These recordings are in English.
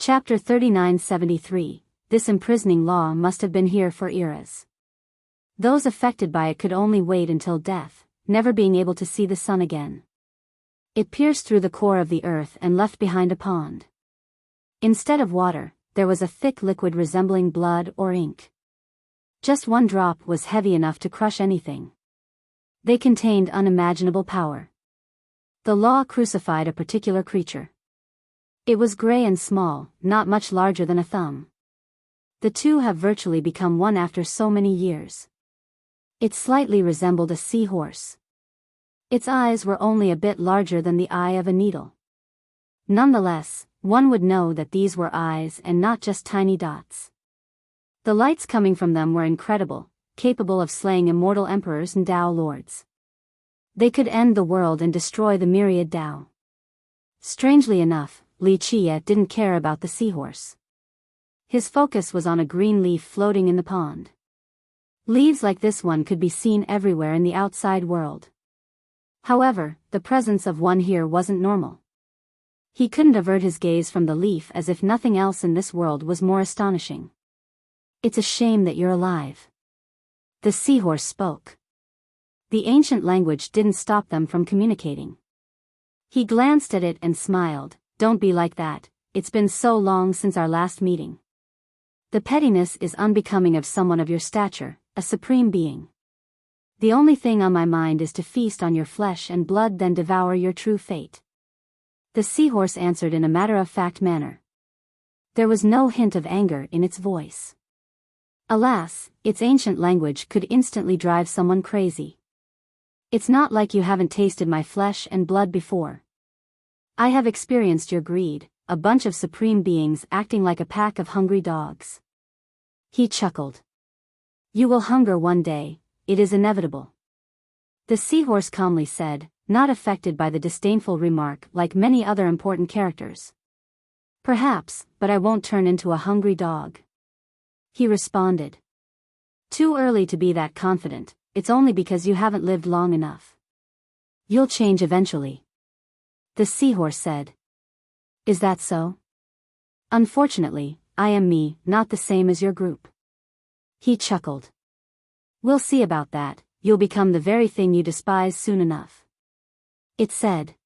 Chapter 3973. This imprisoning law must have been here for eras. Those affected by it could only wait until death, never being able to see the sun again. It pierced through the core of the earth and left behind a pond. Instead of water, there was a thick liquid resembling blood or ink. Just one drop was heavy enough to crush anything. They contained unimaginable power. The law crucified a particular creature. It was gray and small, not much larger than a thumb. The two have virtually become one after so many years. It slightly resembled a seahorse. Its eyes were only a bit larger than the eye of a needle. Nonetheless, one would know that these were eyes and not just tiny dots. The lights coming from them were incredible, capable of slaying immortal emperors and Tao lords. They could end the world and destroy the myriad Tao. Strangely enough, Li Qie didn't care about the seahorse. His focus was on a green leaf floating in the pond. Leaves like this one could be seen everywhere in the outside world. However, the presence of one here wasn't normal. He couldn't avert his gaze from the leaf as if nothing else in this world was more astonishing. "It's a shame that you're alive." The seahorse spoke. The ancient language didn't stop them from communicating. He glanced at it and smiled. "Don't be like that, it's been so long since our last meeting. The pettiness is unbecoming of someone of your stature, a supreme being. The only thing on my mind is to feast on your flesh and blood, then devour your true fate." The seahorse answered in a matter-of-fact manner. There was no hint of anger in its voice. Alas, its ancient language could instantly drive someone crazy. "It's not like you haven't tasted my flesh and blood before. I have experienced your greed, a bunch of supreme beings acting like a pack of hungry dogs." He chuckled. "You will hunger one day, it is inevitable." The seahorse calmly said, not affected by the disdainful remark like many other important characters. "Perhaps, but I won't turn into a hungry dog." He responded. "Too early to be that confident, it's only because you haven't lived long enough. You'll change eventually." The seahorse said. "Is that so?" "Unfortunately, I am me, not the same as your group." He chuckled. "We'll see about that, you'll become the very thing you despise soon enough." It said.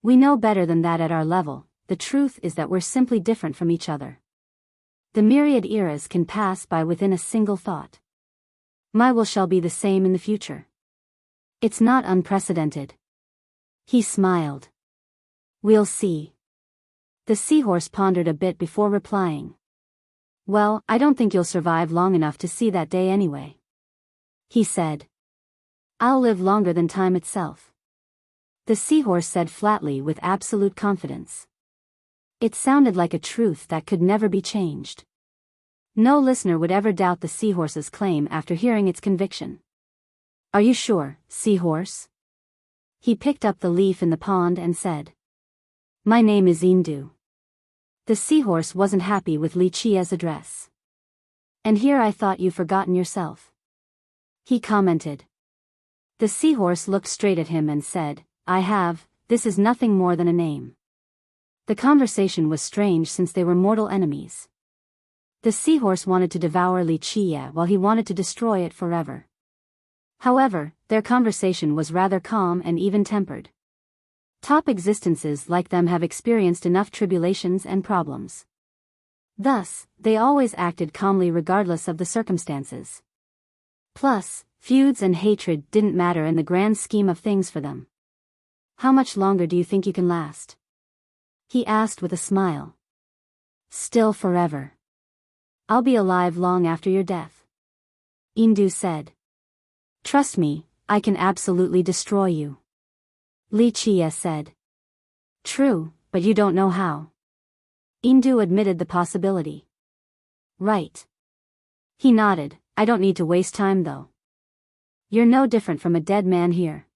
"We know better than that at our level, the truth is that we're simply different from each other. The myriad eras can pass by within a single thought. My will shall be the same in the future. It's not unprecedented." He smiled. "We'll see." The seahorse pondered a bit before replying. "Well, I don't think you'll survive long enough to see that day anyway." He said. "I'll live longer than time itself." The seahorse said flatly with absolute confidence. It sounded like a truth that could never be changed. No listener would ever doubt the seahorse's claim after hearing its conviction. "Are you sure, seahorse?" He picked up the leaf in the pond and said. "My name is Indu." The seahorse wasn't happy with Li Qie's address. "And here I thought you'd forgotten yourself," he commented. The seahorse looked straight at him and said, "I have, this is nothing more than a name." The conversation was strange since they were mortal enemies. The seahorse wanted to devour Li Qie while he wanted to destroy it forever. However, their conversation was rather calm and even-tempered. Top existences like them have experienced enough tribulations and problems. Thus, they always acted calmly regardless of the circumstances. Plus, feuds and hatred didn't matter in the grand scheme of things for them. "How much longer do you think you can last?" he asked with a smile. "Still forever. I'll be alive long after your death," Indu said. "Trust me, I can absolutely destroy you," Li Qie said. "True, but you don't know how." Indu admitted the possibility. "Right." He nodded. "I don't need to waste time though. You're no different from a dead man here.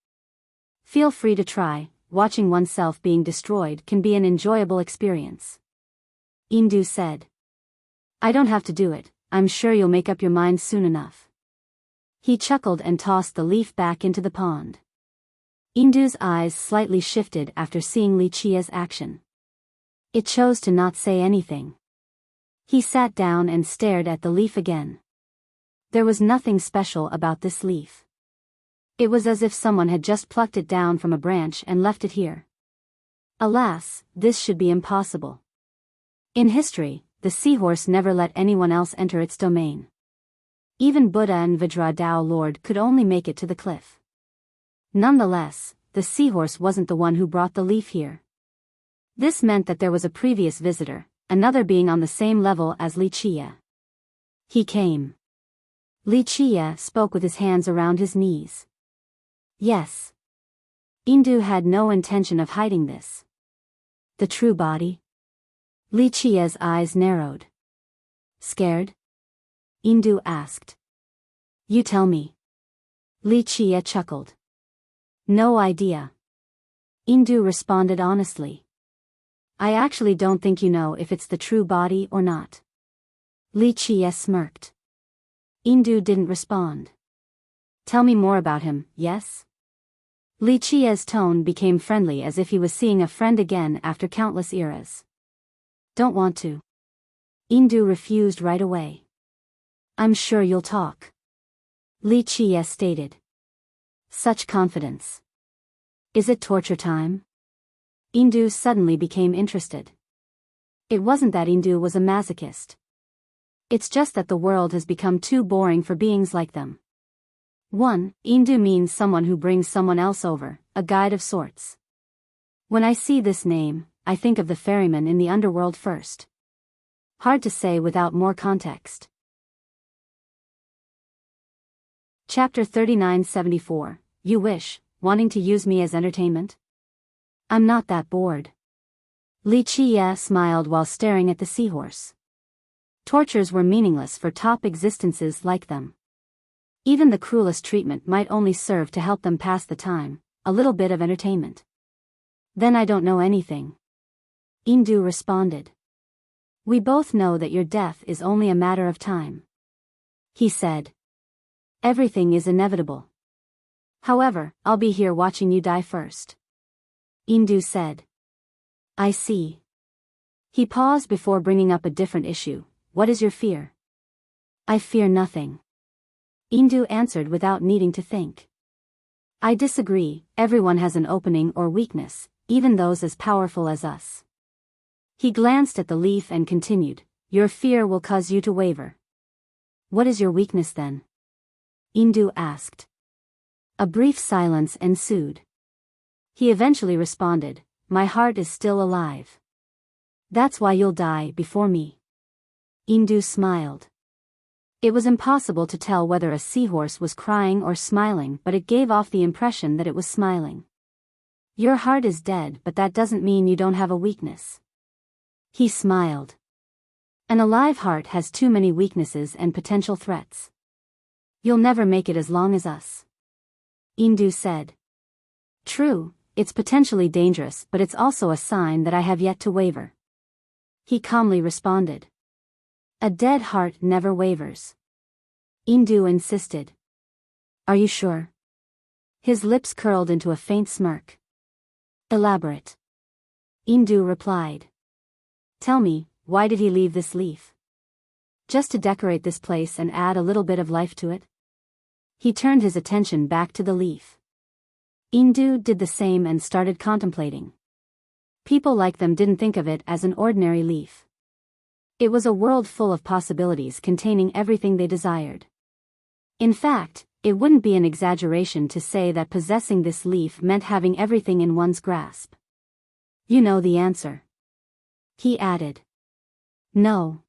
Feel free to try, watching oneself being destroyed can be an enjoyable experience," Indu said. "I don't have to do it, I'm sure you'll make up your mind soon enough." He chuckled and tossed the leaf back into the pond. Indu's eyes slightly shifted after seeing Li Qie's action. It chose to not say anything. He sat down and stared at the leaf again. There was nothing special about this leaf. It was as if someone had just plucked it down from a branch and left it here. Alas, this should be impossible. In history, the seahorse never let anyone else enter its domain. Even Buddha and Vajradao Lord could only make it to the cliff. Nonetheless, the seahorse wasn't the one who brought the leaf here. This meant that there was a previous visitor, another being on the same level as Li Chia. He came. Li Chia spoke with his hands around his knees. Yes. Indu had no intention of hiding this. The true body? Li Chia's eyes narrowed. Scared? Indu asked. You tell me. Li Chia chuckled. No idea. Indu responded honestly. I actually don't think you know if it's the true body or not. Li Chia smirked. Indu didn't respond. Tell me more about him, yes? Li Chia's tone became friendly as if he was seeing a friend again after countless eras. Don't want to. Indu refused right away. I'm sure you'll talk. Li Chia stated. Such confidence. Is it torture time? Indu suddenly became interested. It wasn't that Indu was a masochist. It's just that the world has become too boring for beings like them. 1. Indu means someone who brings someone else over, a guide of sorts. When I see this name, I think of the ferryman in the underworld first. Hard to say without more context. Chapter 3974, You Wish, Wanting to Use Me as Entertainment? I'm not that bored. Li Chia smiled while staring at the seahorse. Tortures were meaningless for top existences like them. Even the cruelest treatment might only serve to help them pass the time, a little bit of entertainment. Then I don't know anything. Indu responded. We both know that your death is only a matter of time. He said. Everything is inevitable. However, I'll be here watching you die first. Indu said. I see. He paused before bringing up a different issue. What is your fear? I fear nothing. Indu answered without needing to think. I disagree, everyone has an opening or weakness, even those as powerful as us. He glanced at the leaf and continued, Your fear will cause you to waver. What is your weakness then? Indu asked. A brief silence ensued. He eventually responded, My heart is still alive. That's why you'll die before me. Indu smiled. It was impossible to tell whether a seahorse was crying or smiling, but it gave off the impression that it was smiling. Your heart is dead, but that doesn't mean you don't have a weakness. He smiled. An alive heart has too many weaknesses and potential threats. You'll never make it as long as us. Indu said. True, it's potentially dangerous, but it's also a sign that I have yet to waver. He calmly responded. A dead heart never wavers. Indu insisted. Are you sure? His lips curled into a faint smirk. Elaborate. Indu replied. Tell me, why did he leave this leaf? Just to decorate this place and add a little bit of life to it? He turned his attention back to the leaf. Indu did the same and started contemplating. People like them didn't think of it as an ordinary leaf. It was a world full of possibilities containing everything they desired. In fact, it wouldn't be an exaggeration to say that possessing this leaf meant having everything in one's grasp. You know the answer. He added. No.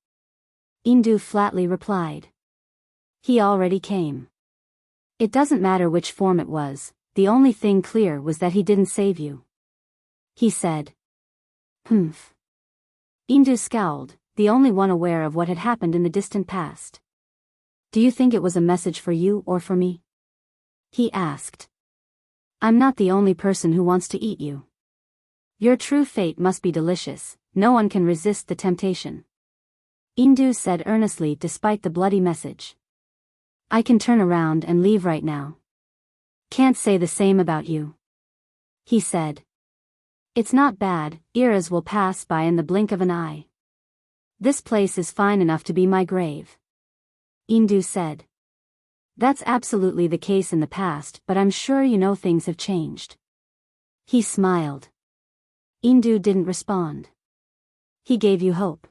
Indu flatly replied. He already came. It doesn't matter which form it was, the only thing clear was that he didn't save you. He said. Humph. Indu scowled, the only one aware of what had happened in the distant past. Do you think it was a message for you or for me? He asked. I'm not the only person who wants to eat you. Your true fate must be delicious, no one can resist the temptation. Indu said earnestly despite the bloody message. I can turn around and leave right now. Can't say the same about you. He said. It's not bad, eras will pass by in the blink of an eye. This place is fine enough to be my grave. Indu said. That's absolutely the case in the past, but I'm sure you know things have changed. He smiled. Indu didn't respond. He gave you hope.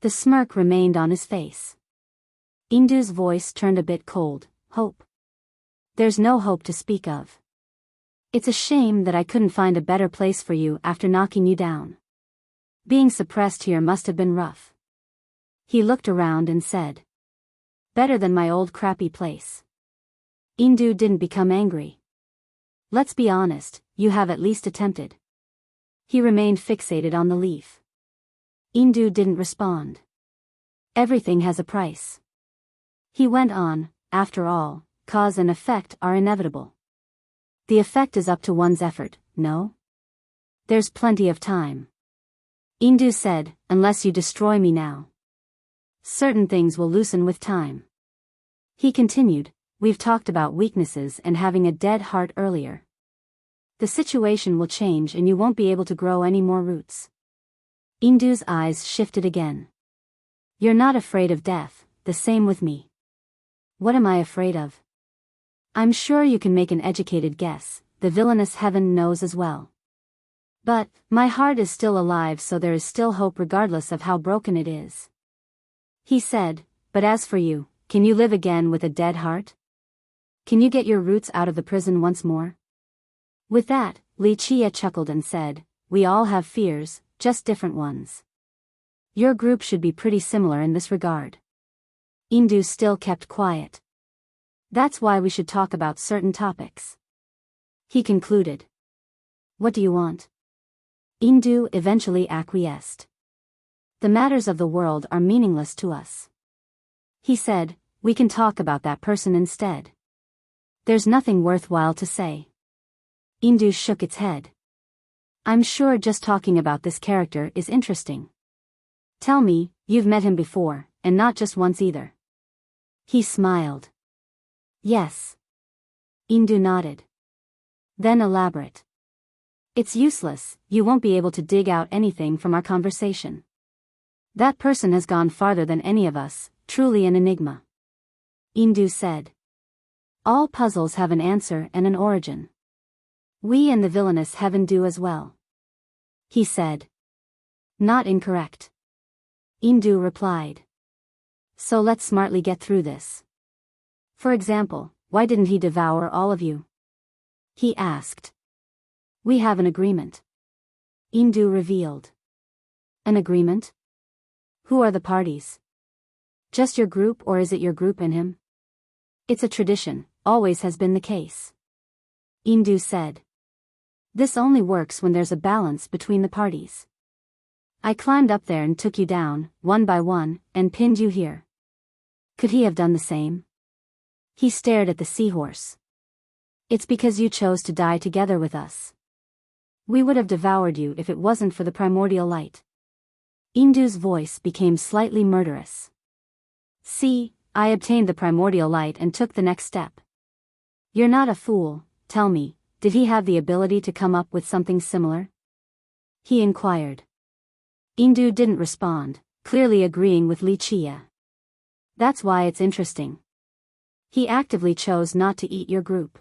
The smirk remained on his face. Indu's voice turned a bit cold. Hope? There's no hope to speak of. It's a shame that I couldn't find a better place for you after knocking you down. Being suppressed here must have been rough. He looked around and said. Better than my old crappy place. Indu didn't become angry. Let's be honest, you have at least attempted. He remained fixated on the leaf. Indu didn't respond. Everything has a price. He went on, after all, cause and effect are inevitable. The effect is up to one's effort, no? There's plenty of time. Indu said, unless you destroy me now. Certain things will loosen with time. He continued, we've talked about weaknesses and having a dead heart earlier. The situation will change and you won't be able to grow any more roots. Indu's eyes shifted again. You're not afraid of death, the same with me. What am I afraid of? I'm sure you can make an educated guess, the villainous heaven knows as well. But, my heart is still alive, so there is still hope regardless of how broken it is. He said, but as for you, can you live again with a dead heart? Can you get your roots out of the prison once more? With that, Wuxia chuckled and said, we all have fears, just different ones. Your group should be pretty similar in this regard. Indu still kept quiet. That's why we should talk about certain topics. He concluded. What do you want? Indu eventually acquiesced. The matters of the world are meaningless to us. He said, we can talk about that person instead. There's nothing worthwhile to say. Indu shook its head. I'm sure just talking about this character is interesting. Tell me, you've met him before, and not just once either. He smiled. Yes. Indu nodded. Then elaborate. It's useless, you won't be able to dig out anything from our conversation. That person has gone farther than any of us, truly an enigma. Indu said. All puzzles have an answer and an origin. We and the villainous heaven do as well. He said. Not incorrect. Indu replied. So let's smartly get through this. For example, why didn't he devour all of you? He asked. We have an agreement. Indu revealed. An agreement? Who are the parties? Just your group, or is it your group and him? It's a tradition, always has been the case. Indu said. This only works when there's a balance between the parties. I climbed up there and took you down, one by one, and pinned you here. Could he have done the same? He stared at the seahorse. It's because you chose to die together with us. We would have devoured you if it wasn't for the primordial light. Indu's voice became slightly murderous. See, I obtained the primordial light and took the next step. You're not a fool, tell me, did he have the ability to come up with something similar? He inquired. Indu didn't respond, clearly agreeing with Wuxia. That's why it's interesting. He actively chose not to eat your group.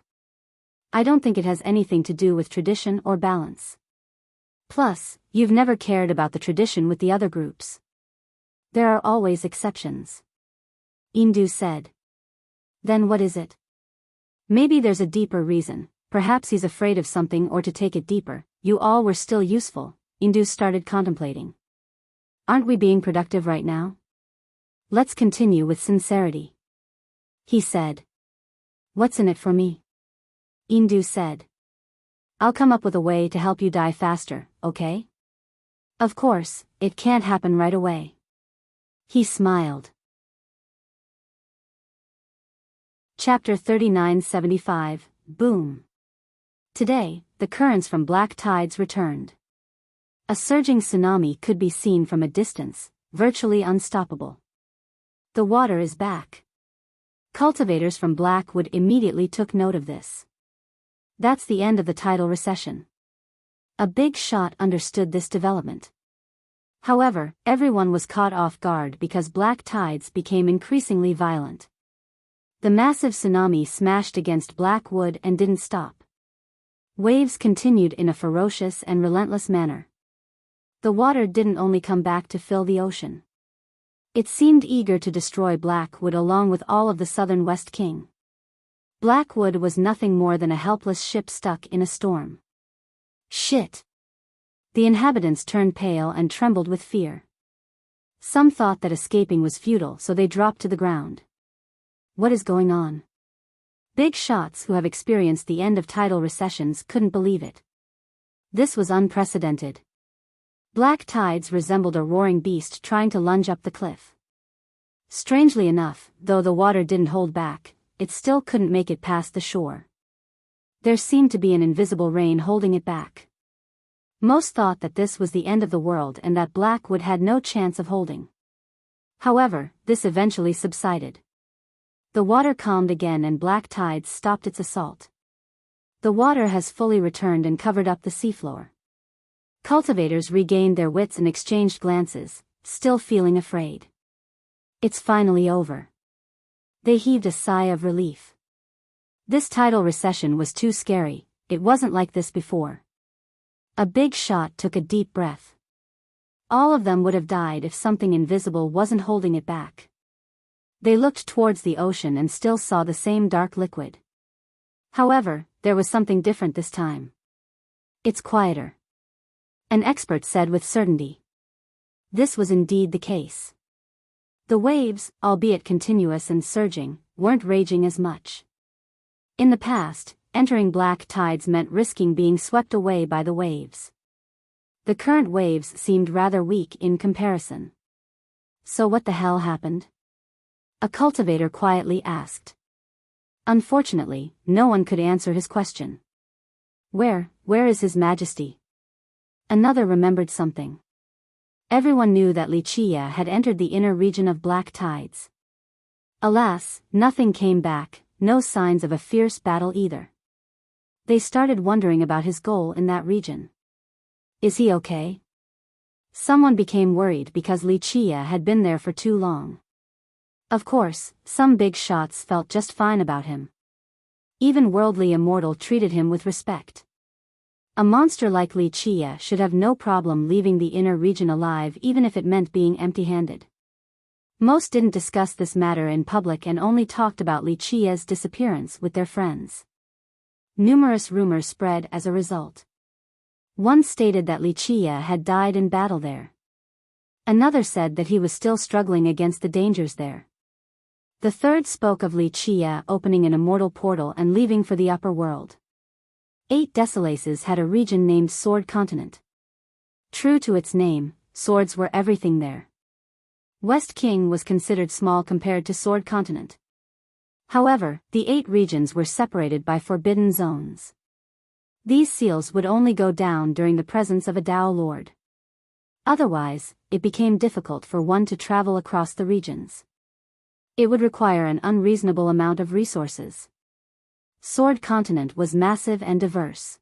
I don't think it has anything to do with tradition or balance. Plus, you've never cared about the tradition with the other groups. There are always exceptions. Indu said. Then what is it? Maybe there's a deeper reason, perhaps he's afraid of something, or to take it deeper, you all were still useful. Indu started contemplating. Aren't we being productive right now? Let's continue with sincerity. He said. What's in it for me? Indu said. I'll come up with a way to help you die faster, okay? Of course, it can't happen right away. He smiled. Chapter 3975, Boom. Today, the currents from black tides returned. A surging tsunami could be seen from a distance, virtually unstoppable. The water is back. Cultivators from Blackwood immediately took note of this. That's the end of the tidal recession. A big shot understood this development. However, everyone was caught off guard because black tides became increasingly violent. The massive tsunami smashed against black wood and didn't stop. Waves continued in a ferocious and relentless manner. The water didn't only come back to fill the ocean. It seemed eager to destroy Blackwood along with all of the southern West King. Blackwood was nothing more than a helpless ship stuck in a storm. Shit! The inhabitants turned pale and trembled with fear. Some thought that escaping was futile, so they dropped to the ground. What is going on? Big shots who have experienced the end of tidal recessions couldn't believe it. This was unprecedented. Black tides resembled a roaring beast trying to lunge up the cliff. Strangely enough, though the water didn't hold back, it still couldn't make it past the shore. There seemed to be an invisible rain holding it back. Most thought that this was the end of the world and that Blackwood had no chance of holding. However, this eventually subsided. The water calmed again and black tides stopped its assault. The water has fully returned and covered up the seafloor. Cultivators regained their wits and exchanged glances, still feeling afraid. It's finally over. They heaved a sigh of relief. This tidal recession was too scary, it wasn't like this before. A big shot took a deep breath. All of them would have died if something invisible wasn't holding it back. They looked towards the ocean and still saw the same dark liquid. However, there was something different this time. It's quieter. An expert said with certainty. This was indeed the case. The waves, albeit continuous and surging, weren't raging as much. In the past, entering black tides meant risking being swept away by the waves. The current waves seemed rather weak in comparison. So what the hell happened? A cultivator quietly asked. Unfortunately, no one could answer his question. Where is His Majesty? Another remembered something. Everyone knew that Wuxia had entered the inner region of black tides. Alas, nothing came back, no signs of a fierce battle either. They started wondering about his goal in that region. Is he okay? Someone became worried because Wuxia had been there for too long. Of course, some big shots felt just fine about him. Even worldly immortal treated him with respect. A monster like Wuxia should have no problem leaving the inner region alive even if it meant being empty-handed. Most didn't discuss this matter in public and only talked about Wuxia's disappearance with their friends. Numerous rumors spread as a result. One stated that Wuxia had died in battle there. Another said that he was still struggling against the dangers there. The third spoke of Wuxia opening an immortal portal and leaving for the upper world. 8 Desolaces had a region named Sword Continent. True to its name, swords were everything there. West King was considered small compared to Sword Continent. However, the 8 regions were separated by forbidden zones. These seals would only go down during the presence of a Dao Lord. Otherwise, it became difficult for one to travel across the regions. It would require an unreasonable amount of resources. Sword Continent was massive and diverse.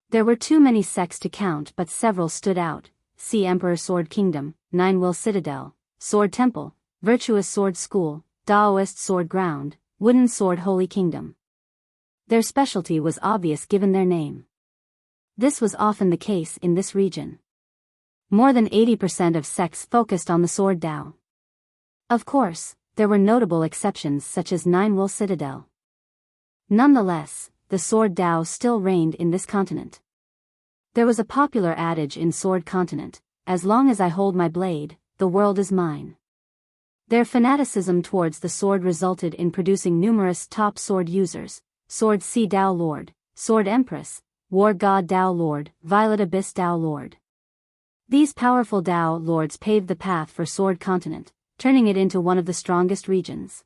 There were too many sects to count, but several stood out. See Emperor Sword Kingdom, Nine-Will Citadel, Sword Temple, Virtuous Sword School, Daoist Sword Ground, Wooden Sword Holy Kingdom. Their specialty was obvious given their name. This was often the case in this region. More than 80% of sects focused on the Sword Dao. Of course, there were notable exceptions such as Nine-Will Citadel. Nonetheless, the Sword Dao still reigned in this continent. There was a popular adage in Sword Continent, as long as I hold my blade, the world is mine. Their fanaticism towards the sword resulted in producing numerous top sword users: Sword Sea Dao Lord, Sword Empress, War God Dao Lord, Violet Abyss Dao Lord. These powerful Dao Lords paved the path for Sword Continent, turning it into one of the strongest regions.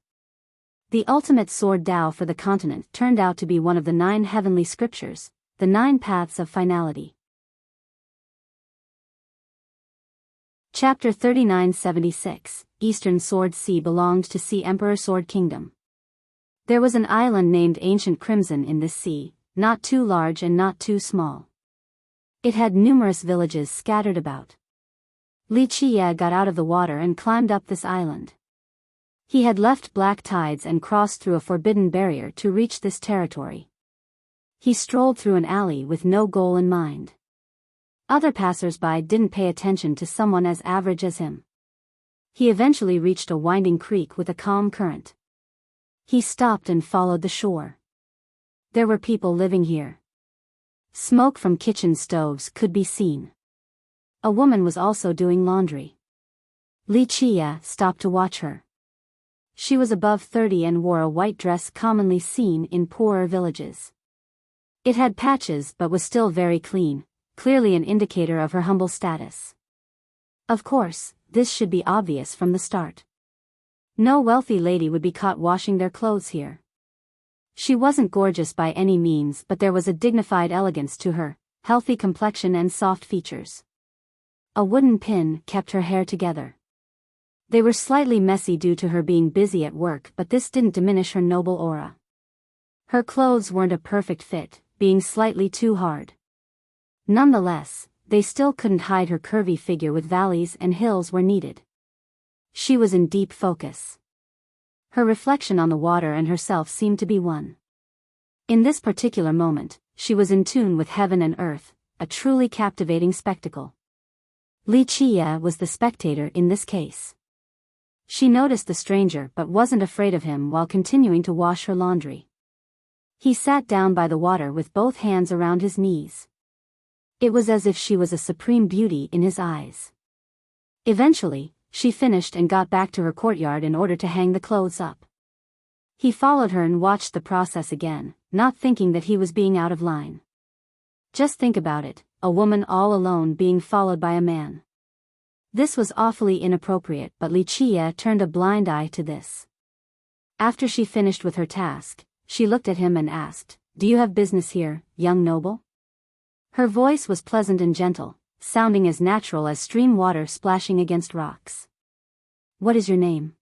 The ultimate Sword Dao for the continent turned out to be one of the 9 heavenly scriptures, the 9 paths of finality. Chapter 3976, Eastern Sword Sea belonged to Sea Emperor Sword Kingdom. There was an island named Ancient Crimson in this sea, not too large and not too small. It had numerous villages scattered about. Li Qiye got out of the water and climbed up this island. He had left black tides and crossed through a forbidden barrier to reach this territory. He strolled through an alley with no goal in mind. Other passers-by didn't pay attention to someone as average as him. He eventually reached a winding creek with a calm current. He stopped and followed the shore. There were people living here. Smoke from kitchen stoves could be seen. A woman was also doing laundry. Li Qiye stopped to watch her. She was above 30 and wore a white dress commonly seen in poorer villages. It had patches but was still very clean, clearly an indicator of her humble status. Of course, this should be obvious from the start. No wealthy lady would be caught washing their clothes here. She wasn't gorgeous by any means, but there was a dignified elegance to her, healthy complexion and soft features. A wooden pin kept her hair together. They were slightly messy due to her being busy at work, but this didn't diminish her noble aura. Her clothes weren't a perfect fit, being slightly too hard. Nonetheless, they still couldn't hide her curvy figure with valleys and hills where needed. She was in deep focus. Her reflection on the water and herself seemed to be one. In this particular moment, she was in tune with heaven and earth, a truly captivating spectacle. Li Qiye was the spectator in this case. She noticed the stranger but wasn't afraid of him while continuing to wash her laundry. He sat down by the water with both hands around his knees. It was as if she was a supreme beauty in his eyes. Eventually, she finished and got back to her courtyard in order to hang the clothes up. He followed her and watched the process again, not thinking that he was being out of line. Just think about it, a woman all alone being followed by a man. This was awfully inappropriate, but Li Qiye turned a blind eye to this. After she finished with her task, she looked at him and asked, "Do you have business here, young noble?" Her voice was pleasant and gentle, sounding as natural as stream water splashing against rocks. "What is your name?"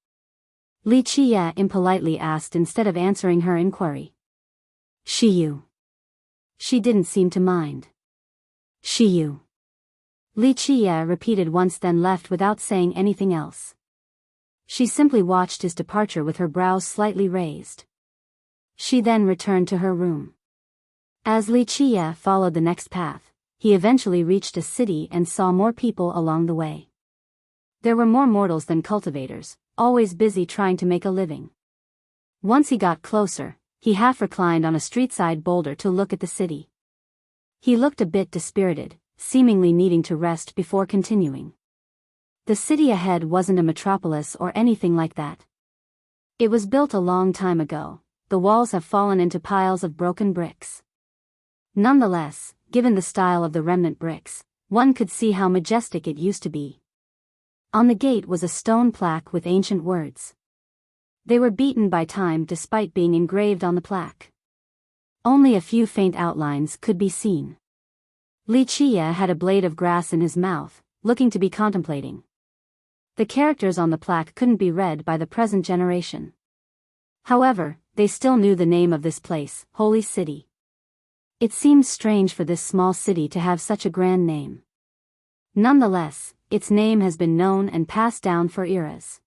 Li Qiye impolitely asked instead of answering her inquiry. "Shiyu." She didn't seem to mind. "Shiyu." Li Qiye repeated once, then left without saying anything else. She simply watched his departure with her brows slightly raised. She then returned to her room. As Li Qiye followed the next path, he eventually reached a city and saw more people along the way. There were more mortals than cultivators, always busy trying to make a living. Once he got closer, he half reclined on a street-side boulder to look at the city. He looked a bit dispirited, seemingly needing to rest before continuing. The city ahead wasn't a metropolis or anything like that. It was built a long time ago. The walls have fallen into piles of broken bricks. Nonetheless, given the style of the remnant bricks, one could see how majestic it used to be. On the gate was a stone plaque with ancient words. They were beaten by time despite being engraved on the plaque. Only a few faint outlines could be seen. Li Qiye had a blade of grass in his mouth, looking to be contemplating. The characters on the plaque couldn't be read by the present generation. However, they still knew the name of this place, Holy City. It seemed strange for this small city to have such a grand name. Nonetheless, its name has been known and passed down for eras.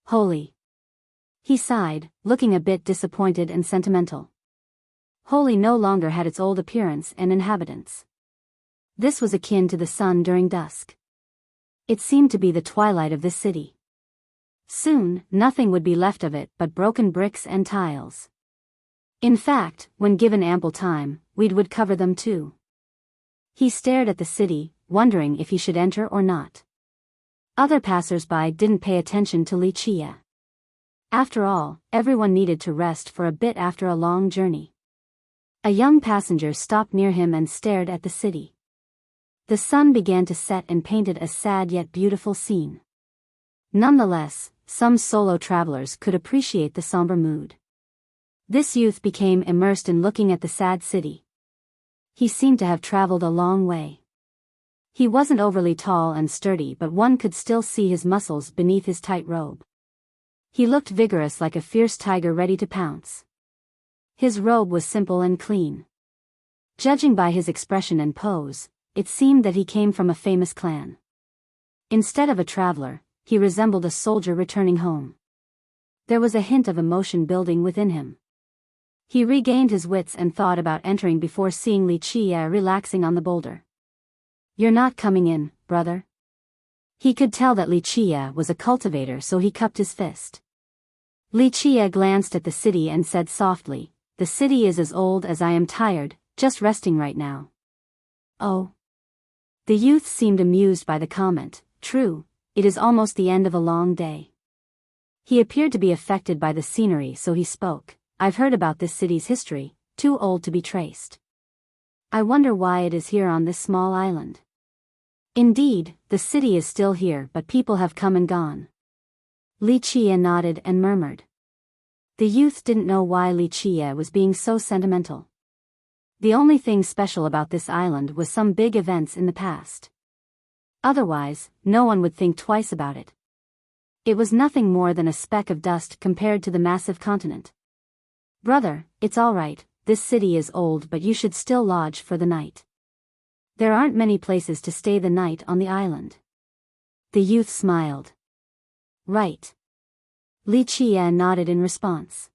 Holy. He sighed, looking a bit disappointed and sentimental. Holy no longer had its old appearance and inhabitants. This was akin to the sun during dusk. It seemed to be the twilight of this city. Soon, nothing would be left of it but broken bricks and tiles. In fact, when given ample time, weed would cover them too. He stared at the city, wondering if he should enter or not. Other passers-by didn't pay attention to Li Qiye. After all, everyone needed to rest for a bit after a long journey. A young passenger stopped near him and stared at the city. The sun began to set and painted a sad yet beautiful scene. Nonetheless, some solo travelers could appreciate the somber mood. This youth became immersed in looking at the sad city. He seemed to have traveled a long way. He wasn't overly tall and sturdy, but one could still see his muscles beneath his tight robe. He looked vigorous, like a fierce tiger ready to pounce. His robe was simple and clean. Judging by his expression and pose, it seemed that he came from a famous clan. Instead of a traveler, he resembled a soldier returning home. There was a hint of emotion building within him. He regained his wits and thought about entering before seeing Li Qie relaxing on the boulder. "You're not coming in, brother?" He could tell that Li Qie was a cultivator, so he cupped his fist. Li Qie glanced at the city and said softly, "The city is as old as I am tired, just resting right now." "Oh." The youth seemed amused by the comment. "True, it is almost the end of a long day." He appeared to be affected by the scenery, so he spoke. "I've heard about this city's history, too old to be traced. I wonder why it is here on this small island." "Indeed, the city is still here, but people have come and gone." Li Qie nodded and murmured. The youth didn't know why Li Qie was being so sentimental. The only thing special about this island was some big events in the past. Otherwise, no one would think twice about it. It was nothing more than a speck of dust compared to the massive continent. "Brother, it's all right, this city is old, but you should still lodge for the night. There aren't many places to stay the night on the island." The youth smiled. "Right." Li Qie nodded in response.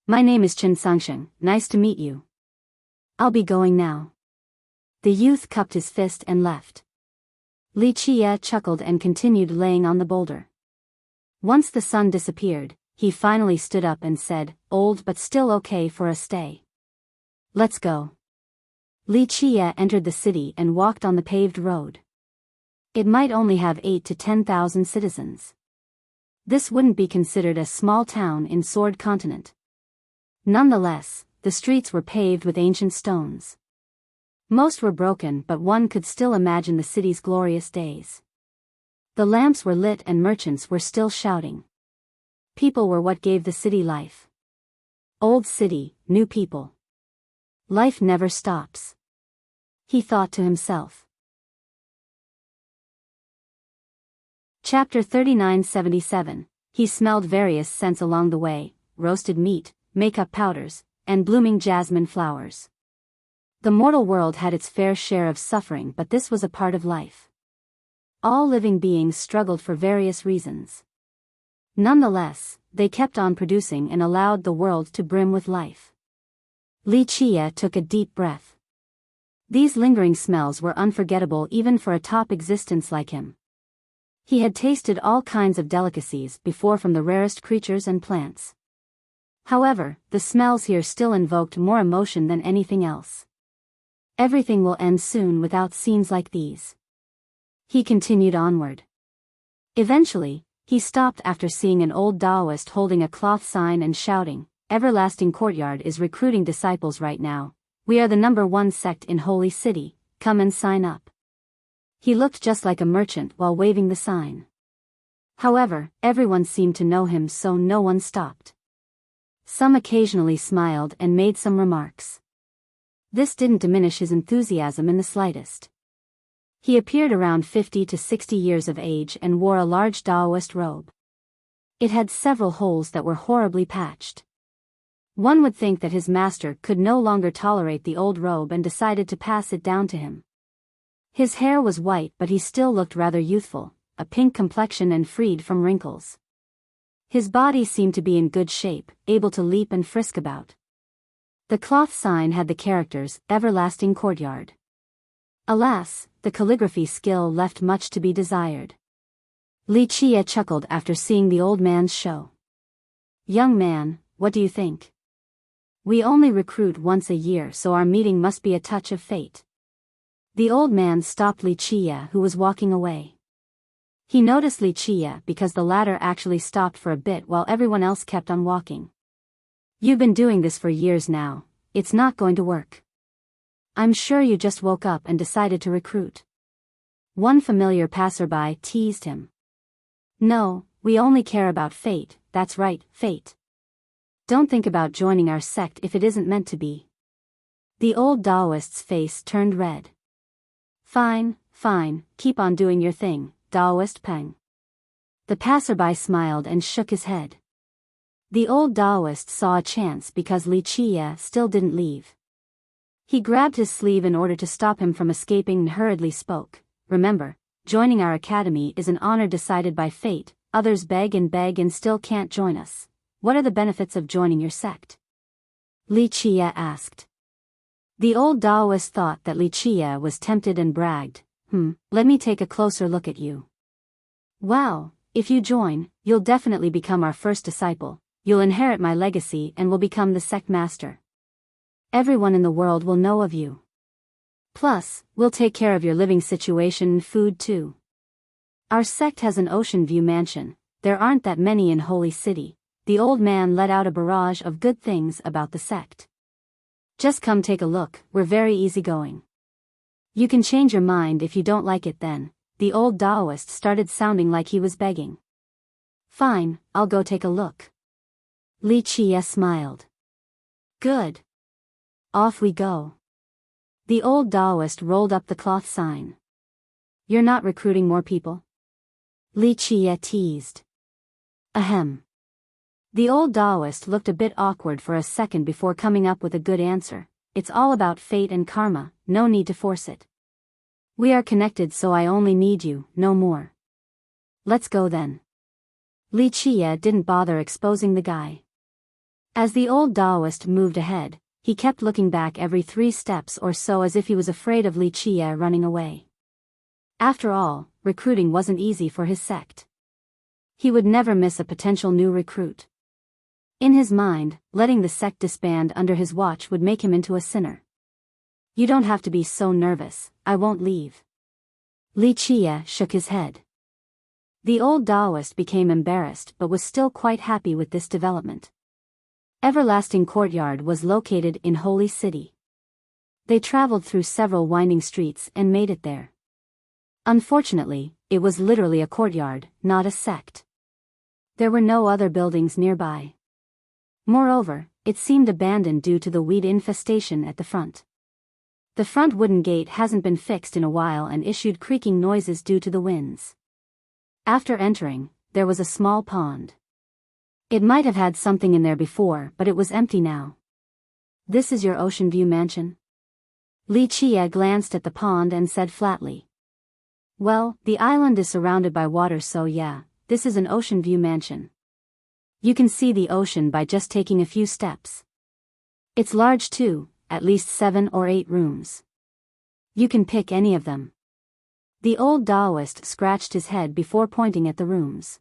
"My name is Chen Sangsheng, nice to meet you. I'll be going now." The youth cupped his fist and left. Li Qie chuckled and continued laying on the boulder. Once the sun disappeared, he finally stood up and said, "Old but still okay for a stay. Let's go." Li Qie entered the city and walked on the paved road. It might only have 8,000 to 10,000 citizens. This wouldn't be considered a small town in Sword Continent. Nonetheless, the streets were paved with ancient stones. Most were broken, but one could still imagine the city's glorious days. The lamps were lit and merchants were still shouting. People were what gave the city life. Old city, new people. Life never stops, he thought to himself. Chapter 3977. He smelled various scents along the way: roasted meat, makeup powders, and blooming jasmine flowers. The mortal world had its fair share of suffering, but this was a part of life. All living beings struggled for various reasons. Nonetheless, they kept on producing and allowed the world to brim with life. Li Qie took a deep breath. These lingering smells were unforgettable even for a top existence like him. He had tasted all kinds of delicacies before, from the rarest creatures and plants. However, the smells here still invoked more emotion than anything else. Everything will end soon without scenes like these. He continued onward. Eventually, he stopped after seeing an old Taoist holding a cloth sign and shouting, "Everlasting Courtyard is recruiting disciples right now. We are the #1 sect in Holy City, come and sign up." He looked just like a merchant while waving the sign. However, everyone seemed to know him, so no one stopped. Some occasionally smiled and made some remarks. This didn't diminish his enthusiasm in the slightest. He appeared around 50 to 60 years of age and wore a large Taoist robe. It had several holes that were horribly patched. One would think that his master could no longer tolerate the old robe and decided to pass it down to him. His hair was white, but he still looked rather youthful, a pink complexion and freed from wrinkles. His body seemed to be in good shape, able to leap and frisk about. The cloth sign had the characters, "Everlasting Courtyard." Alas, the calligraphy skill left much to be desired. Li Qie chuckled after seeing the old man's show. "Young man, what do you think? We only recruit once a year, so our meeting must be a touch of fate." The old man stopped Li Qie, who was walking away. He noticed Li Qie because the latter actually stopped for a bit while everyone else kept on walking. "You've been doing this for years now, it's not going to work. I'm sure you just woke up and decided to recruit." One familiar passerby teased him. "No, we only care about fate, that's right, fate. Don't think about joining our sect if it isn't meant to be." The old Taoist's face turned red. Fine, keep on doing your thing, Taoist Peng." The passerby smiled and shook his head. The old Taoist saw a chance because Li Qie still didn't leave. He grabbed his sleeve in order to stop him from escaping and hurriedly spoke. Remember, joining our academy is an honor decided by fate. Others beg and still can't join us. What are the benefits of joining your sect? Li Chia asked. The old Taoist thought that Li Chia was tempted and bragged. Let me take a closer look at you. Wow, if you join, you'll definitely become our first disciple. You'll inherit my legacy and will become the sect master. Everyone in the world will know of you. Plus, we'll take care of your living situation and food too. Our sect has an ocean view mansion. There aren't that many in Holy City. The old man let out a barrage of good things about the sect. Just come take a look, we're very easygoing. You can change your mind if you don't like it then. The old Taoist started sounding like he was begging. Fine, I'll go take a look. Li Chia smiled. Good. Off we go. The old Taoist rolled up the cloth sign. You're not recruiting more people? Li Chia teased. Ahem. The old Taoist looked a bit awkward for a second before coming up with a good answer. It's all about fate and karma, no need to force it. We are connected so I only need you, no more. Let's go then. Li Chia didn't bother exposing the guy. As the old Taoist moved ahead, he kept looking back every 3 steps or so as if he was afraid of Li Chia running away. After all, recruiting wasn't easy for his sect. He would never miss a potential new recruit. In his mind, letting the sect disband under his watch would make him into a sinner. You don't have to be so nervous, I won't leave. Li Chia shook his head. The old Taoist became embarrassed but was still quite happy with this development. Everlasting Courtyard was located in Holy City. They traveled through several winding streets and made it there. Unfortunately, it was literally a courtyard, not a sect. There were no other buildings nearby. Moreover, it seemed abandoned due to the weed infestation at the front. The front wooden gate hasn't been fixed in a while and issued creaking noises due to the winds. After entering, there was a small pond. It might have had something in there before, but it was empty now. This is your ocean view mansion? Li Chia glanced at the pond and said flatly. Well, the island is surrounded by water so yeah, this is an ocean view mansion. You can see the ocean by just taking a few steps. It's large too, at least 7 or 8 rooms. You can pick any of them. The old Taoist scratched his head before pointing at the rooms.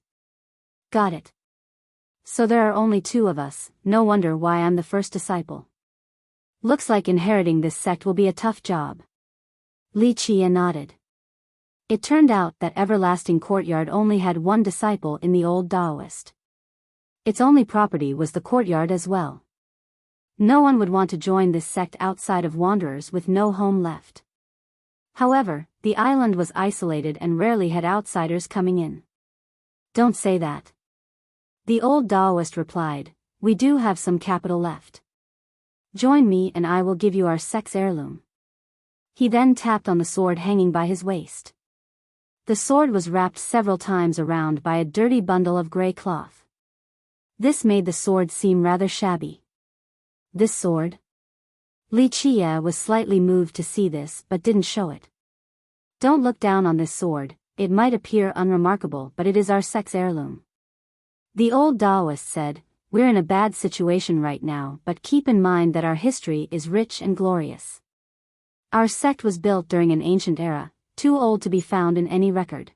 Got it. So there are only 2 of us, no wonder why I'm the first disciple. Looks like inheriting this sect will be a tough job. Li Chia nodded. It turned out that Everlasting Courtyard only had 1 disciple in the old Taoist. Its only property was the courtyard as well. No one would want to join this sect outside of wanderers with no home left. However, the island was isolated and rarely had outsiders coming in. Don't say that. The old Taoist replied, we do have some capital left. Join me and I will give you our sect's heirloom. He then tapped on the sword hanging by his waist. The sword was wrapped several times around by a dirty bundle of gray cloth. This made the sword seem rather shabby. This sword? Li Chia was slightly moved to see this but didn't show it. Don't look down on this sword, it might appear unremarkable but it is our sect's heirloom. The old Taoist said, we're in a bad situation right now but keep in mind that our history is rich and glorious. Our sect was built during an ancient era, too old to be found in any record.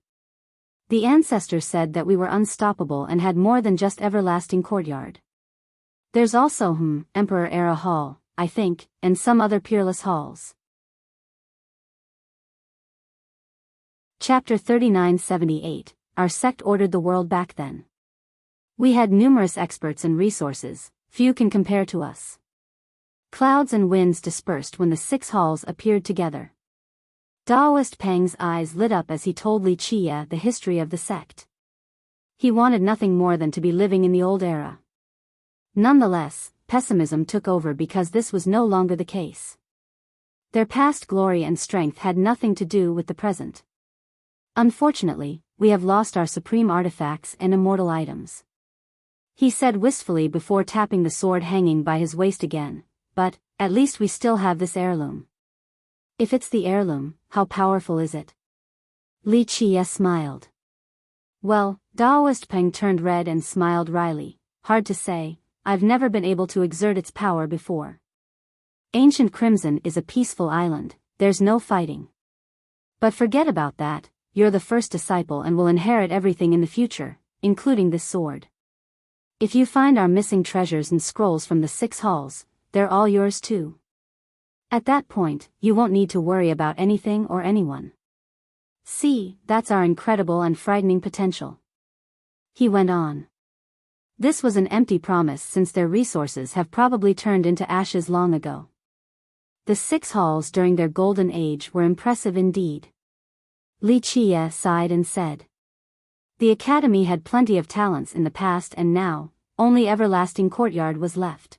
The ancestors said that we were unstoppable and had more than just Everlasting Courtyard. There's also Emperor Era Hall, I think, and some other peerless halls. Chapter 3978, Our sect ordered the world back then. We had numerous experts and resources, few can compare to us. Clouds and winds dispersed when the 6 halls appeared together. Taoist Peng's eyes lit up as he told Li Chia the history of the sect. He wanted nothing more than to be living in the old era. Nonetheless, pessimism took over because this was no longer the case. Their past glory and strength had nothing to do with the present. Unfortunately, we have lost our supreme artifacts and immortal items. He said wistfully before tapping the sword hanging by his waist again. but, at least we still have this heirloom. If it's the heirloom, how powerful is it? Li Qie smiled. Well, Daoist Peng turned red and smiled wryly. Hard to say, I've never been able to exert its power before. Ancient Crimson is a peaceful island, there's no fighting. But forget about that, you're the first disciple and will inherit everything in the future, including this sword. If you find our missing treasures and scrolls from the 6 halls, they're all yours too. At that point, you won't need to worry about anything or anyone. See, that's our incredible and frightening potential. He went on. This was an empty promise since their resources have probably turned into ashes long ago. The 6 halls during their golden age were impressive indeed. Li Qie sighed and said. The academy had plenty of talents in the past and now, only Everlasting Courtyard was left.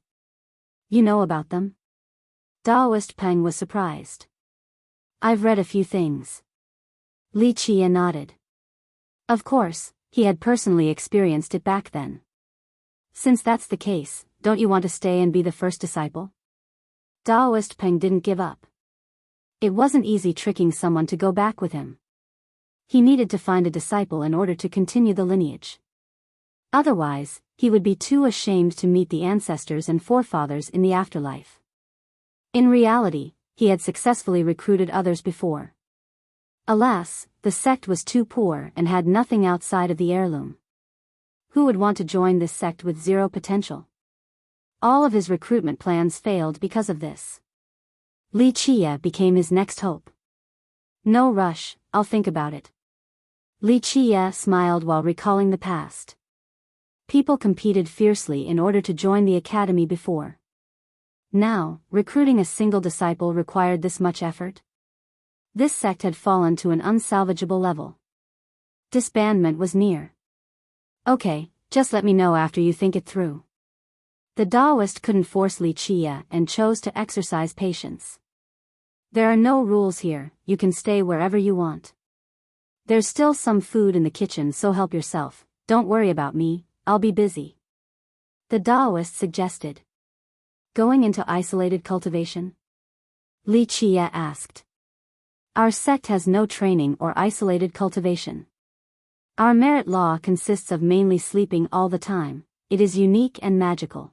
You know about them? Daoist Peng was surprised. I've read a few things. Li Qie nodded. Of course, he had personally experienced it back then. Since that's the case, don't you want to stay and be the first disciple? Daoist Peng didn't give up. It wasn't easy tricking someone to go back with him. He needed to find a disciple in order to continue the lineage. Otherwise, he would be too ashamed to meet the ancestors and forefathers in the afterlife. In reality, he had successfully recruited others before. Alas, the sect was too poor and had nothing outside of the heirloom. Who would want to join this sect with zero potential? All of his recruitment plans failed because of this. Li Qie became his next hope. No rush, I'll think about it. Li Qie smiled while recalling the past. People competed fiercely in order to join the academy before. Now, recruiting a single disciple required this much effort? This sect had fallen to an unsalvageable level. Disbandment was near. Okay, just let me know after you think it through. The Daoist couldn't force Li Qie and chose to exercise patience. There are no rules here, you can stay wherever you want. There's still some food in the kitchen, so help yourself, don't worry about me, I'll be busy. The Daoist suggested. Going into isolated cultivation? Li Qie asked. Our sect has no training or isolated cultivation. Our merit law consists of mainly sleeping all the time, it is unique and magical.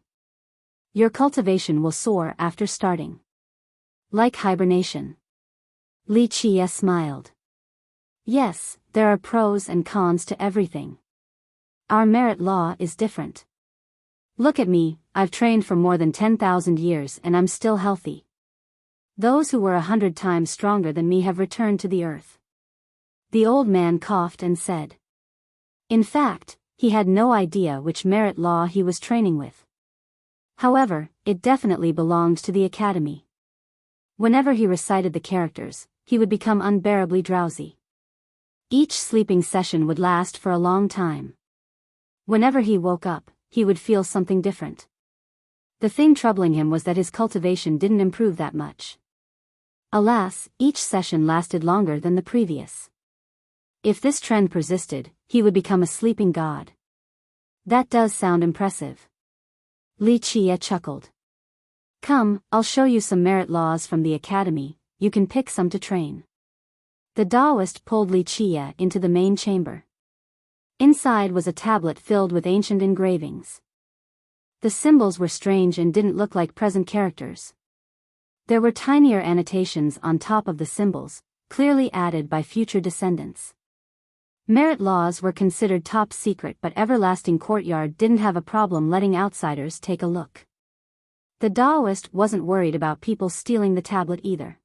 Your cultivation will soar after starting. Like hibernation. Li Qie smiled. Yes, there are pros and cons to everything. Our merit law is different. Look at me, I've trained for more than 10,000 years and I'm still healthy. Those who were 100 times stronger than me have returned to the earth. The old man coughed and said. In fact, he had no idea which merit law he was training with. However, it definitely belonged to the academy. Whenever he recited the characters, he would become unbearably drowsy. Each sleeping session would last for a long time. Whenever he woke up, he would feel something different. The thing troubling him was that his cultivation didn't improve that much. Alas, each session lasted longer than the previous. If this trend persisted, he would become a sleeping god. That does sound impressive. Li Qie chuckled. Come, I'll show you some merit laws from the academy, you can pick some to train. The Daoist pulled Li Qie into the main chamber. Inside was a tablet filled with ancient engravings. The symbols were strange and didn't look like present characters. There were tinier annotations on top of the symbols, clearly added by future descendants. Merit laws were considered top secret, but Everlasting Courtyard didn't have a problem letting outsiders take a look. The Daoist wasn't worried about people stealing the tablet either.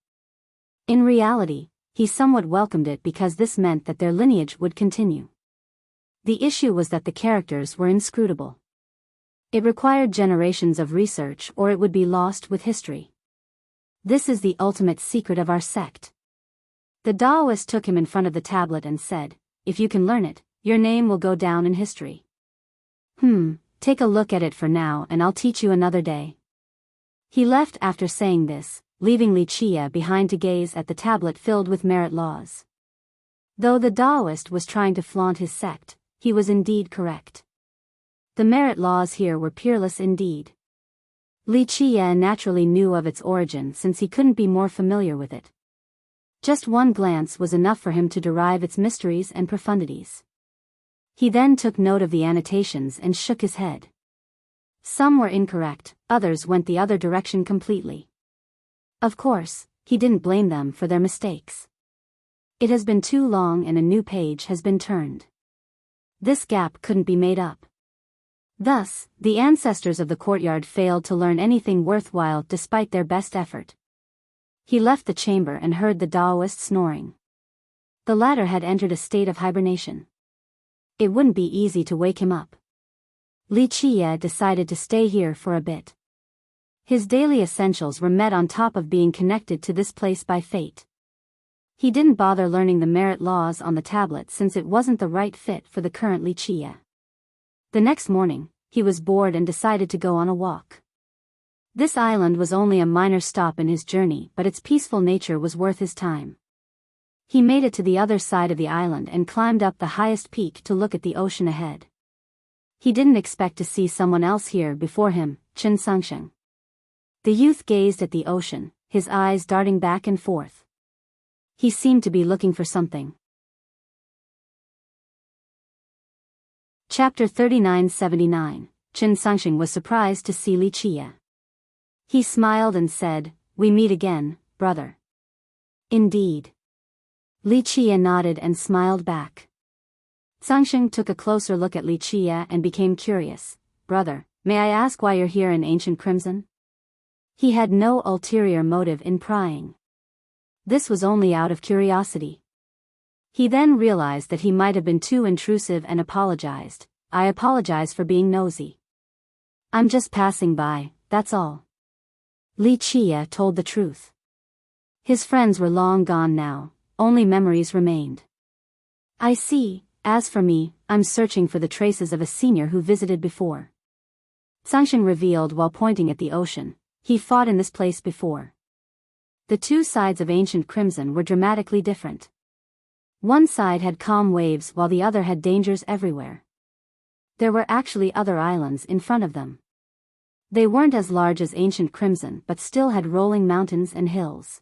In reality, he somewhat welcomed it because this meant that their lineage would continue. The issue was that the characters were inscrutable. It required generations of research or it would be lost with history. This is the ultimate secret of our sect. The Daoist took him in front of the tablet and said, if you can learn it, your name will go down in history. Take a look at it for now and I'll teach you another day. He left after saying this, leaving Li Qie behind to gaze at the tablet filled with merit laws. Though the Daoist was trying to flaunt his sect, he was indeed correct. The merit laws here were peerless indeed. Li Qie naturally knew of its origin since he couldn't be more familiar with it. Just one glance was enough for him to derive its mysteries and profundities. He then took note of the annotations and shook his head. Some were incorrect, others went the other direction completely. Of course, he didn't blame them for their mistakes. It has been too long and a new page has been turned. This gap couldn't be made up. Thus, the ancestors of the courtyard failed to learn anything worthwhile despite their best effort. He left the chamber and heard the Taoist snoring. The latter had entered a state of hibernation. It wouldn't be easy to wake him up. Li Qie decided to stay here for a bit. His daily essentials were met on top of being connected to this place by fate. He didn't bother learning the merit laws on the tablet since it wasn't the right fit for the current Li Qie. The next morning, he was bored and decided to go on a walk. This island was only a minor stop in his journey, but its peaceful nature was worth his time. He made it to the other side of the island and climbed up the highest peak to look at the ocean ahead. He didn't expect to see someone else here before him, Chen Sangsheng. The youth gazed at the ocean, his eyes darting back and forth. He seemed to be looking for something. Chapter 3979. Chen Sangsheng was surprised to see Li Qie. He smiled and said, "We meet again, brother." "Indeed." Li Qie nodded and smiled back. Sangsheng took a closer look at Li Qie and became curious. "Brother, may I ask why you're here in Ancient Crimson?" He had no ulterior motive in prying. This was only out of curiosity. He then realized that he might have been too intrusive and apologized. "I apologize for being nosy. I'm just passing by, that's all." Li Qie told the truth. His friends were long gone now, only memories remained. "I see, as for me, I'm searching for the traces of a senior who visited before." Sangsheng revealed while pointing at the ocean. He fought in this place before. The two sides of Ancient Crimson were dramatically different. One side had calm waves while the other had dangers everywhere. There were actually other islands in front of them. They weren't as large as Ancient Crimson but still had rolling mountains and hills.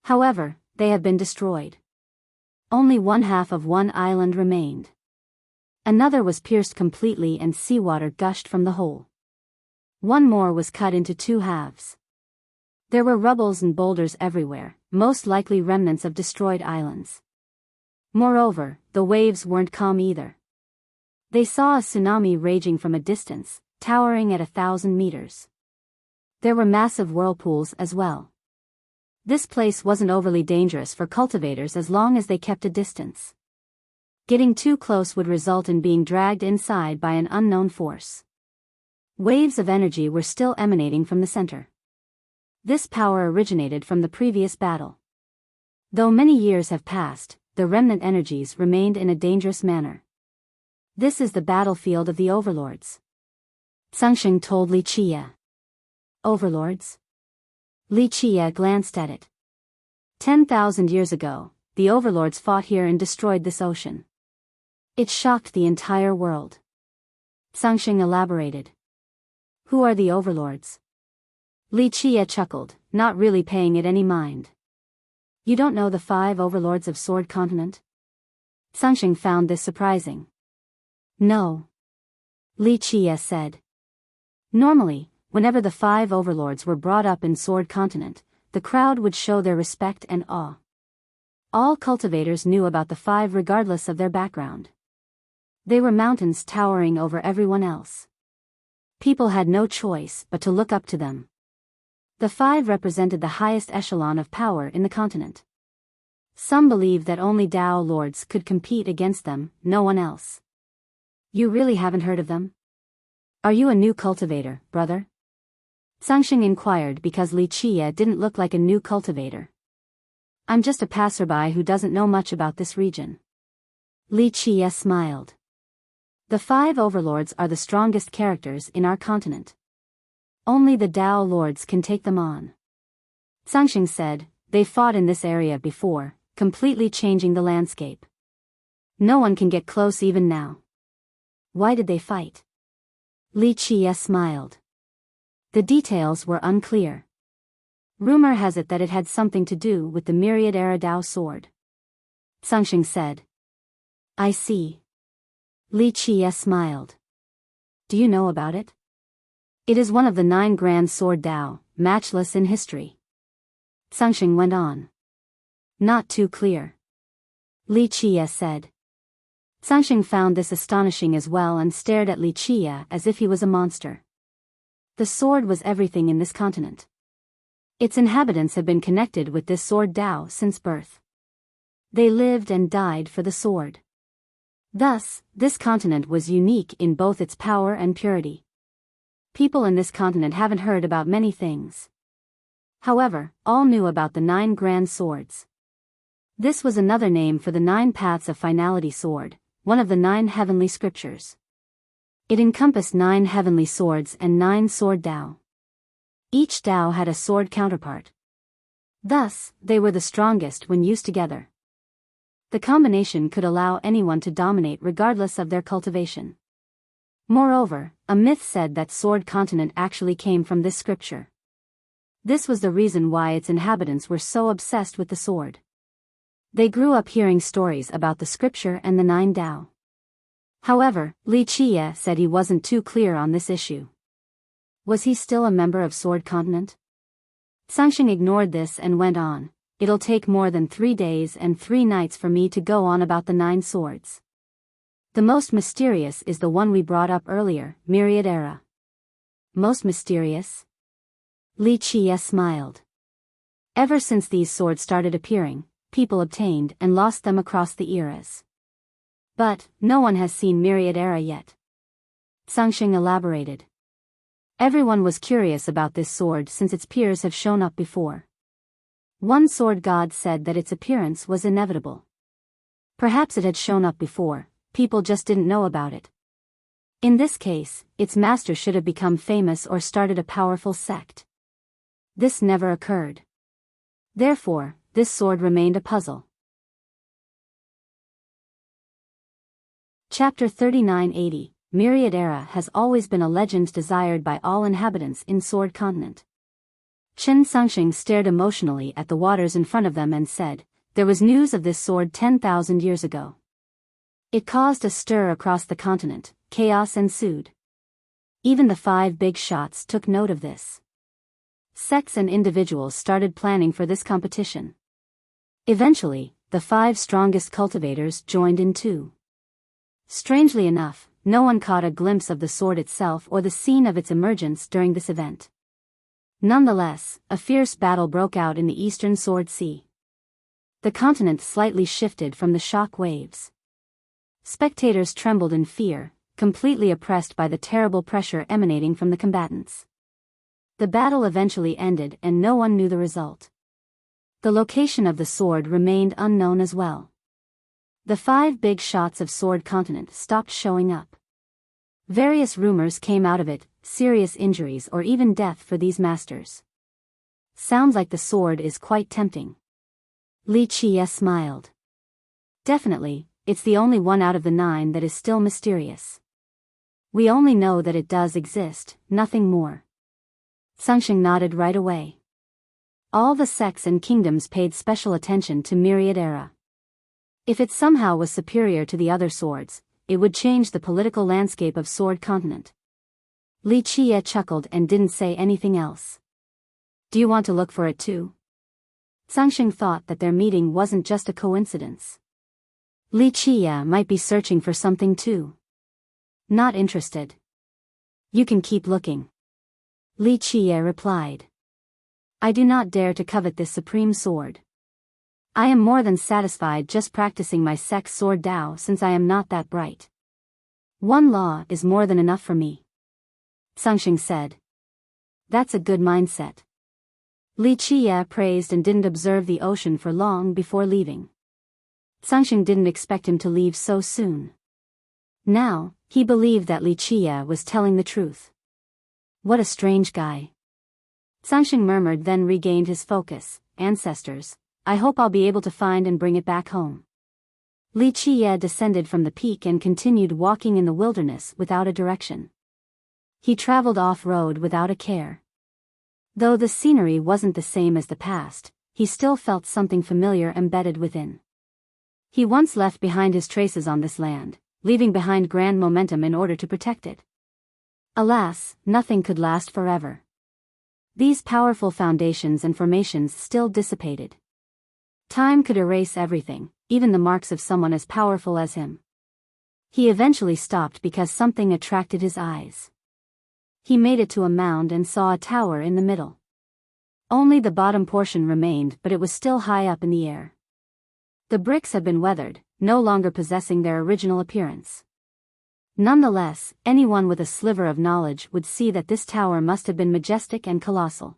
However, they have been destroyed. Only one half of one island remained. Another was pierced completely and seawater gushed from the hole. One more was cut into two halves. There were rubbles and boulders everywhere, most likely remnants of destroyed islands. Moreover, the waves weren't calm either. They saw a tsunami raging from a distance, towering at 1,000 meters. There were massive whirlpools as well. This place wasn't overly dangerous for cultivators as long as they kept a distance. Getting too close would result in being dragged inside by an unknown force. Waves of energy were still emanating from the center. This power originated from the previous battle. Though many years have passed, the remnant energies remained in a dangerous manner. "This is the battlefield of the overlords," Sangsheng told Li Qie. "Overlords?" Li Qie glanced at it. 10,000 years ago, the overlords fought here and destroyed this ocean. It shocked the entire world. Sangsheng elaborated. "Who are the overlords?" Li Qie chuckled, not really paying it any mind. "You don't know the 5 overlords of Sword Continent?" Sangsheng found this surprising. "No," Li Qie said. Normally, whenever the 5 overlords were brought up in Sword Continent, the crowd would show their respect and awe. All cultivators knew about the 5 regardless of their background. They were mountains towering over everyone else. People had no choice but to look up to them. The 5 represented the highest echelon of power in the continent. Some believed that only Dao lords could compete against them, no one else. "You really haven't heard of them? Are you a new cultivator, brother?" Sangsheng inquired because Li Qie didn't look like a new cultivator. "I'm just a passerby who doesn't know much about this region." Li Qie smiled. "The 5 overlords are the strongest characters in our continent. Only the Dao lords can take them on." Sangsheng said, "They fought in this area before, completely changing the landscape. No one can get close even now." "Why did they fight?" Li Qie smiled. The details were unclear. Rumor has it that it had something to do with the Myriad Era Dao sword. Sangxing said. I see. Li Qie smiled. Do you know about it? It is one of the 9 grand sword Dao, matchless in history. Sangxing went on. Not too clear. Li Qie said. Sangxing found this astonishing as well and stared at Li Qie as if he was a monster. The sword was everything in this continent. Its inhabitants have been connected with this sword Dao since birth. They lived and died for the sword. Thus, this continent was unique in both its power and purity. People in this continent haven't heard about many things. However, all knew about the 9 grand swords. This was another name for the 9 paths of finality sword, one of the 9 heavenly scriptures. It encompassed 9 heavenly swords and 9 sword Dao. Each Dao had a sword counterpart. Thus, they were the strongest when used together. The combination could allow anyone to dominate regardless of their cultivation. Moreover, a myth said that Sword Continent actually came from this scripture. This was the reason why its inhabitants were so obsessed with the sword. They grew up hearing stories about the scripture and the 9 Dao. However, Li Qie said he wasn't too clear on this issue. Was he still a member of Sword Continent? Sangxing ignored this and went on. It'll take more than 3 days and 3 nights for me to go on about the 9 swords. The most mysterious is the one we brought up earlier, Myriad Era. Most mysterious? Li Qie smiled. Ever since these swords started appearing, people obtained and lost them across the eras. But, no one has seen Myriad Era yet. Sangxing elaborated. Everyone was curious about this sword since its peers have shown up before. One sword god said that its appearance was inevitable. Perhaps it had shown up before, people just didn't know about it. In this case, its master should have become famous or started a powerful sect. This never occurred. Therefore, this sword remained a puzzle. Chapter 3980, Myriad Era has always been a legend desired by all inhabitants in Sword Continent. Chen Sangxing stared emotionally at the waters in front of them and said, there was news of this sword 10,000 years ago. It caused a stir across the continent, chaos ensued. Even the 5 big shots took note of this. Sects and individuals started planning for this competition. Eventually, the 5 strongest cultivators joined in too. Strangely enough, no one caught a glimpse of the sword itself or the scene of its emergence during this event. Nonetheless, a fierce battle broke out in the eastern Sword Sea. The continent slightly shifted from the shock waves. Spectators trembled in fear, completely oppressed by the terrible pressure emanating from the combatants. The battle eventually ended and no one knew the result. The location of the sword remained unknown as well. The 5 big shots of Sword Continent stopped showing up. Various rumors came out of it, serious injuries or even death for these masters. Sounds like the sword is quite tempting. Li Qie smiled. Definitely, it's the only one out of the 9 that is still mysterious. We only know that it does exist, nothing more. Sangxing nodded right away. All the sects and kingdoms paid special attention to Myriad Era. If it somehow was superior to the other swords, it would change the political landscape of Sword Continent. Li Qie chuckled and didn't say anything else. Do you want to look for it too? Sangxing thought that their meeting wasn't just a coincidence. Li Qie might be searching for something too. Not interested. You can keep looking. Li Qie replied. I do not dare to covet this supreme sword. I am more than satisfied just practicing my sex sword Dao since I am not that bright. One law is more than enough for me. Sangxing said. That's a good mindset. Li Qie praised and didn't observe the ocean for long before leaving. Sangxing didn't expect him to leave so soon. Now, he believed that Li Qie was telling the truth. What a strange guy. Sangxing murmured, then regained his focus. Ancestors, I hope I'll be able to find and bring it back home. Li Qie descended from the peak and continued walking in the wilderness without a direction. He traveled off-road without a care. Though the scenery wasn't the same as the past, he still felt something familiar embedded within. He once left behind his traces on this land, leaving behind grand momentum in order to protect it. Alas, nothing could last forever. These powerful foundations and formations still dissipated. Time could erase everything, even the marks of someone as powerful as him. He eventually stopped because something attracted his eyes. He made it to a mound and saw a tower in the middle. Only the bottom portion remained, but it was still high up in the air. The bricks had been weathered, no longer possessing their original appearance. Nonetheless, anyone with a sliver of knowledge would see that this tower must have been majestic and colossal.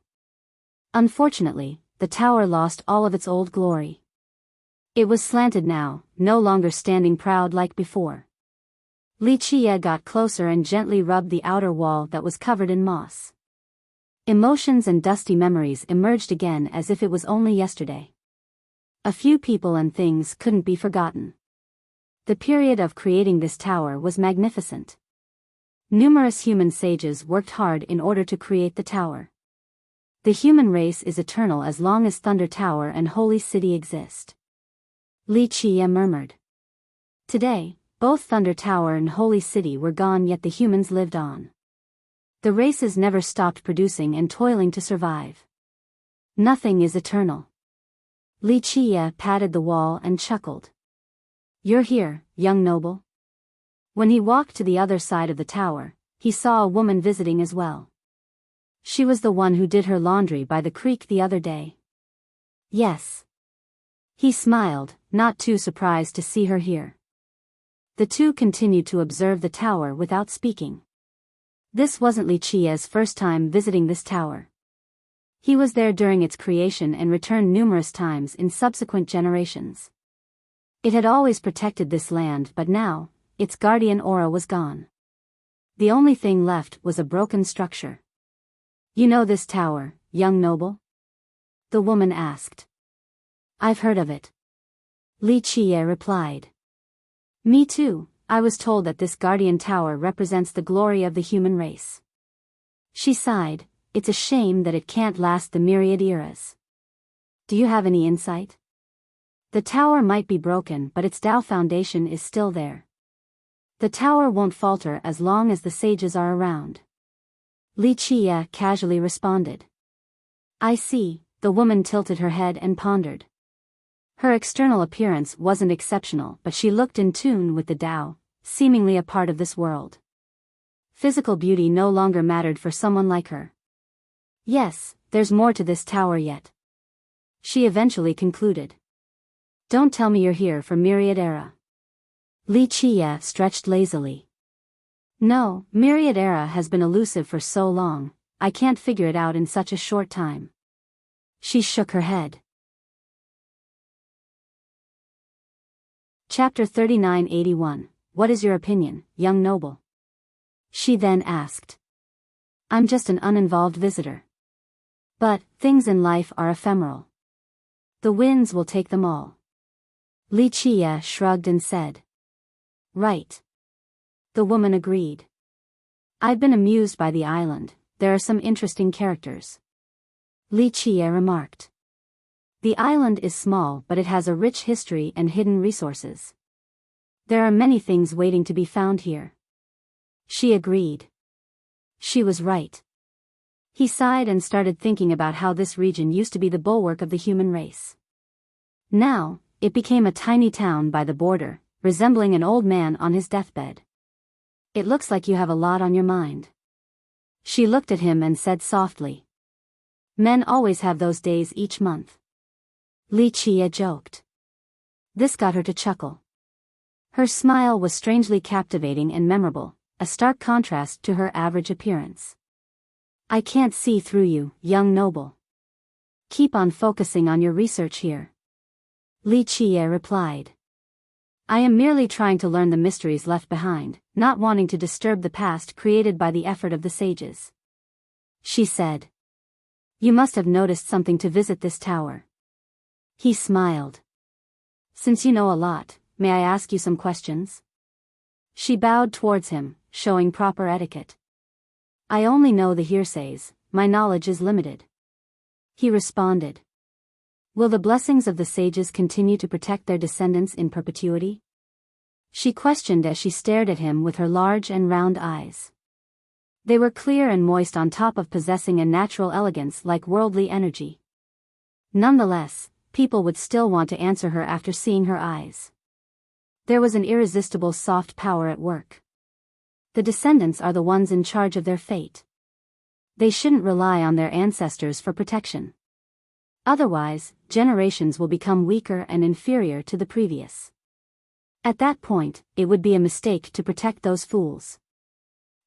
Unfortunately, the tower lost all of its old glory. It was slanted now, no longer standing proud like before. Wuxia got closer and gently rubbed the outer wall that was covered in moss. Emotions and dusty memories emerged again as if it was only yesterday. A few people and things couldn't be forgotten. The period of creating this tower was magnificent. Numerous human sages worked hard in order to create the tower. The human race is eternal as long as Thunder Tower and Holy City exist. Wuxia murmured. Today, both Thunder Tower and Holy City were gone, yet the humans lived on. The races never stopped producing and toiling to survive. Nothing is eternal. Wuxia patted the wall and chuckled. You're here, young noble? When he walked to the other side of the tower, he saw a woman visiting as well. She was the one who did her laundry by the creek the other day. Yes. He smiled, not too surprised to see her here. The two continued to observe the tower without speaking. This wasn't Wuxia's first time visiting this tower. He was there during its creation and returned numerous times in subsequent generations. It had always protected this land, but now, its guardian aura was gone. The only thing left was a broken structure. You know this tower, young noble? The woman asked. I've heard of it. Wuxia replied. Me too, I was told that this guardian tower represents the glory of the human race. She sighed, it's a shame that it can't last the myriad eras. Do you have any insight? The tower might be broken, but its Tao foundation is still there. The tower won't falter as long as the sages are around. Wuxia casually responded. I see, the woman tilted her head and pondered. Her external appearance wasn't exceptional, but she looked in tune with the Tao, seemingly a part of this world. Physical beauty no longer mattered for someone like her. Yes, there's more to this tower yet. She eventually concluded. Don't tell me you're here for Myriad Era. Wuxia stretched lazily. No, Myriad Era has been elusive for so long, I can't figure it out in such a short time. She shook her head. Chapter 3981, What is your opinion, young noble? She then asked. I'm just an uninvolved visitor. But, things in life are ephemeral. The winds will take them all. Wuxia shrugged and said. Right. The woman agreed. I've been amused by the island, there are some interesting characters. Wuxia remarked. The island is small, but it has a rich history and hidden resources. There are many things waiting to be found here. She agreed. She was right. He sighed and started thinking about how this region used to be the bulwark of the human race. Now, it became a tiny town by the border, resembling an old man on his deathbed. It looks like you have a lot on your mind. She looked at him and said softly. Men always have those days each month. Wuxia joked. This got her to chuckle. Her smile was strangely captivating and memorable, a stark contrast to her average appearance. I can't see through you, young noble. Keep on focusing on your research here. Wuxia replied. I am merely trying to learn the mysteries left behind, not wanting to disturb the past created by the effort of the sages. She said. You must have noticed something to visit this tower. He smiled. Since you know a lot, may I ask you some questions? She bowed towards him, showing proper etiquette. I only know the hearsays, my knowledge is limited. He responded. Will the blessings of the sages continue to protect their descendants in perpetuity? She questioned as she stared at him with her large and round eyes. They were clear and moist on top of possessing a natural elegance like worldly energy. Nonetheless, people would still want to answer her after seeing her eyes. There was an irresistible soft power at work. The descendants are the ones in charge of their fate. They shouldn't rely on their ancestors for protection. Otherwise, generations will become weaker and inferior to the previous. At that point, it would be a mistake to protect those fools.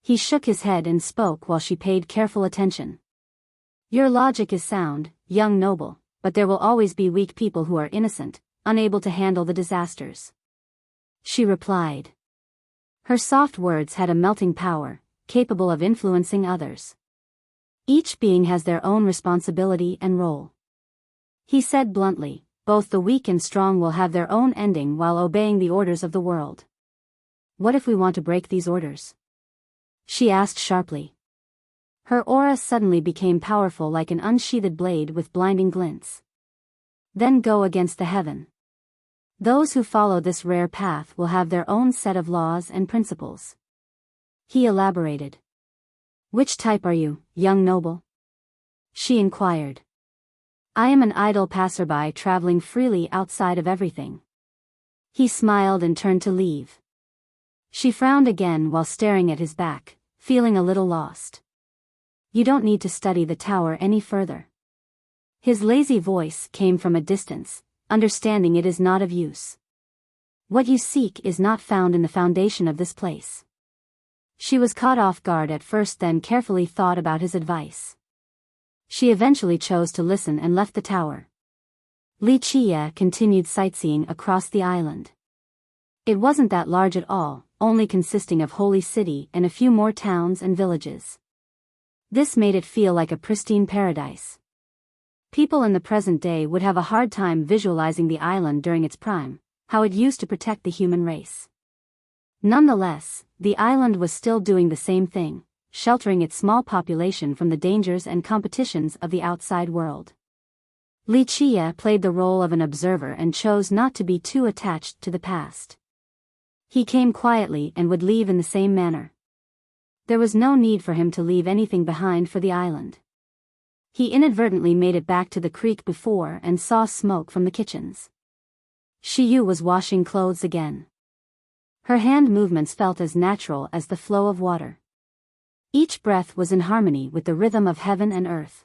He shook his head and spoke while she paid careful attention. Your logic is sound, young noble, but there will always be weak people who are innocent, unable to handle the disasters. She replied. Her soft words had a melting power, capable of influencing others. Each being has their own responsibility and role. He said bluntly, both the weak and strong will have their own ending while obeying the orders of the world. What if we want to break these orders? She asked sharply. Her aura suddenly became powerful like an unsheathed blade with blinding glints. Then go against the heaven. Those who follow this rare path will have their own set of laws and principles. He elaborated. Which type are you, young noble? She inquired. I am an idle passerby traveling freely outside of everything. He smiled and turned to leave. She frowned again while staring at his back, feeling a little lost. You don't need to study the tower any further. His lazy voice came from a distance, understanding it is not of use. What you seek is not found in the foundation of this place. She was caught off guard at first, then carefully thought about his advice. She eventually chose to listen and left the tower. Li Chia continued sightseeing across the island. It wasn't that large at all, only consisting of Holy City and a few more towns and villages. This made it feel like a pristine paradise. People in the present day would have a hard time visualizing the island during its prime, how it used to protect the human race. Nonetheless, the island was still doing the same thing, sheltering its small population from the dangers and competitions of the outside world. Li Chia played the role of an observer and chose not to be too attached to the past. He came quietly and would leave in the same manner. There was no need for him to leave anything behind for the island. He inadvertently made it back to the creek before and saw smoke from the kitchens. Shiyu was washing clothes again. Her hand movements felt as natural as the flow of water. Each breath was in harmony with the rhythm of heaven and earth.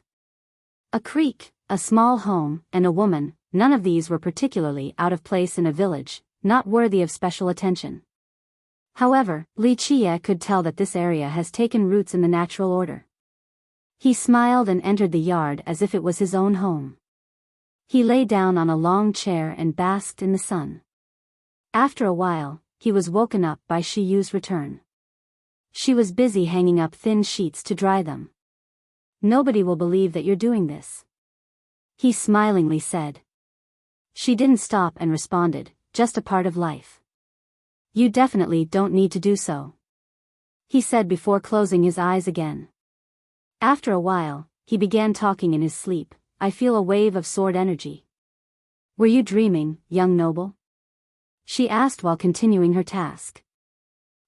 A creek, a small home, and a woman, none of these were particularly out of place in a village, not worthy of special attention. However, Li Chia could tell that this area has taken roots in the natural order. He smiled and entered the yard as if it was his own home. He lay down on a long chair and basked in the sun. After a while, he was woken up by Shiyu's return. She was busy hanging up thin sheets to dry them. Nobody will believe that you're doing this, he smilingly said. She didn't stop and responded, just a part of life. You definitely don't need to do so, he said before closing his eyes again. After a while, he began talking in his sleep. I feel a wave of sword energy. Were you dreaming, young noble? She asked while continuing her task.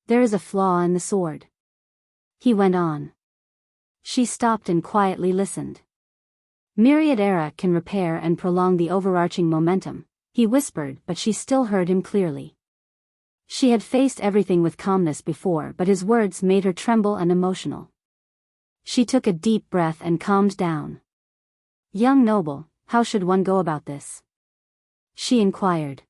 There is a flaw in the sword, he went on. She stopped and quietly listened. Myriad era can repair and prolong the overarching momentum, he whispered, but she still heard him clearly. She had faced everything with calmness before, but his words made her tremble and emotional. She took a deep breath and calmed down. Young noble, how should one go about this? She inquired.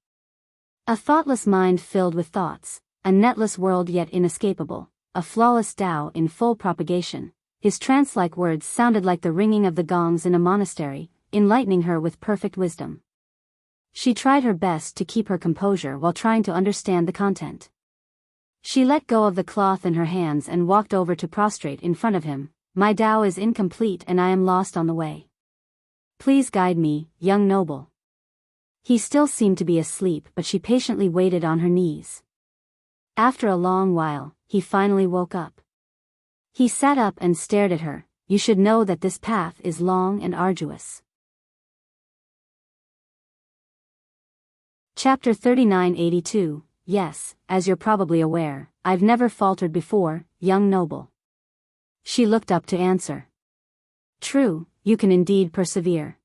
A thoughtless mind filled with thoughts, a netless world yet inescapable, a flawless Tao in full propagation. His trance-like words sounded like the ringing of the gongs in a monastery, enlightening her with perfect wisdom. She tried her best to keep her composure while trying to understand the content. She let go of the cloth in her hands and walked over to prostrate in front of him. My Tao is incomplete and I am lost on the way. Please guide me, young noble. He still seemed to be asleep, but she patiently waited on her knees. After a long while, he finally woke up. He sat up and stared at her. You should know that this path is long and arduous. Chapter 3982. Yes, as you're probably aware, I've never faltered before, young noble. She looked up to answer. True, you can indeed persevere.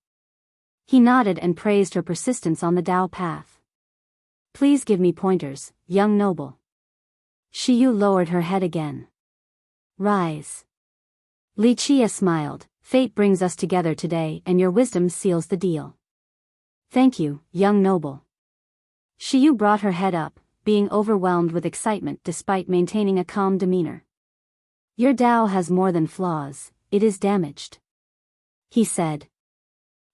He nodded and praised her persistence on the Tao path. Please give me pointers, young noble. Shiyu lowered her head again. Rise. Li Chia smiled. Fate brings us together today and your wisdom seals the deal. Thank you, young noble. Shiyu brought her head up, being overwhelmed with excitement despite maintaining a calm demeanor. Your Tao has more than flaws, it is damaged. He said.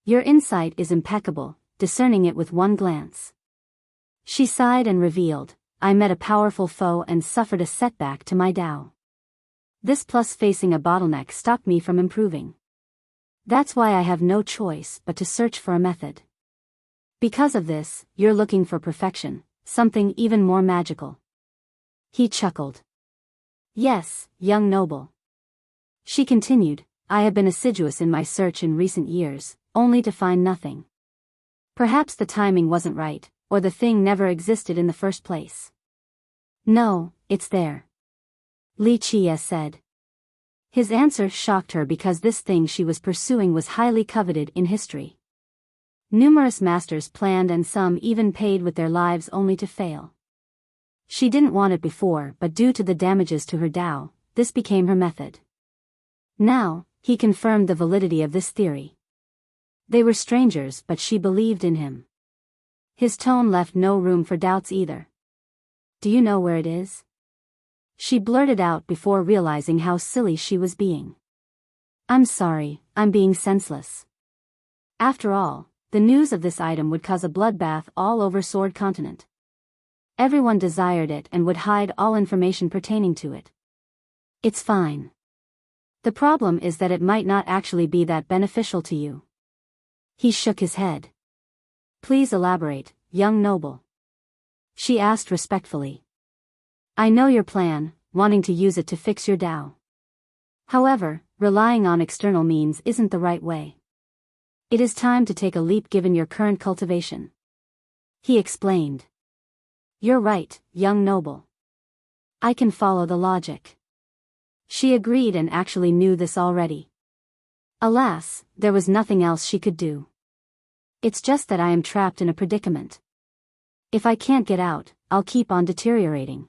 Your insight is impeccable, discerning it with one glance. She sighed and revealed, I met a powerful foe and suffered a setback to my Tao. This plus facing a bottleneck stopped me from improving. That's why I have no choice but to search for a method. Because of this, you're looking for perfection, something even more magical. He chuckled. Yes, young noble. She continued, I have been assiduous in my search in recent years, only to find nothing. Perhaps the timing wasn't right, or the thing never existed in the first place. No, it's there. Li Chia said. His answer shocked her because this thing she was pursuing was highly coveted in history. Numerous masters planned and some even paid with their lives only to fail. She didn't want it before, but due to the damages to her Tao, this became her method. Now, he confirmed the validity of this theory. They were strangers, but she believed in him. His tone left no room for doubts either. Do you know where it is? She blurted out before realizing how silly she was being. I'm sorry, I'm being senseless. After all, the news of this item would cause a bloodbath all over Sword Continent. Everyone desired it and would hide all information pertaining to it. It's fine. The problem is that it might not actually be that beneficial to you. He shook his head. Please elaborate, young noble. She asked respectfully. I know your plan, wanting to use it to fix your Tao. However, relying on external means isn't the right way. It is time to take a leap given your current cultivation. He explained. You're right, young noble. I can follow the logic. She agreed and actually knew this already. Alas, there was nothing else she could do. It's just that I am trapped in a predicament. If I can't get out, I'll keep on deteriorating.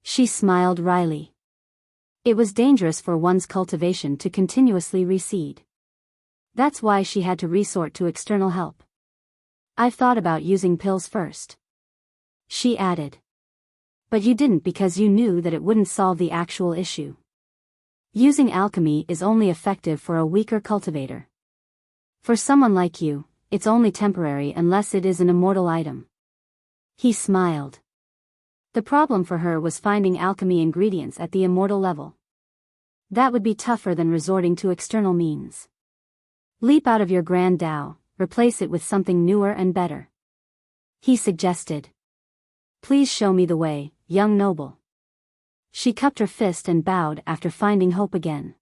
She smiled wryly. It was dangerous for one's cultivation to continuously recede. That's why she had to resort to external help. I've thought about using pills first. She added. But you didn't because you knew that it wouldn't solve the actual issue. Using alchemy is only effective for a weaker cultivator. For someone like you, it's only temporary unless it is an immortal item. He smiled. The problem for her was finding alchemy ingredients at the immortal level. That would be tougher than resorting to external means. Leap out of your grand Tao, replace it with something newer and better. He suggested. Please show me the way, young noble. She cupped her fist and bowed after finding hope again.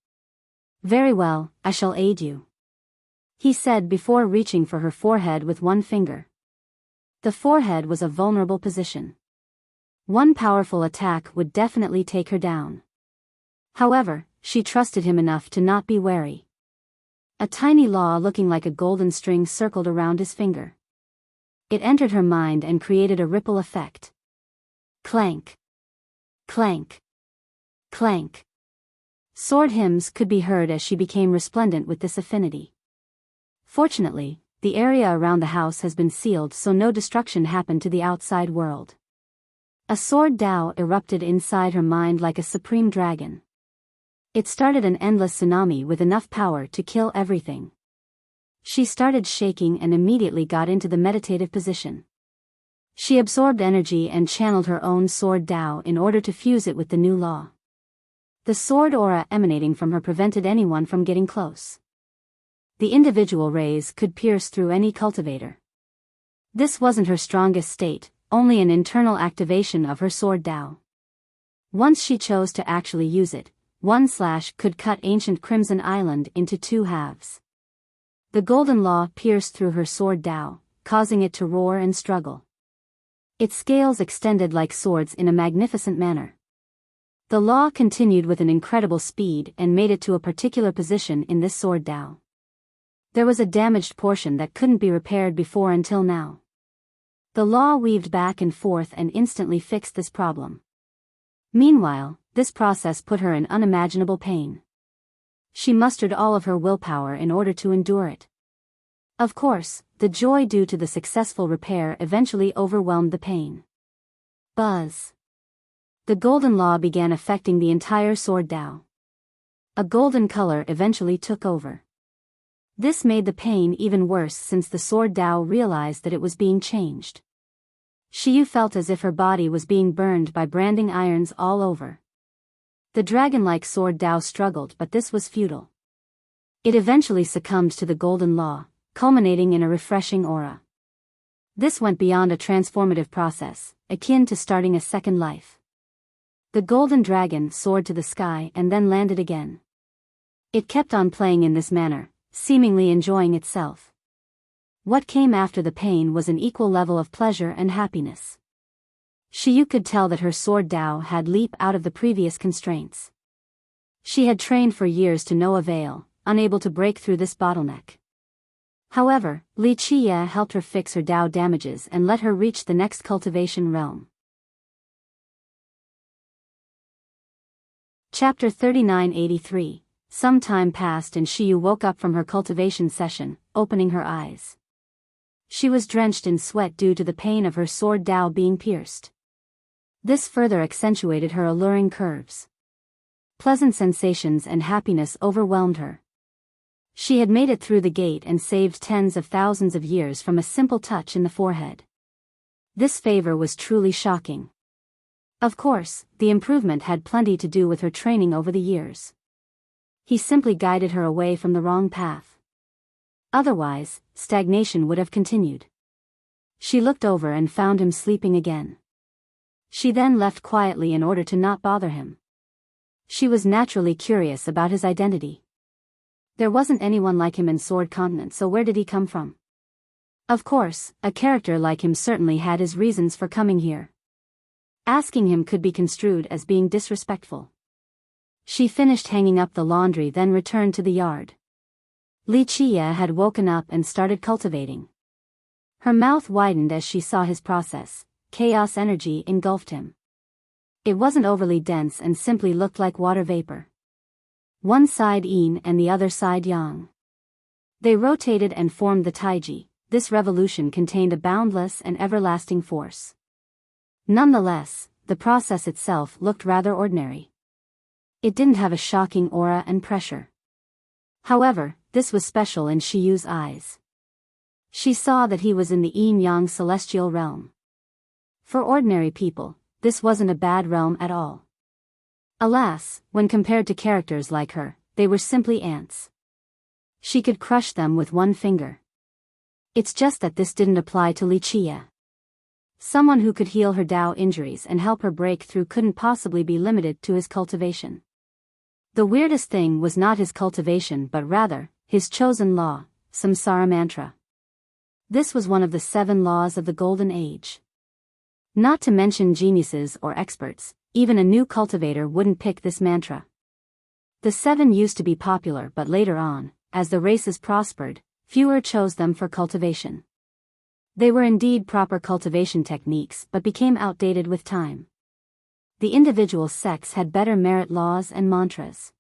Very well, I shall aid you. He said before reaching for her forehead with one finger. The forehead was a vulnerable position. One powerful attack would definitely take her down. However, she trusted him enough to not be wary. A tiny law looking like a golden string circled around his finger. It entered her mind and created a ripple effect. Clank. Clank. Clank. Sword hymns could be heard as she became resplendent with this affinity. Fortunately, the area around the house has been sealed so no destruction happened to the outside world. A sword Tao erupted inside her mind like a supreme dragon. It started an endless tsunami with enough power to kill everything. She started shaking and immediately got into the meditative position. She absorbed energy and channeled her own sword Tao in order to fuse it with the new law. The sword aura emanating from her prevented anyone from getting close. The individual rays could pierce through any cultivator. This wasn't her strongest state, only an internal activation of her sword Tao. Once she chose to actually use it, one slash could cut ancient Crimson Island into two halves. The golden law pierced through her sword Dao, causing it to roar and struggle. Its scales extended like swords in a magnificent manner. The law continued with an incredible speed and made it to a particular position in this sword Dao. There was a damaged portion that couldn't be repaired before until now. The law weaved back and forth and instantly fixed this problem. Meanwhile, this process put her in unimaginable pain. She mustered all of her willpower in order to endure it. Of course, the joy due to the successful repair eventually overwhelmed the pain. Buzz. The golden law began affecting the entire sword Dao. A golden color eventually took over. This made the pain even worse since the sword Dao realized that it was being changed. Shiyu felt as if her body was being burned by branding irons all over. The dragon-like sword Dao struggled, but this was futile. It eventually succumbed to the golden law, culminating in a refreshing aura. This went beyond a transformative process, akin to starting a second life. The golden dragon soared to the sky and then landed again. It kept on playing in this manner, seemingly enjoying itself. What came after the pain was an equal level of pleasure and happiness. Shiyu could tell that her sword Dao had leaped out of the previous constraints. She had trained for years to no avail, unable to break through this bottleneck. However, Li Qiye helped her fix her Dao damages and let her reach the next cultivation realm. Chapter 3983. Some time passed and Shiyu woke up from her cultivation session, opening her eyes. She was drenched in sweat due to the pain of her sword Dao being pierced. This further accentuated her alluring curves. Pleasant sensations and happiness overwhelmed her. She had made it through the gate and saved tens of thousands of years from a simple touch in the forehead. This favor was truly shocking. Of course, the improvement had plenty to do with her training over the years. He simply guided her away from the wrong path. Otherwise, stagnation would have continued. She looked over and found him sleeping again. She then left quietly in order to not bother him. She was naturally curious about his identity. There wasn't anyone like him in Sword Continent, so where did he come from? Of course, a character like him certainly had his reasons for coming here. Asking him could be construed as being disrespectful. She finished hanging up the laundry, then returned to the yard. Li Qiye had woken up and started cultivating. Her mouth widened as she saw his process. Chaos energy engulfed him. It wasn't overly dense and simply looked like water vapor. One side yin and the other side yang. They rotated and formed the taiji. This revolution contained a boundless and everlasting force. Nonetheless, the process itself looked rather ordinary. It didn't have a shocking aura and pressure. However, this was special in Shiyu's eyes. She saw that he was in the yin-yang celestial realm. For ordinary people, this wasn't a bad realm at all. Alas, when compared to characters like her, they were simply ants. She could crush them with one finger. It's just that this didn't apply to Li Qiye. Someone who could heal her Dao injuries and help her break through couldn't possibly be limited to his cultivation. The weirdest thing was not his cultivation but rather, his chosen law, Samsara Mantra. This was one of the 7 laws of the Golden Age. Not to mention geniuses or experts, even a new cultivator wouldn't pick this mantra. The 7 used to be popular, but later on, as the races prospered, fewer chose them for cultivation. They were indeed proper cultivation techniques but became outdated with time. The individual sects had better merit laws and mantras.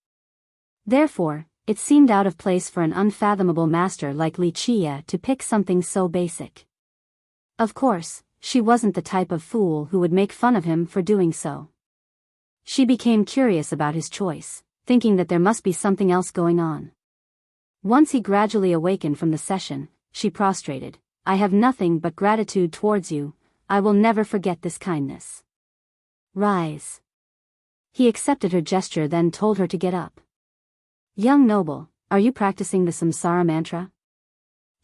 Therefore, it seemed out of place for an unfathomable master like Li Qiye to pick something so basic. Of course, she wasn't the type of fool who would make fun of him for doing so. She became curious about his choice, thinking that there must be something else going on. Once he gradually awakened from the session, she prostrated. I have nothing but gratitude towards you, I will never forget this kindness. Rise. He accepted her gesture, then told her to get up. Young noble, are you practicing the Samsara Mantra?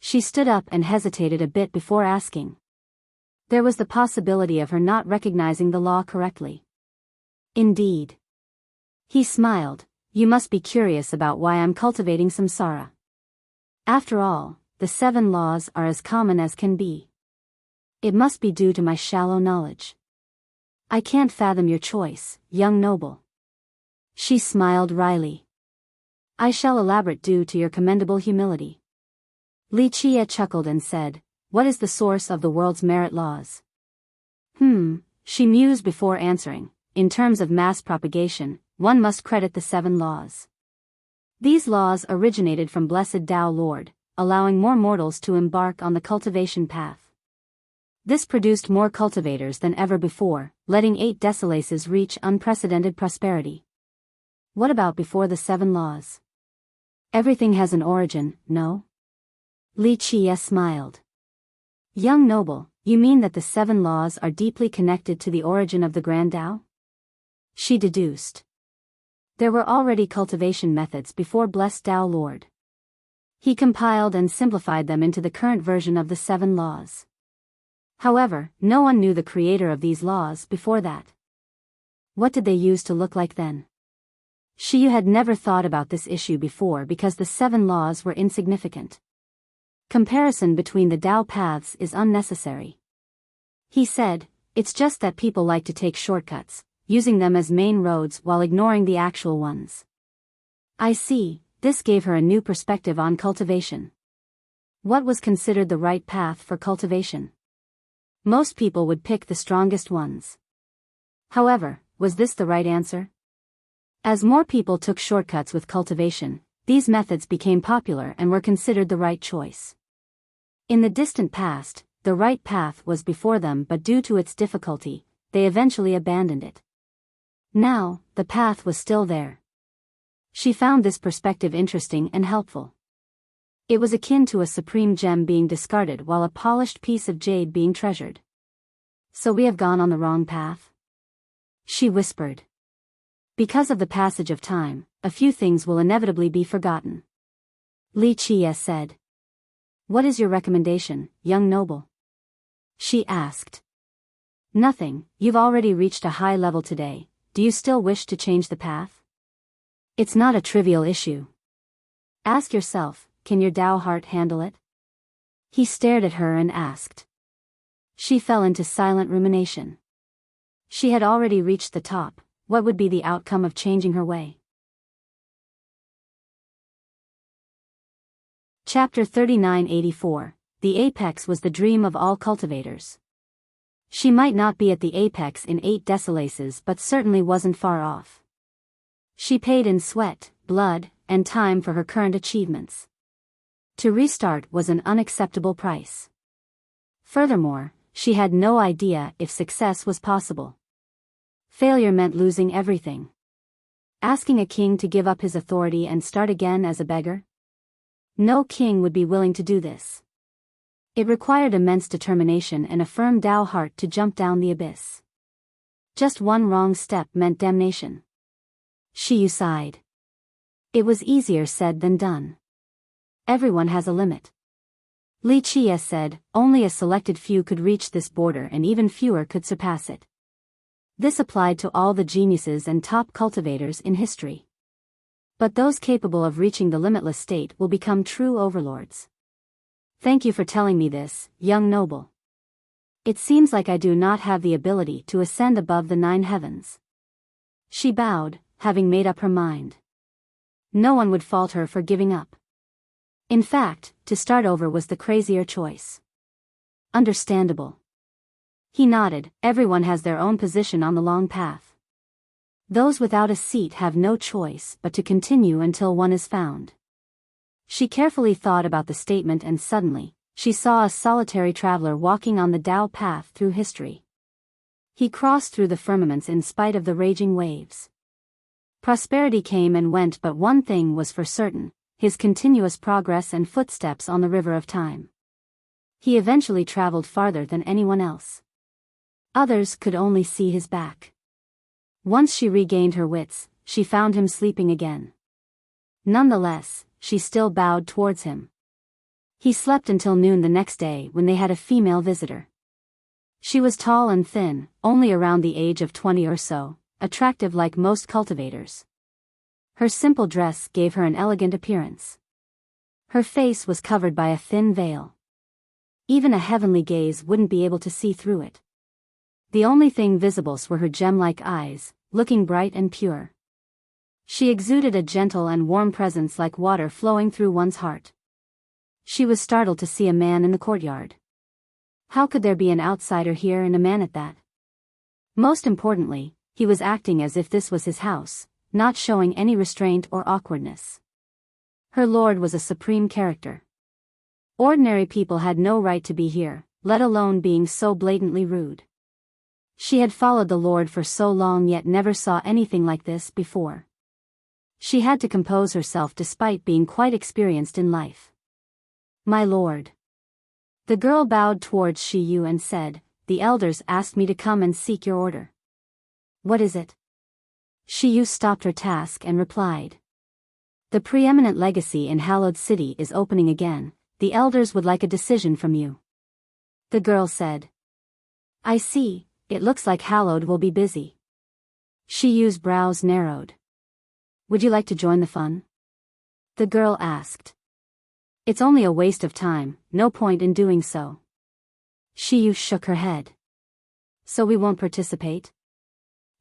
She stood up and hesitated a bit before asking. There was the possibility of her not recognizing the law correctly. Indeed. He smiled, You must be curious about why I'm cultivating samsara. After all, the 7 laws are as common as can be. It must be due to my shallow knowledge. I can't fathom your choice, young noble. She smiled wryly. I shall elaborate due to your commendable humility. Li Chia chuckled and said, what is the source of the world's merit laws? She mused before answering. In terms of mass propagation, one must credit the 7 laws. These laws originated from blessed Tao Lord, allowing more mortals to embark on the cultivation path. This produced more cultivators than ever before, letting 8 decilaces reach unprecedented prosperity. What about before the 7 laws? Everything has an origin, no? Li Chia smiled. Young noble, you mean that the 7 laws are deeply connected to the origin of the Grand Tao? She deduced. There were already cultivation methods before blessed Tao Lord. He compiled and simplified them into the current version of the 7 laws. However, no one knew the creator of these laws before that. What did they use to look like then? She had never thought about this issue before because the 7 laws were insignificant. Comparison between the Tao paths is unnecessary. He said, it's just that people like to take shortcuts, using them as main roads while ignoring the actual ones. I see, this gave her a new perspective on cultivation. What was considered the right path for cultivation? Most people would pick the strongest ones. However, was this the right answer? As more people took shortcuts with cultivation, these methods became popular and were considered the right choice. In the distant past, the right path was before them, but due to its difficulty, they eventually abandoned it. Now, the path was still there. She found this perspective interesting and helpful. It was akin to a supreme gem being discarded while a polished piece of jade being treasured. So we have gone on the wrong path? She whispered. Because of the passage of time, a few things will inevitably be forgotten. Li Chia said. What is your recommendation, young noble? She asked. Nothing, you've already reached a high level today. Do you still wish to change the path? It's not a trivial issue. Ask yourself, can your Tao heart handle it? He stared at her and asked. She fell into silent rumination. She had already reached the top. What would be the outcome of changing her way? Chapter 3984. The apex was the dream of all cultivators. She might not be at the apex in 8 decilaces, but certainly wasn't far off. She paid in sweat, blood, and time for her current achievements. To restart was an unacceptable price. Furthermore, she had no idea if success was possible. Failure meant losing everything. Asking a king to give up his authority and start again as a beggar? No king would be willing to do this. It required immense determination and a firm Tao heart to jump down the abyss. Just one wrong step meant damnation. She sighed. It was easier said than done. Everyone has a limit. Li Chia said, only a selected few could reach this border and even fewer could surpass it. This applied to all the geniuses and top cultivators in history. But those capable of reaching the limitless state will become true overlords. Thank you for telling me this, young noble. It seems like I do not have the ability to ascend above the 9 heavens. She bowed, having made up her mind. No one would fault her for giving up. In fact, to start over was the crazier choice. Understandable. He nodded. Everyone has their own position on the long path. Those without a seat have no choice but to continue until one is found. She carefully thought about the statement and suddenly, she saw a solitary traveler walking on the Tao path through history. He crossed through the firmaments in spite of the raging waves. Prosperity came and went, but one thing was for certain, his continuous progress and footsteps on the river of time. He eventually traveled farther than anyone else. Others could only see his back. Once she regained her wits, she found him sleeping again. Nonetheless, she still bowed towards him. He slept until noon the next day when they had a female visitor. She was tall and thin, only around the age of 20 or so, attractive like most cultivators. Her simple dress gave her an elegant appearance. Her face was covered by a thin veil. Even a heavenly gaze wouldn't be able to see through it. The only thing visible were her gem-like eyes, looking bright and pure. She exuded a gentle and warm presence like water flowing through one's heart. She was startled to see a man in the courtyard. How could there be an outsider here and a man at that? Most importantly, he was acting as if this was his house, not showing any restraint or awkwardness. Her lord was a supreme character. Ordinary people had no right to be here, let alone being so blatantly rude. She had followed the Lord for so long yet never saw anything like this before. She had to compose herself despite being quite experienced in life. "My lord." The girl bowed towards Shiyu and said, "The elders asked me to come and seek your order." "What is it?" Shiyu stopped her task and replied. "The preeminent legacy in Hallowed City is opening again. The elders would like a decision from you." The girl said. "I see, it looks like Hallowed will be busy." Shiyu's brows narrowed. "Would you like to join the fun?" The girl asked. "It's only a waste of time, no point in doing so." Shiyu shook her head. "So we won't participate?"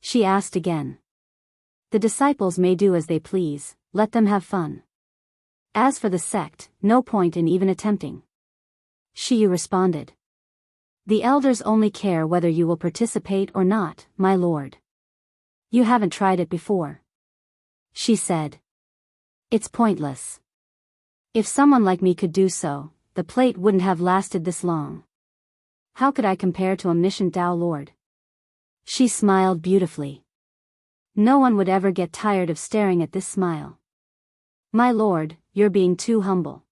She asked again. "The disciples may do as they please, let them have fun. As for the sect, no point in even attempting." Shiyu responded. "The elders only care whether you will participate or not, my lord. You haven't tried it before." She said. "It's pointless. If someone like me could do so, the plate wouldn't have lasted this long. How could I compare to omniscient Tao Lord?" She smiled beautifully. No one would ever get tired of staring at this smile. "My lord, you're being too humble.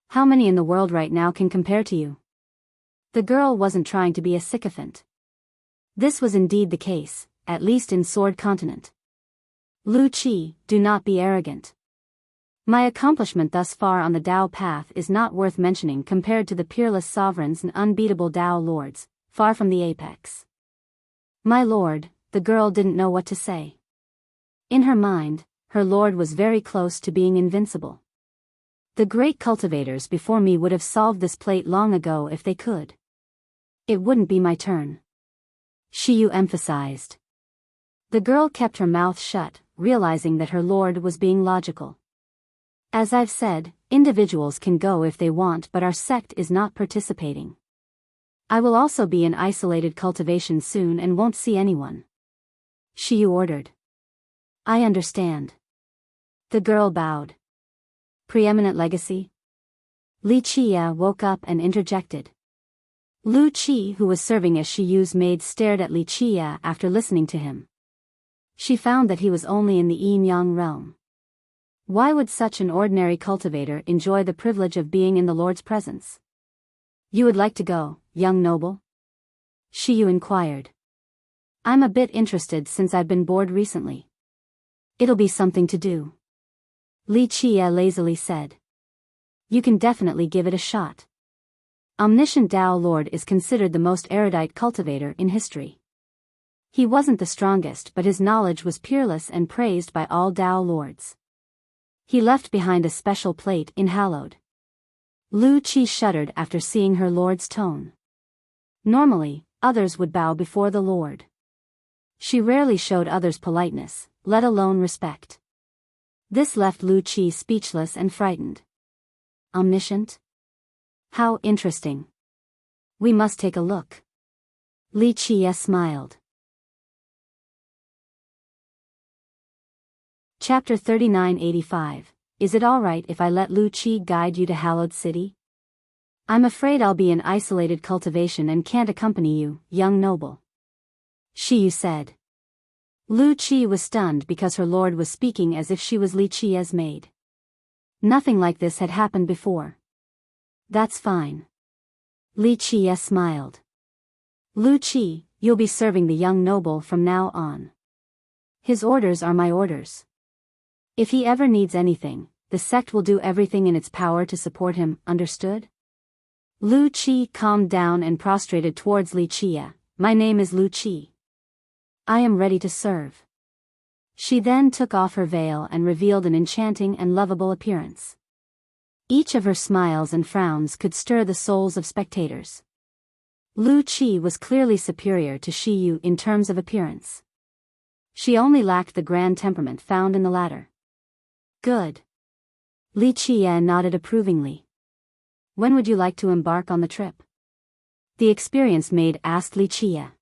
How many in the world right now can compare to you?" The girl wasn't trying to be a sycophant. This was indeed the case, at least in Sword Continent. "Lu Qi, do not be arrogant. My accomplishment thus far on the Tao path is not worth mentioning compared to the peerless sovereigns and unbeatable Tao lords, far from the apex." "My lord," the girl didn't know what to say. In her mind, her lord was very close to being invincible. "The great cultivators before me would have solved this plate long ago if they could. It wouldn't be my turn," Shiyu emphasized. The girl kept her mouth shut, realizing that her lord was being logical. "As I've said, individuals can go if they want, but our sect is not participating. I will also be in isolated cultivation soon and won't see anyone," Shiyu ordered. "I understand." The girl bowed. "Preeminent legacy?" Li Qia woke up and interjected. Lu Qi, who was serving as Shiyu's maid, stared at Li Qia after listening to him. She found that he was only in the yin-yang realm. Why would such an ordinary cultivator enjoy the privilege of being in the Lord's presence? "You would like to go, young noble?" Shiyu inquired. "I'm a bit interested since I've been bored recently." "It'll be something to do," Li Qia lazily said. "You can definitely give it a shot. Omniscient Tao Lord is considered the most erudite cultivator in history. He wasn't the strongest, but his knowledge was peerless and praised by all Tao Lords. He left behind a special plate in Hallowed." Lu Qi shuddered after seeing her lord's tone. Normally, others would bow before the Lord. She rarely showed others politeness, let alone respect. This left Lu Qi speechless and frightened. Omniscient? How interesting. We must take a look. Li Qia smiled. Chapter 3985. Is it alright if I let Lu Qi guide you to Hallowed City? I'm afraid I'll be in isolated cultivation and can't accompany you, young noble, Shiyu said. Lu Qi was stunned because her lord was speaking as if she was Li Qia's maid. Nothing like this had happened before. That's fine. Li Qia smiled. Lu Qi, you'll be serving the young noble from now on. His orders are my orders. If he ever needs anything, the sect will do everything in its power to support him, understood? Lu Qi calmed down and prostrated towards Li Qia. My name is Lu Qi. I am ready to serve. She then took off her veil and revealed an enchanting and lovable appearance. Each of her smiles and frowns could stir the souls of spectators. Lu Qi was clearly superior to Shi Yu in terms of appearance. She only lacked the grand temperament found in the latter. Good. Li Qie nodded approvingly. When would you like to embark on the trip? The experienced maid asked Li Qie.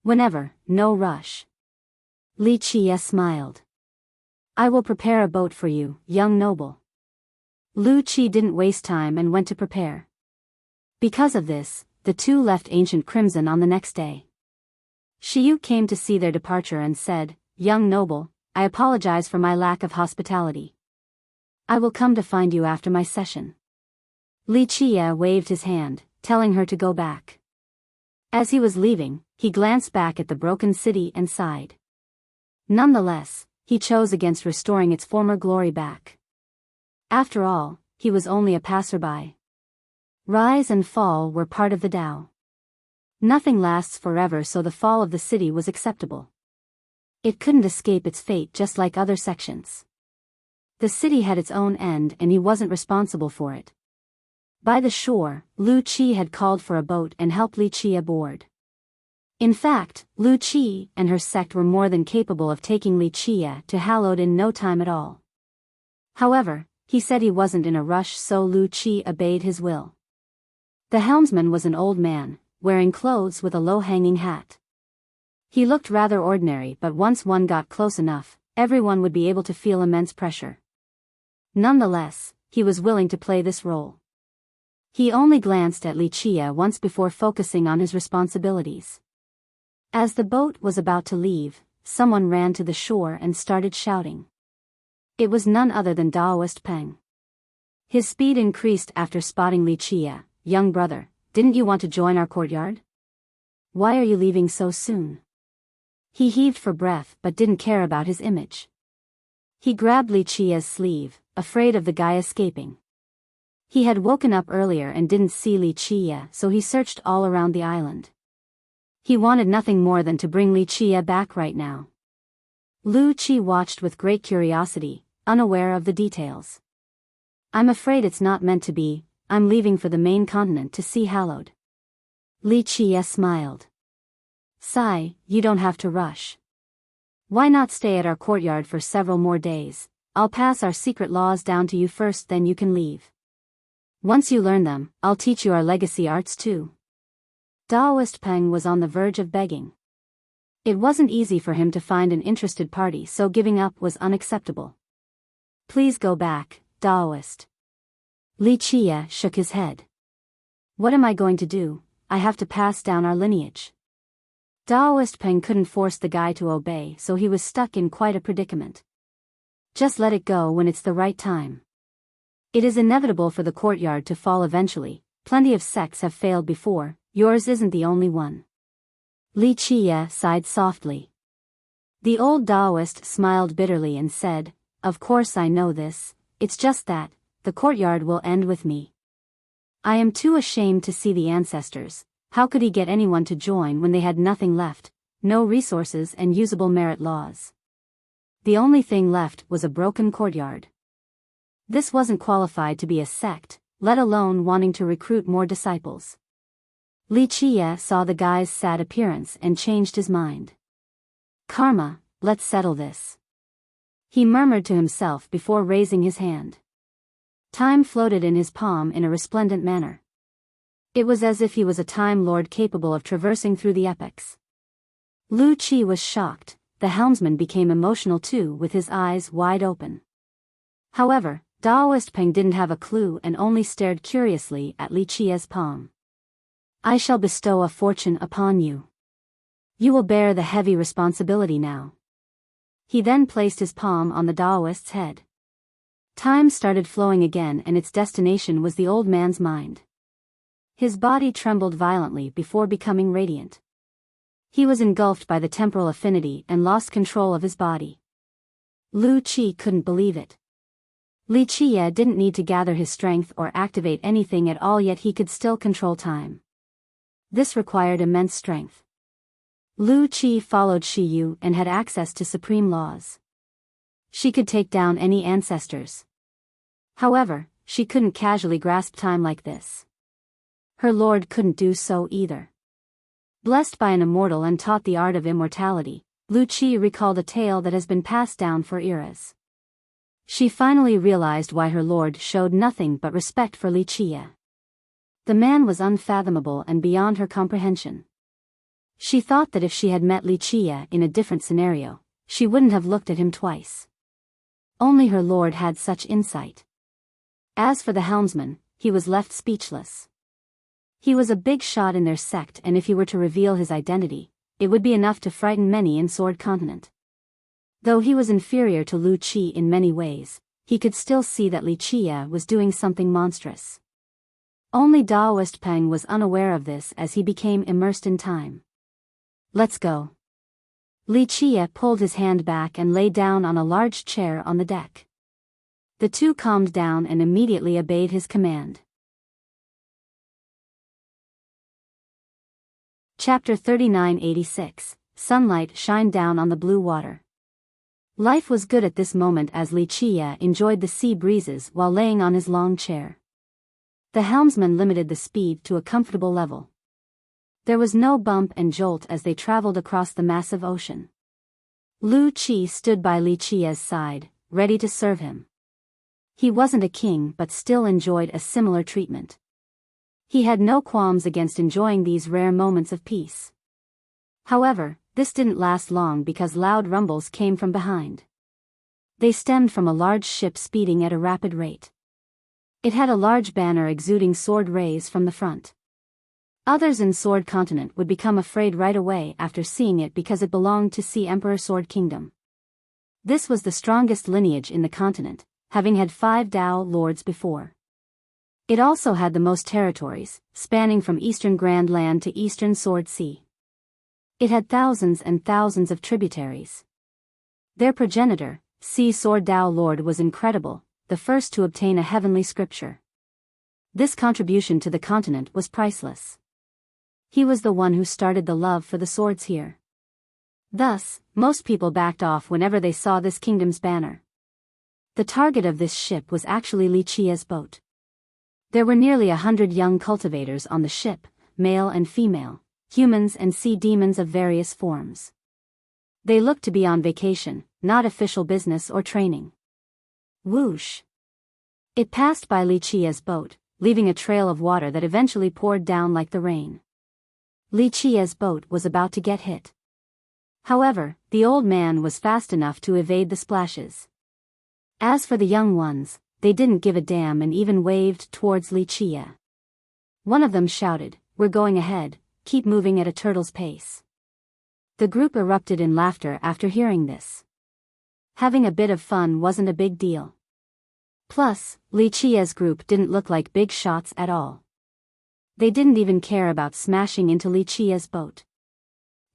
Whenever, no rush. Li Qie smiled. I will prepare a boat for you, young noble. Lu Qi didn't waste time and went to prepare. Because of this, the two left ancient Crimson on the next day. Shiyu came to see their departure and said, Young noble, I apologize for my lack of hospitality. I will come to find you after my session. Li Qie waved his hand, telling her to go back. As he was leaving, he glanced back at the broken city and sighed. Nonetheless, he chose against restoring its former glory back. After all, he was only a passerby. Rise and fall were part of the Tao. Nothing lasts forever, so the fall of the city was acceptable. It couldn't escape its fate just like other sections. The city had its own end and he wasn't responsible for it. By the shore, Lu Qi had called for a boat and helped Li Qi aboard. In fact, Lu Qi and her sect were more than capable of taking Li Qi to Hallowed in no time at all. However, he said he wasn't in a rush, so Lu Qi obeyed his will. The helmsman was an old man, wearing clothes with a low-hanging hat. He looked rather ordinary, but once one got close enough, everyone would be able to feel immense pressure. Nonetheless, he was willing to play this role. He only glanced at Li Qie once before focusing on his responsibilities. As the boat was about to leave, someone ran to the shore and started shouting. It was none other than Daoist Peng. His speed increased after spotting Li Qie. Young brother, didn't you want to join our courtyard? Why are you leaving so soon? He heaved for breath but didn't care about his image. He grabbed Li Qie's sleeve, afraid of the guy escaping. He had woken up earlier and didn't see Li Qie, so he searched all around the island. He wanted nothing more than to bring Li Qie back right now. Lu Qi watched with great curiosity, unaware of the details. I'm afraid it's not meant to be. I'm leaving for the main continent to see Hallowed. Li Qie smiled. Sigh, you don't have to rush. Why not stay at our courtyard for several more days? I'll pass our secret laws down to you first, then you can leave. Once you learn them, I'll teach you our legacy arts too. Daoist Peng was on the verge of begging. It wasn't easy for him to find an interested party, so giving up was unacceptable. Please go back, Daoist. Li Qie shook his head. What am I going to do? I have to pass down our lineage. Daoist Peng couldn't force the guy to obey, so he was stuck in quite a predicament. Just let it go when it's the right time. It is inevitable for the courtyard to fall eventually. Plenty of sects have failed before, yours isn't the only one. Li Qie sighed softly. The old Daoist smiled bitterly and said, Of course I know this, it's just that the courtyard will end with me. I am too ashamed to see the ancestors. How could he get anyone to join when they had nothing left, no resources and usable merit laws? The only thing left was a broken courtyard. This wasn't qualified to be a sect, let alone wanting to recruit more disciples. Li Qie saw the guy's sad appearance and changed his mind. Karma, let's settle this. He murmured to himself before raising his hand. Time floated in his palm in a resplendent manner. It was as if he was a Time Lord capable of traversing through the epochs. Lu Qi was shocked. The helmsman became emotional too, with his eyes wide open. However, Daoist Peng didn't have a clue and only stared curiously at Li Qie's palm. I shall bestow a fortune upon you. You will bear the heavy responsibility now. He then placed his palm on the Daoist's head. Time started flowing again and its destination was the old man's mind. His body trembled violently before becoming radiant. He was engulfed by the temporal affinity and lost control of his body. Lu Qi couldn't believe it. Li Qie didn't need to gather his strength or activate anything at all, yet he could still control time. This required immense strength. Lu Qi followed Shi Yu and had access to supreme laws. She could take down any ancestors. However, she couldn't casually grasp time like this. Her lord couldn't do so either. Blessed by an immortal and taught the art of immortality, Lu Qi recalled a tale that has been passed down for eras. She finally realized why her lord showed nothing but respect for Li Qie. The man was unfathomable and beyond her comprehension. She thought that if she had met Li Qie in a different scenario, she wouldn't have looked at him twice. Only her lord had such insight. As for the helmsman, he was left speechless. He was a big shot in their sect, and if he were to reveal his identity, it would be enough to frighten many in Sword Continent. Though he was inferior to Lu Qi in many ways, he could still see that Li Qie was doing something monstrous. Only Daoist Peng was unaware of this as he became immersed in time. Let's go. Li Qie pulled his hand back and lay down on a large chair on the deck. The two calmed down and immediately obeyed his command. Chapter 3986, Sunlight shined down on the blue water. Life was good at this moment as Li Qie enjoyed the sea breezes while laying on his long chair. The helmsman limited the speed to a comfortable level. There was no bump and jolt as they traveled across the massive ocean. Lu Qi stood by Li Qie's side, ready to serve him. He wasn't a king but still enjoyed a similar treatment. He had no qualms against enjoying these rare moments of peace. However, this didn't last long because loud rumbles came from behind. They stemmed from a large ship speeding at a rapid rate. It had a large banner exuding sword rays from the front. Others in Sword Continent would become afraid right away after seeing it because it belonged to Sea Emperor Sword Kingdom. This was the strongest lineage in the continent, having had 5 Dao lords before. It also had the most territories, spanning from Eastern Grand Land to Eastern Sword Sea. It had thousands and thousands of tributaries. Their progenitor, Sea Sword Dao Lord, was incredible, the first to obtain a heavenly scripture. This contribution to the continent was priceless. He was the one who started the love for the swords here. Thus, most people backed off whenever they saw this kingdom's banner. The target of this ship was actually Li Qie's boat. There were nearly 100 young cultivators on the ship, male and female, humans and sea demons of various forms. They looked to be on vacation, not official business or training. Whoosh! It passed by Li Qie's boat, leaving a trail of water that eventually poured down like the rain. Li Qie's boat was about to get hit. However, the old man was fast enough to evade the splashes. As for the young ones, they didn't give a damn and even waved towards Li Qie. One of them shouted, "We're going ahead, keep moving at a turtle's pace." The group erupted in laughter after hearing this. Having a bit of fun wasn't a big deal. Plus, Li Qie's group didn't look like big shots at all. They didn't even care about smashing into Li Qie's boat.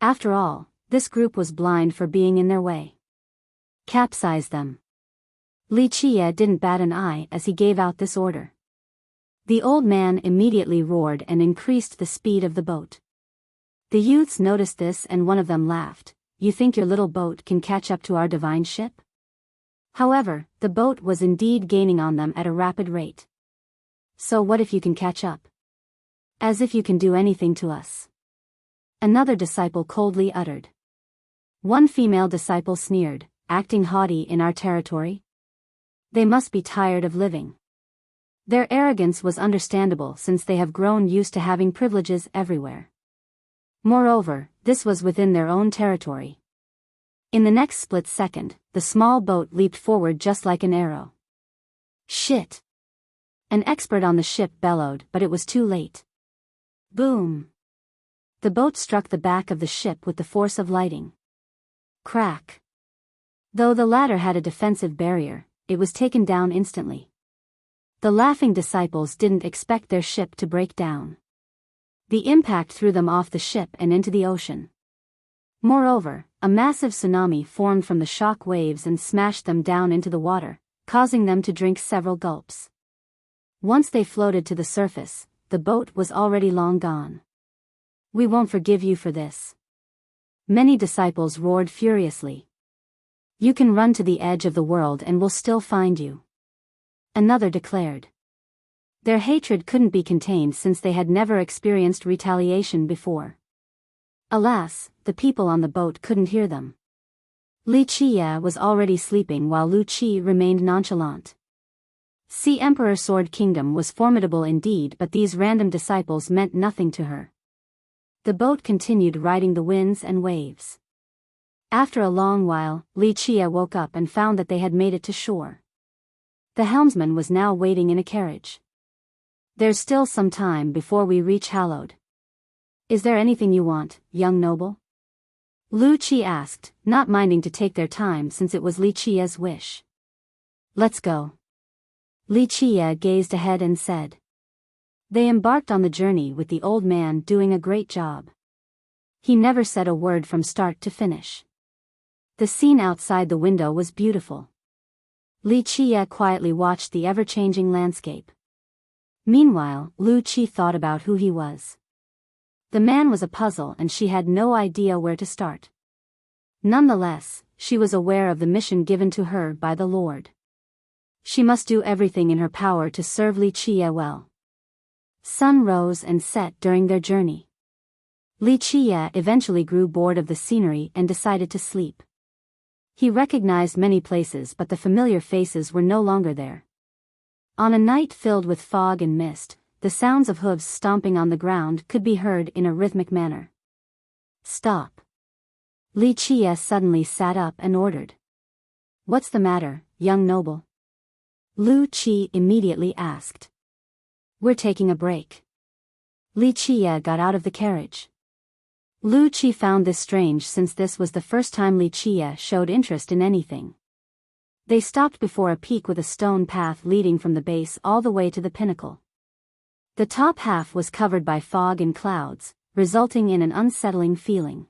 After all, this group was blind for being in their way. Capsize them. Li Qie didn't bat an eye as he gave out this order. The old man immediately roared and increased the speed of the boat. The youths noticed this and one of them laughed. "You think your little boat can catch up to our divine ship?" However, the boat was indeed gaining on them at a rapid rate. "So what if you can catch up? As if you can do anything to us," another disciple coldly uttered. One female disciple sneered, "Acting haughty in our territory? They must be tired of living." Their arrogance was understandable since they have grown used to having privileges everywhere. Moreover, this was within their own territory. In the next split second, the small boat leaped forward just like an arrow. "Shit!" An expert on the ship bellowed, but it was too late. Boom! The boat struck the back of the ship with the force of lighting. Crack! Though the latter had a defensive barrier, it was taken down instantly. The laughing disciples didn't expect their ship to break down. The impact threw them off the ship and into the ocean. Moreover, a massive tsunami formed from the shock waves and smashed them down into the water, causing them to drink several gulps. Once they floated to the surface, the boat was already long gone. "We won't forgive you for this." Many disciples roared furiously. You can run to the edge of the world and we'll still find you. Another declared. Their hatred couldn't be contained since they had never experienced retaliation before. Alas, the people on the boat couldn't hear them. Li Qiye was already sleeping while Lu Qi remained nonchalant. See, Emperor Sword Kingdom was formidable indeed, but these random disciples meant nothing to her. The boat continued riding the winds and waves. After a long while, Li Qiye woke up and found that they had made it to shore. The helmsman was now waiting in a carriage. There's still some time before we reach Hallowed. Is there anything you want, young noble? Lu Qi asked, not minding to take their time since it was Li Qiye's wish. Let's go. Li Qiye gazed ahead and said. They embarked on the journey with the old man doing a great job. He never said a word from start to finish. The scene outside the window was beautiful. Li Qiye quietly watched the ever-changing landscape. Meanwhile, Lu Qi thought about who he was. The man was a puzzle and she had no idea where to start. Nonetheless, she was aware of the mission given to her by the Lord. She must do everything in her power to serve Li Qiye well. Sun rose and set during their journey. Li Qiye eventually grew bored of the scenery and decided to sleep. He recognized many places, but the familiar faces were no longer there. On a night filled with fog and mist, the sounds of hooves stomping on the ground could be heard in a rhythmic manner. Stop. Li Qiye suddenly sat up and ordered. What's the matter, young noble? Lu Qi immediately asked. We're taking a break. Li Qiye got out of the carriage. Lu Qi found this strange since this was the first time Li Qiye showed interest in anything. They stopped before a peak with a stone path leading from the base all the way to the pinnacle. The top half was covered by fog and clouds, resulting in an unsettling feeling.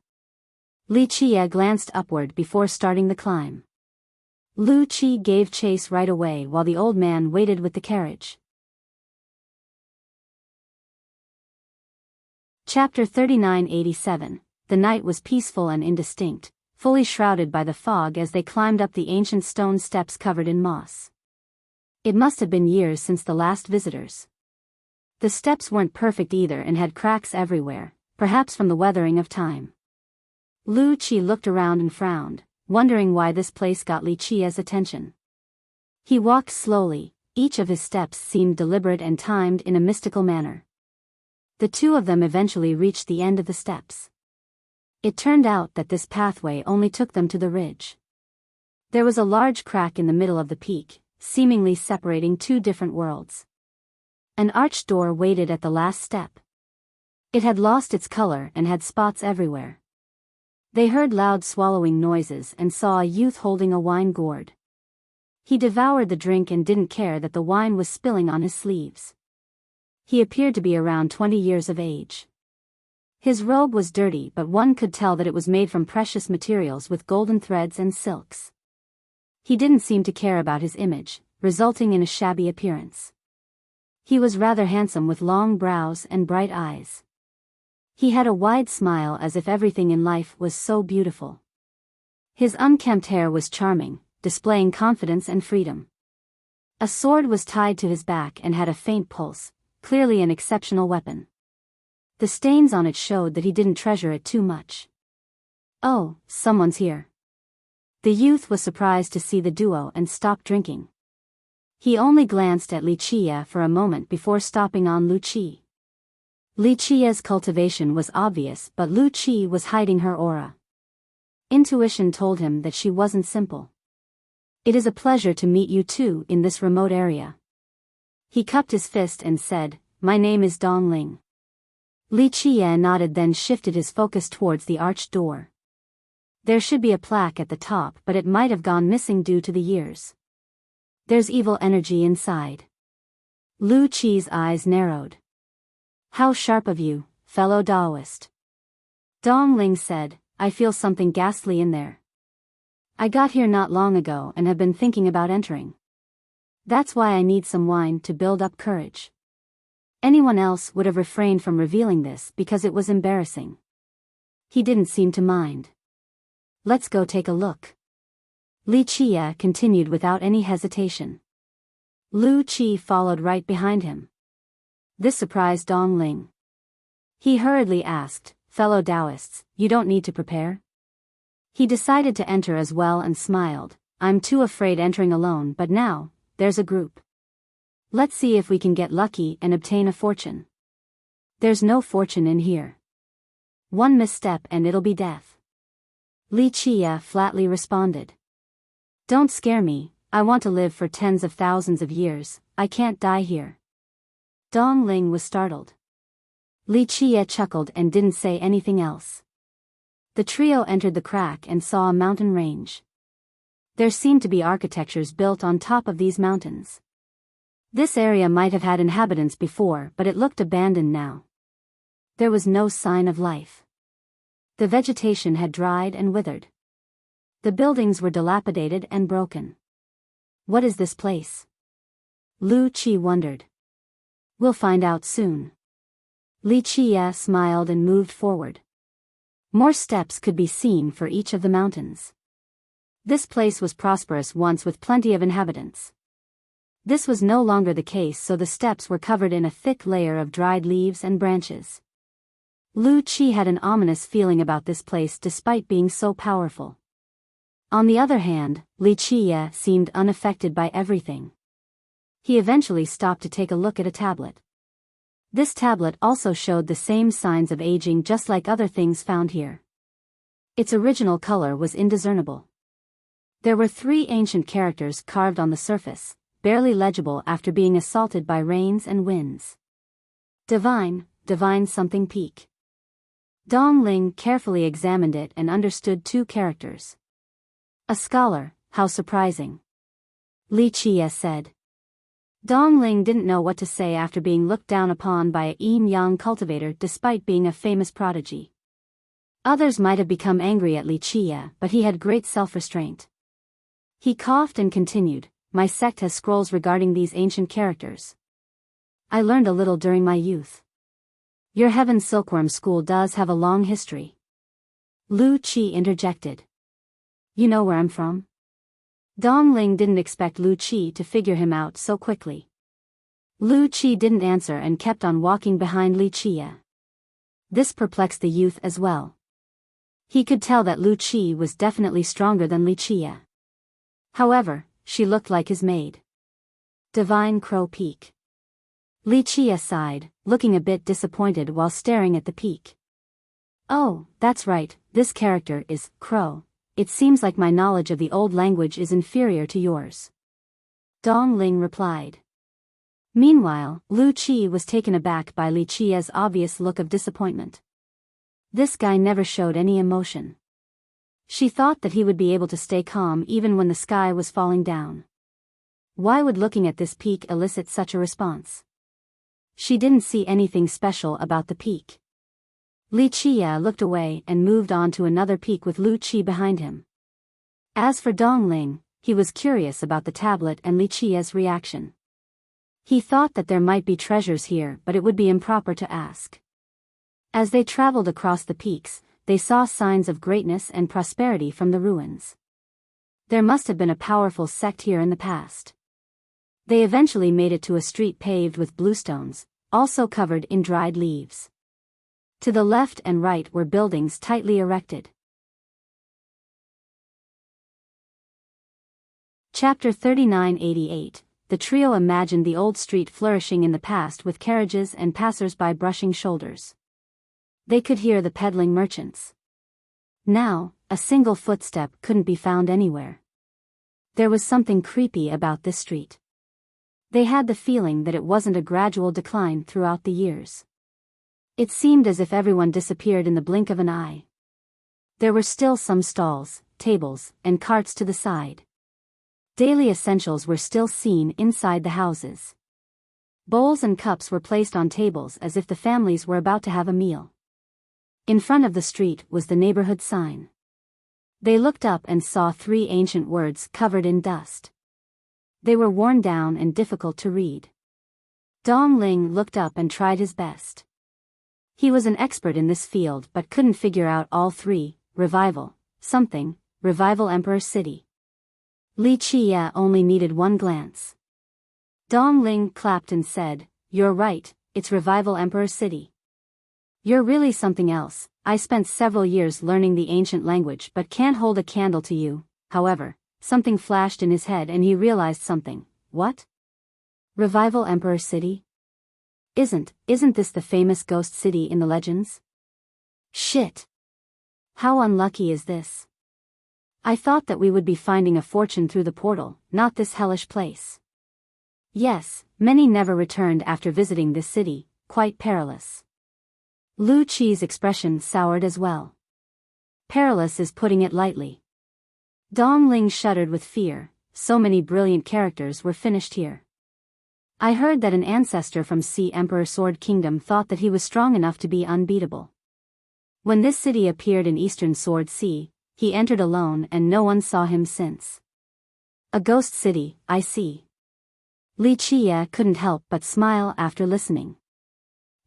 Li Qiye glanced upward before starting the climb. Lu Qi gave chase right away while the old man waited with the carriage. Chapter 3987. The night was peaceful and indistinct, fully shrouded by the fog as they climbed up the ancient stone steps covered in moss. It must have been years since the last visitors. The steps weren't perfect either and had cracks everywhere, perhaps from the weathering of time. Lu Qi looked around and frowned, wondering why this place got Li Qiye's attention. He walked slowly, each of his steps seemed deliberate and timed in a mystical manner. The two of them eventually reached the end of the steps. It turned out that this pathway only took them to the ridge. There was a large crack in the middle of the peak, seemingly separating two different worlds. An arched door waited at the last step. It had lost its color and had spots everywhere. They heard loud swallowing noises and saw a youth holding a wine gourd. He devoured the drink and didn't care that the wine was spilling on his sleeves. He appeared to be around 20 years of age. His robe was dirty, but one could tell that it was made from precious materials with golden threads and silks. He didn't seem to care about his image, resulting in a shabby appearance. He was rather handsome with long brows and bright eyes. He had a wide smile as if everything in life was so beautiful. His unkempt hair was charming, displaying confidence and freedom. A sword was tied to his back and had a faint pulse, clearly an exceptional weapon. The stains on it showed that he didn't treasure it too much. Oh, someone's here. The youth was surprised to see the duo and stopped drinking. He only glanced at Li Qiye for a moment before stopping on Lu Qi. Li Qiye's cultivation was obvious, but Lu Qi was hiding her aura. Intuition told him that she wasn't simple. It is a pleasure to meet you too in this remote area. He cupped his fist and said, My name is Dong Ling. Li Qiye nodded, then shifted his focus towards the arched door. There should be a plaque at the top, but it might have gone missing due to the years. There's evil energy inside. Lu Qi's eyes narrowed. How sharp of you, fellow Taoist. Dong Ling said, I feel something ghastly in there. I got here not long ago and have been thinking about entering. That's why I need some wine to build up courage. Anyone else would have refrained from revealing this because it was embarrassing. He didn't seem to mind. Let's go take a look. Li Qie continued without any hesitation. Lu Qi followed right behind him. This surprised Dong Ling. He hurriedly asked, "Fellow Taoists, you don't need to prepare?" He decided to enter as well and smiled. "I'm too afraid entering alone, but now, there's a group. Let's see if we can get lucky and obtain a fortune." "There's no fortune in here. One misstep and it'll be death," Li Qie flatly responded. "Don't scare me, I want to live for tens of thousands of years, I can't die here." Dong Ling was startled. Li Qie chuckled and didn't say anything else. The trio entered the crack and saw a mountain range. There seemed to be architectures built on top of these mountains. This area might have had inhabitants before, but it looked abandoned now. There was no sign of life. The vegetation had dried and withered. The buildings were dilapidated and broken. What is this place? Lu Qi wondered. We'll find out soon. Li Qie smiled and moved forward. More steps could be seen for each of the mountains. This place was prosperous once with plenty of inhabitants. This was no longer the case, so the steps were covered in a thick layer of dried leaves and branches. Lu Qi had an ominous feeling about this place despite being so powerful. On the other hand, Li Qie seemed unaffected by everything. He eventually stopped to take a look at a tablet. This tablet also showed the same signs of aging just like other things found here. Its original color was indiscernible. There were 3 ancient characters carved on the surface, barely legible after being assaulted by rains and winds. Divine something peak. Dong Ling carefully examined it and understood 2 characters. A scholar, how surprising, Li Qie said. Dong Ling didn't know what to say after being looked down upon by a yin-yang cultivator despite being a famous prodigy. Others might have become angry at Li Qie, but he had great self-restraint. He coughed and continued, "My sect has scrolls regarding these ancient characters. I learned a little during my youth. Your Heaven Silkworm School does have a long history." Lu Qi interjected. "You know where I'm from?" Dong Ling didn't expect Lu Qi to figure him out so quickly. Lu Qi didn't answer and kept on walking behind Li Qie. This perplexed the youth as well. He could tell that Lu Qi was definitely stronger than Li Qie. However, she looked like his maid. Divine Crow Peak. Li Qie sighed, looking a bit disappointed while staring at the peak. "Oh, that's right, this character is Crow. It seems like my knowledge of the old language is inferior to yours," Dong Ling replied. Meanwhile, Lu Qi was taken aback by Li Qie's obvious look of disappointment. This guy never showed any emotion. She thought that he would be able to stay calm even when the sky was falling down. Why would looking at this peak elicit such a response? She didn't see anything special about the peak. Li Qie looked away and moved on to another peak with Lu Qi behind him. As for Dong Ling, he was curious about the tablet and Li Qie's reaction. He thought that there might be treasures here, but it would be improper to ask. As they traveled across the peaks, they saw signs of greatness and prosperity from the ruins. There must have been a powerful sect here in the past. They eventually made it to a street paved with bluestones, also covered in dried leaves. To the left and right were buildings tightly erected. Chapter 3988. The trio imagined the old street flourishing in the past with carriages and passers-by brushing shoulders. They could hear the peddling merchants. Now, a single footstep couldn't be found anywhere. There was something creepy about this street. They had the feeling that it wasn't a gradual decline throughout the years. It seemed as if everyone disappeared in the blink of an eye. There were still some stalls, tables, and carts to the side. Daily essentials were still seen inside the houses. Bowls and cups were placed on tables as if the families were about to have a meal. In front of the street was the neighborhood sign. They looked up and saw 3 ancient words covered in dust. They were worn down and difficult to read. Dong Ling looked up and tried his best. He was an expert in this field but couldn't figure out all three: revival, something, revival Emperor City. Li Qie only needed one glance. Dong Ling clapped and said, "You're right, it's revival Emperor City. You're really something else. I spent several years learning the ancient language but can't hold a candle to you." However, something flashed in his head and he realized something. What? Revival Emperor City? Isn't this the famous ghost city in the legends? Shit! How unlucky is this? I thought that we would be finding a fortune through the portal, not this hellish place. Yes, many never returned after visiting this city, quite perilous. Lu Qi's expression soured as well. Perilous is putting it lightly. Dong Ling shuddered with fear. So many brilliant characters were finished here. I heard that an ancestor from Sea Emperor Sword Kingdom thought that he was strong enough to be unbeatable. When this city appeared in Eastern Sword Sea, he entered alone and no one saw him since. A ghost city, I see. Li Qie couldn't help but smile after listening.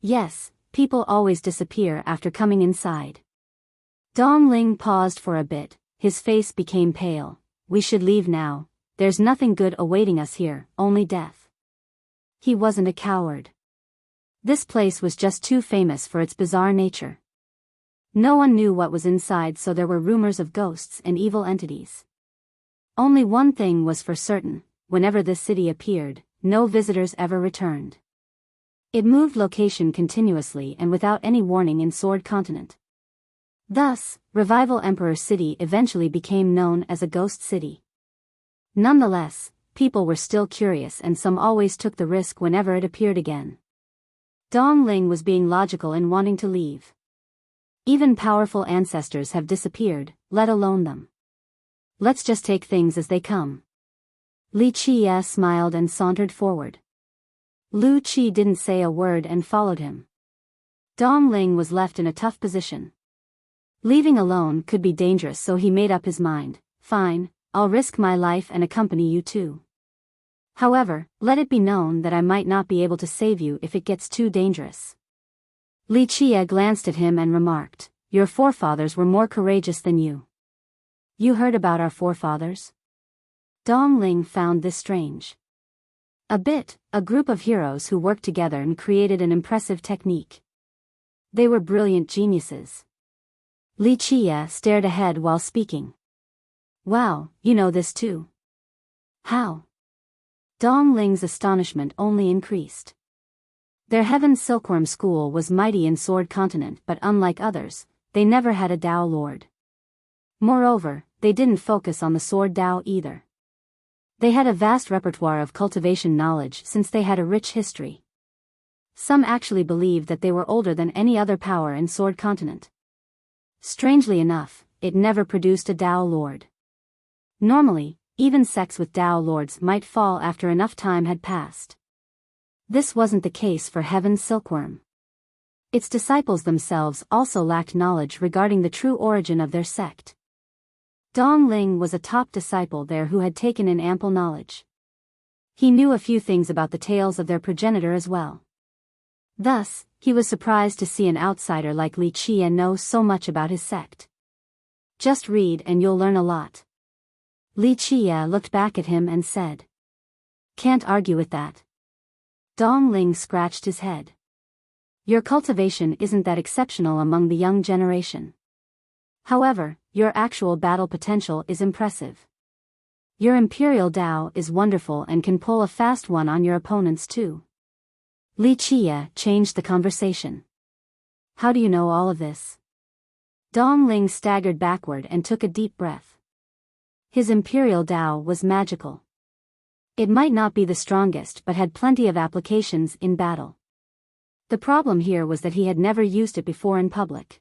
Yes, people always disappear after coming inside. Dong Ling paused for a bit, his face became pale. We should leave now, there's nothing good awaiting us here, only death. He wasn't a coward. This place was just too famous for its bizarre nature. No one knew what was inside, so there were rumors of ghosts and evil entities. Only one thing was for certain: whenever this city appeared, no visitors ever returned. It moved location continuously and without any warning in Sword Continent. Thus, Revival Emperor City eventually became known as a ghost city. Nonetheless, people were still curious and some always took the risk whenever it appeared again. Dong Ling was being logical in wanting to leave. Even powerful ancestors have disappeared, let alone them. Let's just take things as they come. Li Qie smiled and sauntered forward. Lu Qi didn't say a word and followed him. Dong Ling was left in a tough position. Leaving alone could be dangerous, so he made up his mind. Fine, I'll risk my life and accompany you too. However, let it be known that I might not be able to save you if it gets too dangerous. Li Qie glanced at him and remarked, "Your forefathers were more courageous than you." You heard about our forefathers? Dong Ling found this strange. A bit, a group of heroes who worked together and created an impressive technique. They were brilliant geniuses. Li Qie stared ahead while speaking. Wow, you know this too? How? Dong Ling's astonishment only increased. Their Heaven Silkworm School was mighty in Sword Continent, but unlike others, they never had a Dao Lord. Moreover, they didn't focus on the Sword Dao either. They had a vast repertoire of cultivation knowledge since they had a rich history. Some actually believed that they were older than any other power in Sword Continent. Strangely enough, it never produced a Dao Lord. Normally, even sects with Dao Lords might fall after enough time had passed. This wasn't the case for Heaven's Silkworm. Its disciples themselves also lacked knowledge regarding the true origin of their sect. Dong Ling was a top disciple there who had taken in ample knowledge. He knew a few things about the tales of their progenitor as well. Thus, he was surprised to see an outsider like Li Qie know so much about his sect. Just read and you'll learn a lot. Li Qie looked back at him and said. Can't argue with that. Dong Ling scratched his head. Your cultivation isn't that exceptional among the young generation. However, your actual battle potential is impressive. Your Imperial Dao is wonderful and can pull a fast one on your opponents too. Li Qie changed the conversation. How do you know all of this? Dong Ling staggered backward and took a deep breath. His Imperial Dao was magical. It might not be the strongest but had plenty of applications in battle. The problem here was that he had never used it before in public.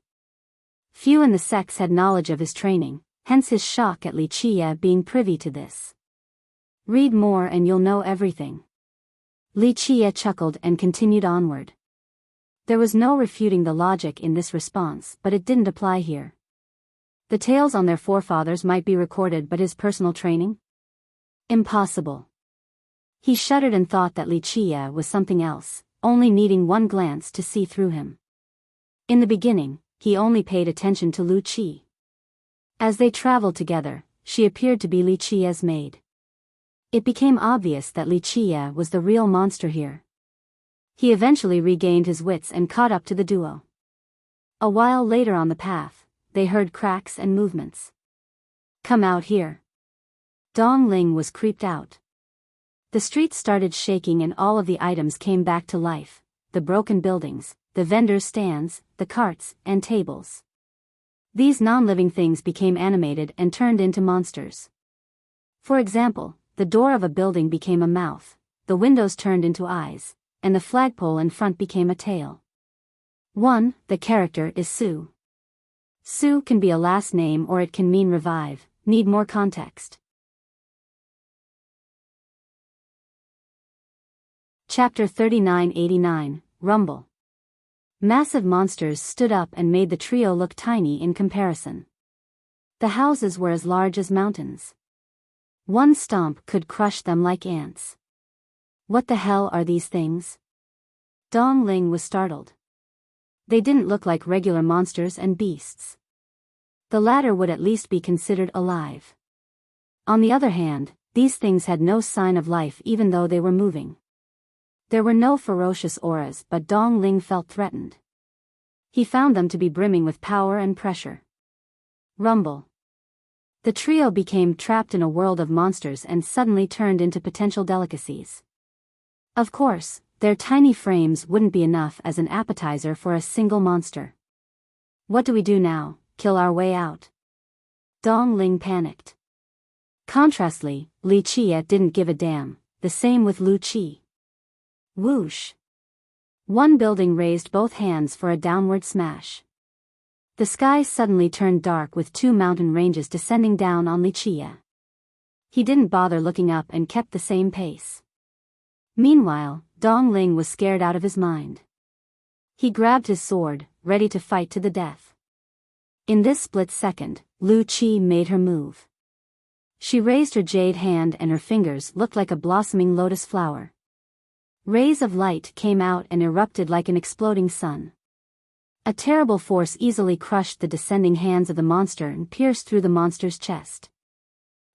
Few in the sects had knowledge of his training, hence his shock at Li Qie being privy to this. Read more and you'll know everything. Li Qie chuckled and continued onward. There was no refuting the logic in this response, but it didn't apply here. The tales on their forefathers might be recorded, but his personal training? Impossible. He shuddered and thought that Li Qie was something else, only needing one glance to see through him. In the beginning, he only paid attention to Lu Qi. As they traveled together, she appeared to be Li Qia's maid. It became obvious that Li Qia was the real monster here. He eventually regained his wits and caught up to the duo. A while later on the path, they heard cracks and movements. "Come out here." Dong Ling was creeped out. The streets started shaking and all of the items came back to life: the broken buildings, the vendors' stands, the carts, and tables. These non-living things became animated and turned into monsters. For example, the door of a building became a mouth, the windows turned into eyes, and the flagpole in front became a tail. 1. The character is Su. Su can be a last name or it can mean revive. Need more context. Chapter 3989, Rumble. Massive monsters stood up and made the trio look tiny in comparison. The houses were as large as mountains. One stomp could crush them like ants. What the hell are these things? Dong Ling was startled. They didn't look like regular monsters and beasts. The latter would at least be considered alive. On the other hand, these things had no sign of life even though they were moving. There were no ferocious auras, but Dong Ling felt threatened. He found them to be brimming with power and pressure. Rumble. The trio became trapped in a world of monsters and suddenly turned into potential delicacies. Of course, their tiny frames wouldn't be enough as an appetizer for a single monster. What do we do now? Kill our way out? Dong Ling panicked. Contrastly, Li Qia didn't give a damn, the same with Lu Qi. Whoosh. One building raised both hands for a downward smash. The sky suddenly turned dark with two mountain ranges descending down on Li Qia. He didn't bother looking up and kept the same pace. Meanwhile, Dong Ling was scared out of his mind. He grabbed his sword, ready to fight to the death. In this split second, Lu Qi made her move. She raised her jade hand and her fingers looked like a blossoming lotus flower. Rays of light came out and erupted like an exploding sun. A terrible force easily crushed the descending hands of the monster and pierced through the monster's chest.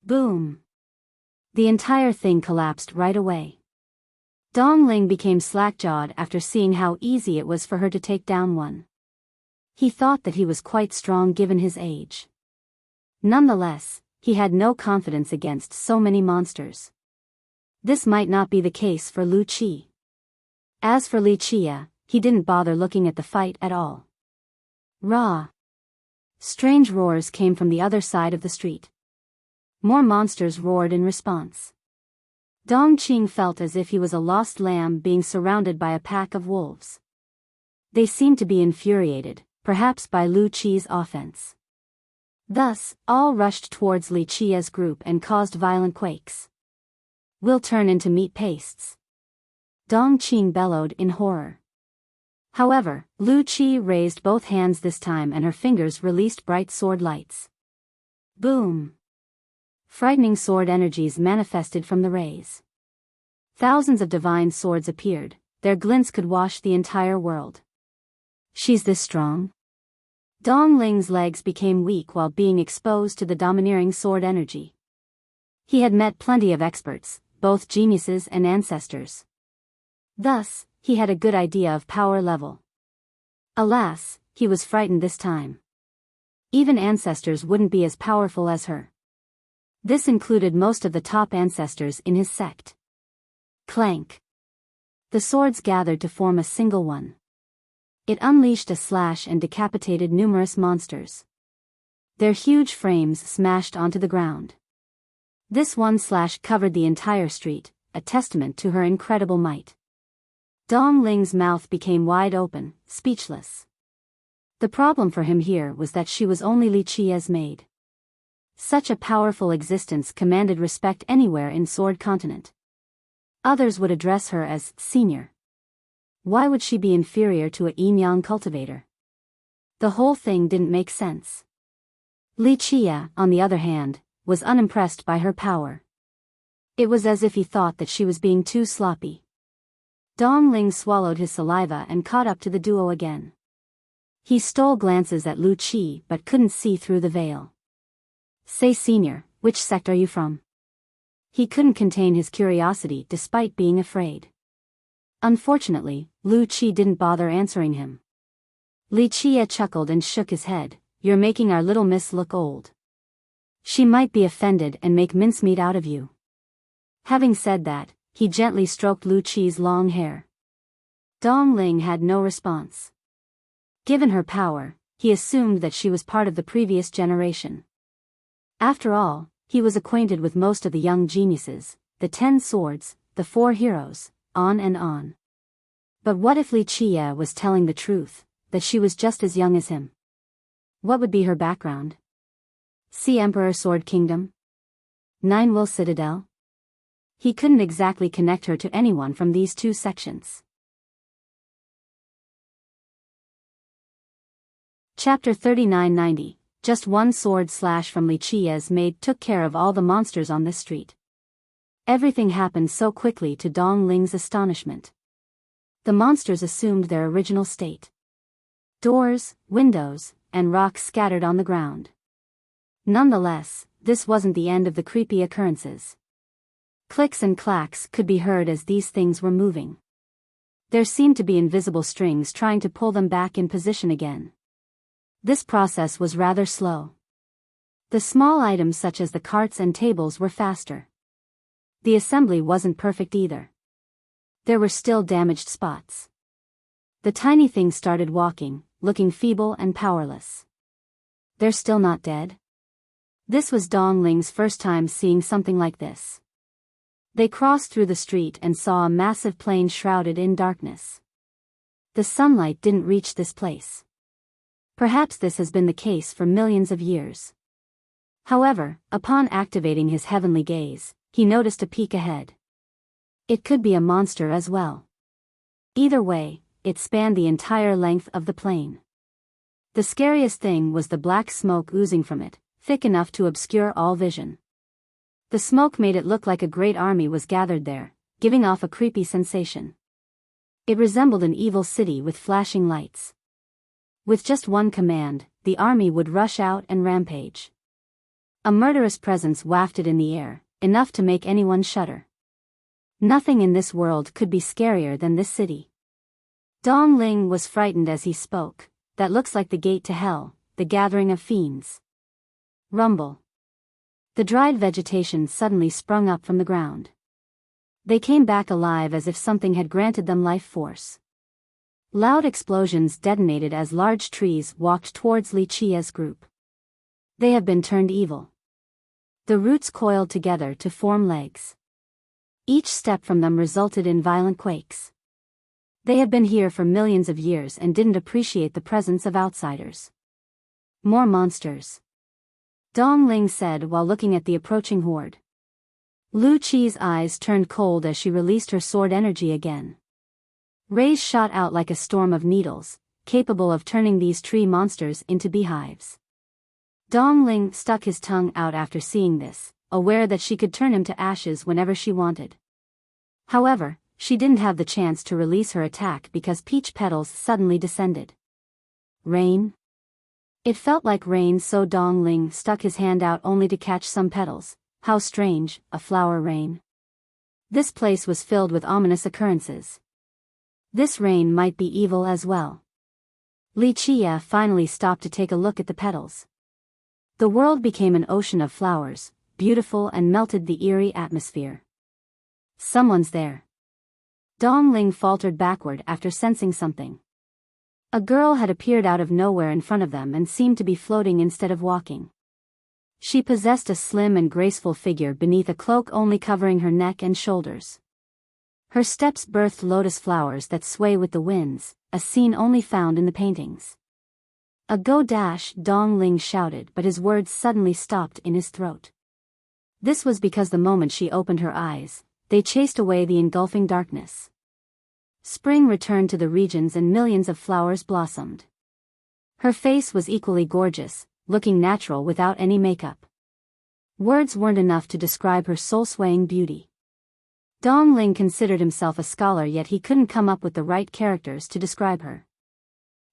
Boom! The entire thing collapsed right away. Dong Ling became slack-jawed after seeing how easy it was for her to take down one. He thought that he was quite strong given his age. Nonetheless, he had no confidence against so many monsters. This might not be the case for Lu Qi. As for Li Qia, he didn't bother looking at the fight at all. Rah! Strange roars came from the other side of the street. More monsters roared in response. Dong Qing felt as if he was a lost lamb being surrounded by a pack of wolves. They seemed to be infuriated, perhaps by Lu Qi's offense. Thus, all rushed towards Li Qia's group and caused violent quakes. "We'll turn into meat pastes," Dong Qing bellowed in horror. However, Lu Qi raised both hands this time and her fingers released bright sword lights. Boom! Frightening sword energies manifested from the rays. Thousands of divine swords appeared, their glints could wash the entire world. She's this strong? Dong Ling's legs became weak while being exposed to the domineering sword energy. He had met plenty of experts, both geniuses and ancestors. Thus, he had a good idea of power level. Alas, he was frightened this time. Even ancestors wouldn't be as powerful as her. This included most of the top ancestors in his sect. Clank. The swords gathered to form a single one. It unleashed a slash and decapitated numerous monsters. Their huge frames smashed onto the ground. This one slash covered the entire street, a testament to her incredible might. Dong Ling's mouth became wide open, speechless. The problem for him here was that she was only Li Qia's maid. Such a powerful existence commanded respect anywhere in Sword Continent. Others would address her as senior. Why would she be inferior to a yin-yang cultivator? The whole thing didn't make sense. Li Qia, on the other hand, was unimpressed by her power. It was as if he thought that she was being too sloppy. Dong Ling swallowed his saliva and caught up to the duo again. He stole glances at Lu Qi but couldn't see through the veil. Say, senior, which sect are you from? He couldn't contain his curiosity despite being afraid. Unfortunately, Lu Qi didn't bother answering him. Li Qie chuckled and shook his head. You're making our little miss look old. She might be offended and make mincemeat out of you. Having said that, he gently stroked Lu Qi's long hair. Dong Ling had no response. Given her power, he assumed that she was part of the previous generation. After all, he was acquainted with most of the young geniuses, the 10 swords, the 4 heroes, on and on. But what if Li Qie was telling the truth, that she was just as young as him? What would be her background? See Emperor Sword Kingdom? Nine Will Citadel? He couldn't exactly connect her to anyone from these 2 sections. Chapter 3990. Just one sword slash from Li Qie's maid took care of all the monsters on this street. Everything happened so quickly to Dong Ling's astonishment. The monsters assumed their original state. Doors, windows, and rocks scattered on the ground. Nonetheless, this wasn't the end of the creepy occurrences. Clicks and clacks could be heard as these things were moving. There seemed to be invisible strings trying to pull them back in position again. This process was rather slow. The small items such as the carts and tables were faster. The assembly wasn't perfect either. There were still damaged spots. The tiny things started walking, looking feeble and powerless. They're still not dead? This was Dong Ling's first time seeing something like this. They crossed through the street and saw a massive plain shrouded in darkness. The sunlight didn't reach this place. Perhaps this has been the case for millions of years. However, upon activating his heavenly gaze, he noticed a peak ahead. It could be a monster as well. Either way, it spanned the entire length of the plain. The scariest thing was the black smoke oozing from it, thick enough to obscure all vision. The smoke made it look like a great army was gathered there, giving off a creepy sensation. It resembled an evil city with flashing lights. With just one command, the army would rush out and rampage. A murderous presence wafted in the air, enough to make anyone shudder. Nothing in this world could be scarier than this city. Dong Ling was frightened as he spoke. That looks like the gate to hell, the gathering of fiends. Rumble. The dried vegetation suddenly sprung up from the ground. They came back alive as if something had granted them life force. Loud explosions detonated as large trees walked towards Li Qie's group. They have been turned evil. The roots coiled together to form legs. Each step from them resulted in violent quakes. They have been here for millions of years and didn't appreciate the presence of outsiders. More monsters. Dong Ling said while looking at the approaching horde. Lu Qi's eyes turned cold as she released her sword energy again. Rays shot out like a storm of needles, capable of turning these tree monsters into beehives. Dong Ling stuck his tongue out after seeing this, aware that she could turn him to ashes whenever she wanted. However, she didn't have the chance to release her attack because peach petals suddenly descended. Rain? It felt like rain, so Dong Ling stuck his hand out only to catch some petals. How strange, a flower rain. This place was filled with ominous occurrences. This rain might be evil as well. Li Qie finally stopped to take a look at the petals. The world became an ocean of flowers, beautiful and melted the eerie atmosphere. Someone's there. Dong Ling faltered backward after sensing something. A girl had appeared out of nowhere in front of them and seemed to be floating instead of walking. She possessed a slim and graceful figure beneath a cloak only covering her neck and shoulders. Her steps birthed lotus flowers that sway with the winds, a scene only found in the paintings. A go dash, Dong Ling shouted, but his words suddenly stopped in his throat. This was because the moment she opened her eyes, they chased away the engulfing darkness. Spring returned to the regions and millions of flowers blossomed. Her face was equally gorgeous, looking natural without any makeup. Words weren't enough to describe her soul-swaying beauty. Dong Ling considered himself a scholar, yet he couldn't come up with the right characters to describe her.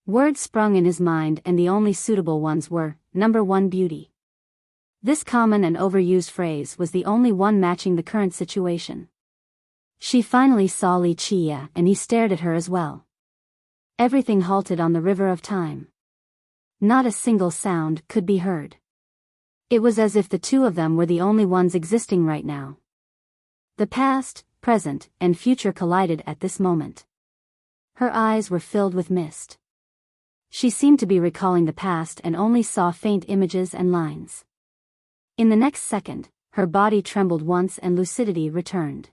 Words sprung in his mind, and the only suitable ones were, number one, beauty. This common and overused phrase was the only one matching the current situation. She finally saw Li Qia, and he stared at her as well. Everything halted on the river of time. Not a single sound could be heard. It was as if the two of them were the only ones existing right now. The past, present, and future collided at this moment. Her eyes were filled with mist. She seemed to be recalling the past and only saw faint images and lines. In the next second, her body trembled once and lucidity returned.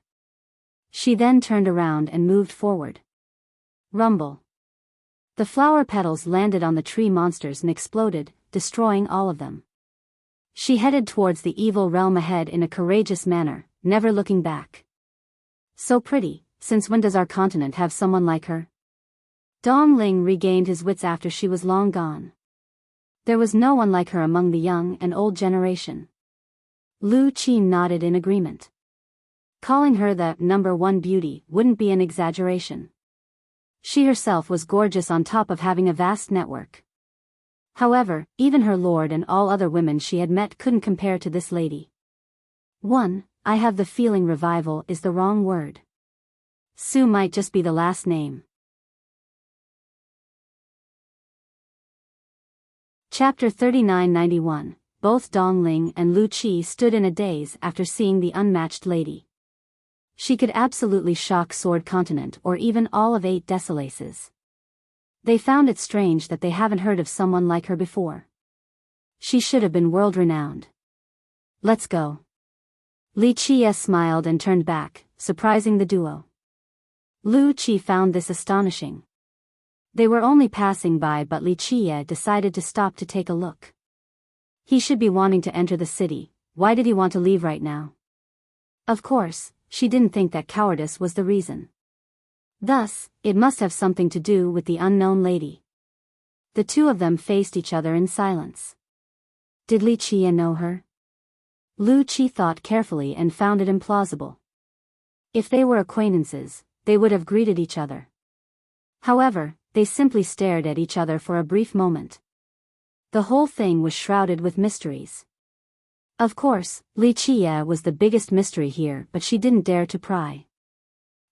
She then turned around and moved forward. Rumble. The flower petals landed on the tree monsters and exploded, destroying all of them. She headed towards the evil realm ahead in a courageous manner, never looking back. So pretty, since when does our continent have someone like her? Dong Ling regained his wits after she was long gone. There was no one like her among the young and old generation. Lu Qi nodded in agreement. Calling her the number one beauty wouldn't be an exaggeration. She herself was gorgeous on top of having a vast network. However, even her lord and all other women she had met couldn't compare to this lady. I have the feeling revival is the wrong word. Su might just be the last name. Chapter 3991. Both Dong Ling and Lu Qi stood in a daze after seeing the unmatched lady. She could absolutely shock Sword Continent or even all of 8 Desolaces. They found it strange that they haven't heard of someone like her before. She should have been world-renowned. Let's go. Li Qia smiled and turned back, surprising the duo. Lu Qi found this astonishing. They were only passing by, but Li Qia decided to stop to take a look. He should be wanting to enter the city. Why did he want to leave right now? Of course, she didn't think that cowardice was the reason. Thus, it must have something to do with the unknown lady. The two of them faced each other in silence. Did Li Qia know her? Lu Qi thought carefully and found it implausible. If they were acquaintances, they would have greeted each other. However, they simply stared at each other for a brief moment. The whole thing was shrouded with mysteries. Of course, Li Qia was the biggest mystery here, but she didn't dare to pry.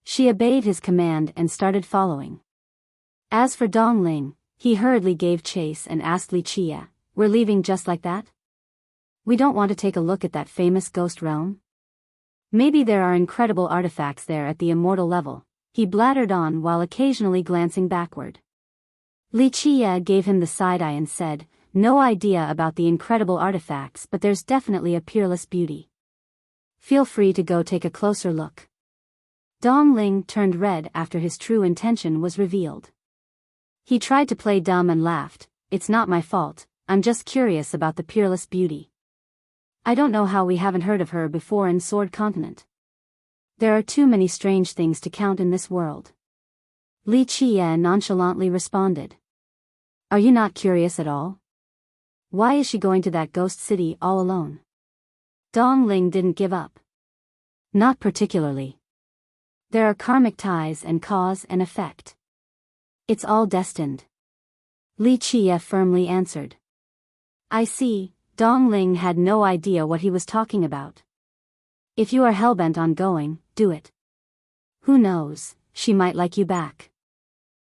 She obeyed his command and started following. As for Dong Ling, he hurriedly gave chase and asked Li Qia, "We're leaving just like that? We don't want to take a look at that famous ghost realm? Maybe there are incredible artifacts there at the immortal level," he blattered on while occasionally glancing backward. Li Qia gave him the side eye and said, "No idea about the incredible artifacts, but there's definitely a peerless beauty. Feel free to go take a closer look." Dong Ling turned red after his true intention was revealed. He tried to play dumb and laughed. "It's not my fault, I'm just curious about the peerless beauty. I don't know how we haven't heard of her before in Sword Continent. There are too many strange things to count in this world." Li Qia nonchalantly responded. "Are you not curious at all? Why is she going to that ghost city all alone?" Dong Ling didn't give up. "Not particularly. There are karmic ties and cause and effect. It's all destined." Li Qia firmly answered. "I see." Dong Ling had no idea what he was talking about. "If you are hellbent on going, do it. Who knows, she might like you back."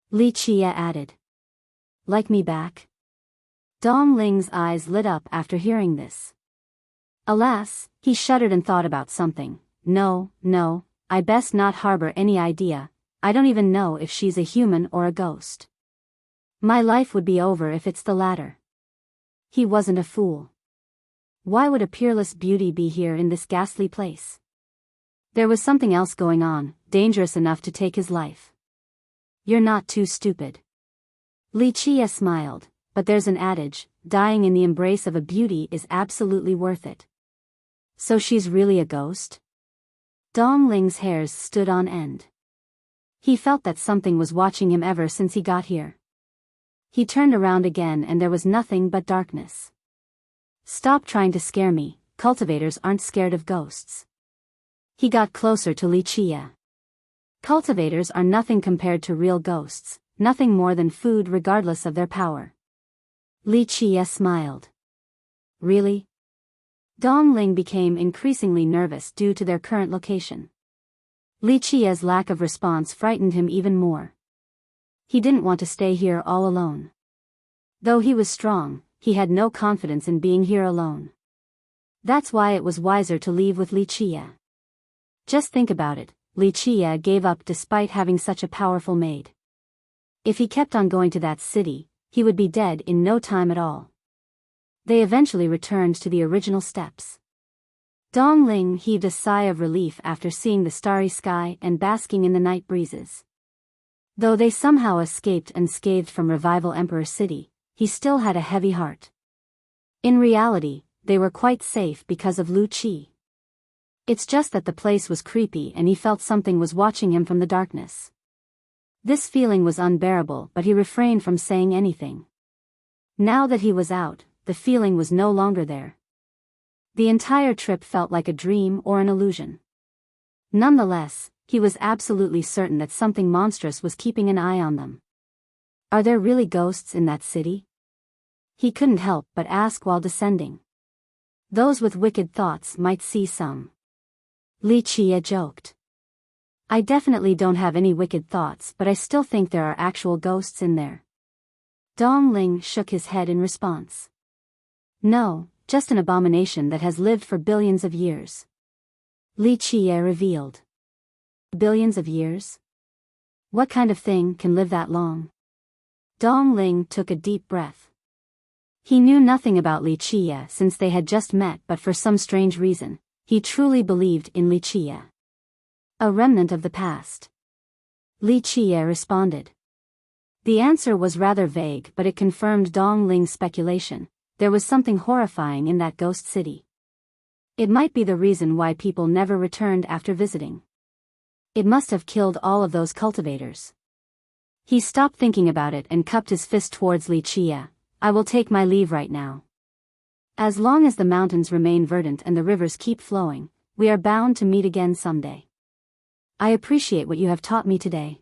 Li Qia added. "Like me back?" Dong Ling's eyes lit up after hearing this. Alas, he shuddered and thought about something. No, I best not harbor any idea. I don't even know if she's a human or a ghost. My life would be over if it's the latter. He wasn't a fool. Why would a peerless beauty be here in this ghastly place? There was something else going on, dangerous enough to take his life. "You're not too stupid." Li Qia smiled, "But there's an adage, dying in the embrace of a beauty is absolutely worth it." "So she's really a ghost?" Dong Ling's hairs stood on end. He felt that something was watching him ever since he got here. He turned around again and there was nothing but darkness. "Stop trying to scare me, cultivators aren't scared of ghosts." He got closer to Li Qia. "Cultivators are nothing compared to real ghosts, nothing more than food regardless of their power. Li Qie smiled. Really? Dong Ling became increasingly nervous due to their current location. Li Qie's lack of response frightened him even more. He didn't want to stay here all alone. Though he was strong, he had no confidence in being here alone. That's why it was wiser to leave with Li Qie. Just think about it, Li Qie gave up despite having such a powerful maid. If he kept on going to that city, he would be dead in no time at all. They eventually returned to the original steps. Dong Ling heaved a sigh of relief after seeing the starry sky and basking in the night breezes. Though they somehow escaped unscathed from Revival Emperor City, he still had a heavy heart. In reality, they were quite safe because of Lu Qi. It's just that the place was creepy and he felt something was watching him from the darkness. This feeling was unbearable, but he refrained from saying anything. Now that he was out, the feeling was no longer there. The entire trip felt like a dream or an illusion. Nonetheless, he was absolutely certain that something monstrous was keeping an eye on them. Are there really ghosts in that city? He couldn't help but ask while descending. Those with wicked thoughts might see some. Li Qie joked. I definitely don't have any wicked thoughts, but I still think there are actual ghosts in there. Dong Ling shook his head in response. No, just an abomination that has lived for billions of years. Li Qie revealed. Billions of years? What kind of thing can live that long? Dong Ling took a deep breath. He knew nothing about Li Qie since they had just met, but for some strange reason, he truly believed in Li Qie. A remnant of the past. Li Qie responded. The answer was rather vague, but it confirmed Dong Ling's speculation. There was something horrifying in that ghost city. It might be the reason why people never returned after visiting. It must have killed all of those cultivators. He stopped thinking about it and cupped his fist towards Li Qie. I will take my leave right now. As long as the mountains remain verdant and the rivers keep flowing, we are bound to meet again someday. I appreciate what you have taught me today.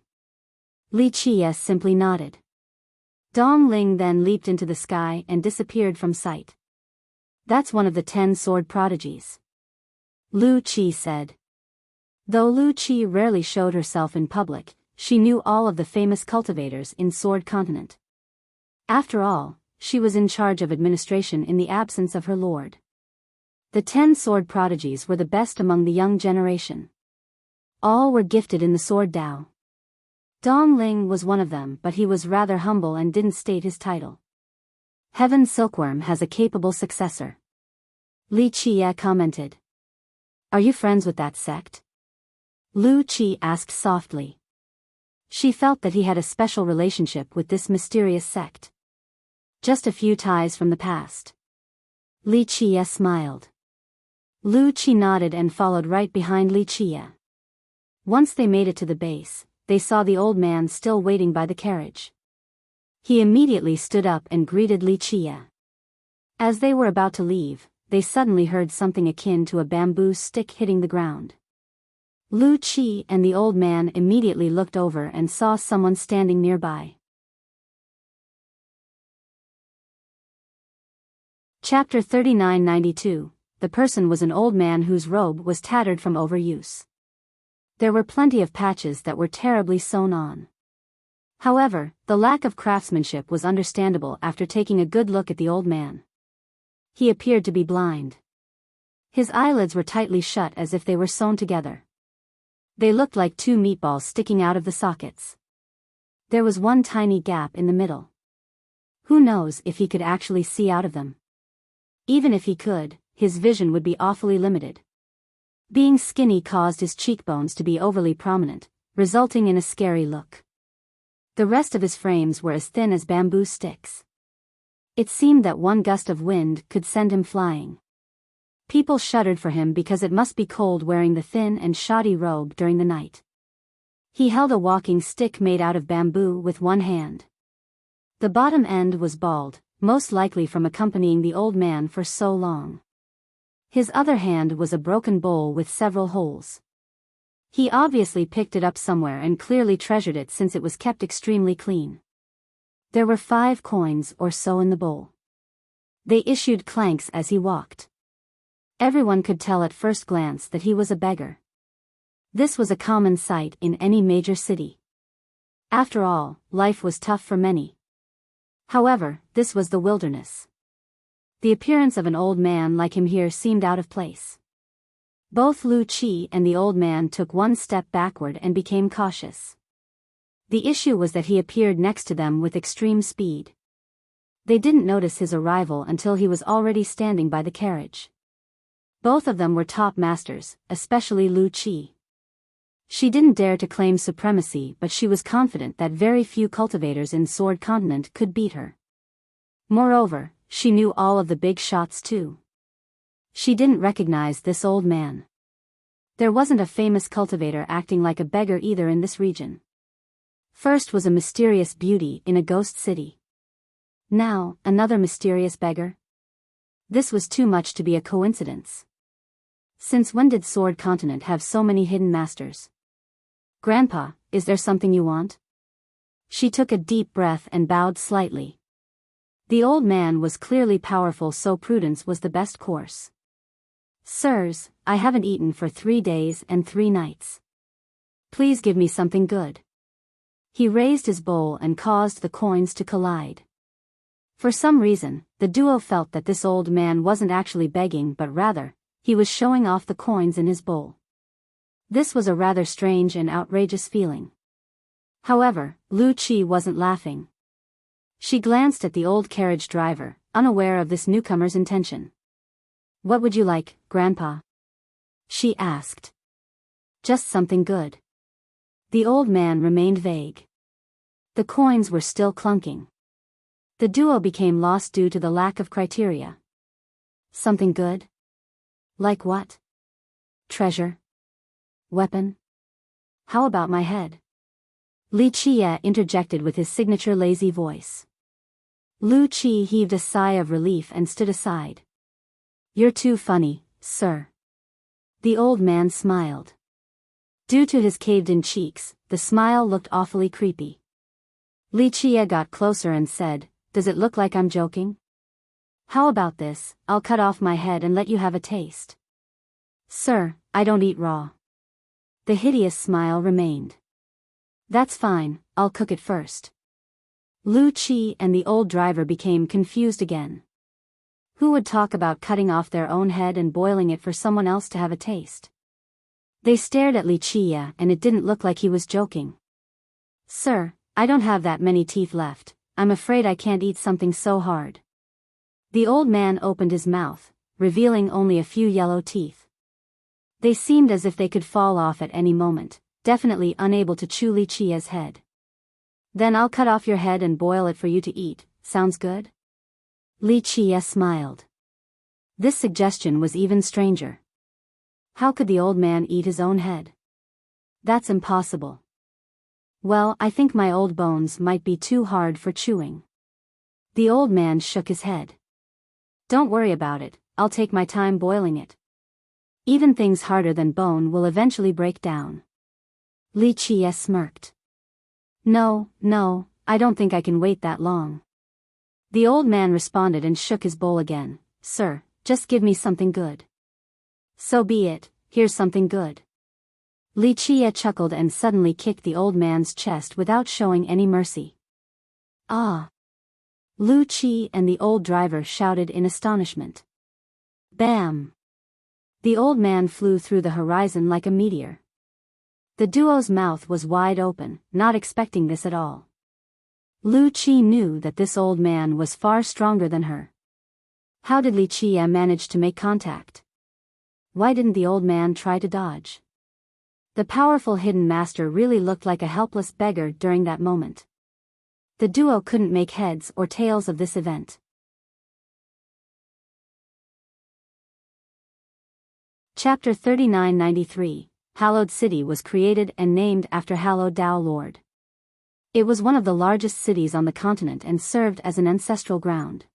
Li Qie simply nodded. Dong Ling then leaped into the sky and disappeared from sight. That's one of the 10 sword prodigies. Lu Qi said. Though Lu Qi rarely showed herself in public, she knew all of the famous cultivators in Sword Continent. After all, she was in charge of administration in the absence of her lord. The 10 sword prodigies were the best among the young generation. All were gifted in the sword Dao. Dong Ling was one of them, but he was rather humble and didn't state his title. Heaven Silkworm has a capable successor. Li Qie commented. Are you friends with that sect? Lu Qi asked softly. She felt that he had a special relationship with this mysterious sect. Just a few ties from the past. Li Qie smiled. Lu Qi nodded and followed right behind Li Qie. Once they made it to the base, they saw the old man still waiting by the carriage. He immediately stood up and greeted Li Qie. As they were about to leave, they suddenly heard something akin to a bamboo stick hitting the ground. Lu Qi and the old man immediately looked over and saw someone standing nearby. Chapter 3992. The person was an old man whose robe was tattered from overuse. There were plenty of patches that were terribly sewn on. However, the lack of craftsmanship was understandable after taking a good look at the old man. He appeared to be blind. His eyelids were tightly shut as if they were sewn together. They looked like 2 meatballs sticking out of the sockets. There was one tiny gap in the middle. Who knows if he could actually see out of them? Even if he could, his vision would be awfully limited. Being skinny caused his cheekbones to be overly prominent, resulting in a scary look. The rest of his frames were as thin as bamboo sticks. It seemed that one gust of wind could send him flying. People shuddered for him because it must be cold wearing the thin and shoddy robe during the night. He held a walking stick made out of bamboo with one hand. The bottom end was bald, most likely from accompanying the old man for so long. His other hand was a broken bowl with several holes. He obviously picked it up somewhere and clearly treasured it since it was kept extremely clean. There were 5 coins or so in the bowl. They issued clanks as he walked. Everyone could tell at first glance that he was a beggar. This was a common sight in any major city. After all, life was tough for many. However, this was the wilderness. The appearance of an old man like him here seemed out of place. Both Lu Qi and the old man took one step backward and became cautious. The issue was that he appeared next to them with extreme speed. They didn't notice his arrival until he was already standing by the carriage. Both of them were top masters, especially Lu Qi. She didn't dare to claim supremacy, but she was confident that very few cultivators in Sword Continent could beat her. Moreover, she knew all of the big shots too. She didn't recognize this old man. There wasn't a famous cultivator acting like a beggar either in this region. First was a mysterious beauty in a ghost city. Now, another mysterious beggar? This was too much to be a coincidence. Since when did Sword Continent have so many hidden masters? Grandpa, is there something you want? She took a deep breath and bowed slightly. The old man was clearly powerful, so prudence was the best course. Sirs, I haven't eaten for 3 days and 3 nights. Please give me something good. He raised his bowl and caused the coins to collide. For some reason, the duo felt that this old man wasn't actually begging, but rather, he was showing off the coins in his bowl. This was a rather strange and outrageous feeling. However, Lu Qi wasn't laughing. She glanced at the old carriage driver, unaware of this newcomer's intention. What would you like, Grandpa? She asked. Just something good. The old man remained vague. The coins were still clunking. The duo became lost due to the lack of criteria. Something good? Like what? Treasure? Weapon? How about my head? Li Qie interjected with his signature lazy voice. Lu Qi heaved a sigh of relief and stood aside. You're too funny, sir. The old man smiled. Due to his caved-in cheeks, the smile looked awfully creepy. Li Qie got closer and said, Does it look like I'm joking? How about this, I'll cut off my head and let you have a taste. Sir, I don't eat raw. The hideous smile remained. That's fine, I'll cook it first. Lu Qi and the old driver became confused again. Who would talk about cutting off their own head and boiling it for someone else to have a taste? They stared at Li Qi and it didn't look like he was joking. Sir, I don't have that many teeth left, I'm afraid I can't eat something so hard. The old man opened his mouth, revealing only a few yellow teeth. They seemed as if they could fall off at any moment, definitely unable to chew Li Qi's head. Then I'll cut off your head and boil it for you to eat, sounds good? Li Qie smiled. This suggestion was even stranger. How could the old man eat his own head? That's impossible. Well, I think my old bones might be too hard for chewing. The old man shook his head. Don't worry about it, I'll take my time boiling it. Even things harder than bone will eventually break down. Li Qie smirked. No, I don't think I can wait that long. The old man responded and shook his bowl again. Sir, just give me something good. So be it, here's something good. Li Qie chuckled and suddenly kicked the old man's chest without showing any mercy. Ah! Lu Qi and the old driver shouted in astonishment. Bam! The old man flew through the horizon like a meteor. The duo's mouth was wide open, not expecting this at all. Lu Qi knew that this old man was far stronger than her. How did Li Qie manage to make contact? Why didn't the old man try to dodge? The powerful hidden master really looked like a helpless beggar during that moment. The duo couldn't make heads or tails of this event. Chapter 3993, Hallowed City was created and named after Hallowed Tao Lord. It was one of the largest cities on the continent and served as an ancestral ground.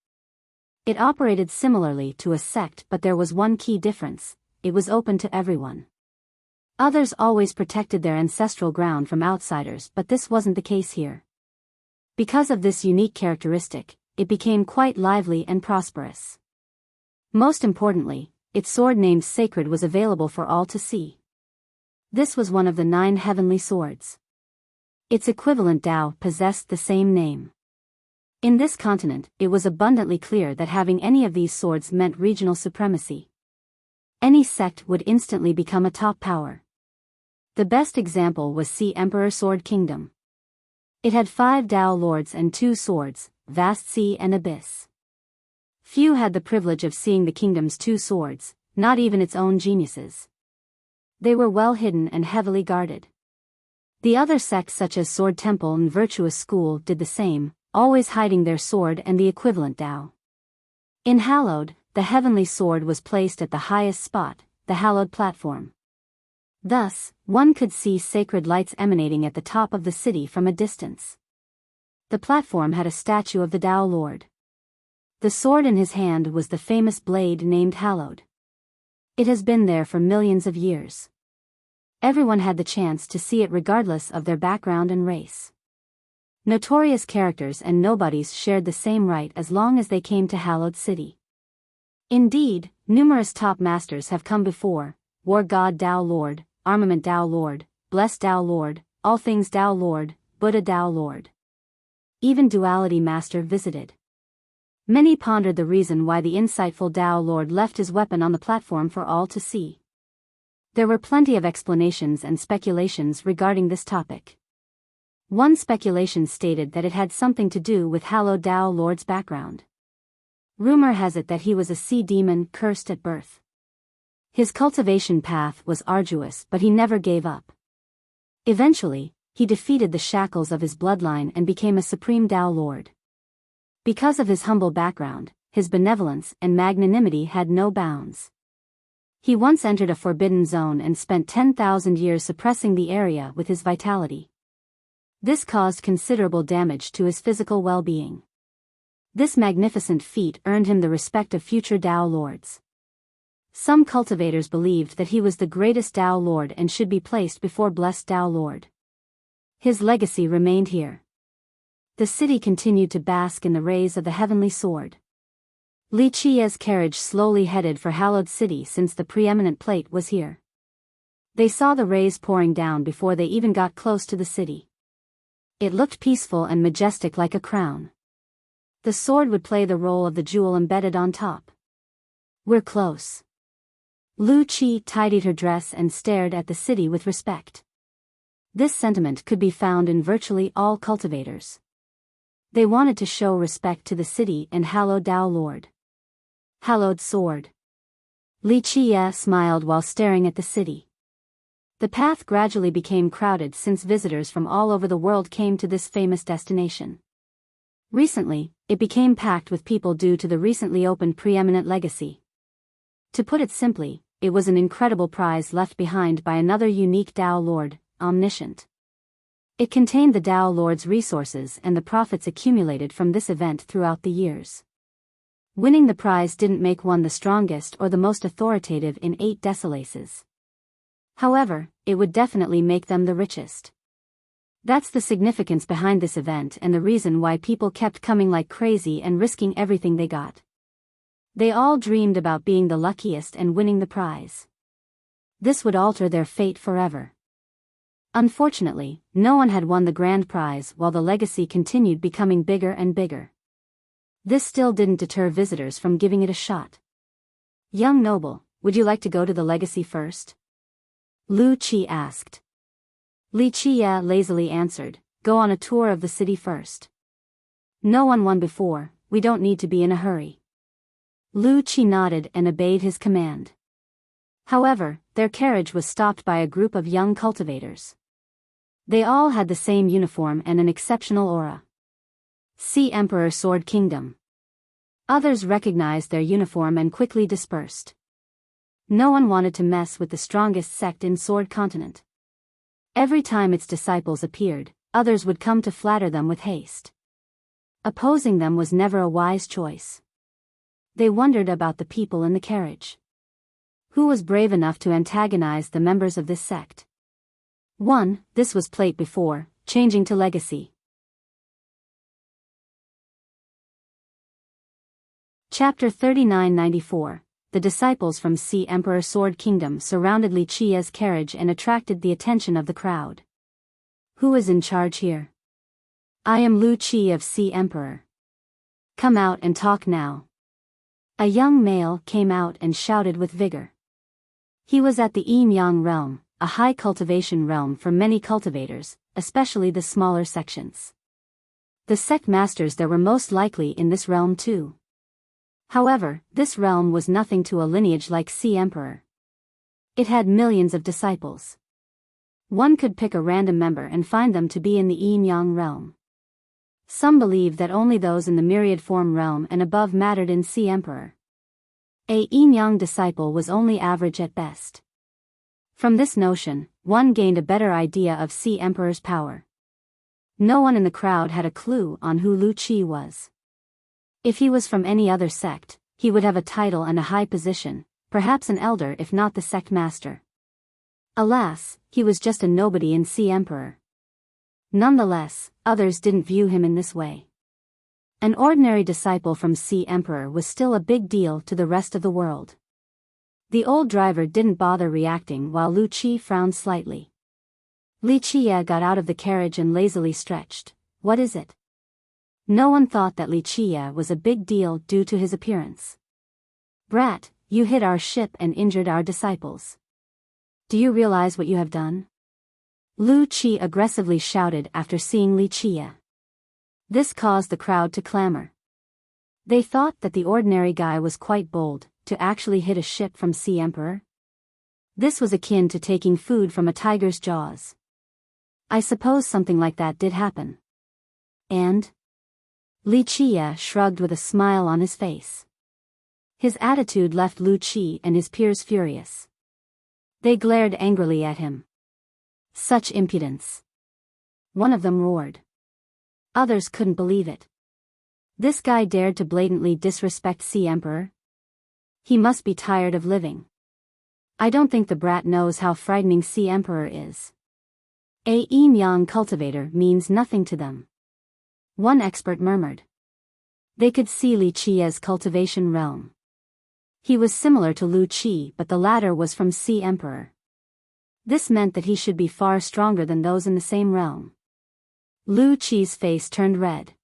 It operated similarly to a sect, but there was one key difference: it was open to everyone. Others always protected their ancestral ground from outsiders, but this wasn't the case here. Because of this unique characteristic, it became quite lively and prosperous. Most importantly, its sword named Sacred was available for all to see. This was one of the 9 heavenly swords. Its equivalent Tao possessed the same name. In this continent, it was abundantly clear that having any of these swords meant regional supremacy. Any sect would instantly become a top power. The best example was Sea Emperor Sword Kingdom. It had 5 Tao lords and 2 swords, Vast Sea and Abyss. Few had the privilege of seeing the kingdom's 2 swords, not even its own geniuses. They were well hidden and heavily guarded. The other sects such as Sword Temple and Virtuous School did the same, always hiding their sword and the equivalent Tao. In Hallowed, the heavenly sword was placed at the highest spot, the Hallowed platform. Thus, one could see sacred lights emanating at the top of the city from a distance. The platform had a statue of the Tao Lord. The sword in his hand was the famous blade named Hallowed. It has been there for millions of years. Everyone had the chance to see it regardless of their background and race. Notorious characters and nobodies shared the same right as long as they came to Hallowed City. Indeed, numerous top masters have come before: War God Tao Lord, Armament Tao Lord, Blessed Tao Lord, All Things Tao Lord, Buddha Tao Lord. Even Duality Master visited. Many pondered the reason why the insightful Tao Lord left his weapon on the platform for all to see. There were plenty of explanations and speculations regarding this topic. One speculation stated that it had something to do with Hallowed Tao Lord's background. Rumor has it that he was a sea demon cursed at birth. His cultivation path was arduous, but he never gave up. Eventually, he defeated the shackles of his bloodline and became a supreme Tao Lord. Because of his humble background, his benevolence and magnanimity had no bounds. He once entered a forbidden zone and spent 10,000 years suppressing the area with his vitality. This caused considerable damage to his physical well-being. This magnificent feat earned him the respect of future Tao Lords. Some cultivators believed that he was the greatest Tao Lord and should be placed before Blessed Tao Lord. His legacy remained here. The city continued to bask in the rays of the heavenly sword. Li Qia's carriage slowly headed for Hallowed City since the preeminent plate was here. They saw the rays pouring down before they even got close to the city. It looked peaceful and majestic like a crown. The sword would play the role of the jewel embedded on top. We're close. Lu Qi tidied her dress and stared at the city with respect. This sentiment could be found in virtually all cultivators. They wanted to show respect to the city and Hallowed Tao Lord. Hallowed Sword. Li Qia smiled while staring at the city. The path gradually became crowded since visitors from all over the world came to this famous destination. Recently, it became packed with people due to the recently opened preeminent legacy. To put it simply, it was an incredible prize left behind by another unique Tao Lord, Omniscient. It contained the Tao Lord's resources and the profits accumulated from this event throughout the years. Winning the prize didn't make one the strongest or the most authoritative in 8 Desolaces. However, it would definitely make them the richest. That's the significance behind this event and the reason why people kept coming like crazy and risking everything they got. They all dreamed about being the luckiest and winning the prize. This would alter their fate forever. Unfortunately, no one had won the grand prize while the legacy continued becoming bigger and bigger. This still didn't deter visitors from giving it a shot. Young noble, would you like to go to the legacy first? Lu Qi asked. Li Qia lazily answered, go on a tour of the city first. No one won before, we don't need to be in a hurry. Lu Qi nodded and obeyed his command. However, their carriage was stopped by a group of young cultivators. They all had the same uniform and an exceptional aura. Sea Emperor Sword Kingdom. Others recognized their uniform and quickly dispersed. No one wanted to mess with the strongest sect in Sword Continent. Every time its disciples appeared, others would come to flatter them with haste. Opposing them was never a wise choice. They wondered about the people in the carriage. Who was brave enough to antagonize the members of this sect? 1. This was plate before, changing to legacy. Chapter 3994. The disciples from Sea Emperor Sword Kingdom surrounded Li Qia's carriage and attracted the attention of the crowd. Who is in charge here? I am Lu Qi of Sea Emperor. Come out and talk now. A young male came out and shouted with vigor. He was at the Yimyang realm, a high cultivation realm for many cultivators, especially the smaller sections. The sect masters there were most likely in this realm too. However, this realm was nothing to a lineage like Sea Emperor. It had millions of disciples. One could pick a random member and find them to be in the Yimyang realm. Some believe that only those in the myriad form realm and above mattered in Sea Emperor. A Yimyang disciple was only average at best. From this notion, one gained a better idea of Sea Emperor's power. No one in the crowd had a clue on who Lu Qi was. If he was from any other sect, he would have a title and a high position, perhaps an elder if not the sect master. Alas, he was just a nobody in Sea Emperor. Nonetheless, others didn't view him in this way. An ordinary disciple from Sea Emperor was still a big deal to the rest of the world. The old driver didn't bother reacting while Lu Qi frowned slightly. Li Qia got out of the carriage and lazily stretched. What is it? No one thought that Li Qia was a big deal due to his appearance. Brat, you hit our ship and injured our disciples. Do you realize what you have done? Lu Qi aggressively shouted after seeing Li Qia. This caused the crowd to clamor. They thought that the ordinary guy was quite bold, to actually hit a ship from Sea Emperor. This was akin to taking food from a tiger's jaws. I suppose something like that did happen. And? Li Qia shrugged with a smile on his face. His attitude left Lu Qi and his peers furious. They glared angrily at him. Such impudence. One of them roared. Others couldn't believe it. This guy dared to blatantly disrespect Sea Emperor? He must be tired of living. I don't think the brat knows how frightening Sea Emperor is. A Yimyang cultivator means nothing to them. One expert murmured. They could see Li Qia's cultivation realm. He was similar to Lu Qi, but the latter was from Sea Emperor. This meant that he should be far stronger than those in the same realm. Lu Qi's face turned red.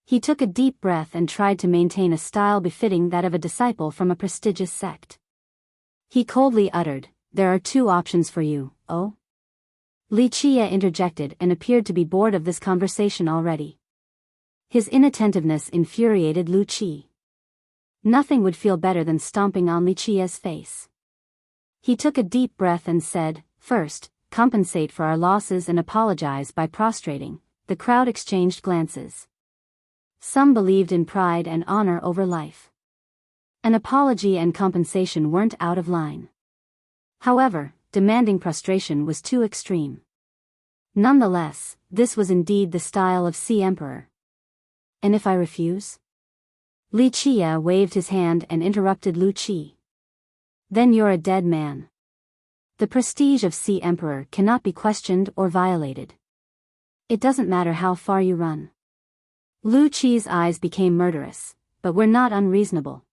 He took a deep breath and tried to maintain a style befitting that of a disciple from a prestigious sect. He coldly uttered, "There are two options for you, oh?" Li Qia interjected and appeared to be bored of this conversation already. His inattentiveness infuriated Lu Qi. Nothing would feel better than stomping on Li Qia's face. He took a deep breath and said, "First, compensate for our losses and apologize by prostrating." The crowd exchanged glances. Some believed in pride and honor over life. An apology and compensation weren't out of line. However, demanding prostration was too extreme. Nonetheless, this was indeed the style of Sea Emperor. And if I refuse? Li Qia waved his hand and interrupted Lu Qi. Then you're a dead man. The prestige of Sea Emperor cannot be questioned or violated. It doesn't matter how far you run. Lu Qi's eyes became murderous, but we're not unreasonable.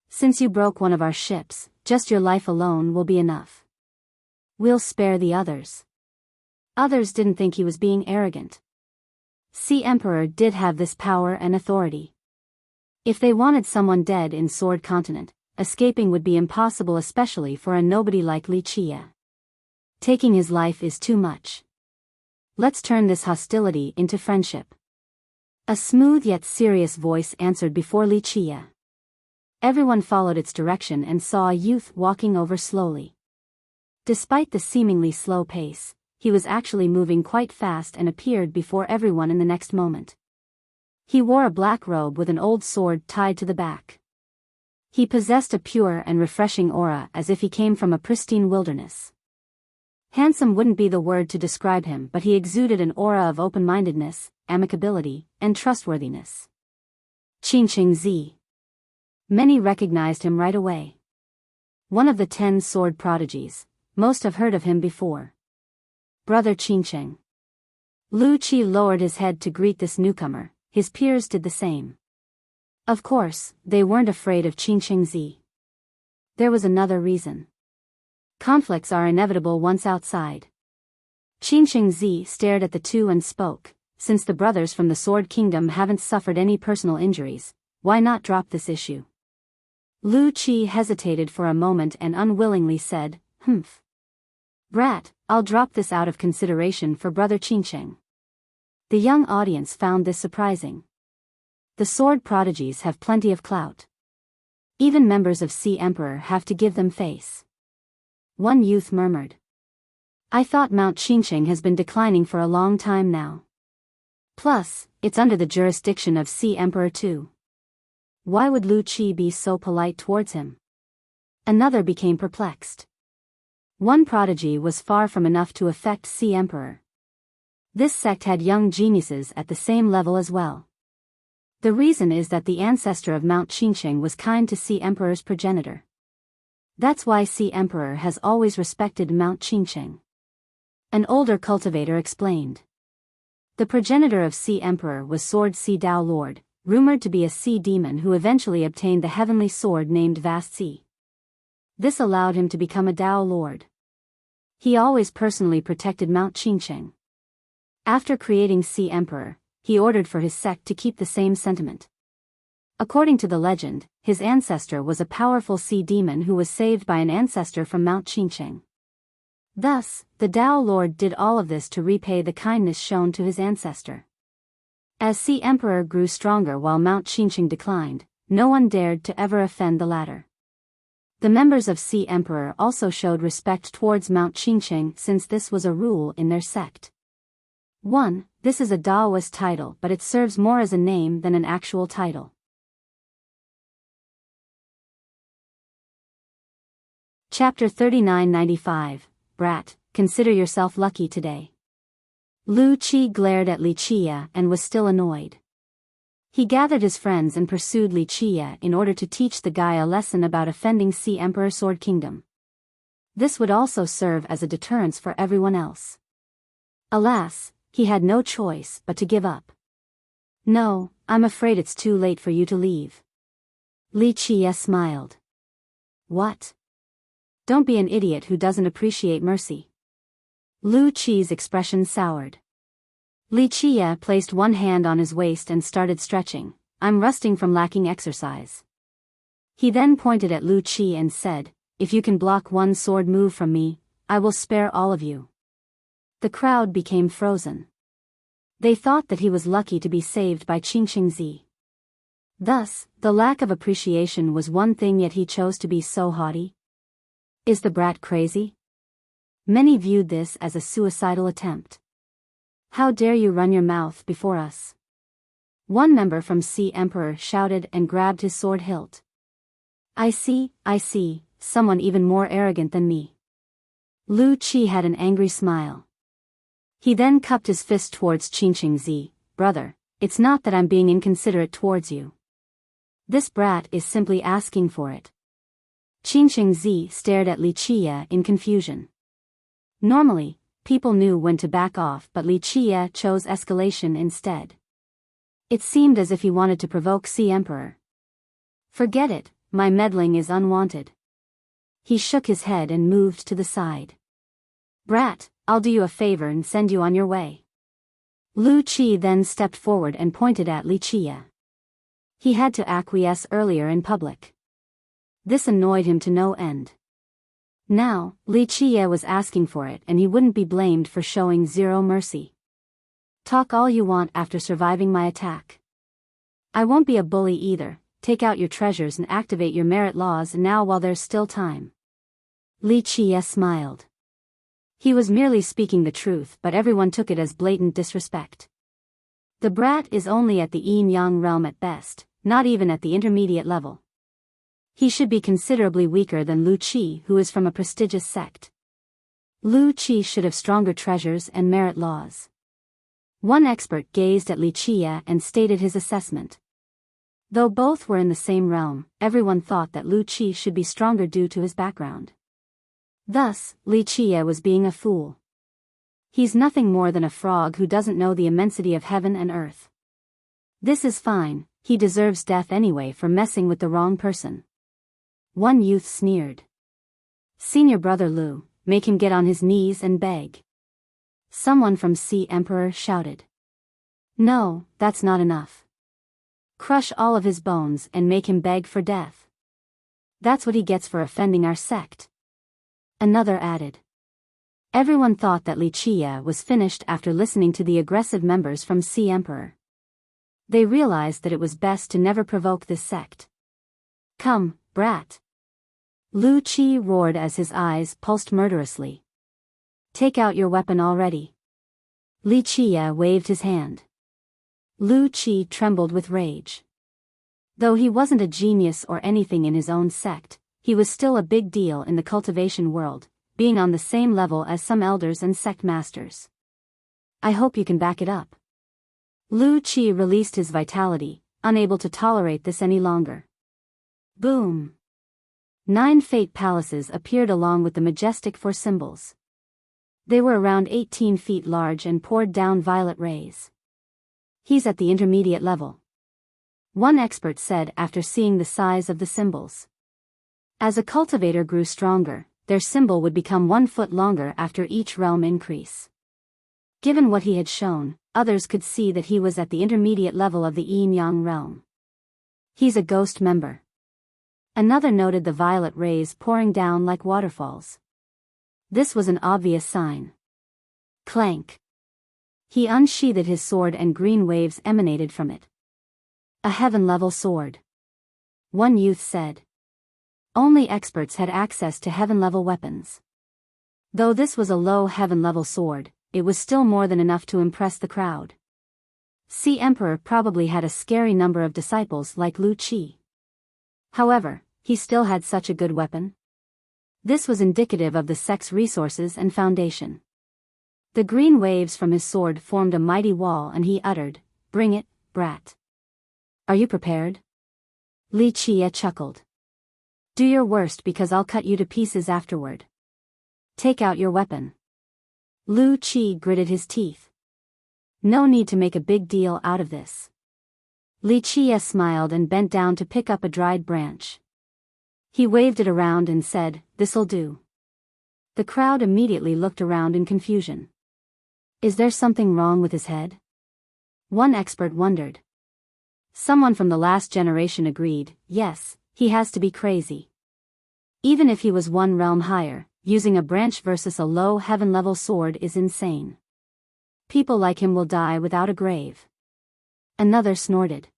Since you broke one of our ships, just your life alone will be enough. We'll spare the others. Others didn't think he was being arrogant. Sea Emperor did have this power and authority. If they wanted someone dead in Sword Continent, escaping would be impossible, especially for a nobody like Li Qia. Taking his life is too much. Let's turn this hostility into friendship. A smooth yet serious voice answered before Li Qia. Everyone followed its direction and saw a youth walking over slowly. Despite the seemingly slow pace, he was actually moving quite fast and appeared before everyone in the next moment. He wore a black robe with an old sword tied to the back. He possessed a pure and refreshing aura, as if he came from a pristine wilderness. Handsome wouldn't be the word to describe him, but he exuded an aura of open-mindedness, amicability, and trustworthiness. Qingqing Zi. Many recognized him right away. One of the 10 sword prodigies. Most have heard of him before. Brother Qingcheng. Lu Qi lowered his head to greet this newcomer. His peers did the same. Of course, they weren't afraid of Qingcheng Zi. There was another reason. Conflicts are inevitable once outside. Qingcheng Zi stared at the two and spoke. Since the brothers from the Sword Kingdom haven't suffered any personal injuries, why not drop this issue? Lu Qi hesitated for a moment and unwillingly said, "Humph. Brat, I'll drop this out of consideration for Brother Qingcheng." The young audience found this surprising. The sword prodigies have plenty of clout. Even members of Sea Emperor have to give them face. One youth murmured. I thought Mount Qingcheng has been declining for a long time now. Plus, it's under the jurisdiction of Sea Emperor too. Why would Lu Qi be so polite towards him? Another became perplexed. One prodigy was far from enough to affect Sea Emperor. This sect had young geniuses at the same level as well. The reason is that the ancestor of Mount Qingcheng was kind to Sea Emperor's progenitor. That's why Sea Emperor has always respected Mount Qingcheng. An older cultivator explained. The progenitor of Sea Emperor was Sword Sea Dao Lord, rumored to be a sea demon who eventually obtained the heavenly sword named Vast Sea. This allowed him to become a Dao Lord. He always personally protected Mount Qingcheng. After creating Sea Emperor, he ordered for his sect to keep the same sentiment. According to the legend, his ancestor was a powerful sea demon who was saved by an ancestor from Mount Qingcheng. Thus, the Dao Lord did all of this to repay the kindness shown to his ancestor. As Sea Emperor grew stronger while Mount Qingcheng declined, no one dared to ever offend the latter. The members of Sea Emperor also showed respect towards Mount Qingcheng since this was a rule in their sect. 1. This is a Daoist title, but it serves more as a name than an actual title. Chapter 3995. Brat, consider yourself lucky today. Lu Qi glared at Li Qia and was still annoyed. He gathered his friends and pursued Li Qia in order to teach the guy a lesson about offending Sea Emperor Sword Kingdom. This would also serve as a deterrence for everyone else. Alas, he had no choice but to give up. No, I'm afraid it's too late for you to leave. Li Qia smiled. What? Don't be an idiot who doesn't appreciate mercy. Lu Qi's expression soured. Li Qia placed one hand on his waist and started stretching. I'm rusting from lacking exercise. He then pointed at Lu Qi and said, if you can block one sword move from me, I will spare all of you. The crowd became frozen. They thought that he was lucky to be saved by Qingcheng Zi. Thus, the lack of appreciation was one thing, yet he chose to be so haughty. Is the brat crazy? Many viewed this as a suicidal attempt. How dare you run your mouth before us? One member from Sea Emperor shouted and grabbed his sword hilt. I see, someone even more arrogant than me. Lu Qi had an angry smile. He then cupped his fist towards Qingcheng Zi. Brother, it's not that I'm being inconsiderate towards you. This brat is simply asking for it. Qingcheng Zi stared at Li Qia in confusion. Normally, people knew when to back off, but Li Qia chose escalation instead. It seemed as if he wanted to provoke Sea Emperor. Forget it, my meddling is unwanted. He shook his head and moved to the side. Brat, I'll do you a favor and send you on your way. Lu Qi then stepped forward and pointed at Li Qia. He had to acquiesce earlier in public. This annoyed him to no end. Now, Li Qia was asking for it and he wouldn't be blamed for showing zero mercy. Talk all you want after surviving my attack. I won't be a bully either. Take out your treasures and activate your merit laws now while there's still time. Li Qia smiled. He was merely speaking the truth, but everyone took it as blatant disrespect. The brat is only at the yin-yang realm at best, not even at the intermediate level. He should be considerably weaker than Lu Qi, who is from a prestigious sect. Lu Qi should have stronger treasures and merit laws. One expert gazed at Li Qia and stated his assessment. Though both were in the same realm, everyone thought that Lu Qi should be stronger due to his background. Thus, Li Qie was being a fool. He's nothing more than a frog who doesn't know the immensity of heaven and earth. This is fine, he deserves death anyway for messing with the wrong person. One youth sneered. Senior brother Lu, make him get on his knees and beg. Someone from Sea Emperor shouted. No, that's not enough. Crush all of his bones and make him beg for death. That's what he gets for offending our sect. Another added. Everyone thought that Li Qie was finished after listening to the aggressive members from Sea Emperor. They realized that it was best to never provoke this sect. Come, brat. Lu Qi roared as his eyes pulsed murderously. Take out your weapon already. Li Qie waved his hand. Lu Qi trembled with rage. Though he wasn't a genius or anything in his own sect, he was still a big deal in the cultivation world, being on the same level as some elders and sect masters. I hope you can back it up. Lu Qi released his vitality, unable to tolerate this any longer. Boom! 9 fate palaces appeared along with the majestic 4 symbols. They were around 18 feet large and poured down violet rays. He's at the intermediate level. One expert said after seeing the size of the symbols. As a cultivator grew stronger, their symbol would become 1 foot longer after each realm increase. Given what he had shown, others could see that he was at the intermediate level of the Yin-Yang realm. He's a ghost member. Another noted the violet rays pouring down like waterfalls. This was an obvious sign. Clank. He unsheathed his sword and green waves emanated from it. A heaven-level sword. One youth said. Only experts had access to heaven-level weapons. Though this was a low heaven-level sword, it was still more than enough to impress the crowd. Sea Emperor probably had a scary number of disciples like Lu Qi. However, he still had such a good weapon. This was indicative of the sect's resources and foundation. The green waves from his sword formed a mighty wall and he uttered, "Bring it, brat." Are you prepared? Li Qie chuckled. Do your worst because I'll cut you to pieces afterward. Take out your weapon. Lu Qi gritted his teeth. No need to make a big deal out of this. Li Qie smiled and bent down to pick up a dried branch. He waved it around and said, "This'll do." The crowd immediately looked around in confusion. Is there something wrong with his head? One expert wondered. Someone from the last generation agreed, yes, he has to be crazy. Even if he was 1 realm higher, using a branch versus a low heaven-level sword is insane. People like him will die without a grave. Another snorted.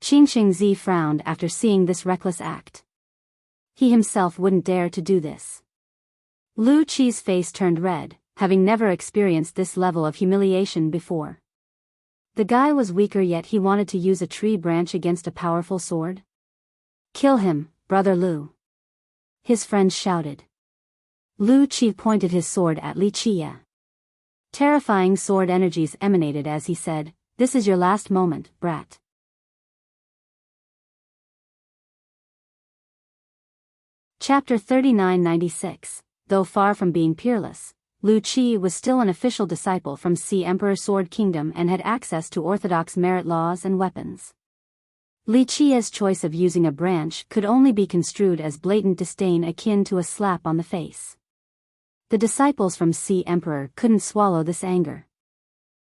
Qingxing Zi frowned after seeing this reckless act. He himself wouldn't dare to do this. Lu Qi's face turned red, having never experienced this level of humiliation before. The guy was weaker yet he wanted to use a tree branch against a powerful sword? Kill him, brother Lu. His friends shouted. Lu Qi pointed his sword at Li Qie. Terrifying sword energies emanated as he said, "This is your last moment, brat." Chapter 3996. Though far from being peerless, Lu Qi was still an official disciple from Sea Emperor Sword Kingdom and had access to orthodox merit laws and weapons. Li Qie's choice of using a branch could only be construed as blatant disdain akin to a slap on the face. The disciples from Sea Emperor couldn't swallow this anger.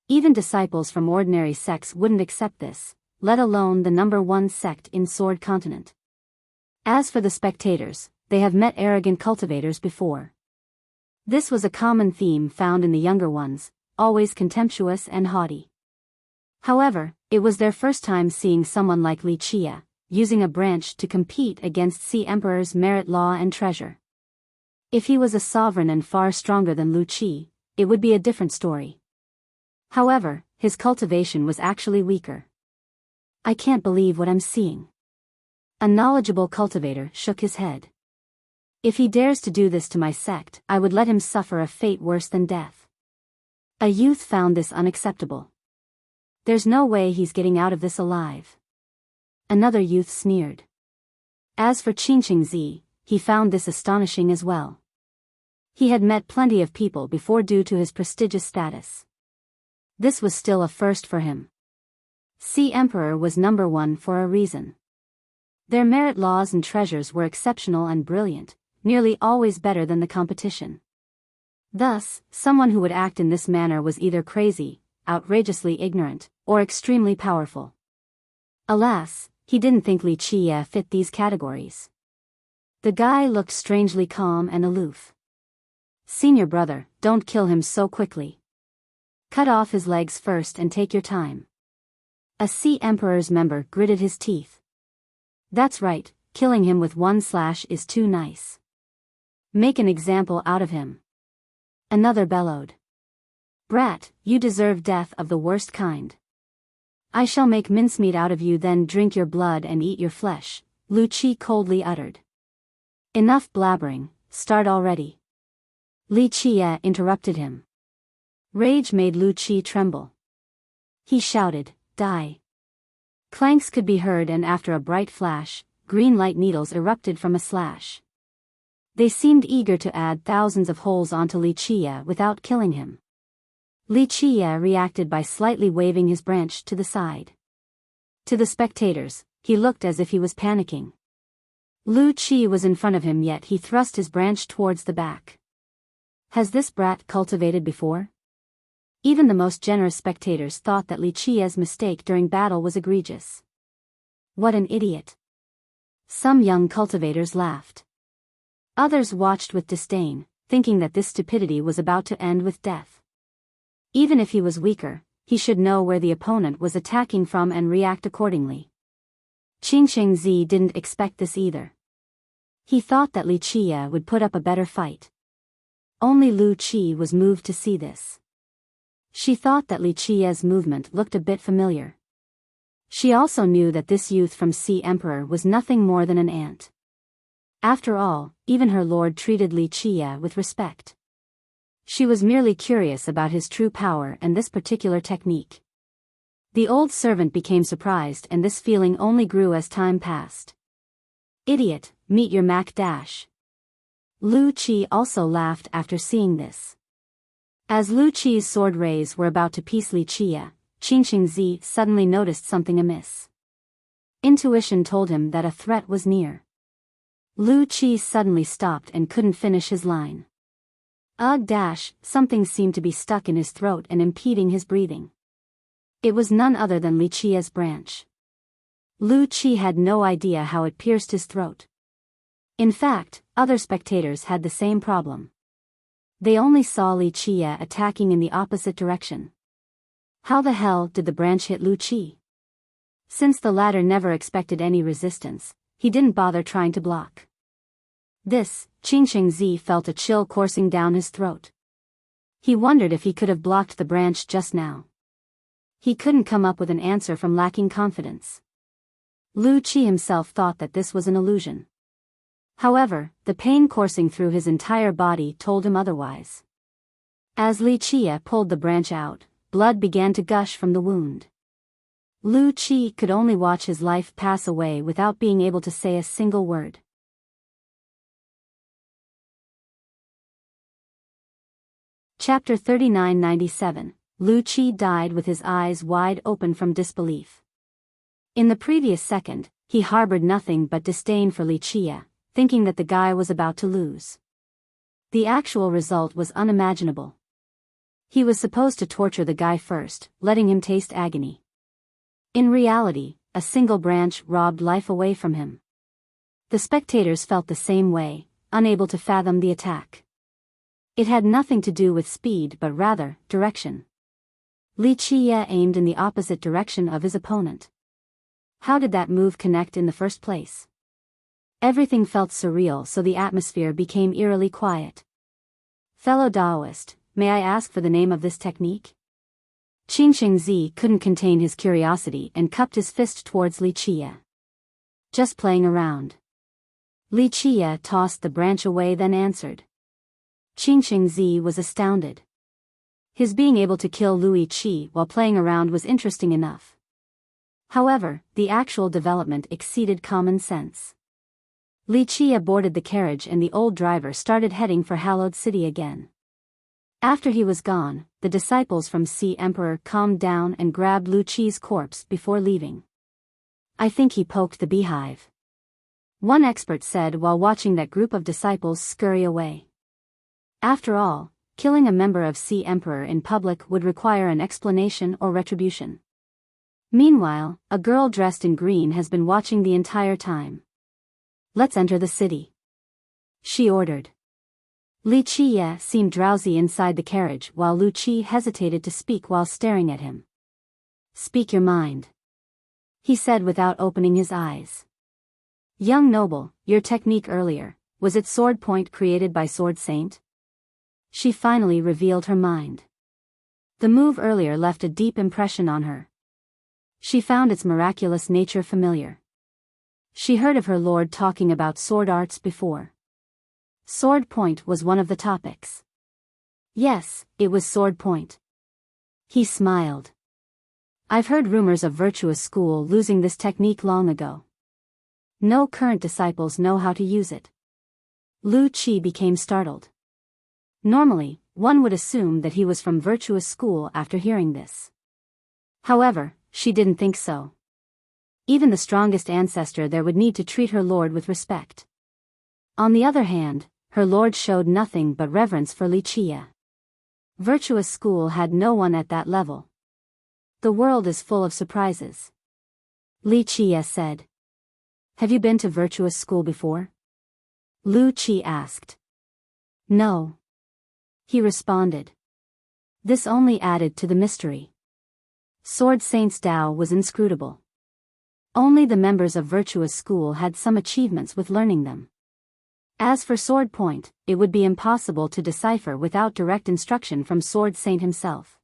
Even disciples from ordinary sects wouldn't accept this, let alone the number 1 sect in Sword Continent. As for the spectators, they have met arrogant cultivators before. This was a common theme found in the younger ones, always contemptuous and haughty. However, it was their first time seeing someone like Li Qie, using a branch to compete against Sea Emperor's merit law and treasure. If he was a sovereign and far stronger than Lu Qi, it would be a different story. However, his cultivation was actually weaker. I can't believe what I'm seeing. A knowledgeable cultivator shook his head. If he dares to do this to my sect, I would let him suffer a fate worse than death. A youth found this unacceptable. There's no way he's getting out of this alive. Another youth sneered. As for Qingqingzi, he found this astonishing as well. He had met plenty of people before due to his prestigious status. This was still a first for him. C Emperor was number one for a reason. Their merit laws and treasures were exceptional and brilliant, nearly always better than the competition. Thus, someone who would act in this manner was either crazy, outrageously ignorant, or extremely powerful. Alas, he didn't think Li Qie fit these categories. The guy looked strangely calm and aloof. Senior brother, don't kill him so quickly. Cut off his legs first and take your time. A Sea Emperor's member gritted his teeth. That's right, killing him with one slash is too nice. Make an example out of him. Another bellowed. Brat, you deserve death of the worst kind. I shall make mincemeat out of you, then drink your blood and eat your flesh, Lu Qi coldly uttered. Enough blabbering, start already. Li Qie interrupted him. Rage made Lu Qi tremble. He shouted, die. Clanks could be heard, and after a bright flash, green light needles erupted from a slash. They seemed eager to add thousands of holes onto Li Qie without killing him. Li Qie reacted by slightly waving his branch to the side. To the spectators, he looked as if he was panicking. Lu Qi was in front of him, yet he thrust his branch towards the back. Has this brat cultivated before? Even the most generous spectators thought that Li Qie's mistake during battle was egregious. What an idiot! Some young cultivators laughed. Others watched with disdain, thinking that this stupidity was about to end with death. Even if he was weaker, he should know where the opponent was attacking from and react accordingly. Qingqingzi didn't expect this either. He thought that Li Qie would put up a better fight. Only Lu Qi was moved to see this. She thought that Li Qie's movement looked a bit familiar. She also knew that this youth from Sea Emperor was nothing more than an ant. After all, even her lord treated Li Qie with respect. She was merely curious about his true power and this particular technique. The old servant became surprised, and this feeling only grew as time passed. Idiot, meet your Mac dash. Lu Qi also laughed after seeing this. As Lu Qi's sword rays were about to piece Li Qie, Qingqingzi suddenly noticed something amiss. Intuition told him that a threat was near. Lu Qi suddenly stopped and couldn't finish his line. Something seemed to be stuck in his throat and impeding his breathing. It was none other than Li Qie's branch. Lu Qi had no idea how it pierced his throat. In fact, other spectators had the same problem. They only saw Li Qie attacking in the opposite direction. How the hell did the branch hit Lu Qi? Since the latter never expected any resistance, he didn't bother trying to block. This, Qingqingzi felt a chill coursing down his throat. He wondered if he could have blocked the branch just now. He couldn't come up with an answer from lacking confidence. Lu Qi himself thought that this was an illusion. However, the pain coursing through his entire body told him otherwise. As Li Qie pulled the branch out, blood began to gush from the wound. Lu Qi could only watch his life pass away without being able to say a single word. Chapter 3997, Lu Qi died with his eyes wide open from disbelief. In the previous second, he harbored nothing but disdain for Li Qie, thinking that the guy was about to lose. The actual result was unimaginable. He was supposed to torture the guy first, letting him taste agony. In reality, a single branch robbed life away from him. The spectators felt the same way, unable to fathom the attack. It had nothing to do with speed but rather, direction. Li Qie aimed in the opposite direction of his opponent. How did that move connect in the first place? Everything felt surreal, so the atmosphere became eerily quiet. Fellow Taoist, may I ask for the name of this technique? Qingqingzi couldn't contain his curiosity and cupped his fist towards Li Qie. Just playing around. Li Qie tossed the branch away, then answered. Qingqingzi was astounded. His being able to kill Lu Qi while playing around was interesting enough. However, the actual development exceeded common sense. Li Qia boarded the carriage and the old driver started heading for Hallowed City again. After he was gone, the disciples from Sea Emperor calmed down and grabbed Lu Qi's corpse before leaving. "I think he poked the beehive," one expert said while watching that group of disciples scurry away. After all, killing a member of Sea Emperor in public would require an explanation or retribution. Meanwhile, a girl dressed in green has been watching the entire time. "Let's enter the city," she ordered. Li Qia seemed drowsy inside the carriage while Lu Qi hesitated to speak while staring at him. "Speak your mind," he said without opening his eyes. "Young noble, your technique earlier, was it sword point created by Sword Saint?" She finally revealed her mind. The move earlier left a deep impression on her. She found its miraculous nature familiar. She heard of her lord talking about sword arts before. Sword point was one of the topics. Yes, it was sword point. He smiled. "I've heard rumors of Virtuous School losing this technique long ago. No current disciples know how to use it." Lu Qi became startled. Normally, one would assume that he was from Virtuous School after hearing this. However, she didn't think so. Even the strongest ancestor there would need to treat her lord with respect. On the other hand, her lord showed nothing but reverence for Li Qia. Virtuous School had no one at that level. "The world is full of surprises," Li Qia said. "Have you been to Virtuous School before?" Lu Qi asked. "No," he responded. This only added to the mystery. Sword Saint's Tao was inscrutable. Only the members of Virtuous School had some achievements with learning them. As for sword point, it would be impossible to decipher without direct instruction from Sword Saint himself.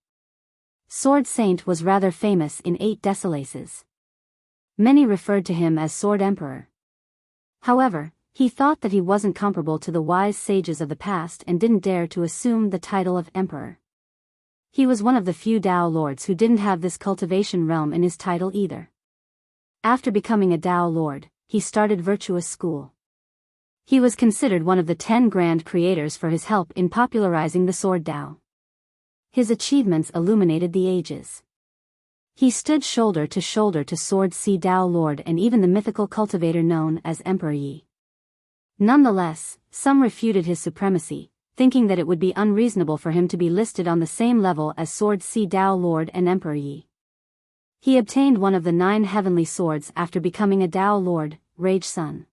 Sword Saint was rather famous in 8 Desolaces. Many referred to him as Sword Emperor. However, he thought that he wasn't comparable to the wise sages of the past and didn't dare to assume the title of Emperor. He was one of the few Tao Lords who didn't have this cultivation realm in his title either. After becoming a Tao Lord, he started Virtuous School. He was considered one of the 10 grand creators for his help in popularizing the sword Tao. His achievements illuminated the ages. He stood shoulder to Sword Sea Tao Lord and even the mythical cultivator known as Emperor Yi. Nonetheless, some refuted his supremacy, thinking that it would be unreasonable for him to be listed on the same level as Sword Sea Tao Lord and Emperor Yi. He obtained one of the 9 heavenly swords after becoming a Tao Lord, Rage Sun.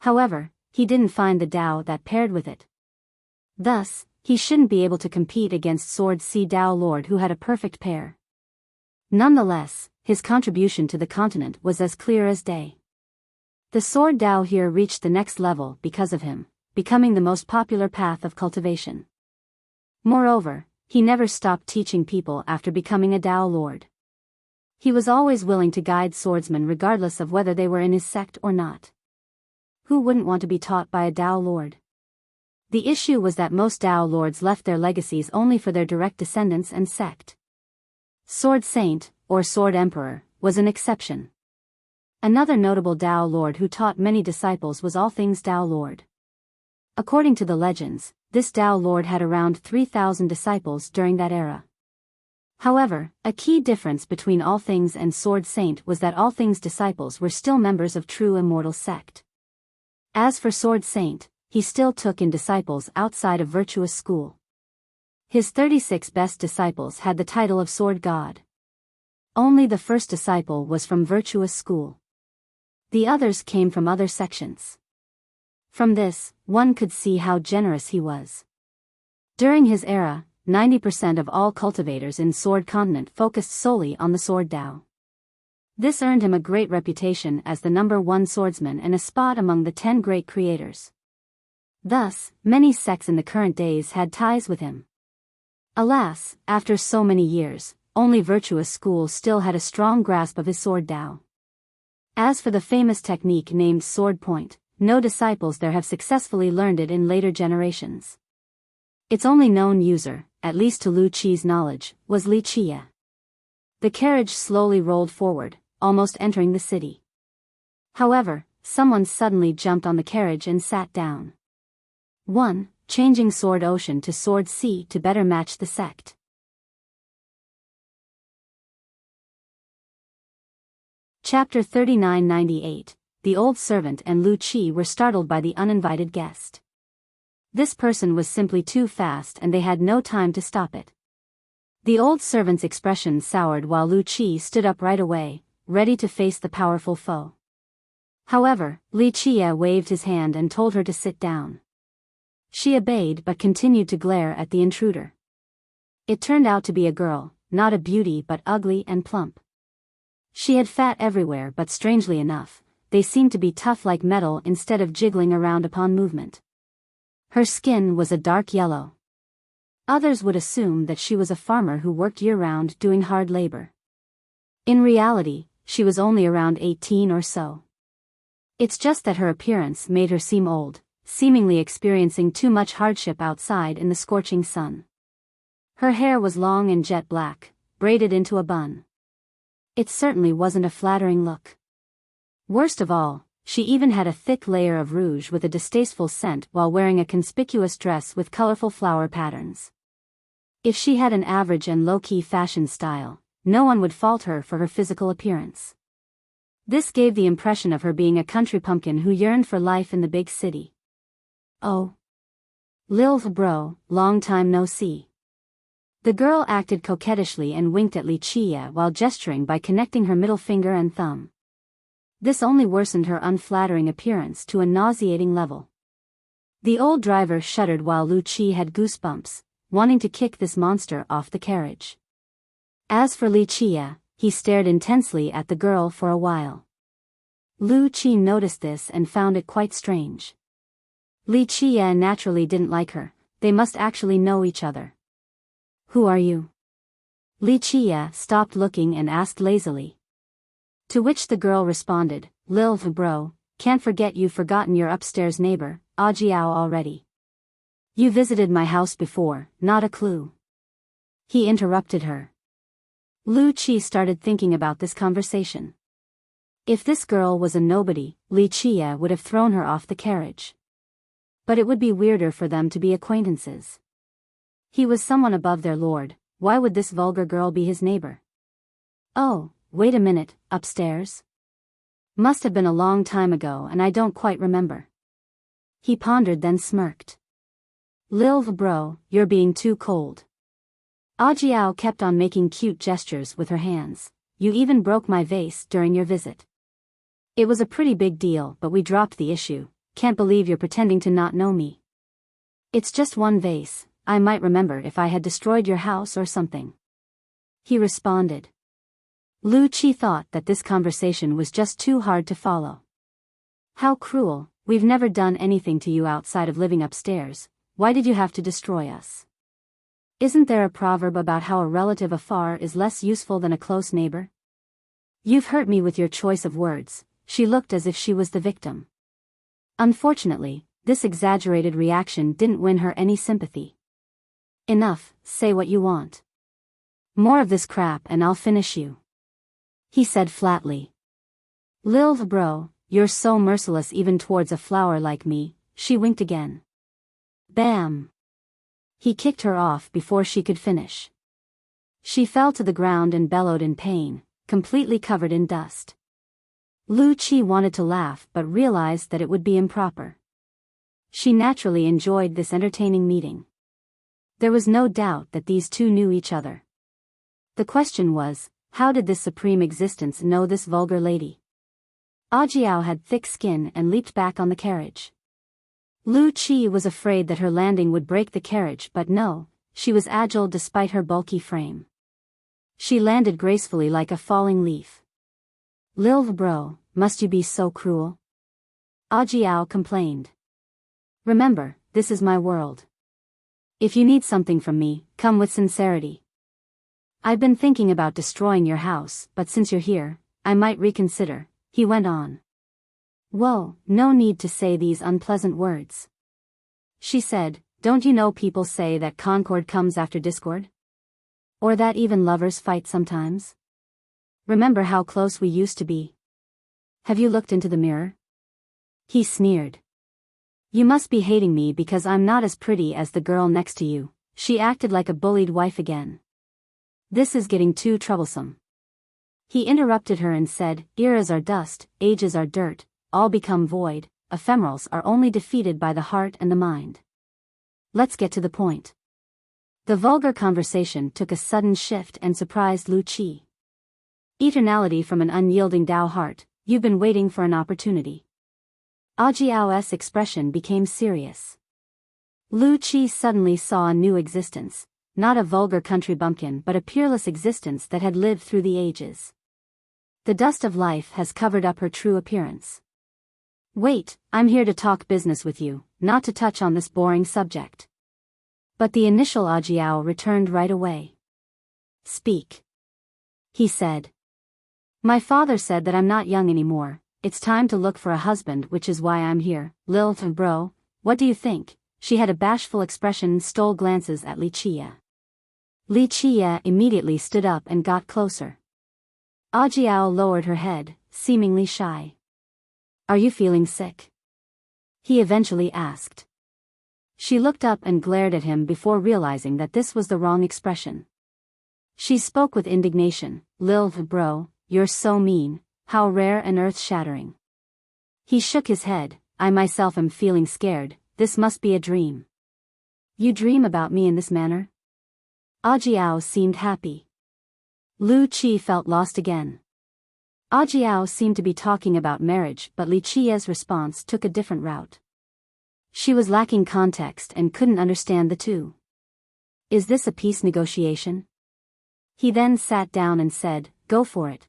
However, he didn't find the Tao that paired with it. Thus, he shouldn't be able to compete against Sword Sea Tao Lord who had a perfect pair. Nonetheless, his contribution to the continent was as clear as day. The sword Tao here reached the next level because of him, becoming the most popular path of cultivation. Moreover, he never stopped teaching people after becoming a Tao Lord. He was always willing to guide swordsmen regardless of whether they were in his sect or not. Who wouldn't want to be taught by a Tao Lord? The issue was that most Tao Lords left their legacies only for their direct descendants and sect. Sword Saint, or Sword Emperor, was an exception. Another notable Tao Lord who taught many disciples was All Things Tao Lord. According to the legends, this Tao Lord had around 3,000 disciples during that era. However, a key difference between All Things and Sword Saint was that All Things disciples were still members of true immortal sect. As for Sword Saint, he still took in disciples outside of Virtuous School. His 36 best disciples had the title of Sword God. Only the first disciple was from Virtuous School. The others came from other sections. From this, one could see how generous he was. During his era, 90% of all cultivators in Sword Continent focused solely on the Sword Tao. This earned him a great reputation as the #1 swordsman and a spot among the 10 great creators. Thus, many sects in the current days had ties with him. Alas, after so many years, only Virtuous School still had a strong grasp of his Sword Tao. As for the famous technique named Sword Point, no disciples there have successfully learned it in later generations. Its only known user, at least to Lu Qi's knowledge, was Li Qia. The carriage slowly rolled forward, almost entering the city. However, someone suddenly jumped on the carriage and sat down. 1. Changing Sword Ocean to Sword Sea to better match the sect. Chapter 3998. The old servant and Lu Qi were startled by the uninvited guest. This person was simply too fast and they had no time to stop it. The old servant's expression soured while Lu Qi stood up right away, ready to face the powerful foe. However, Li Qie waved his hand and told her to sit down. She obeyed but continued to glare at the intruder. It turned out to be a girl, not a beauty but ugly and plump. She had fat everywhere but strangely enough, they seemed to be tough like metal instead of jiggling around upon movement. Her skin was a dark yellow. Others would assume that she was a farmer who worked year-round doing hard labor. In reality, she was only around 18 or so. It's just that her appearance made her seem old, seemingly experiencing too much hardship outside in the scorching sun. Her hair was long and jet black, braided into a bun. It certainly wasn't a flattering look. Worst of all, she even had a thick layer of rouge with a distasteful scent while wearing a conspicuous dress with colorful flower patterns. If she had an average and low-key fashion style, no one would fault her for her physical appearance. This gave the impression of her being a country pumpkin who yearned for life in the big city. Oh. Lil bro, long time no see. The girl acted coquettishly and winked at Li Qie while gesturing by connecting her middle finger and thumb. This only worsened her unflattering appearance to a nauseating level. The old driver shuddered while Lu Qi had goosebumps, wanting to kick this monster off the carriage. As for Li Qie, he stared intensely at the girl for a while. Lu Qi noticed this and found it quite strange. Li Qie naturally didn't like her, they must actually know each other. Who are you? Li Qie stopped looking and asked lazily. To which the girl responded, Lil bro, can't forget you've forgotten your upstairs neighbor, Audiobook already. You visited my house before, not a clue. He interrupted her. Lu Qi started thinking about this conversation. If this girl was a nobody, Li Qie would have thrown her off the carriage. But it would be weirder for them to be acquaintances. He was someone above their lord, why would this vulgar girl be his neighbor? Oh, wait a minute, upstairs? Must have been a long time ago and I don't quite remember. He pondered then smirked. Lil bro, you're being too cold. Audiobook kept on making cute gestures with her hands. You even broke my vase during your visit. It was a pretty big deal but we dropped the issue, can't believe you're pretending to not know me. It's just one vase, I might remember if I had destroyed your house or something. He responded. Lu Qi thought that this conversation was just too hard to follow. How cruel, we've never done anything to you outside of living upstairs, why did you have to destroy us? Isn't there a proverb about how a relative afar is less useful than a close neighbor? You've hurt me with your choice of words, she looked as if she was the victim. Unfortunately, this exaggerated reaction didn't win her any sympathy. Enough, say what you want. More of this crap and I'll finish you. He said flatly. Lil bro, you're so merciless even towards a flower like me, she winked again. Bam! He kicked her off before she could finish. She fell to the ground and bellowed in pain, completely covered in dust. Lu Qi wanted to laugh but realized that it would be improper. She naturally enjoyed this entertaining meeting. There was no doubt that these two knew each other. The question was, how did this supreme existence know this vulgar lady? Audiobook had thick skin and leaped back on the carriage. Lu Qi was afraid that her landing would break the carriage but no, she was agile despite her bulky frame. She landed gracefully like a falling leaf. Lil bro, must you be so cruel? Audiobook complained. Remember, this is my world. If you need something from me, come with sincerity. I've been thinking about destroying your house, but since you're here, I might reconsider, he went on. Whoa, no need to say these unpleasant words. She said, don't you know people say that concord comes after discord? Or that even lovers fight sometimes? Remember how close we used to be? Have you looked into the mirror? He sneered. You must be hating me because I'm not as pretty as the girl next to you. She acted like a bullied wife again. This is getting too troublesome. He interrupted her and said, eras are dust, ages are dirt, all become void, ephemerals are only defeated by the heart and the mind. Let's get to the point. The vulgar conversation took a sudden shift and surprised Lu Qi. Eternality from an unyielding Tao heart, you've been waiting for an opportunity. Ajiao's expression became serious. Lu Qi suddenly saw a new existence, not a vulgar country bumpkin but a peerless existence that had lived through the ages. The dust of life has covered up her true appearance. Wait, I'm here to talk business with you, not to touch on this boring subject. But the initial Ajiao returned right away. Speak. He said. My father said that I'm not young anymore, it's time to look for a husband, which is why I'm here. Lil bro, what do you think? She had a bashful expression and stole glances at Li Qia. Li Qia immediately stood up and got closer. Ajiao lowered her head, seemingly shy. Are you feeling sick? He eventually asked. She looked up and glared at him before realizing that this was the wrong expression. She spoke with indignation. Lil bro, you're so mean, how rare and earth-shattering. He shook his head. I myself am feeling scared, this must be a dream. You dream about me in this manner? Ajiao seemed happy. Lu Qi felt lost again. Ajiao seemed to be talking about marriage, but Li Qia's response took a different route. She was lacking context and couldn't understand the two. Is this a peace negotiation? He then sat down and said, go for it.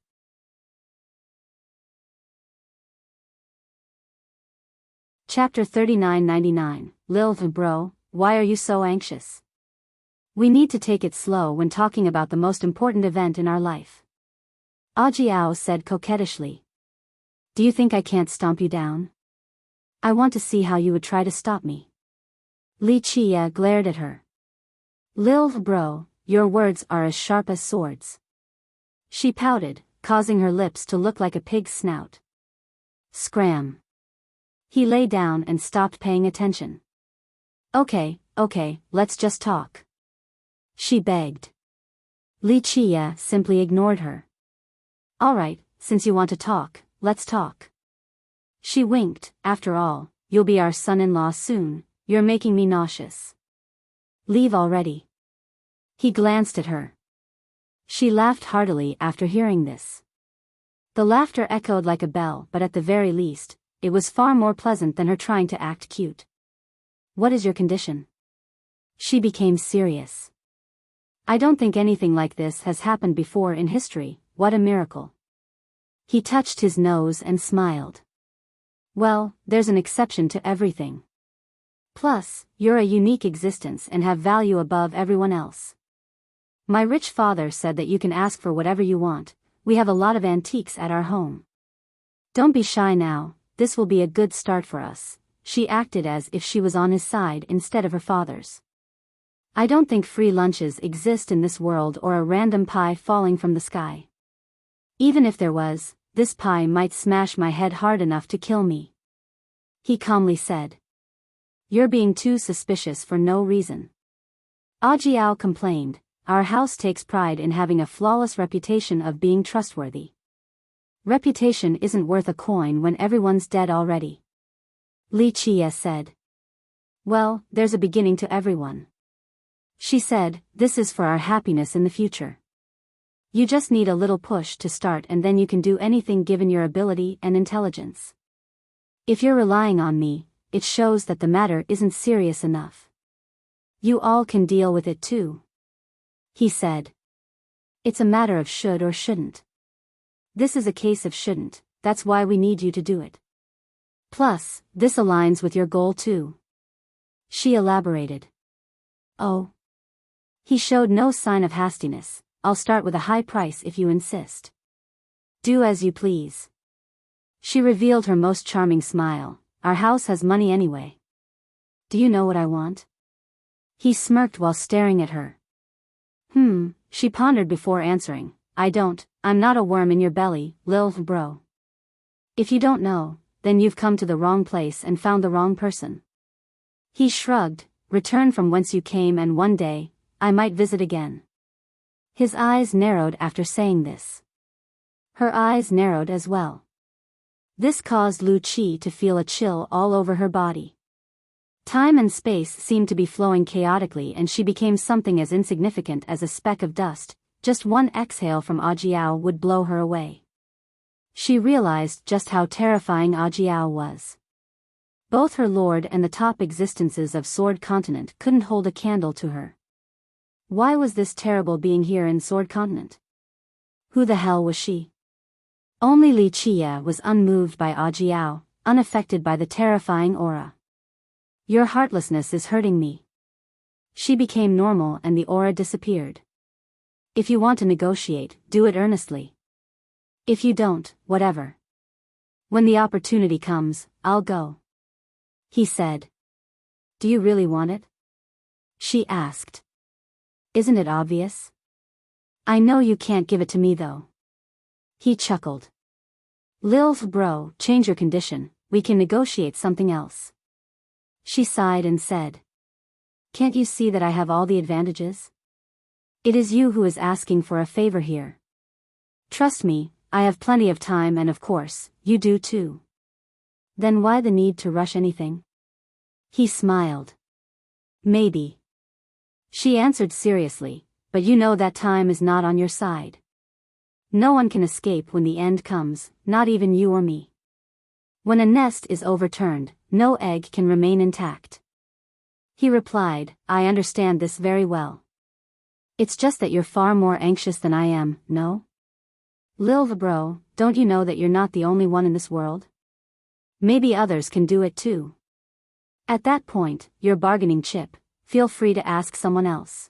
Chapter 3999, Lil bro, why are you so anxious? We need to take it slow when talking about the most important event in our life. Ajiao said coquettishly. Do you think I can't stomp you down? I want to see how you would try to stop me. Li Qia glared at her. Lil bro, your words are as sharp as swords. She pouted, causing her lips to look like a pig's snout. Scram. He lay down and stopped paying attention. Okay, let's just talk. She begged. Li Qia simply ignored her. Alright, since you want to talk, let's talk. She winked. After all, you'll be our son-in-law soon, you're making me nauseous. Leave already. He glanced at her. She laughed heartily after hearing this. The laughter echoed like a bell, but at the very least, it was far more pleasant than her trying to act cute. What is your condition? She became serious. I don't think anything like this has happened before in history, what a miracle. He touched his nose and smiled. Well, there's an exception to everything. Plus, you're a unique existence and have value above everyone else. My rich father said that you can ask for whatever you want, we have a lot of antiques at our home. Don't be shy now, this will be a good start for us. She acted as if she was on his side instead of her father's. I don't think free lunches exist in this world or a random pie falling from the sky. Even if there was, this pie might smash my head hard enough to kill me. He calmly said. You're being too suspicious for no reason. Ajiao complained, our house takes pride in having a flawless reputation of being trustworthy. Reputation isn't worth a coin when everyone's dead already. Li Qia said. Well, there's a beginning to everyone. She said, this is for our happiness in the future. You just need a little push to start and then you can do anything given your ability and intelligence. If you're relying on me, it shows that the matter isn't serious enough. You all can deal with it too. He said. It's a matter of should or shouldn't. This is a case of shouldn't, that's why we need you to do it. Plus, this aligns with your goal too. She elaborated. Oh. He showed no sign of hastiness. I'll start with a high price if you insist. Do as you please. She revealed her most charming smile. Our house has money anyway. Do you know what I want? He smirked while staring at her. She pondered before answering. I'm not a worm in your belly, lil bro. If you don't know, then you've come to the wrong place and found the wrong person. He shrugged, return from whence you came and one day, I might visit again. His eyes narrowed after saying this. Her eyes narrowed as well. This caused Lu Qi to feel a chill all over her body. Time and space seemed to be flowing chaotically and she became something as insignificant as a speck of dust, just one exhale from Audiobook would blow her away. She realized just how terrifying Audiobook was. Both her lord and the top existences of Sword Continent couldn't hold a candle to her. Why was this terrible being here in Sword Continent? Who the hell was she? Only Li Qia was unmoved by Audiobook, unaffected by the terrifying aura. Your heartlessness is hurting me. She became normal and the aura disappeared. If you want to negotiate, do it earnestly. If you don't, whatever. When the opportunity comes, I'll go. He said. Do you really want it? She asked. Isn't it obvious? I know you can't give it to me though. He chuckled. Lil bro, change your condition, we can negotiate something else. She sighed and said. Can't you see that I have all the advantages? It is you who is asking for a favor here. Trust me, I have plenty of time and of course, you do too. Then why the need to rush anything? He smiled. Maybe. She answered seriously, but you know that time is not on your side. No one can escape when the end comes, not even you or me. When a nest is overturned, no egg can remain intact. He replied, I understand this very well. It's just that you're far more anxious than I am, no? Lil bro, don't you know that you're not the only one in this world? Maybe others can do it too. At that point, your bargaining chip, feel free to ask someone else.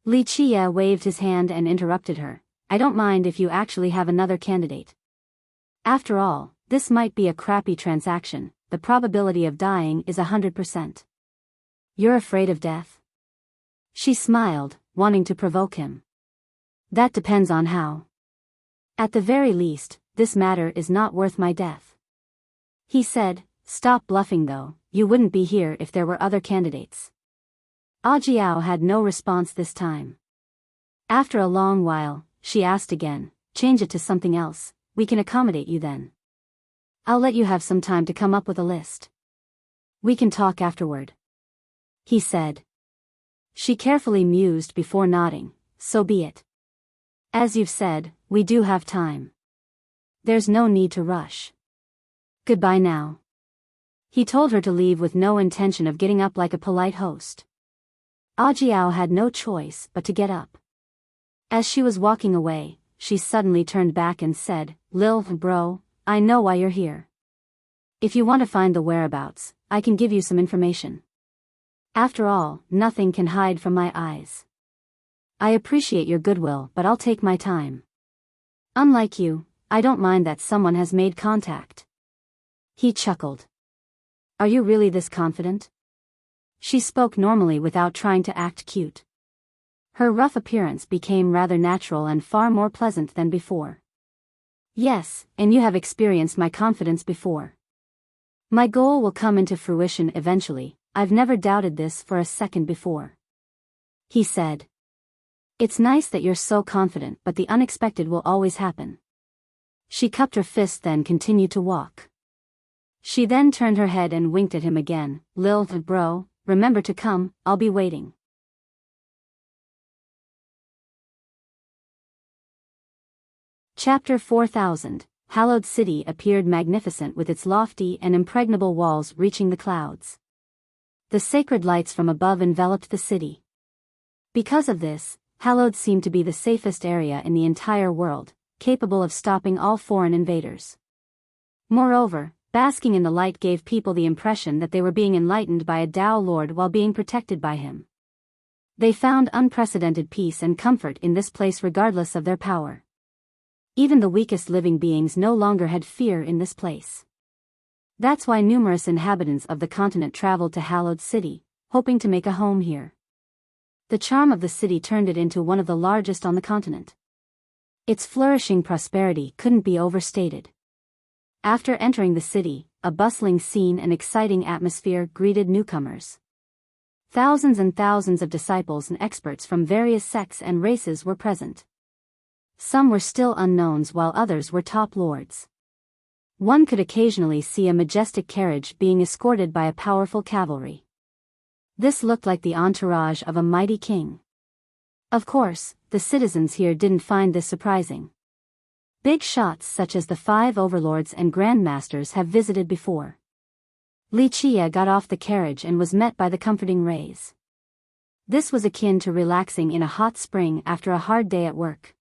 Li Qia waved his hand and interrupted her. I don't mind if you actually have another candidate. After all, this might be a crappy transaction, the probability of dying is 100%. You're afraid of death? She smiled, wanting to provoke him. That depends on how. At the very least, this matter is not worth my death. He said, stop bluffing though, you wouldn't be here if there were other candidates. Audiobook had no response this time. After a long while, she asked again, change it to something else, we can accommodate you then. I'll let you have some time to come up with a list. We can talk afterward. He said. She carefully mused before nodding, so be it. As you've said, we do have time. There's no need to rush. Goodbye now. He told her to leave with no intention of getting up like a polite host. Audiobook had no choice but to get up. As she was walking away, she suddenly turned back and said, Lil bro, I know why you're here. If you want to find the whereabouts, I can give you some information. After all, nothing can hide from my eyes. I appreciate your goodwill, but I'll take my time. Unlike you, I don't mind that someone has made contact. He chuckled. Are you really this confident? She spoke normally without trying to act cute. Her rough appearance became rather natural and far more pleasant than before. Yes, and you have experienced my confidence before. My goal will come into fruition eventually, I've never doubted this for a second before. He said. It's nice that you're so confident, but the unexpected will always happen. She cupped her fist then continued to walk. She then turned her head and winked at him again, Lil bro, remember to come, I'll be waiting. Chapter 4000, Hallowed City appeared magnificent with its lofty and impregnable walls reaching the clouds. The sacred lights from above enveloped the city. Because of this, Hallowed seemed to be the safest area in the entire world, capable of stopping all foreign invaders. Moreover, basking in the light gave people the impression that they were being enlightened by a Tao Lord while being protected by him. They found unprecedented peace and comfort in this place regardless of their power. Even the weakest living beings no longer had fear in this place. That's why numerous inhabitants of the continent traveled to Hallowed City, hoping to make a home here. The charm of the city turned it into one of the largest on the continent. Its flourishing prosperity couldn't be overstated. After entering the city, a bustling scene and exciting atmosphere greeted newcomers. Thousands and thousands of disciples and experts from various sects and races were present. Some were still unknowns while others were top lords. One could occasionally see a majestic carriage being escorted by a powerful cavalry. This looked like the entourage of a mighty king. Of course, the citizens here didn't find this surprising. Big shots such as the 5 overlords and grandmasters have visited before. Wuxia got off the carriage and was met by the comforting rays. This was akin to relaxing in a hot spring after a hard day at work.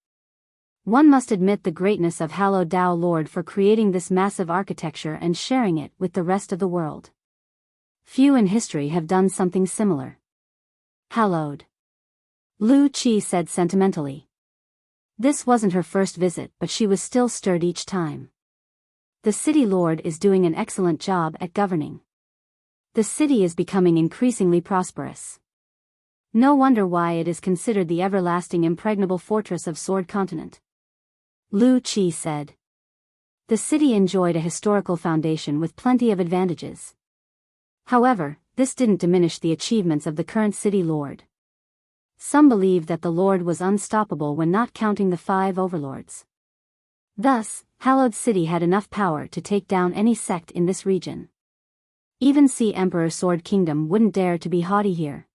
One must admit the greatness of Hallowed Dao Lord for creating this massive architecture and sharing it with the rest of the world. Few in history have done something similar. Hallowed. Lu Qi said sentimentally. This wasn't her first visit, but she was still stirred each time. The city lord is doing an excellent job at governing. The city is becoming increasingly prosperous. No wonder why it is considered the everlasting impregnable fortress of Sword Continent. Lu Qi said. The city enjoyed a historical foundation with plenty of advantages. However, this didn't diminish the achievements of the current city lord. Some believe that the lord was unstoppable when not counting the 5 overlords. Thus, Hallowed City had enough power to take down any sect in this region. Even Sea Emperor Sword Kingdom wouldn't dare to be haughty here.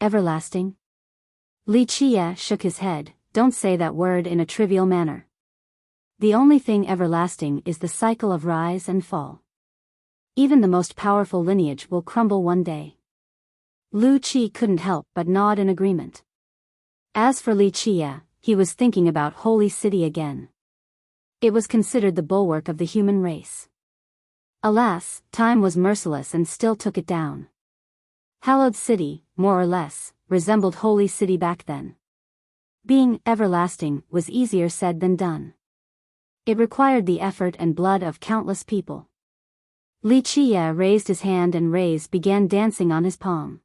Everlasting? Wuxia shook his head. Don't say that word in a trivial manner. The only thing everlasting is the cycle of rise and fall. Even the most powerful lineage will crumble one day. Lu Qi couldn't help but nod in agreement. As for Wuxia, he was thinking about Holy City again. It was considered the bulwark of the human race. Alas, time was merciless and still took it down. Hallowed City, more or less, resembled Holy City back then. Being everlasting was easier said than done. It required the effort and blood of countless people. Wuxia raised his hand and rays began dancing on his palm.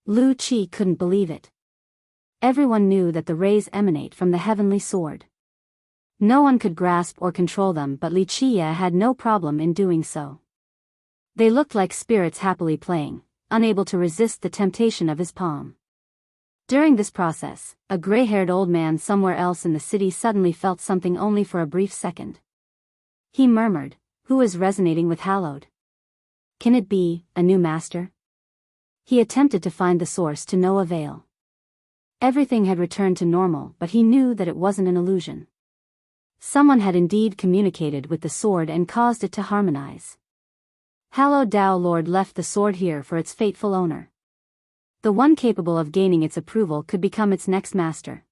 Lu Qi couldn't believe it. Everyone knew that the rays emanate from the heavenly sword. No one could grasp or control them, but Wuxia had no problem in doing so. They looked like spirits happily playing, unable to resist the temptation of his palm. During this process, a gray-haired old man somewhere else in the city suddenly felt something only for a brief second. He murmured, "Who is resonating with Hallowed? Can it be a new master?" He attempted to find the source to no avail. Everything had returned to normal, but he knew that it wasn't an illusion. Someone had indeed communicated with the sword and caused it to harmonize. Hallowed Dao Lord left the sword here for its fateful owner. The one capable of gaining its approval could become its next master.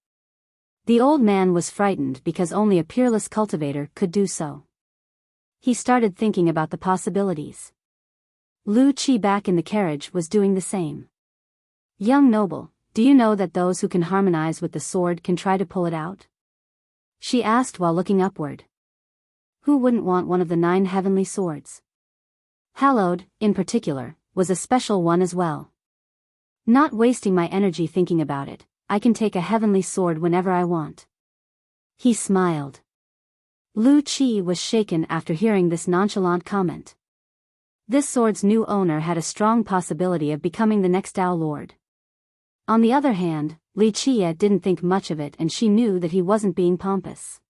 The old man was frightened because only a peerless cultivator could do so. He started thinking about the possibilities. Lu Qi back in the carriage was doing the same. "Young noble, do you know that those who can harmonize with the sword can try to pull it out?" she asked while looking upward. Who wouldn't want one of the 9 heavenly swords? Hallowed, in particular, was a special one as well. Not wasting my energy thinking about it, I can take a heavenly sword whenever I want. He smiled. Lu Qi was shaken after hearing this nonchalant comment. This sword's new owner had a strong possibility of becoming the next Dao Lord. On the other hand, Wuxia didn't think much of it, and she knew that he wasn't being pompous.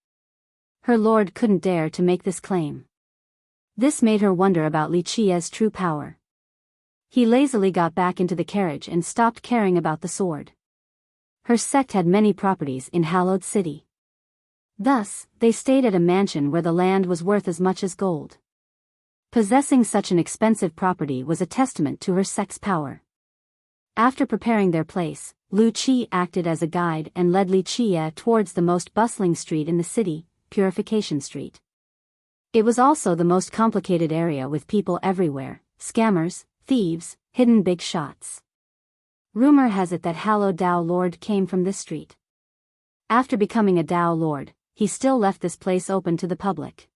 Her lord couldn't dare to make this claim. This made her wonder about Wuxia's true power. He lazily got back into the carriage and stopped caring about the sword. Her sect had many properties in Hallowed City. Thus, they stayed at a mansion where the land was worth as much as gold. Possessing such an expensive property was a testament to her sect's power. After preparing their place, Lu Qi acted as a guide and led Wuxia towards the most bustling street in the city, Purification Street. It was also the most complicated area with people everywhere, scammers, thieves, hidden big shots. Rumor has it that Hallowed Dao Lord came from this street. After becoming a Dao Lord, he still left this place open to the public.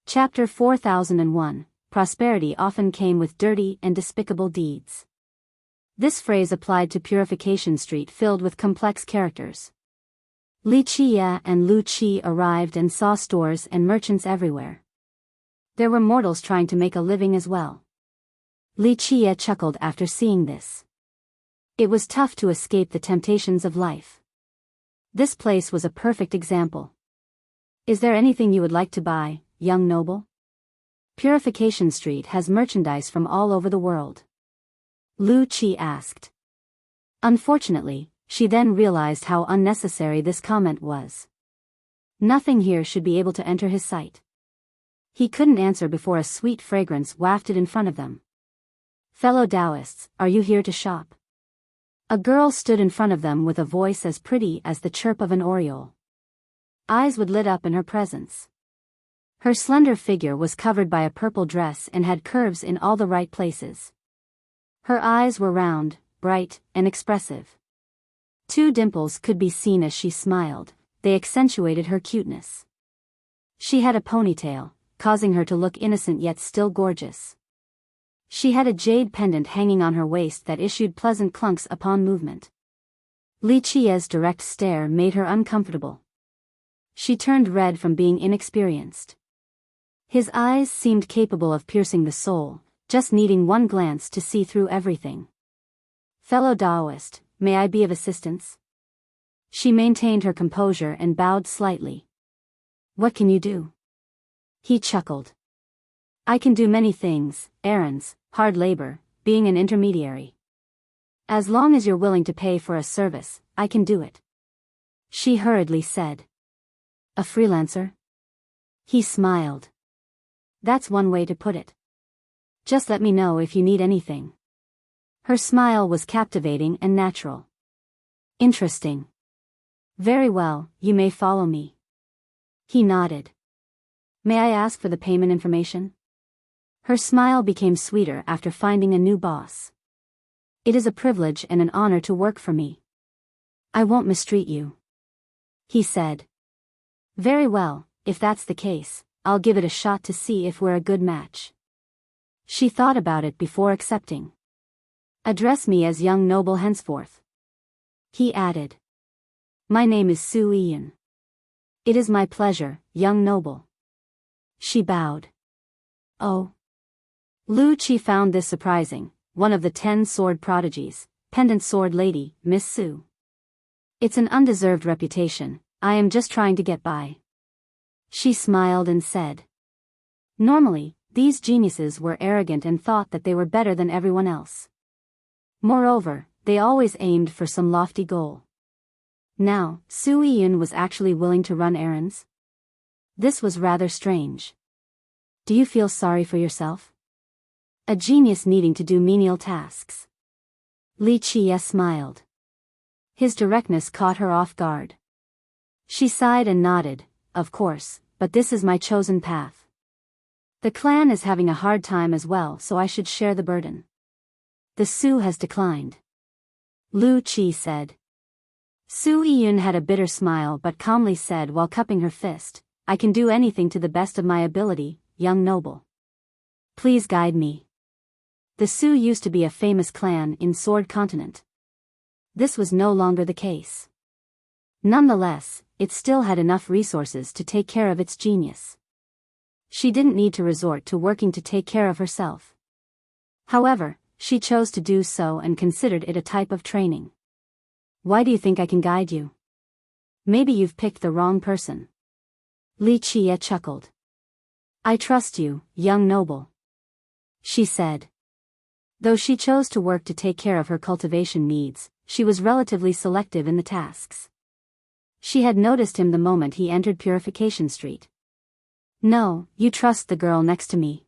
Chapter 4001, Prosperity often came with dirty and despicable deeds. This phrase applied to Purification Street filled with complex characters. Li Qie and Lu Qi arrived and saw stores and merchants everywhere. There were mortals trying to make a living as well. Li Qie chuckled after seeing this. It was tough to escape the temptations of life. This place was a perfect example. Is there anything you would like to buy, young noble? Purification Street has merchandise from all over the world. Lu Qi asked. Unfortunately, she then realized how unnecessary this comment was. Nothing here should be able to enter his sight. He couldn't answer before a sweet fragrance wafted in front of them. Fellow Taoists, are you here to shop? A girl stood in front of them with a voice as pretty as the chirp of an oriole. Eyes would lit up in her presence. Her slender figure was covered by a purple dress and had curves in all the right places. Her eyes were round, bright, and expressive. 2 dimples could be seen as she smiled, they accentuated her cuteness. She had a ponytail, causing her to look innocent yet still gorgeous. She had a jade pendant hanging on her waist that issued pleasant clunks upon movement. Li Qie's direct stare made her uncomfortable. She turned red from being inexperienced. His eyes seemed capable of piercing the soul, just needing one glance to see through everything. Fellow Taoist, may I be of assistance? She maintained her composure and bowed slightly. What can you do? He chuckled. I can do many things, errands, hard labor, being an intermediary. As long as you're willing to pay for a service, I can do it. She hurriedly said. A freelancer? He smiled. That's one way to put it. Just let me know if you need anything. Her smile was captivating and natural. Interesting. Very well, you may follow me. He nodded. May I ask for the payment information? Her smile became sweeter after finding a new boss. It is a privilege and an honor to work for me. I won't mistreat you. He said. Very well, if that's the case, I'll give it a shot to see if we're a good match. She thought about it before accepting. Address me as young noble henceforth. He added. My name is Su Ian. It is my pleasure, young noble. She bowed. Oh. Lu Qi found this surprising, one of the 10 sword prodigies, pendant sword lady, Miss Su. It's an undeserved reputation, I am just trying to get by. She smiled and said. Normally, these geniuses were arrogant and thought that they were better than everyone else. Moreover, they always aimed for some lofty goal. Now, Su Yun was actually willing to run errands? This was rather strange. Do you feel sorry for yourself? A genius needing to do menial tasks. Li Qie smiled. His directness caught her off guard. She sighed and nodded, of course, but this is my chosen path. The clan is having a hard time as well, so I should share the burden. The Su has declined. Lu Qi said. Su Yun had a bitter smile but calmly said while cupping her fist, I can do anything to the best of my ability, young noble. Please guide me. The Su used to be a famous clan in Sword Continent. This was no longer the case. Nonetheless, it still had enough resources to take care of its genius. She didn't need to resort to working to take care of herself. However, she chose to do so and considered it a type of training. Why do you think I can guide you? Maybe you've picked the wrong person. Li Qie chuckled. I trust you, young noble. She said. Though she chose to work to take care of her cultivation needs, she was relatively selective in the tasks. She had noticed him the moment he entered Purification Street. No, you trust the girl next to me.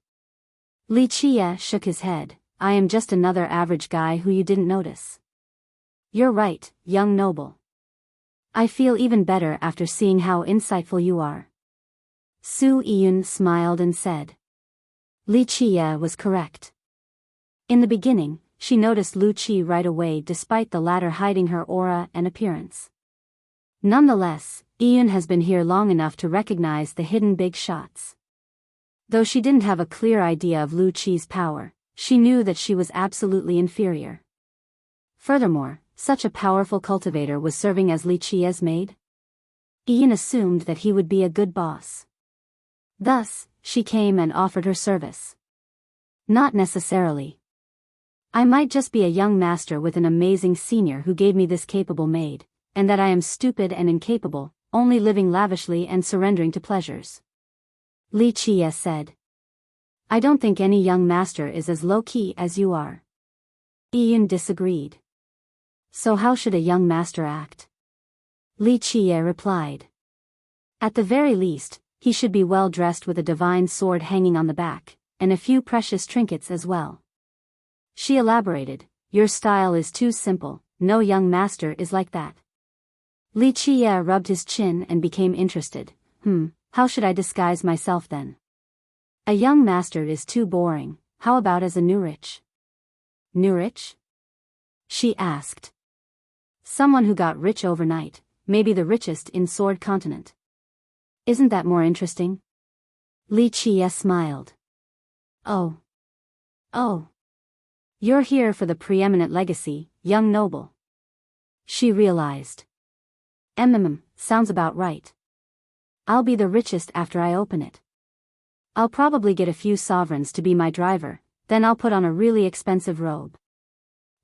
Li Qie shook his head. I am just another average guy who you didn't notice. You're right, young noble. I feel even better after seeing how insightful you are. Su Yun smiled and said. Li Qie was correct. In the beginning, she noticed Lu Qi right away despite the latter hiding her aura and appearance. Nonetheless, Yun has been here long enough to recognize the hidden big shots. Though she didn't have a clear idea of Lu Qi's power, she knew that she was absolutely inferior. Furthermore, such a powerful cultivator was serving as Li Qiye's maid? Ian assumed that he would be a good boss. Thus, she came and offered her service. Not necessarily. I might just be a young master with an amazing senior who gave me this capable maid, and that I am stupid and incapable, only living lavishly and surrendering to pleasures. Li Qiye said. I don't think any young master is as low-key as you are. Ian disagreed. So how should a young master act? Li Qiye replied. At the very least, he should be well dressed with a divine sword hanging on the back, and a few precious trinkets as well. She elaborated, your style is too simple, no young master is like that. Li Qiye rubbed his chin and became interested. How should I disguise myself then? A young master is too boring, how about as a new rich? New rich? She asked. Someone who got rich overnight, maybe the richest in Sword Continent. Isn't that more interesting? Li Qiye smiled. Oh. You're here for the preeminent legacy, young noble. She realized. Sounds about right. I'll be the richest after I open it. I'll probably get a few sovereigns to be my driver, then I'll put on a really expensive robe.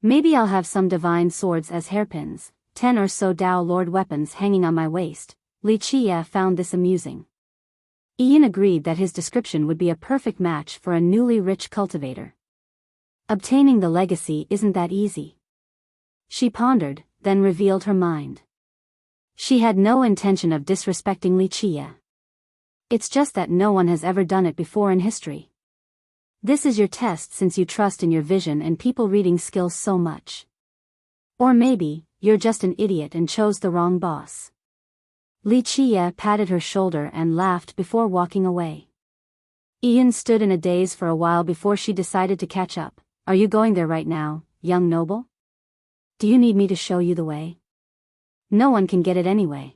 Maybe I'll have some divine swords as hairpins, 10 or so Dao Lord weapons hanging on my waist. Li Qiye found this amusing. Ian agreed that his description would be a perfect match for a newly rich cultivator. Obtaining the legacy isn't that easy. She pondered, then revealed her mind. She had no intention of disrespecting Li Qiye. It's just that no one has ever done it before in history. This is your test since you trust in your vision and people reading skills so much. Or maybe, you're just an idiot and chose the wrong boss. Li Qiye patted her shoulder and laughed before walking away. Ian stood in a daze for a while before she decided to catch up. Are you going there right now, young noble? Do you need me to show you the way? No one can get it anyway.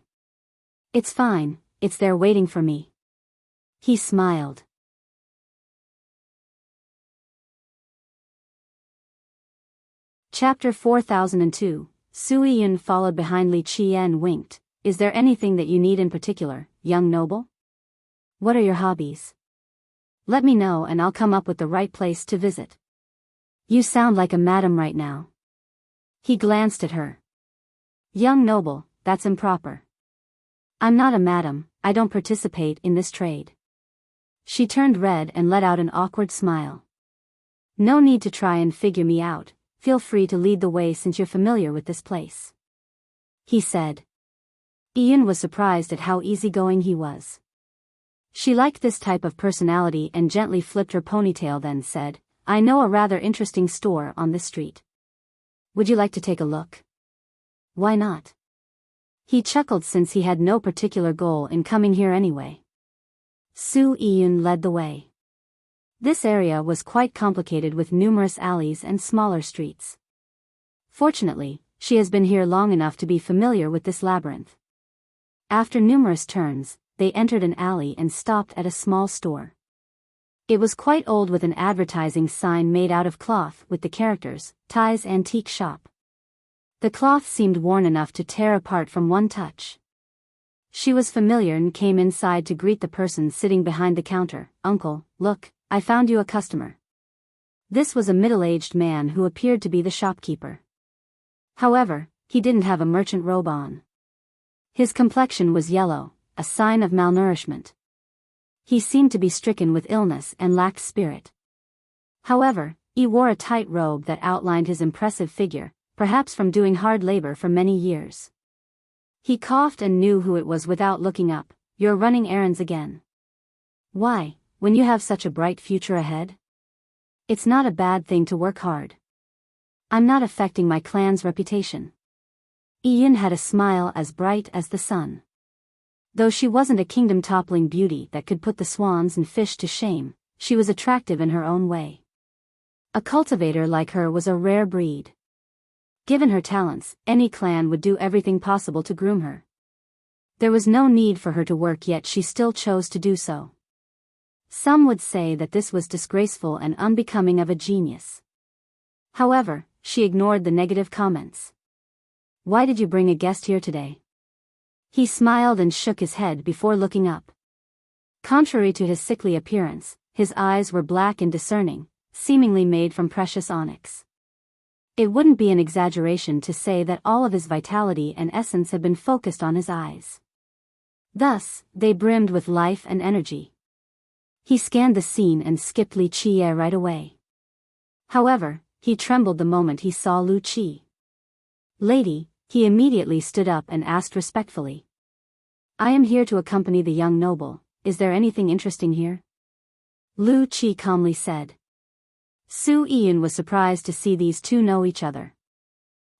It's fine, it's there waiting for me. He smiled. Chapter 4002, Su Ian followed behind Li Qiye and winked. Is there anything that you need in particular, young noble? What are your hobbies? Let me know and I'll come up with the right place to visit. You sound like a madam right now. He glanced at her. Young noble, that's improper. I'm not a madam, I don't participate in this trade. She turned red and let out an awkward smile. No need to try and figure me out, feel free to lead the way since you're familiar with this place. He said. Ian was surprised at how easygoing he was. She liked this type of personality and gently flipped her ponytail then said, I know a rather interesting store on this street. Would you like to take a look? Why not? He chuckled since he had no particular goal in coming here anyway. Su Ian led the way. This area was quite complicated with numerous alleys and smaller streets. Fortunately, she has been here long enough to be familiar with this labyrinth. After numerous turns, they entered an alley and stopped at a small store. It was quite old with an advertising sign made out of cloth with the characters, Tai's Antique Shop. The cloth seemed worn enough to tear apart from one touch. She was familiar and came inside to greet the person sitting behind the counter. Uncle, look, I found you a customer. This was a middle-aged man who appeared to be the shopkeeper. However, he didn't have a merchant robe on. His complexion was yellow, a sign of malnourishment. He seemed to be stricken with illness and lacked spirit. However, he wore a tight robe that outlined his impressive figure, perhaps from doing hard labor for many years. He coughed and knew who it was without looking up. You're running errands again. Why, when you have such a bright future ahead? It's not a bad thing to work hard. I'm not affecting my clan's reputation. Ian had a smile as bright as the sun. Though she wasn't a kingdom-toppling beauty that could put the swans and fish to shame, she was attractive in her own way. A cultivator like her was a rare breed. Given her talents, any clan would do everything possible to groom her. There was no need for her to work, yet she still chose to do so. Some would say that this was disgraceful and unbecoming of a genius. However, she ignored the negative comments. Why did you bring a guest here today? He smiled and shook his head before looking up. Contrary to his sickly appearance, his eyes were black and discerning, seemingly made from precious onyx. It wouldn't be an exaggeration to say that all of his vitality and essence had been focused on his eyes. Thus, they brimmed with life and energy. He scanned the scene and skipped Li Qie right away. However, he trembled the moment he saw Lu Qi. Lady, he immediately stood up and asked respectfully. I am here to accompany the young noble, is there anything interesting here? Lu Qi calmly said. Su Yun was surprised to see these two know each other.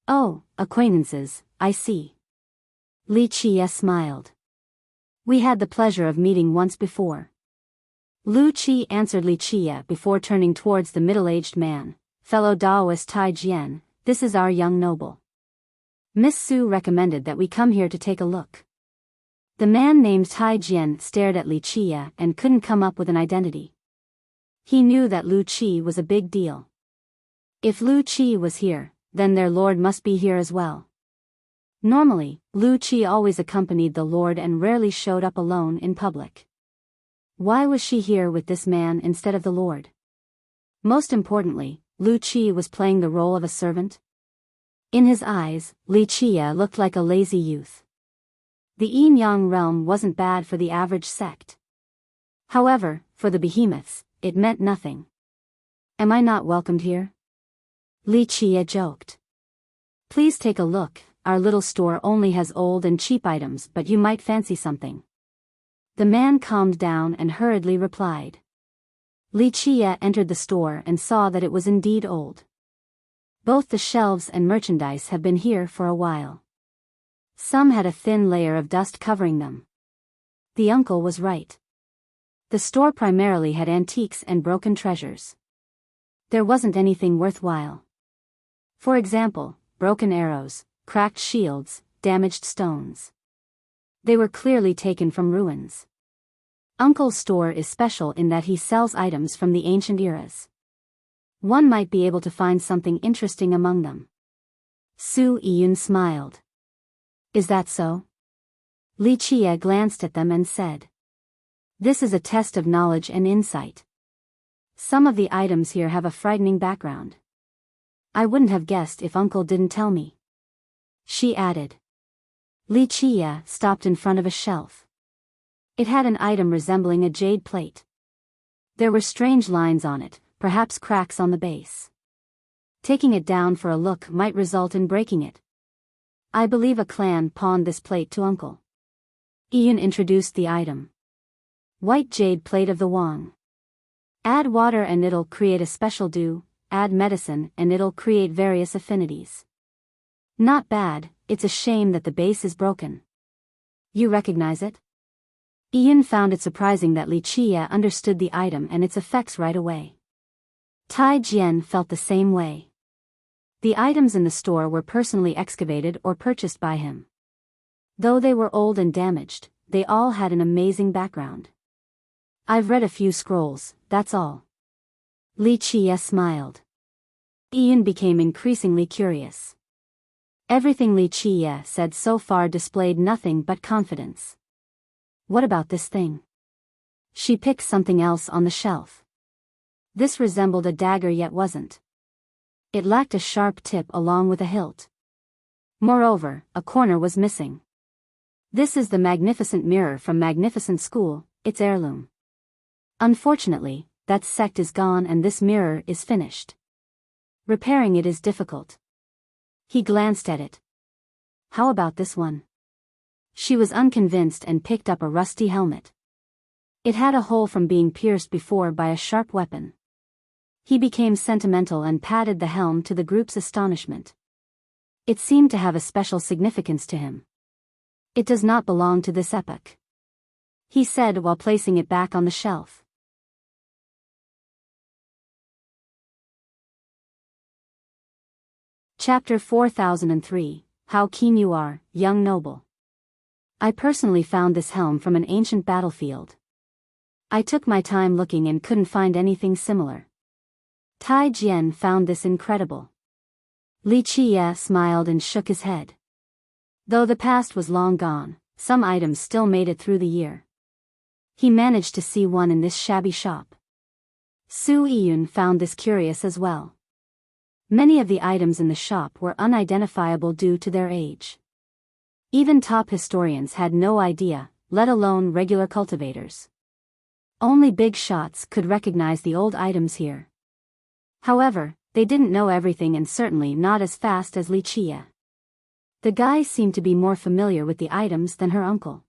Oh, acquaintances, I see. Li Qie smiled. We had the pleasure of meeting once before. Lu Qi answered Li Qie before turning towards the middle-aged man. Fellow Daoist Tai Jian, this is our young noble. Miss Su recommended that we come here to take a look. The man named Tai Jian stared at Li Qie and couldn't come up with an identity. He knew that Lu Qi was a big deal. If Lu Qi was here, then their lord must be here as well. Normally, Lu Qi always accompanied the lord and rarely showed up alone in public. Why was she here with this man instead of the lord? Most importantly, Lu Qi was playing the role of a servant. In his eyes, Li Qie looked like a lazy youth. The yin-yang realm wasn't bad for the average sect. However, for the behemoths, it meant nothing. Am I not welcomed here? Li Qie joked. Please take a look, our little store only has old and cheap items, but you might fancy something. The man calmed down and hurriedly replied. Li Qie entered the store and saw that it was indeed old. Both the shelves and merchandise have been here for a while. Some had a thin layer of dust covering them. The uncle was right. The store primarily had antiques and broken treasures. There wasn't anything worthwhile. For example, broken arrows, cracked shields, damaged stones. They were clearly taken from ruins. Uncle's store is special in that he sells items from the ancient eras. One might be able to find something interesting among them. Su Yun smiled. Is that so? Li Qie glanced at them and said. This is a test of knowledge and insight. Some of the items here have a frightening background. I wouldn't have guessed if Uncle didn't tell me. She added. Li Qie stopped in front of a shelf. It had an item resembling a jade plate. There were strange lines on it, perhaps cracks on the base. Taking it down for a look might result in breaking it. I believe a clan pawned this plate to Uncle. Ian introduced the item. White jade plate of the Wang. Add water and it'll create a special dew, add medicine and it'll create various affinities. Not bad, it's a shame that the base is broken. You recognize it? Ian found it surprising that Li Qie understood the item and its effects right away. Tai Jian felt the same way. The items in the store were personally excavated or purchased by him. Though they were old and damaged, they all had an amazing background. I've read a few scrolls, that's all. Li Qie smiled. Ian became increasingly curious. Everything Li Qie said so far displayed nothing but confidence. What about this thing? She picked something else on the shelf. This resembled a dagger yet wasn't. It lacked a sharp tip along with a hilt. Moreover, a corner was missing. This is the magnificent mirror from Magnificent School, its heirloom. Unfortunately, that sect is gone and this mirror is finished. Repairing it is difficult. He glanced at it. How about this one? She was unconvinced and picked up a rusty helmet. It had a hole from being pierced before by a sharp weapon. He became sentimental and patted the helm to the group's astonishment. It seemed to have a special significance to him. It does not belong to this epoch, he said while placing it back on the shelf. Chapter 4003, How Keen You Are, Young Noble. I personally found this helm from an ancient battlefield. I took my time looking and couldn't find anything similar. Tai Jian found this incredible. Li Qie smiled and shook his head. Though the past was long gone, some items still made it through the year. He managed to see one in this shabby shop. Su Yiyun found this curious as well. Many of the items in the shop were unidentifiable due to their age. Even top historians had no idea, let alone regular cultivators. Only big shots could recognize the old items here. However, they didn't know everything and certainly not as fast as Li Qie. The guy seemed to be more familiar with the items than her uncle.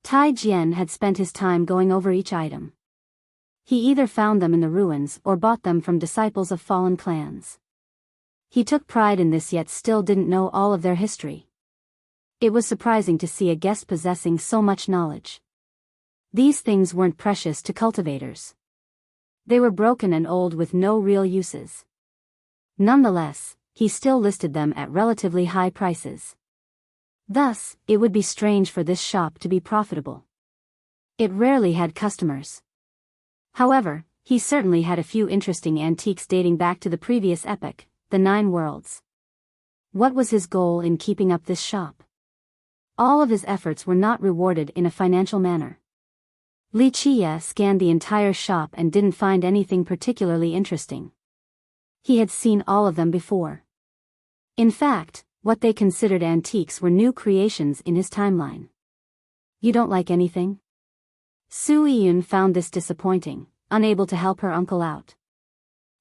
Tai Jian had spent his time going over each item. He either found them in the ruins or bought them from disciples of fallen clans. He took pride in this yet still didn't know all of their history. It was surprising to see a guest possessing so much knowledge. These things weren't precious to cultivators. They were broken and old with no real uses. Nonetheless, he still listed them at relatively high prices. Thus, it would be strange for this shop to be profitable. It rarely had customers. However, he certainly had a few interesting antiques dating back to the previous epoch, the Nine Worlds. What was his goal in keeping up this shop? All of his efforts were not rewarded in a financial manner. Li Qie scanned the entire shop and didn't find anything particularly interesting. He had seen all of them before. In fact, what they considered antiques were new creations in his timeline. You don't like anything? Su Yiyun found this disappointing, unable to help her uncle out.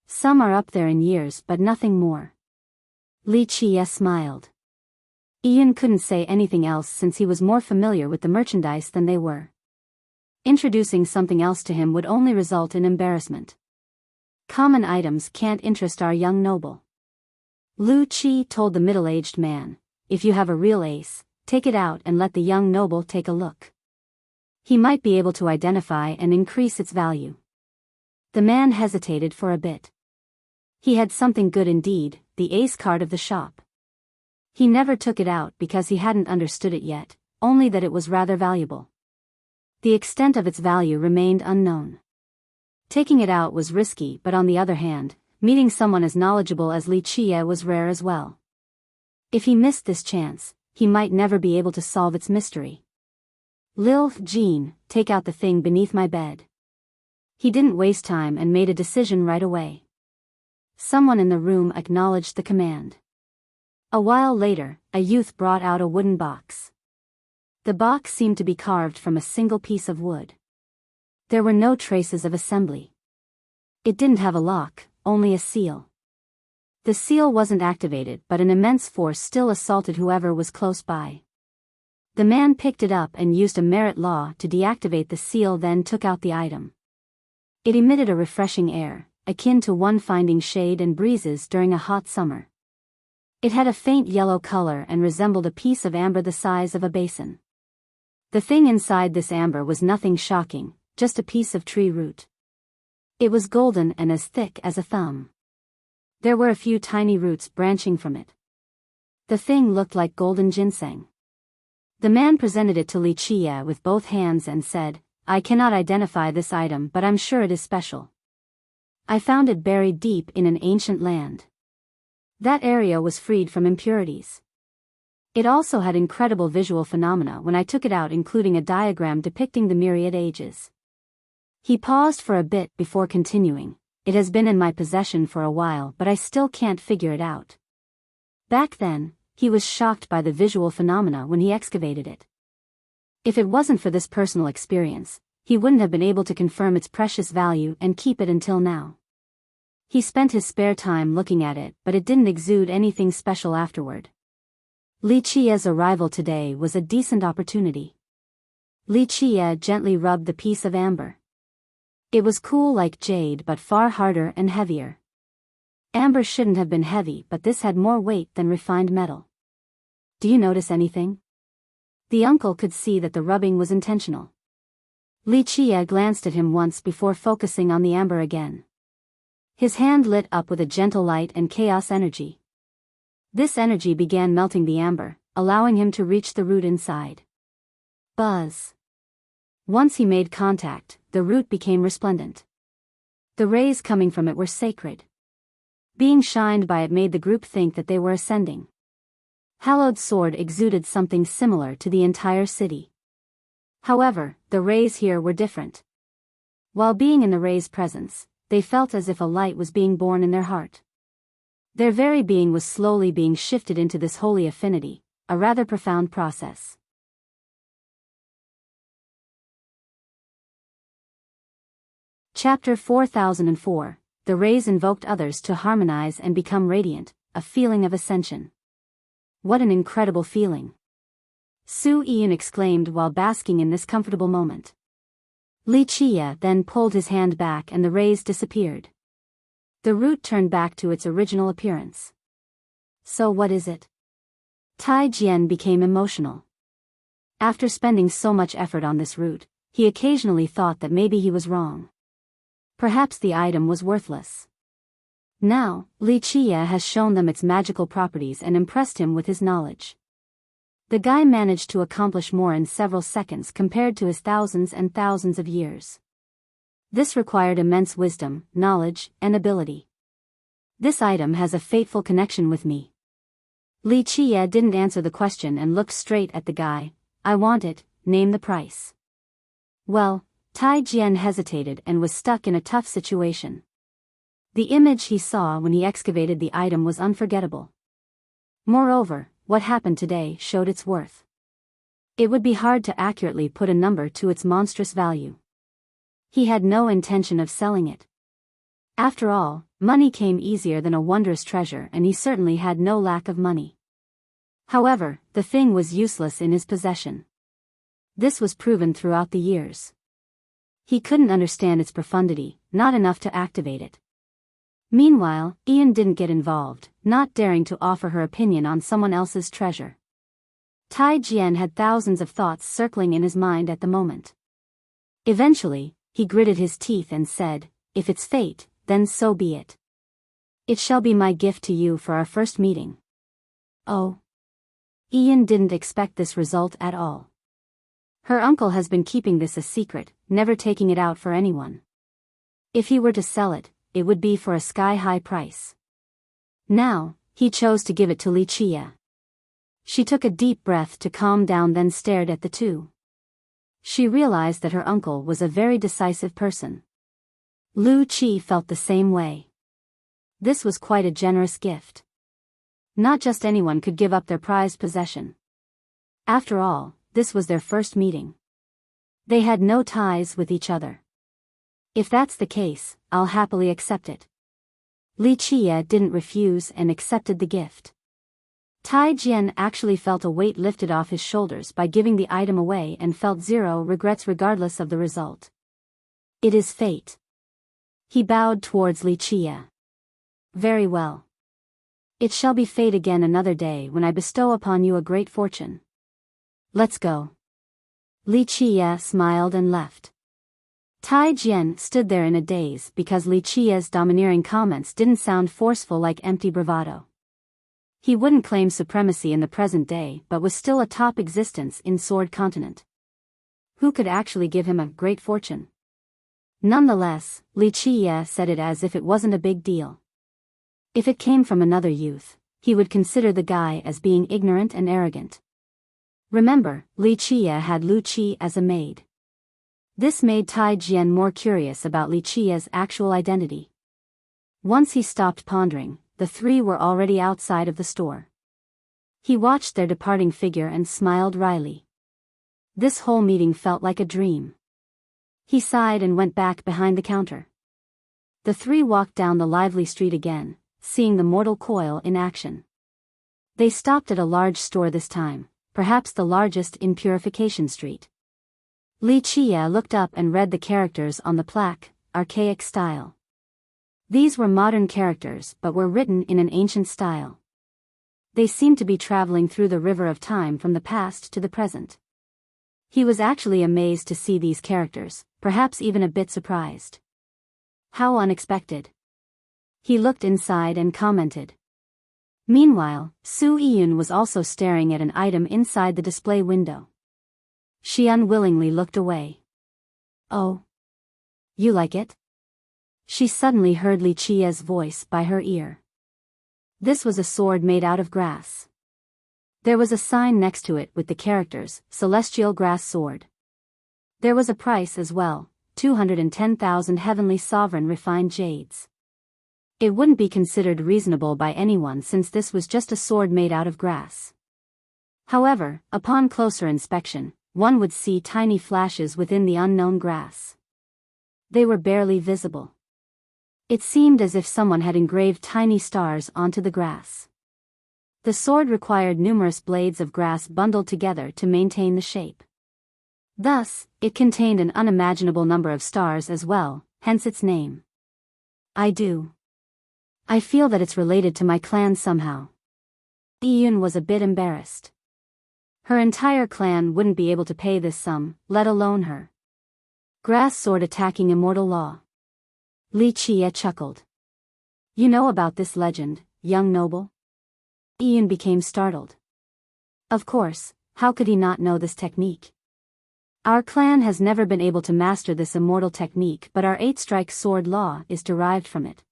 Some are up there in years but nothing more. Li Qie smiled. Yiyun couldn't say anything else since he was more familiar with the merchandise than they were. Introducing something else to him would only result in embarrassment. Common items can't interest our young noble. Lu Qi told the middle-aged man, if you have a real ace, take it out and let the young noble take a look. He might be able to identify and increase its value. The man hesitated for a bit. He had something good indeed, the ace card of the shop. He never took it out because he hadn't understood it yet, only that it was rather valuable. The extent of its value remained unknown. Taking it out was risky, but on the other hand, meeting someone as knowledgeable as Li Qie was rare as well. If he missed this chance, he might never be able to solve its mystery. Lil Jean, take out the thing beneath my bed. He didn't waste time and made a decision right away. Someone in the room acknowledged the command. A while later, a youth brought out a wooden box. The box seemed to be carved from a single piece of wood. There were no traces of assembly. It didn't have a lock, only a seal. The seal wasn't activated, but an immense force still assaulted whoever was close by. The man picked it up and used a merit law to deactivate the seal, then took out the item. It emitted a refreshing air, akin to one finding shade and breezes during a hot summer. It had a faint yellow color and resembled a piece of amber the size of a basin. The thing inside this amber was nothing shocking, just a piece of tree root. It was golden and as thick as a thumb. There were a few tiny roots branching from it. The thing looked like golden ginseng. The man presented it to Li Qie with both hands and said, I cannot identify this item, but I'm sure it is special. I found it buried deep in an ancient land. That area was freed from impurities. It also had incredible visual phenomena when I took it out, including a diagram depicting the myriad ages. He paused for a bit before continuing, it has been in my possession for a while, but I still can't figure it out. Back then, he was shocked by the visual phenomena when he excavated it. If it wasn't for this personal experience, he wouldn't have been able to confirm its precious value and keep it until now. He spent his spare time looking at it, but it didn't exude anything special afterward. Li Qie's arrival today was a decent opportunity. Li Qie gently rubbed the piece of amber. It was cool like jade but far harder and heavier. Amber shouldn't have been heavy, but this had more weight than refined metal. Do you notice anything? The uncle could see that the rubbing was intentional. Li Qie glanced at him once before focusing on the amber again. His hand lit up with a gentle light and chaos energy. This energy began melting the amber, allowing him to reach the root inside. Buzz. Once he made contact, the root became resplendent. The rays coming from it were sacred. Being shined by it made the group think that they were ascending. Hallowed Sword exuded something similar to the entire city. However, the rays here were different. While being in the rays' presence, they felt as if a light was being born in their heart. Their very being was slowly being shifted into this holy affinity, a rather profound process. Chapter 4004. The rays invoked others to harmonize and become radiant, a feeling of ascension. What an incredible feeling! Su Ian exclaimed while basking in this comfortable moment. Li Chia then pulled his hand back and the rays disappeared. The root turned back to its original appearance. So what is it? Tai Jian became emotional. After spending so much effort on this root, he occasionally thought that maybe he was wrong. Perhaps the item was worthless. Now, Li Chia has shown them its magical properties and impressed him with his knowledge. The guy managed to accomplish more in several seconds compared to his thousands and thousands of years. This required immense wisdom, knowledge, and ability. This item has a fateful connection with me. Li Chia didn't answer the question and looked straight at the guy. I want it, name the price. Well, Tai Jian hesitated and was stuck in a tough situation. The image he saw when he excavated the item was unforgettable. Moreover, what happened today showed its worth. It would be hard to accurately put a number to its monstrous value. He had no intention of selling it. After all, money came easier than a wondrous treasure and he certainly had no lack of money. However, the thing was useless in his possession. This was proven throughout the years. He couldn't understand its profundity, not enough to activate it. Meanwhile, Ian didn't get involved, not daring to offer her opinion on someone else's treasure. Tai Jian had thousands of thoughts circling in his mind at the moment. Eventually, he gritted his teeth and said, if it's fate, then so be it. It shall be my gift to you for our first meeting. Oh. Ian didn't expect this result at all. Her uncle has been keeping this a secret, never taking it out for anyone. If he were to sell it, it would be for a sky-high price. Now, he chose to give it to Li Chia. She took a deep breath to calm down, then stared at the two. She realized that her uncle was a very decisive person. Lu Qi felt the same way. This was quite a generous gift. Not just anyone could give up their prized possession. After all, this was their first meeting. They had no ties with each other. If that's the case, I'll happily accept it. Li Chia didn't refuse and accepted the gift. Tai Jian actually felt a weight lifted off his shoulders by giving the item away and felt zero regrets regardless of the result. It is fate. He bowed towards Li Chia. Very well. It shall be fate again another day when I bestow upon you a great fortune. Let's go. Li Chia smiled and left. Tai Jian stood there in a daze because Li Chia's domineering comments didn't sound forceful like empty bravado. He wouldn't claim supremacy in the present day but was still a top existence in Sword Continent. Who could actually give him a great fortune? Nonetheless, Li Chia said it as if it wasn't a big deal. If it came from another youth, he would consider the guy as being ignorant and arrogant. Remember, Li Chia had Lu Qi as a maid. This made Tai Jian more curious about Li Chia's actual identity. Once he stopped pondering, the three were already outside of the store. He watched their departing figure and smiled wryly. This whole meeting felt like a dream. He sighed and went back behind the counter. The three walked down the lively street again, seeing the mortal coil in action. They stopped at a large store this time, perhaps the largest in Purification Street. Li Chia looked up and read the characters on the plaque, archaic style. These were modern characters but were written in an ancient style. They seemed to be traveling through the river of time from the past to the present. He was actually amazed to see these characters, perhaps even a bit surprised. How unexpected. He looked inside and commented. Meanwhile, Su Yun was also staring at an item inside the display window. She unwillingly looked away. Oh. You like it? She suddenly heard Li Chia's voice by her ear. This was a sword made out of grass. There was a sign next to it with the characters, Celestial Grass Sword. There was a price as well, 210,000 heavenly sovereign refined jades. It wouldn't be considered reasonable by anyone since this was just a sword made out of grass. However, upon closer inspection, one would see tiny flashes within the unknown grass. They were barely visible. It seemed as if someone had engraved tiny stars onto the grass. The sword required numerous blades of grass bundled together to maintain the shape. Thus, it contained an unimaginable number of stars as well, hence its name. I feel that it's related to my clan somehow. Iyun was a bit embarrassed. Her entire clan wouldn't be able to pay this sum, let alone her. Grass sword attacking immortal law. Li Qie chuckled. You know about this legend, young noble? Iyun became startled. Of course, how could he not know this technique? Our clan has never been able to master this immortal technique, but our 8-strike sword law is derived from it.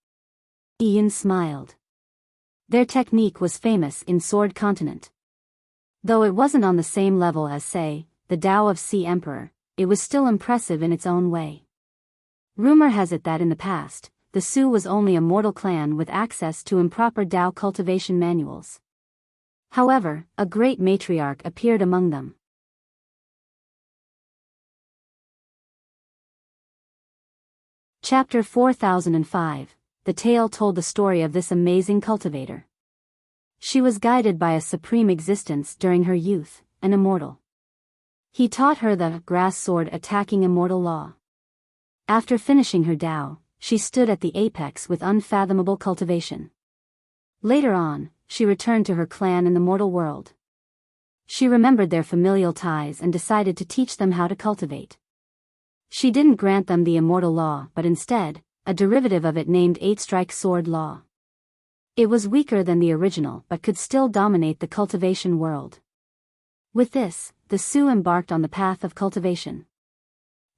Iyun smiled. Their technique was famous in Sword Continent. Though it wasn't on the same level as, say, the Tao of Sea Emperor, it was still impressive in its own way. Rumor has it that in the past, the Su was only a mortal clan with access to improper Tao cultivation manuals. However, a great matriarch appeared among them. Chapter 4005. The tale told the story of this amazing cultivator. She was guided by a supreme existence during her youth, an immortal. He taught her the grass sword attacking immortal law. After finishing her Tao, she stood at the apex with unfathomable cultivation. Later on, she returned to her clan in the mortal world. She remembered their familial ties and decided to teach them how to cultivate. She didn't grant them the immortal law but instead, a derivative of it named 8-strike sword law. It was weaker than the original but could still dominate the cultivation world. With this, the Su embarked on the path of cultivation.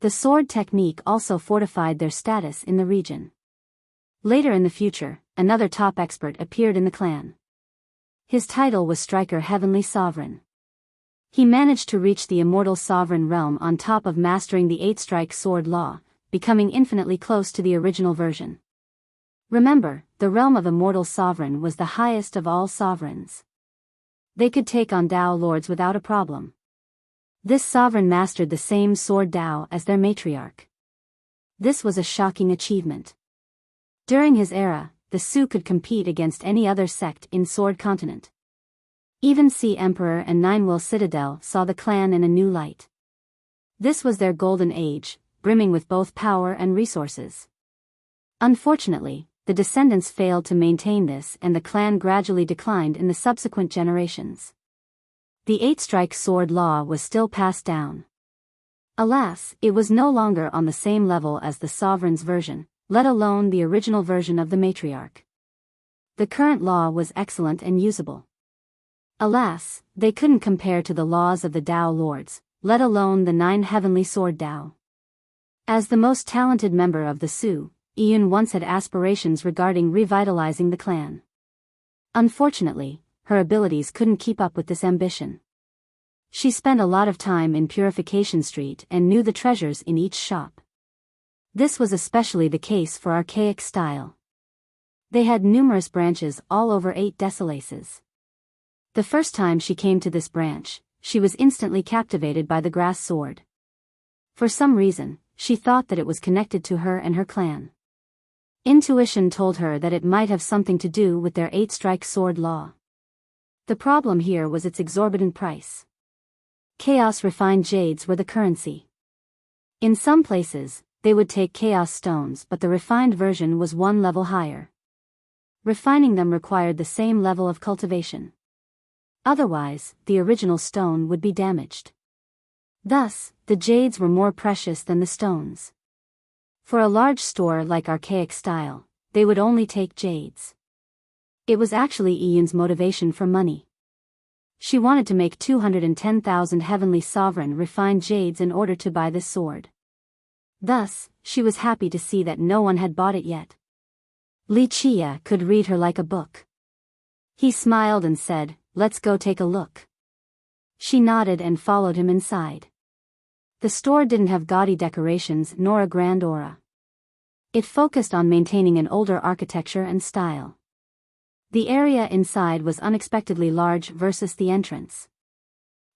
The sword technique also fortified their status in the region. Later in the future, another top expert appeared in the clan. His title was Striker Heavenly Sovereign. He managed to reach the immortal sovereign realm on top of mastering the 8-strike sword law, becoming infinitely close to the original version. Remember, the realm of immortal sovereign was the highest of all sovereigns. They could take on Tao lords without a problem. This sovereign mastered the same sword Tao as their matriarch. This was a shocking achievement. During his era, the Su could compete against any other sect in Sword Continent. Even Sea Emperor and Ninewell Citadel saw the clan in a new light. This was their golden age, brimming with both power and resources. Unfortunately, the descendants failed to maintain this and the clan gradually declined in the subsequent generations. The 8-strike sword law was still passed down. Alas, it was no longer on the same level as the sovereign's version, let alone the original version of the matriarch. The current law was excellent and usable. Alas, they couldn't compare to the laws of the Tao lords, let alone the 9 heavenly sword Tao. As the most talented member of the Su, Iyun once had aspirations regarding revitalizing the clan. Unfortunately, her abilities couldn't keep up with this ambition. She spent a lot of time in Purification Street and knew the treasures in each shop. This was especially the case for Archaic Style. They had numerous branches all over 8 desolaces. The first time she came to this branch, she was instantly captivated by the grass sword. For some reason, she thought that it was connected to her and her clan. Intuition told her that it might have something to do with their 8-strike sword law. The problem here was its exorbitant price. Chaos refined jades were the currency. In some places, they would take chaos stones, but the refined version was 1 level higher. Refining them required the same level of cultivation. Otherwise, the original stone would be damaged. Thus, the jades were more precious than the stones. For a large store like Archaic Style, they would only take jades. It was actually Iyun's motivation for money. She wanted to make 210,000 heavenly sovereign refined jades in order to buy this sword. Thus, she was happy to see that no one had bought it yet. Li Qie could read her like a book. He smiled and said, "Let's go take a look." She nodded and followed him inside. The store didn't have gaudy decorations nor a grand aura. It focused on maintaining an older architecture and style. The area inside was unexpectedly large versus the entrance.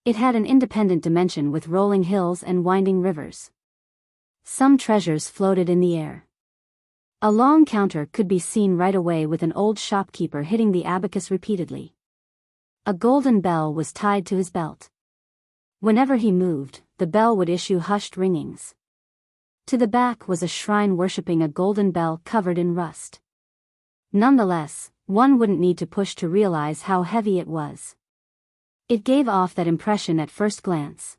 It had an independent dimension with rolling hills and winding rivers. Some treasures floated in the air. A long counter could be seen right away with an old shopkeeper hitting the abacus repeatedly. A golden bell was tied to his belt. Whenever he moved, the bell would issue hushed ringings. To the back was a shrine worshipping a golden bell covered in rust. Nonetheless, one wouldn't need to push to realize how heavy it was. It gave off that impression at first glance.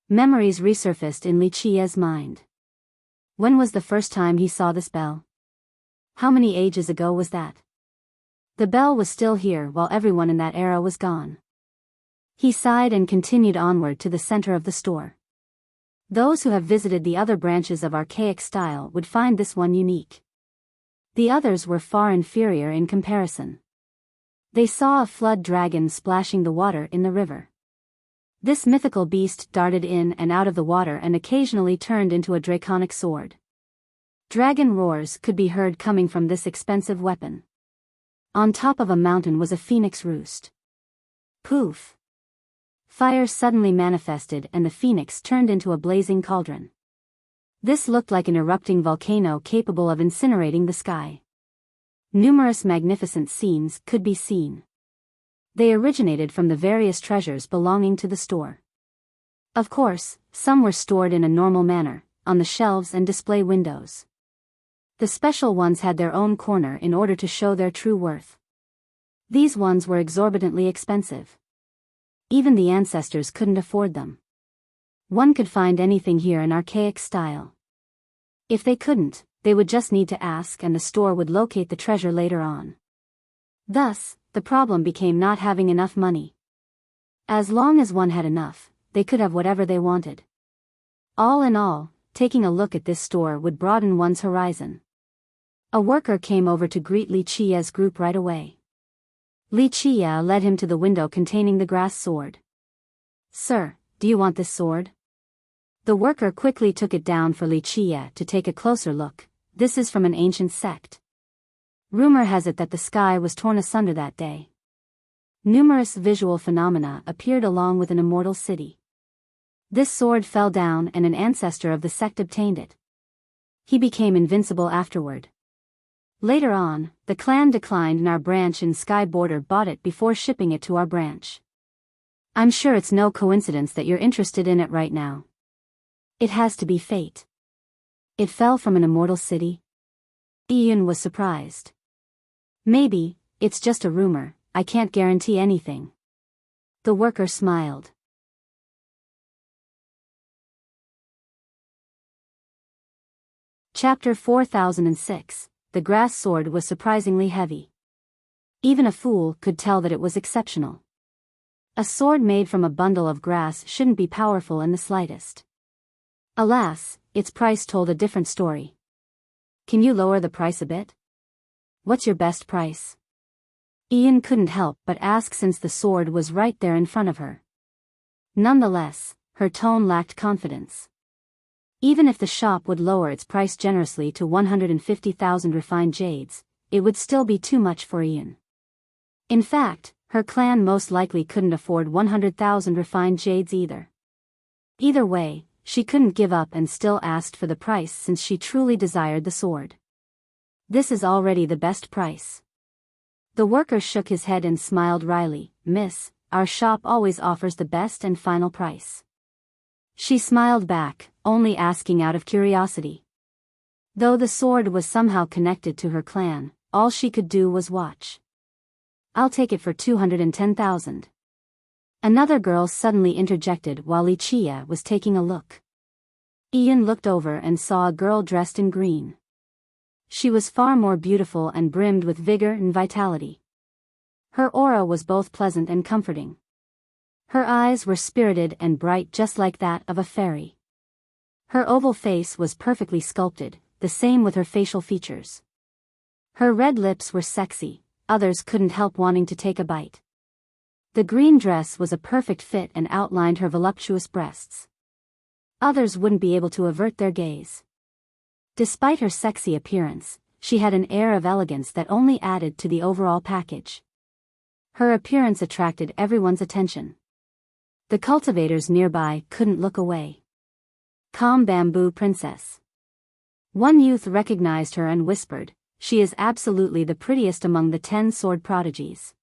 Memories resurfaced in Li Qiye's mind. When was the first time he saw this bell? How many ages ago was that? The bell was still here while everyone in that era was gone. He sighed and continued onward to the center of the store. Those who have visited the other branches of archaic style would find this one unique. The others were far inferior in comparison. They saw a flood dragon splashing the water in the river. This mythical beast darted in and out of the water and occasionally turned into a draconic sword. Dragon roars could be heard coming from this expensive weapon. On top of a mountain was a phoenix roost. Poof! Fire suddenly manifested and the phoenix turned into a blazing cauldron. This looked like an erupting volcano capable of incinerating the sky. Numerous magnificent scenes could be seen. They originated from the various treasures belonging to the store. Of course, some were stored in a normal manner, on the shelves and display windows. The special ones had their own corner in order to show their true worth. These ones were exorbitantly expensive. Even the ancestors couldn't afford them. One could find anything here in archaic style. If they couldn't, they would just need to ask and the store would locate the treasure later on. Thus, the problem became not having enough money. As long as one had enough, they could have whatever they wanted. All in all, taking a look at this store would broaden one's horizon. A worker came over to greet Li Qiye's group right away. Li Qiye led him to the window containing the grass sword. "Sir, do you want this sword?" The worker quickly took it down for Li Qiye to take a closer look. "This is from an ancient sect. Rumor has it that the sky was torn asunder that day." Numerous visual phenomena appeared along with an immortal city. This sword fell down and an ancestor of the sect obtained it. He became invincible afterward. Later on, the clan declined and our branch in Sky Border bought it before shipping it to our branch. I'm sure it's no coincidence that you're interested in it right now. It has to be fate. It fell from an immortal city? Ian was surprised. Maybe, it's just a rumor, I can't guarantee anything. The worker smiled. Chapter 4006. The grass sword was surprisingly heavy. Even a fool could tell that it was exceptional. A sword made from a bundle of grass shouldn't be powerful in the slightest. Alas, its price told a different story. "Can you lower the price a bit? What's your best price?" Ian couldn't help but ask since the sword was right there in front of her. Nonetheless, her tone lacked confidence. Even if the shop would lower its price generously to 150,000 refined jades, it would still be too much for Ian. In fact, her clan most likely couldn't afford 100,000 refined jades either. Either way, she couldn't give up and still asked for the price since she truly desired the sword. "This is already the best price." The worker shook his head and smiled wryly. "Miss, our shop always offers the best and final price." She smiled back, only asking out of curiosity. Though the sword was somehow connected to her clan, all she could do was watch. "I'll take it for 210,000. Another girl suddenly interjected while Li Qiye was taking a look. Ian looked over and saw a girl dressed in green. She was far more beautiful and brimmed with vigor and vitality. Her aura was both pleasant and comforting. Her eyes were spirited and bright just like that of a fairy. Her oval face was perfectly sculpted, the same with her facial features. Her red lips were sexy, others couldn't help wanting to take a bite. The green dress was a perfect fit and outlined her voluptuous breasts. Others wouldn't be able to avert their gaze. Despite her sexy appearance, she had an air of elegance that only added to the overall package. Her appearance attracted everyone's attention. The cultivators nearby couldn't look away. Calm Bamboo Princess. One youth recognized her and whispered, "She is absolutely the prettiest among the 10 sword prodigies.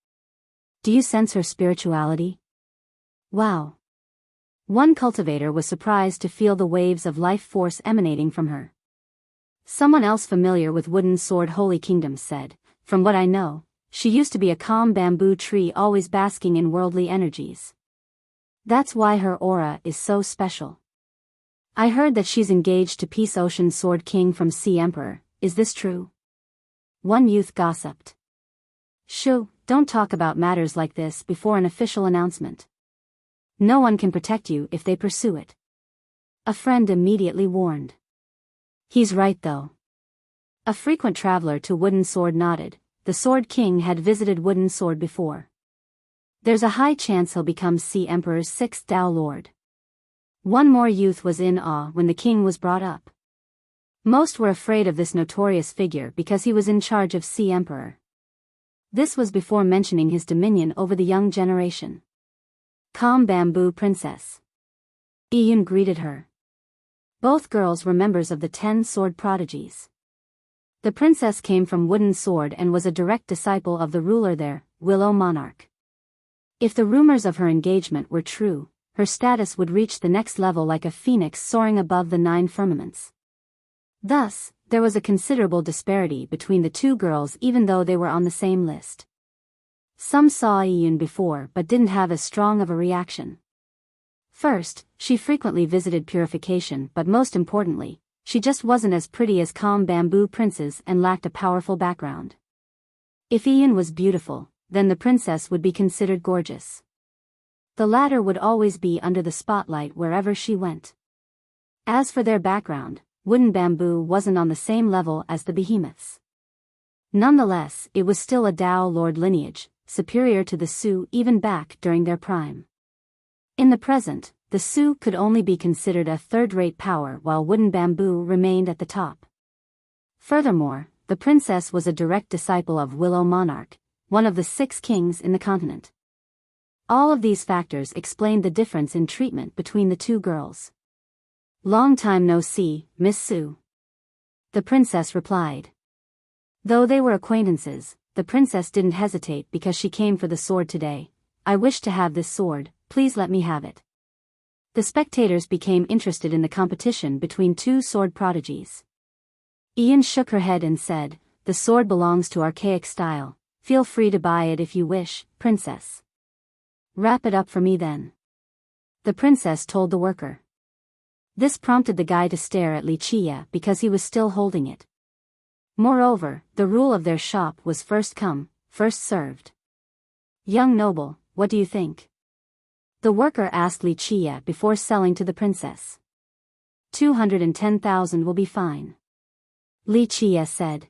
Do you sense her spirituality? Wow." One cultivator was surprised to feel the waves of life force emanating from her. Someone else familiar with Wooden Sword Holy Kingdoms said, "From what I know, she used to be a calm bamboo tree always basking in worldly energies. That's why her aura is so special. I heard that she's engaged to Peace Ocean Sword King from Sea Emperor, is this true?" One youth gossiped. "Shoo, don't talk about matters like this before an official announcement. No one can protect you if they pursue it." A friend immediately warned. "He's right though." A frequent traveler to Wooden Sword nodded. The Sword King had visited Wooden Sword before. There's a high chance he'll become Sea Emperor's 6th Dao Lord. One more youth was in awe when the king was brought up. Most were afraid of this notorious figure because he was in charge of Sea Emperor. This was before mentioning his dominion over the young generation. Calm Bamboo Princess. Iyun greeted her. Both girls were members of the 10 sword prodigies. The princess came from Wooden Sword and was a direct disciple of the ruler there, Willow Monarch. If the rumors of her engagement were true, her status would reach the next level like a phoenix soaring above the 9 firmaments. Thus, there was a considerable disparity between the two girls even though they were on the same list. Some saw Iyun before but didn't have as strong of a reaction. First, she frequently visited purification, but most importantly, she just wasn't as pretty as Calm Bamboo Princess and lacked a powerful background. If Iyun was beautiful, then the princess would be considered gorgeous. The latter would always be under the spotlight wherever she went. As for their background, Wooden Bamboo wasn't on the same level as the behemoths. Nonetheless, it was still a Dao Lord lineage, superior to the Su even back during their prime. In the present, the Su could only be considered a third-rate power while Wooden Bamboo remained at the top. Furthermore, the princess was a direct disciple of Willow Monarch, one of the 6 kings in the continent. All of these factors explained the difference in treatment between the two girls. "Long time no see, Miss Su," the princess replied. Though they were acquaintances, the princess didn't hesitate because she came for the sword today. "I wish to have this sword, please let me have it." The spectators became interested in the competition between 2 sword prodigies. Iyun shook her head and said, "The sword belongs to archaic style, feel free to buy it if you wish, princess." "Wrap it up for me then," the princess told the worker. This prompted the guy to stare at Wuxia because he was still holding it. Moreover, the rule of their shop was first come, first served. "Young noble, what do you think?" the worker asked Wuxia before selling to the princess. 210,000 will be fine," Wuxia said.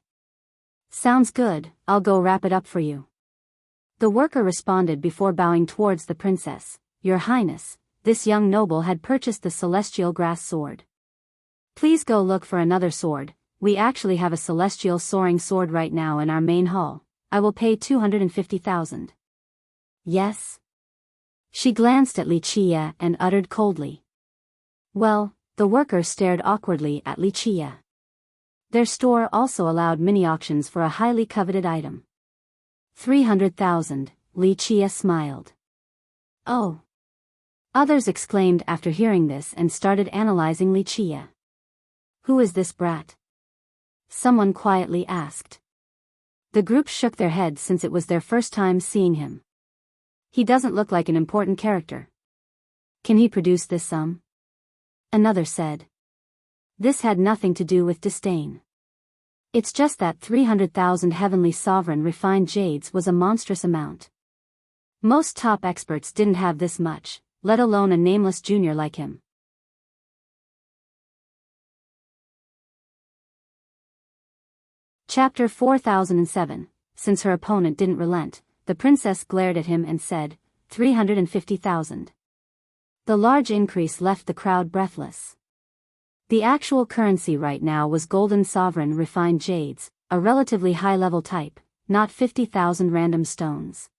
"Sounds good, I'll go wrap it up for you," the worker responded before bowing towards the princess. "Your Highness, this young noble had purchased the celestial grass sword. Please go look for another sword. We actually have a celestial soaring sword right now in our main hall. I will pay 250,000. "Yes?" She glanced at Wuxia and uttered coldly. "Well," the worker stared awkwardly at Wuxia. Their store also allowed mini-auctions for a highly coveted item. 300,000, Wuxia smiled. "Oh." Others exclaimed after hearing this and started analyzing Wuxia. "Who is this brat?" someone quietly asked. The group shook their heads since it was their first time seeing him. "He doesn't look like an important character. Can he produce this sum?" another said. This had nothing to do with disdain. It's just that 300,000 heavenly sovereign refined jades was a monstrous amount. Most top experts didn't have this much, let alone a nameless junior like him. Chapter 4007, since her opponent didn't relent, the princess glared at him and said, 350,000. The large increase left the crowd breathless. The actual currency right now was golden sovereign refined jades, a relatively high-level type, not 50,000 random stones.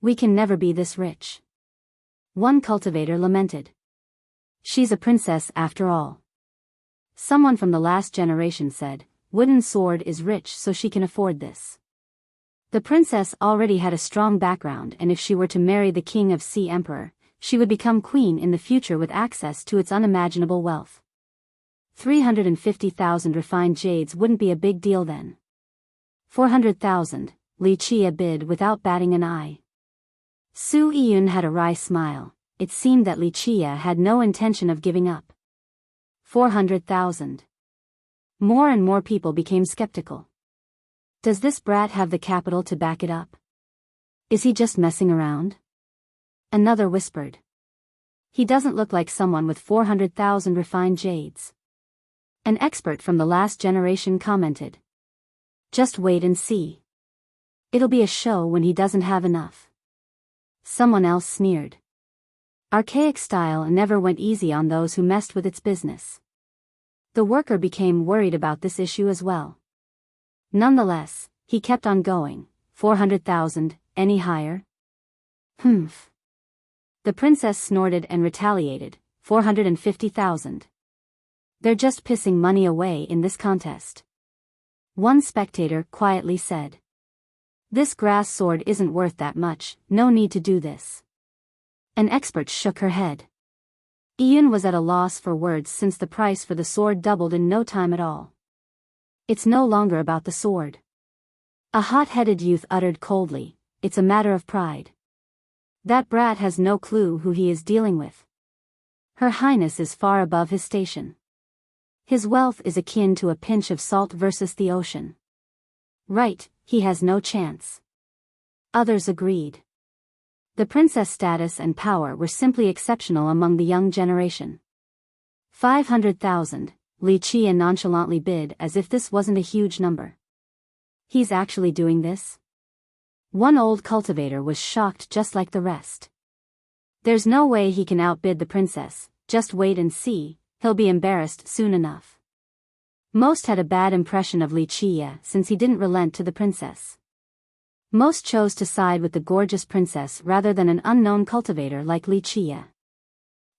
We can never be this rich. One cultivator lamented. She's a princess after all. Someone from the last generation said, wooden sword is rich so she can afford this. The princess already had a strong background, and if she were to marry the king of Sea Emperor, she would become queen in the future with access to its unimaginable wealth. 350,000 refined jades wouldn't be a big deal then. 400,000, Li Chia bid without batting an eye. Su Yun had a wry smile. It seemed that Li Chia had no intention of giving up. 400,000. More and more people became skeptical. Does this brat have the capital to back it up? Is he just messing around? Another whispered. He doesn't look like someone with 400,000 refined jades. An expert from the last generation commented. Just wait and see. It'll be a show when he doesn't have enough. Someone else sneered. Archaic style never went easy on those who messed with its business. The worker became worried about this issue as well. Nonetheless, he kept on going. 400,000, any higher? Humph. The princess snorted and retaliated. 450,000. They're just pissing money away in this contest. One spectator quietly said. This grass sword isn't worth that much, no need to do this. An expert shook her head. Ian was at a loss for words since the price for the sword doubled in no time at all. It's no longer about the sword. A hot-headed youth uttered coldly, it's a matter of pride. That brat has no clue who he is dealing with. Her Highness is far above his station. His wealth is akin to a pinch of salt versus the ocean. Right, he has no chance. Others agreed. The princess' status and power were simply exceptional among the young generation. 500,000, Li Chia nonchalantly bid as if this wasn't a huge number. He's actually doing this? One old cultivator was shocked just like the rest. There's no way he can outbid the princess, just wait and see, he'll be embarrassed soon enough. Most had a bad impression of Li Chia since he didn't relent to the princess. Most chose to side with the gorgeous princess rather than an unknown cultivator like Li Chia.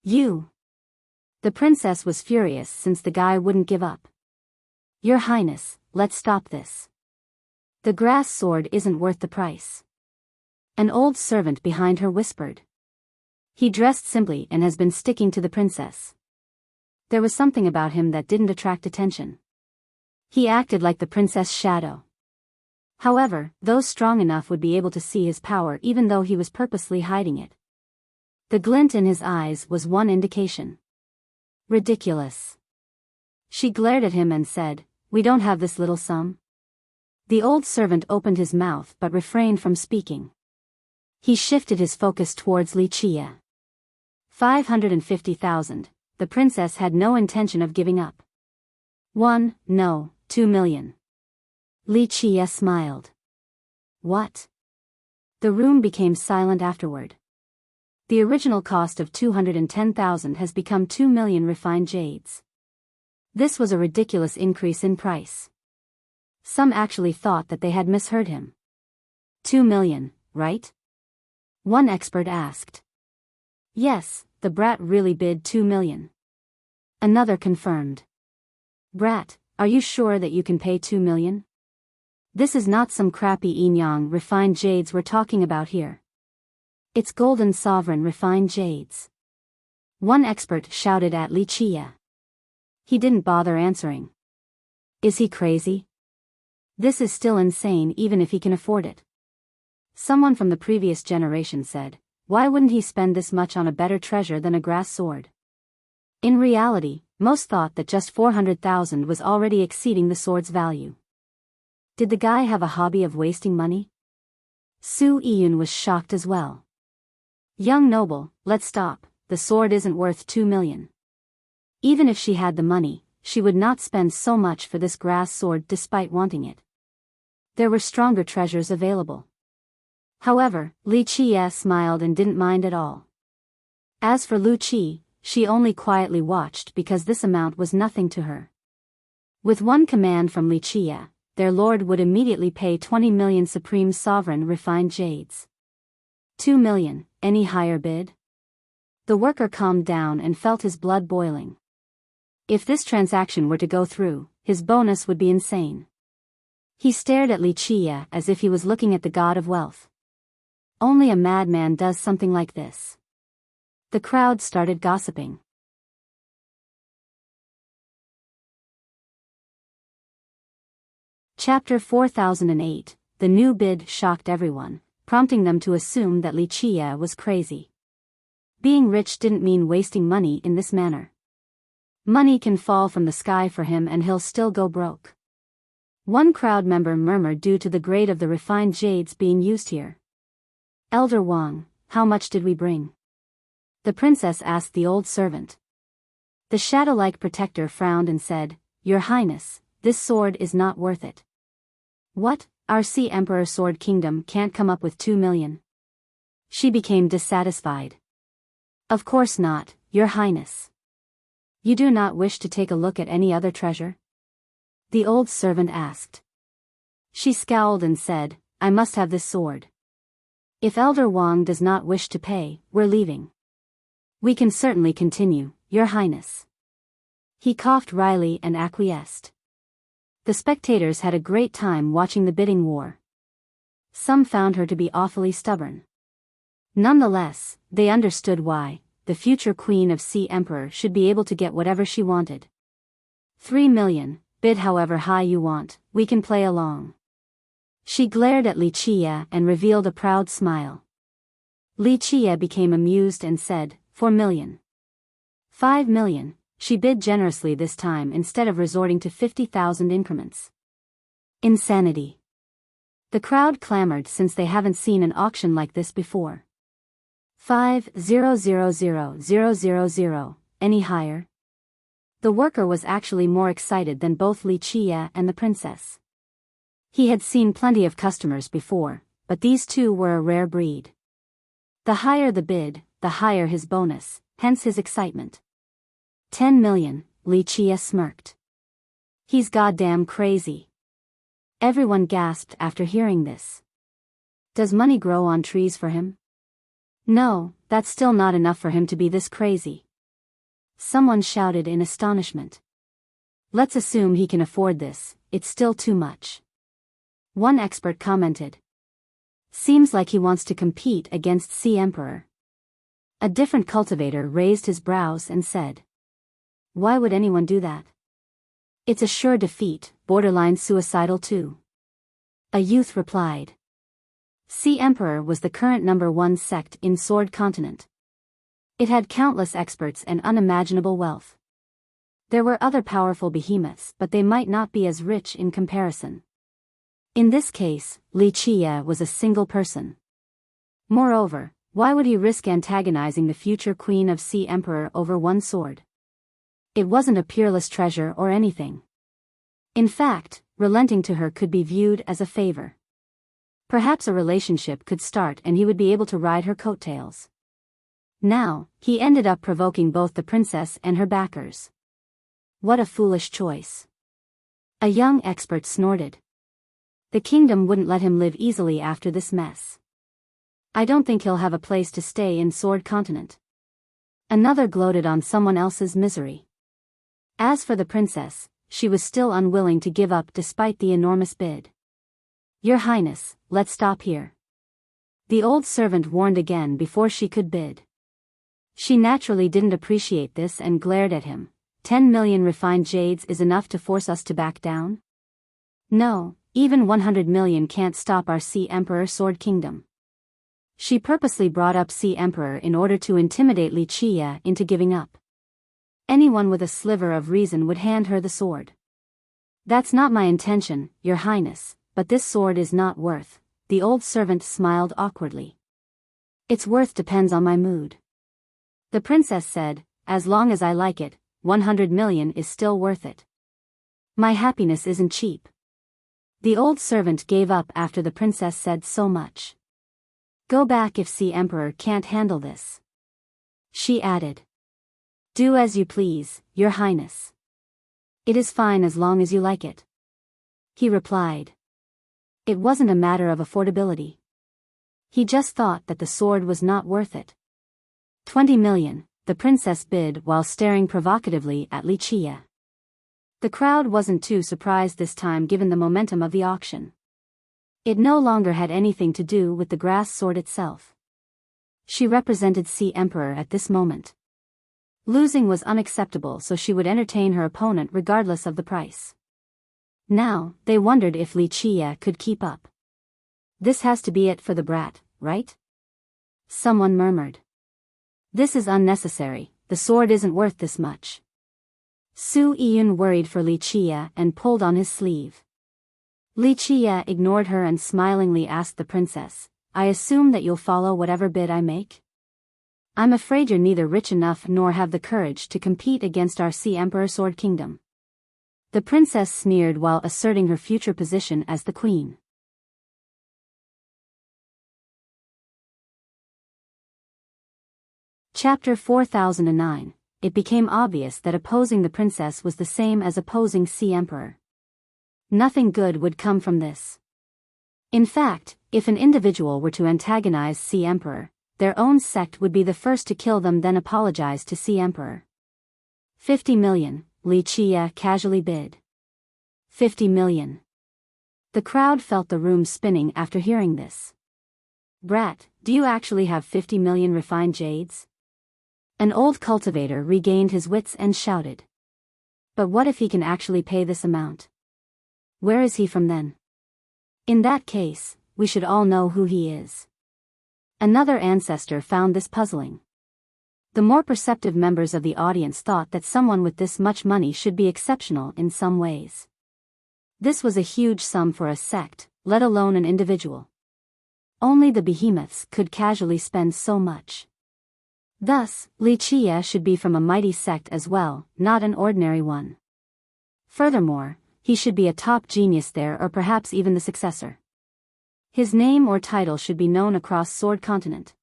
You. The princess was furious since the guy wouldn't give up. Your Highness, let's stop this. The grass sword isn't worth the price. An old servant behind her whispered. He dressed simply and has been sticking to the princess. There was something about him that didn't attract attention. He acted like the princess' shadow. However, those strong enough would be able to see his power even though he was purposely hiding it. The glint in his eyes was one indication. Ridiculous. She glared at him and said, we don't have this little sum. The old servant opened his mouth but refrained from speaking. He shifted his focus towards Li Chia. 550,000, the princess had no intention of giving up. 2 million. Li Chia smiled. What? The room became silent afterward. The original cost of 210,000 has become 2 million refined jades. This was a ridiculous increase in price. Some actually thought that they had misheard him. 2 million, right? One expert asked. Yes, the brat really bid 2 million. Another confirmed. Brat, are you sure that you can pay 2 million? This is not some crappy Enyang refined jades we're talking about here. It's golden sovereign refined jades. One expert shouted at Li Chia. He didn't bother answering. Is he crazy? This is still insane even if he can afford it. Someone from the previous generation said, why wouldn't he spend this much on a better treasure than a grass sword? In reality, most thought that just 400,000 was already exceeding the sword's value. Did the guy have a hobby of wasting money? Su Yun was shocked as well. Young noble, let's stop, the sword isn't worth 2 million. Even if she had the money, she would not spend so much for this grass sword despite wanting it. There were stronger treasures available. However, Li Qie smiled and didn't mind at all. As for Lu Qi, she only quietly watched because this amount was nothing to her. With one command from Li Qie, their lord would immediately pay 20 million supreme sovereign refined jades. 2 million, any higher bid? The worker calmed down and felt his blood boiling. If this transaction were to go through, his bonus would be insane. He stared at Li Qie as if he was looking at the god of wealth. Only a madman does something like this. The crowd started gossiping. Chapter 4008. The new bid shocked everyone, prompting them to assume that Li Qie was crazy. Being rich didn't mean wasting money in this manner. Money can fall from the sky for him and he'll still go broke. One crowd member murmured due to the grade of the refined jades being used here. Elder Wang, how much did we bring? The princess asked the old servant. The shadow-like protector frowned and said, Your Highness, this sword is not worth it. What, our Sea Emperor Sword Kingdom can't come up with 2 million? She became dissatisfied. Of course not, Your Highness. You do not wish to take a look at any other treasure? The old servant asked. She scowled and said, I must have this sword. If Elder Wang does not wish to pay, we're leaving. We can certainly continue, Your Highness. He coughed wryly and acquiesced. The spectators had a great time watching the bidding war. Some found her to be awfully stubborn. Nonetheless, they understood why. The future queen of Sea Emperor should be able to get whatever she wanted. 3 million, bid however high you want, we can play along. She glared at Li Qie and revealed a proud smile. Li Qie became amused and said, 4 million. 5 million, she bid generously this time instead of resorting to 50,000 increments. Insanity. The crowd clamored since they haven't seen an auction like this before. 5,000,000, any higher? The worker was actually more excited than both Li Qie and the princess. He had seen plenty of customers before, but these two were a rare breed. The higher the bid, the higher his bonus, hence his excitement. 10 million, Li Qie smirked. He's goddamn crazy. Everyone gasped after hearing this. Does money grow on trees for him? No, that's still not enough for him to be this crazy. Someone shouted in astonishment. Let's assume he can afford this, it's still too much. One expert commented. Seems like he wants to compete against Sea Emperor. A different cultivator raised his brows and said. Why would anyone do that? It's a sure defeat, borderline suicidal too. A youth replied. Sea Emperor was the current #1 sect in Sword Continent. It had countless experts and unimaginable wealth. There were other powerful behemoths, but they might not be as rich in comparison. In this case, Li Qie was a single person. Moreover, why would he risk antagonizing the future queen of Sea Emperor over one sword? It wasn't a peerless treasure or anything. In fact, relenting to her could be viewed as a favor. Perhaps a relationship could start and he would be able to ride her coattails. Now, he ended up provoking both the princess and her backers. What a foolish choice. A young expert snorted. The kingdom wouldn't let him live easily after this mess. I don't think he'll have a place to stay in Sword Continent. Another gloated on someone else's misery. As for the princess, she was still unwilling to give up despite the enormous bid. Your Highness, let's stop here. The old servant warned again before she could bid. She naturally didn't appreciate this and glared at him. 10 million refined jades is enough to force us to back down? No, even 100 million can't stop our Sea Emperor Sword Kingdom. She purposely brought up Sea Emperor in order to intimidate Li Qie into giving up. Anyone with a sliver of reason would hand her the sword. That's not my intention, Your Highness, but this sword is not worth. The old servant smiled awkwardly. Its worth depends on my mood. The princess said, as long as I like it, 100 million is still worth it. My happiness isn't cheap. The old servant gave up after the princess said so much. Go back if the emperor can't handle this. She added. Do as you please, your highness. It is fine as long as you like it. He replied. It wasn't a matter of affordability. He just thought that the sword was not worth it. 20 million, the princess bid while staring provocatively at Wuxia. The crowd wasn't too surprised this time given the momentum of the auction. It no longer had anything to do with the grass sword itself. She represented the emperor at this moment. Losing was unacceptable, so she would entertain her opponent regardless of the price. Now, they wondered if Wuxia could keep up. This has to be it for the brat, right? Someone murmured. This is unnecessary, the sword isn't worth this much. Su Yun worried for Wuxia and pulled on his sleeve. Wuxia ignored her and smilingly asked the princess, I assume that you'll follow whatever bid I make? I'm afraid you're neither rich enough nor have the courage to compete against our Emperor Sword Kingdom. The princess sneered while asserting her future position as the queen. Chapter 4009. It became obvious that opposing the princess was the same as opposing the emperor. Nothing good would come from this. In fact, if an individual were to antagonize the emperor, their own sect would be the first to kill them then apologize to the emperor. 50 million, Wuxia casually bid. 50 million. The crowd felt the room spinning after hearing this. Brat, do you actually have 50 million refined jades? An old cultivator regained his wits and shouted. But what if he can actually pay this amount? Where is he from then? In that case, we should all know who he is. Another ancestor found this puzzling. The more perceptive members of the audience thought that someone with this much money should be exceptional in some ways. This was a huge sum for a sect, let alone an individual. Only the behemoths could casually spend so much. Thus, Wuxia should be from a mighty sect as well, not an ordinary one. Furthermore, he should be a top genius there or perhaps even the successor. His name or title should be known across Sword Continent.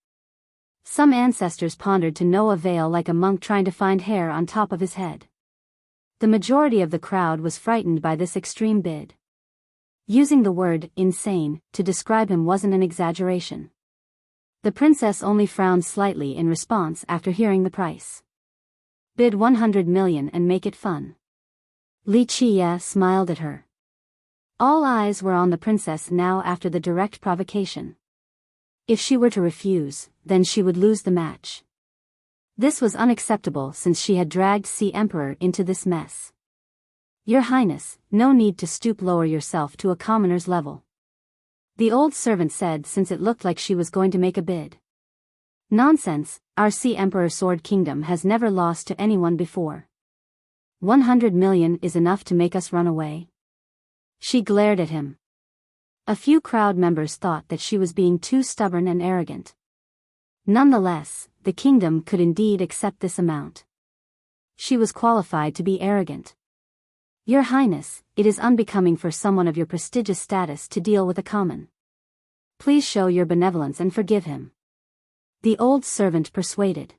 Some ancestors pondered to no avail like a monk trying to find hair on top of his head. The majority of the crowd was frightened by this extreme bid. Using the word insane to describe him wasn't an exaggeration. The princess only frowned slightly in response after hearing the price. Bid 100 million and make it fun. Wuxia smiled at her. All eyes were on the princess now after the direct provocation. If she were to refuse, then she would lose the match. This was unacceptable since she had dragged the emperor into this mess. Your Highness, no need to stoop lower yourself to a commoner's level. The old servant said since it looked like she was going to make a bid. Nonsense, our Emperor Sword Kingdom has never lost to anyone before. 100 million is enough to make us run away. She glared at him. A few crowd members thought that she was being too stubborn and arrogant. Nonetheless, the kingdom could indeed accept this amount. She was qualified to be arrogant. Your Highness, it is unbecoming for someone of your prestigious status to deal with a common. Please show your benevolence and forgive him. The old servant persuaded.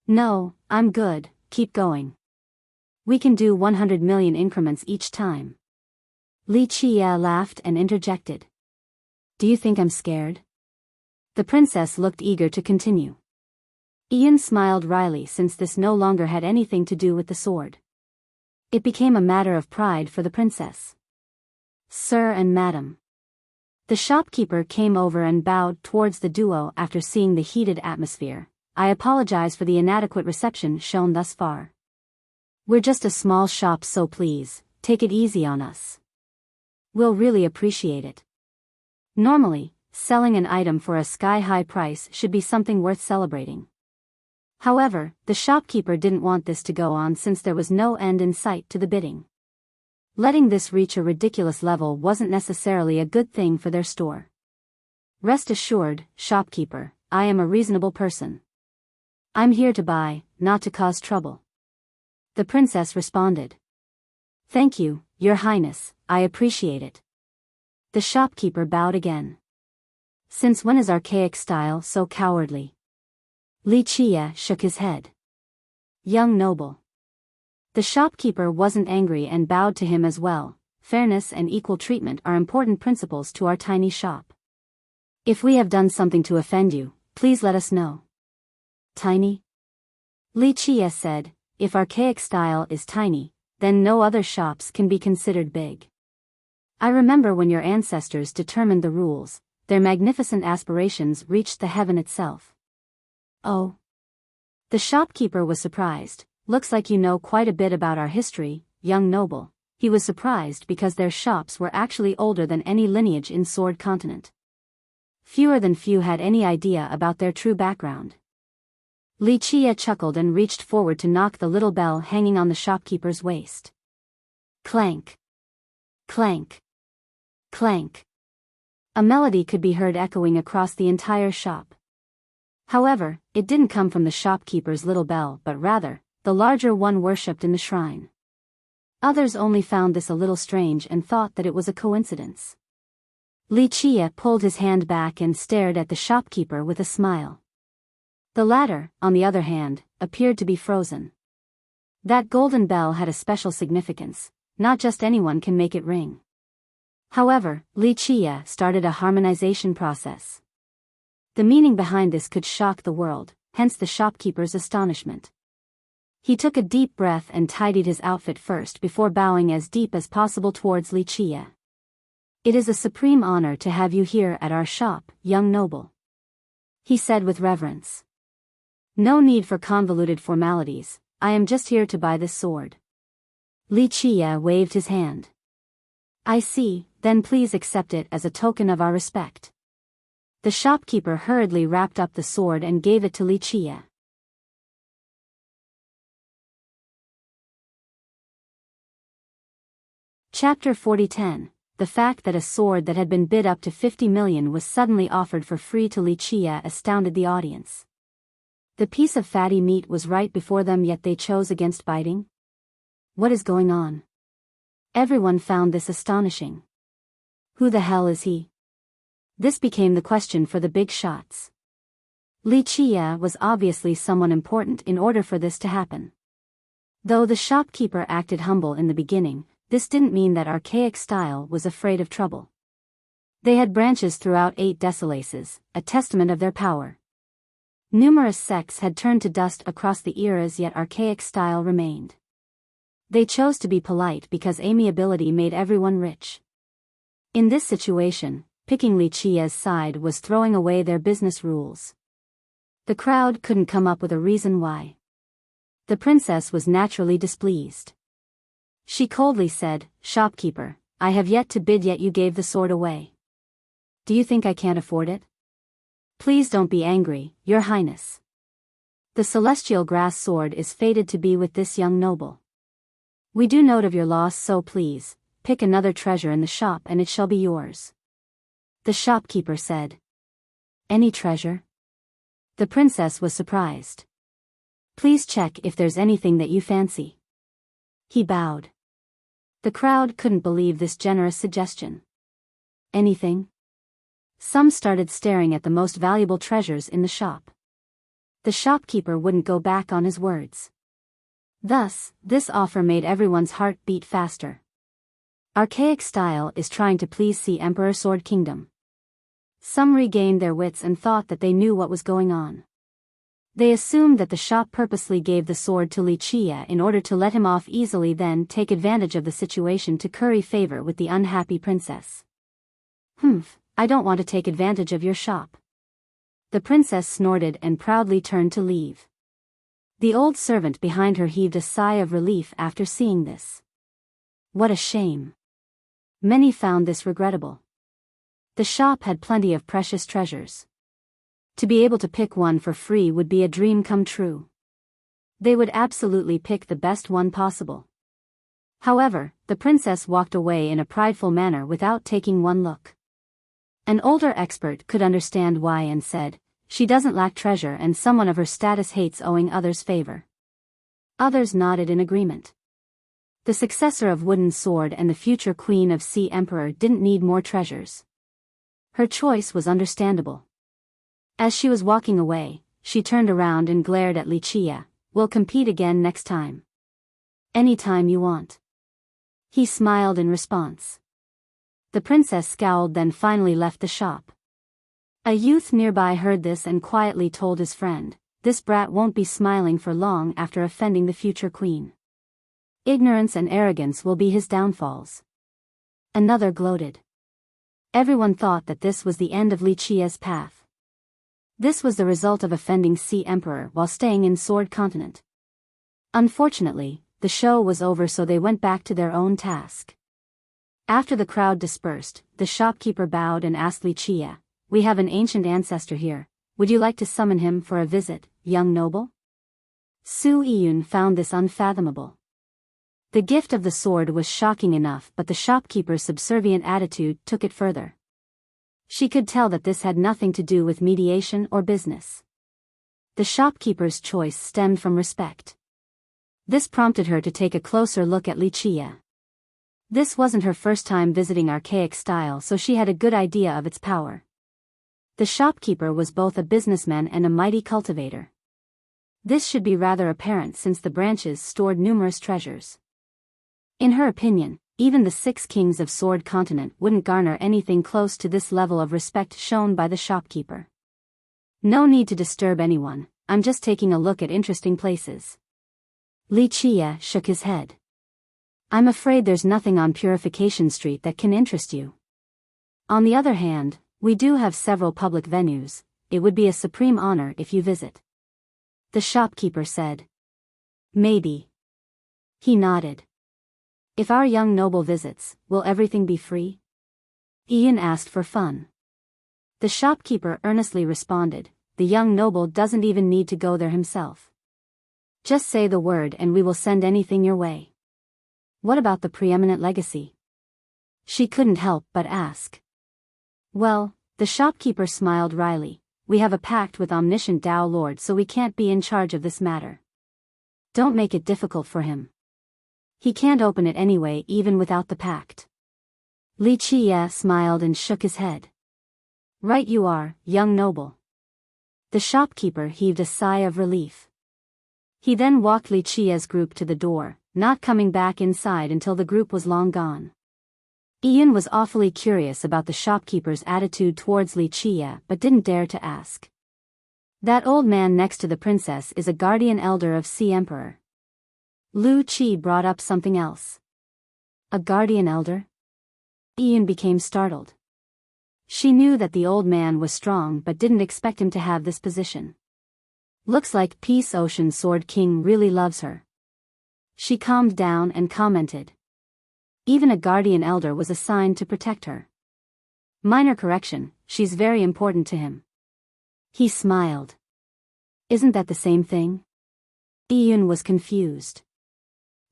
No, I'm good, keep going. We can do 100 million increments each time. Wuxia laughed and interjected. Do you think I'm scared? The princess looked eager to continue. Ian smiled wryly since this no longer had anything to do with the sword. It became a matter of pride for the princess. Sir and Madam. The shopkeeper came over and bowed towards the duo after seeing the heated atmosphere. I apologize for the inadequate reception shown thus far. We're just a small shop, so please, take it easy on us. We'll really appreciate it. Normally, selling an item for a sky-high price should be something worth celebrating. However, the shopkeeper didn't want this to go on since there was no end in sight to the bidding. Letting this reach a ridiculous level wasn't necessarily a good thing for their store. Rest assured, shopkeeper, I am a reasonable person. I'm here to buy, not to cause trouble. The princess responded. Thank you, Your Highness, I appreciate it. The shopkeeper bowed again. Since when is archaic style so cowardly? Li Chia shook his head. Young noble. The shopkeeper wasn't angry and bowed to him as well. Fairness and equal treatment are important principles to our tiny shop. If we have done something to offend you, please let us know. Tiny? Li Chia said, if archaic style is tiny, then no other shops can be considered big. I remember when your ancestors determined the rules, their magnificent aspirations reached the heaven itself. Oh. The shopkeeper was surprised. Looks like you know quite a bit about our history, young noble. He was surprised because their shops were actually older than any lineage in Sword Continent. Fewer than few had any idea about their true background. Li Chia chuckled and reached forward to knock the little bell hanging on the shopkeeper's waist. Clank. Clank. Clank. A melody could be heard echoing across the entire shop. However, it didn't come from the shopkeeper's little bell but rather, the larger one worshipped in the shrine. Others only found this a little strange and thought that it was a coincidence. Li Chia pulled his hand back and stared at the shopkeeper with a smile. The latter, on the other hand, appeared to be frozen. That golden bell had a special significance, not just anyone can make it ring. However, Li Chia started a harmonization process. The meaning behind this could shock the world, hence the shopkeeper's astonishment. He took a deep breath and tidied his outfit first before bowing as deep as possible towards Li Chia. It is a supreme honor to have you here at our shop, young noble. He said with reverence. No need for convoluted formalities, I am just here to buy this sword. Li Chia waved his hand. I see, then please accept it as a token of our respect. The shopkeeper hurriedly wrapped up the sword and gave it to Li Chia. Chapter 40:10. The fact that a sword that had been bid up to 50 million was suddenly offered for free to Li Chia astounded the audience. The piece of fatty meat was right before them yet they chose against biting? What is going on? Everyone found this astonishing. Who the hell is he? This became the question for the big shots. Li Chia was obviously someone important in order for this to happen. Though the shopkeeper acted humble in the beginning, this didn't mean that archaic style was afraid of trouble. They had branches throughout 8 desolaces, a testament of their power. Numerous sects had turned to dust across the eras yet archaic style remained. They chose to be polite because amiability made everyone rich. In this situation, picking Li Chia's side was throwing away their business rules. The crowd couldn't come up with a reason why. The princess was naturally displeased. She coldly said, Shopkeeper, I have yet to bid yet you gave the sword away. Do you think I can't afford it? Please don't be angry, your highness. The celestial grass sword is fated to be with this young noble. We do note of your loss so please, pick another treasure in the shop and it shall be yours. The shopkeeper said. Any treasure? The princess was surprised. Please check if there's anything that you fancy. He bowed. The crowd couldn't believe this generous suggestion. Anything? Some started staring at the most valuable treasures in the shop. The shopkeeper wouldn't go back on his words. Thus, this offer made everyone's heart beat faster. Archaic style is trying to please the Emperor Sword Kingdom. Some regained their wits and thought that they knew what was going on. They assumed that the shop purposely gave the sword to Li Chia in order to let him off easily, then take advantage of the situation to curry favor with the unhappy princess. I don't want to take advantage of your shop. The princess snorted and proudly turned to leave. The old servant behind her heaved a sigh of relief after seeing this. What a shame. Many found this regrettable. The shop had plenty of precious treasures. To be able to pick one for free would be a dream come true. They would absolutely pick the best one possible. However, the princess walked away in a prideful manner without taking one look. An older expert could understand why and said, she doesn't lack treasure and someone of her status hates owing others favor. Others nodded in agreement. The successor of Wooden Sword and the future Queen of Sea Emperor didn't need more treasures. Her choice was understandable. As she was walking away, she turned around and glared at Wuxia. "We'll compete again next time. Anytime you want." He smiled in response. The princess scowled, then finally left the shop. A youth nearby heard this and quietly told his friend, "This brat won't be smiling for long after offending the future queen. Ignorance and arrogance will be his downfalls." Another gloated. Everyone thought that this was the end of Wuxia's path. This was the result of offending Sea Emperor while staying in Sword Continent. Unfortunately, the show was over, so they went back to their own task. After the crowd dispersed, the shopkeeper bowed and asked Wuxia, "We have an ancient ancestor here. Would you like to summon him for a visit, young noble?" Su Yiyun found this unfathomable. The gift of the sword was shocking enough, but the shopkeeper's subservient attitude took it further. She could tell that this had nothing to do with mediation or business. The shopkeeper's choice stemmed from respect. This prompted her to take a closer look at Wuxia. This wasn't her first time visiting archaic style, so she had a good idea of its power. The shopkeeper was both a businessman and a mighty cultivator. This should be rather apparent since the branches stored numerous treasures. In her opinion, even the 6 kings of Sword Continent wouldn't garner anything close to this level of respect shown by the shopkeeper. "No need to disturb anyone, I'm just taking a look at interesting places." Wuxia shook his head. "I'm afraid there's nothing on Purification Street that can interest you. On the other hand, we do have several public venues. It would be a supreme honor if you visit." The shopkeeper said. "Maybe." He nodded. "If our young noble visits, will everything be free?" Ian asked for fun. The shopkeeper earnestly responded, "The young noble doesn't even need to go there himself. Just say the word and we will send anything your way." "What about the preeminent legacy?" She couldn't help but ask. "Well," the shopkeeper smiled wryly, "we have a pact with omniscient Tao Lord, so we can't be in charge of this matter. Don't make it difficult for him. He can't open it anyway even without the pact." Wuxia smiled and shook his head. "Right you are, young noble." The shopkeeper heaved a sigh of relief. He then walked Wuxia's group to the door, not coming back inside until the group was long gone. Ian was awfully curious about the shopkeeper's attitude towards Wuxia but didn't dare to ask. "That old man next to the princess is a guardian elder of Sea Emperor." Lu Qi brought up something else. "A guardian elder?" Ian became startled. She knew that the old man was strong but didn't expect him to have this position. "Looks like Peace Ocean Sword King really loves her." She calmed down and commented. "Even a guardian elder was assigned to protect her. Minor correction, she's very important to him." He smiled. "Isn't that the same thing?" Ian was confused.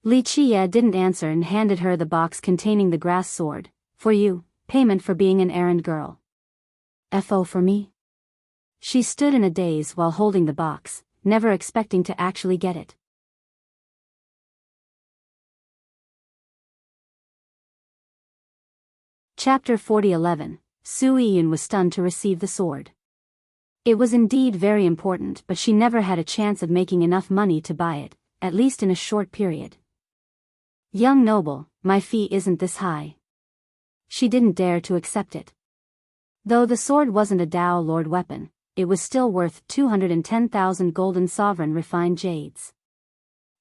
Wuxia didn't answer and handed her the box containing the grass sword. "For you, payment for being an errand girl." "FO for me?" She stood in a daze while holding the box, never expecting to actually get it. Chapter 40:11. Su Yiyun was stunned to receive the sword. It was indeed very important, but she never had a chance of making enough money to buy it, at least in a short period. "Young noble, my fee isn't this high." She didn't dare to accept it. Though the sword wasn't a Tao Lord weapon, it was still worth 210,000 golden sovereign refined jades.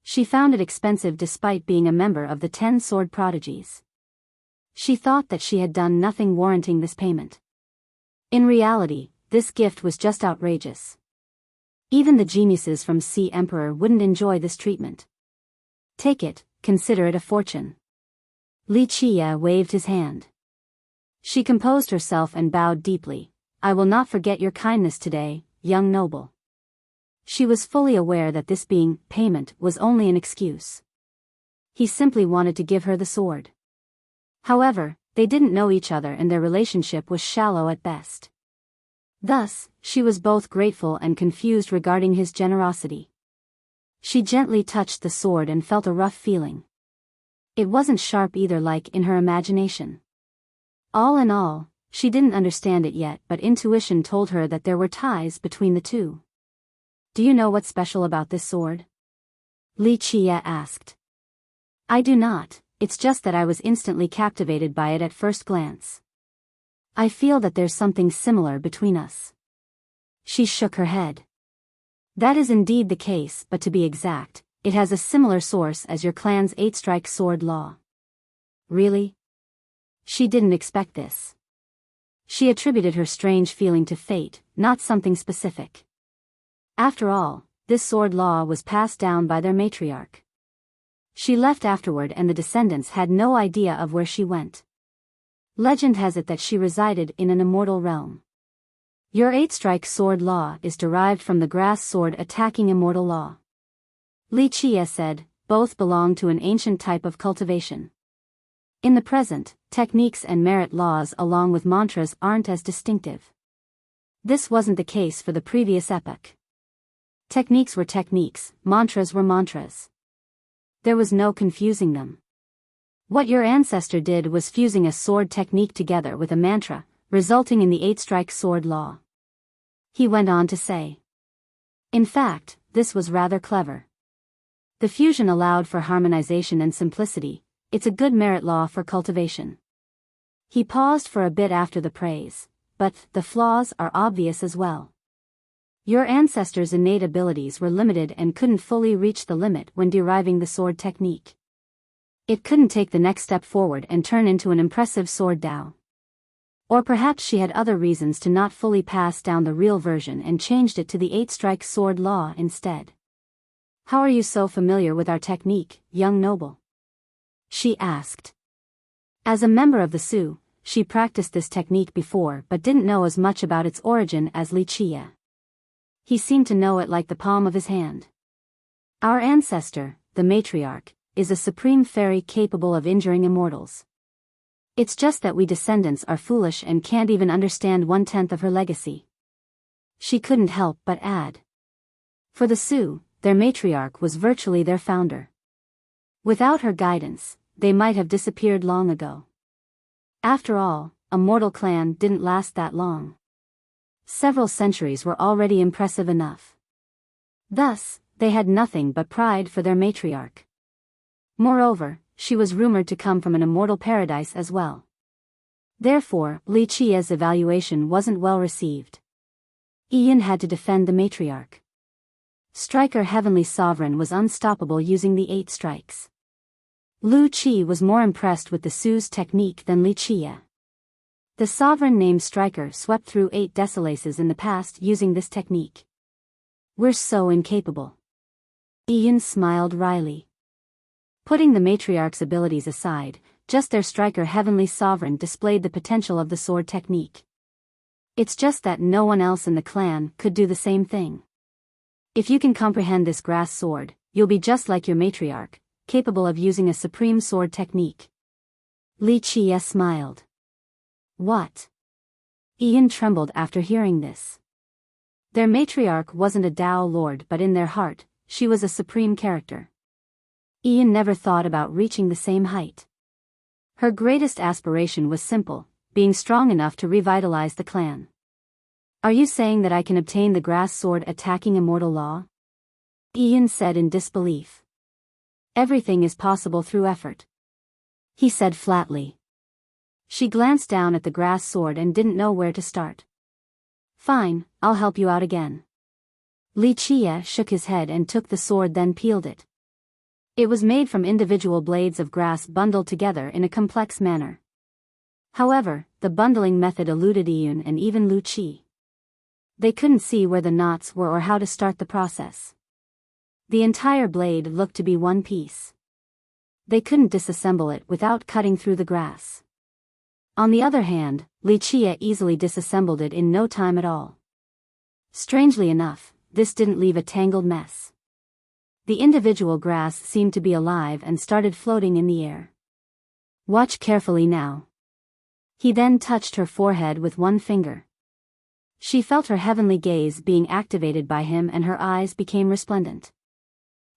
She found it expensive despite being a member of the 10 sword prodigies. She thought that she had done nothing warranting this payment. In reality, this gift was just outrageous. Even the geniuses from Sea Emperor wouldn't enjoy this treatment. "Take it, consider it a fortune." Wuxia waved his hand. She composed herself and bowed deeply. "I will not forget your kindness today, young noble." She was fully aware that this being payment was only an excuse. He simply wanted to give her the sword. However, they didn't know each other and their relationship was shallow at best. Thus, she was both grateful and confused regarding his generosity. She gently touched the sword and felt a rough feeling. It wasn't sharp either, like in her imagination. All in all, she didn't understand it yet, but intuition told her that there were ties between the two. Do you know what's special about this sword? Li Qie asked. I do not, it's just that I was instantly captivated by it at first glance. I feel that there's something similar between us. She shook her head. That is indeed the case, but to be exact, it has a similar source as your clan's 8-strike sword law. Really? She didn't expect this. She attributed her strange feeling to fate, not something specific. After all, this sword law was passed down by their matriarch. She left afterward and the descendants had no idea of where she went. Legend has it that she resided in an immortal realm. Your 8-strike sword law is derived from the grass sword attacking immortal law. Li Qie said, both belong to an ancient type of cultivation. In the present, techniques and merit laws along with mantras aren't as distinctive. This wasn't the case for the previous epoch. Techniques were techniques, mantras were mantras. There was no confusing them. What your ancestor did was fusing a sword technique together with a mantra, resulting in the 8-strike sword law. He went on to say. In fact, this was rather clever. The fusion allowed for harmonization and simplicity. It's a good merit law for cultivation. He paused for a bit after the praise, but the flaws are obvious as well. Your ancestors' innate abilities were limited and couldn't fully reach the limit when deriving the sword technique. It couldn't take the next step forward and turn into an impressive sword Dao. Or perhaps she had other reasons to not fully pass down the real version and changed it to the 8-strike sword law instead. How are you so familiar with our technique, young noble? She asked. As a member of the Su, she practiced this technique before but didn't know as much about its origin as Li Qie. He seemed to know it like the palm of his hand. Our ancestor, the matriarch, is a supreme fairy capable of injuring immortals. It's just that we descendants are foolish and can't even understand 1/10 of her legacy. She couldn't help but add. For the Su, their matriarch was virtually their founder. Without her guidance, they might have disappeared long ago. After all, a mortal clan didn't last that long. Several centuries were already impressive enough. Thus, they had nothing but pride for their matriarch. Moreover, she was rumored to come from an immortal paradise as well. Therefore, Li Qie's evaluation wasn't well received. Ian had to defend the matriarch. Striker Heavenly Sovereign was unstoppable using the 8 strikes. Lu Qi was more impressed with the Su's technique than Li Qie. The sovereign named Striker swept through 8 desolaces in the past using this technique. We're so incapable. Ian smiled wryly. Putting the matriarch's abilities aside, just their Striker Heavenly Sovereign displayed the potential of the sword technique. It's just that no one else in the clan could do the same thing. If you can comprehend this grass sword, you'll be just like your matriarch, capable of using a supreme sword technique. Li Qie smiled. What? Ian trembled after hearing this. Their matriarch wasn't a Dao lord, but in their heart, she was a supreme character. Ian never thought about reaching the same height. Her greatest aspiration was simple, being strong enough to revitalize the clan. Are you saying that I can obtain the grass sword attacking immortal law? Ian said in disbelief. Everything is possible through effort. He said flatly. She glanced down at the grass sword and didn't know where to start. Fine, I'll help you out again. Li Qie shook his head and took the sword, then peeled it. It was made from individual blades of grass bundled together in a complex manner. However, the bundling method eluded Ian and even Lu Qi. They couldn't see where the knots were or how to start the process. The entire blade looked to be one piece. They couldn't disassemble it without cutting through the grass. On the other hand, Li Qie easily disassembled it in no time at all. Strangely enough, this didn't leave a tangled mess. The individual grass seemed to be alive and started floating in the air. Watch carefully now. He then touched her forehead with one finger. She felt her heavenly gaze being activated by him and her eyes became resplendent.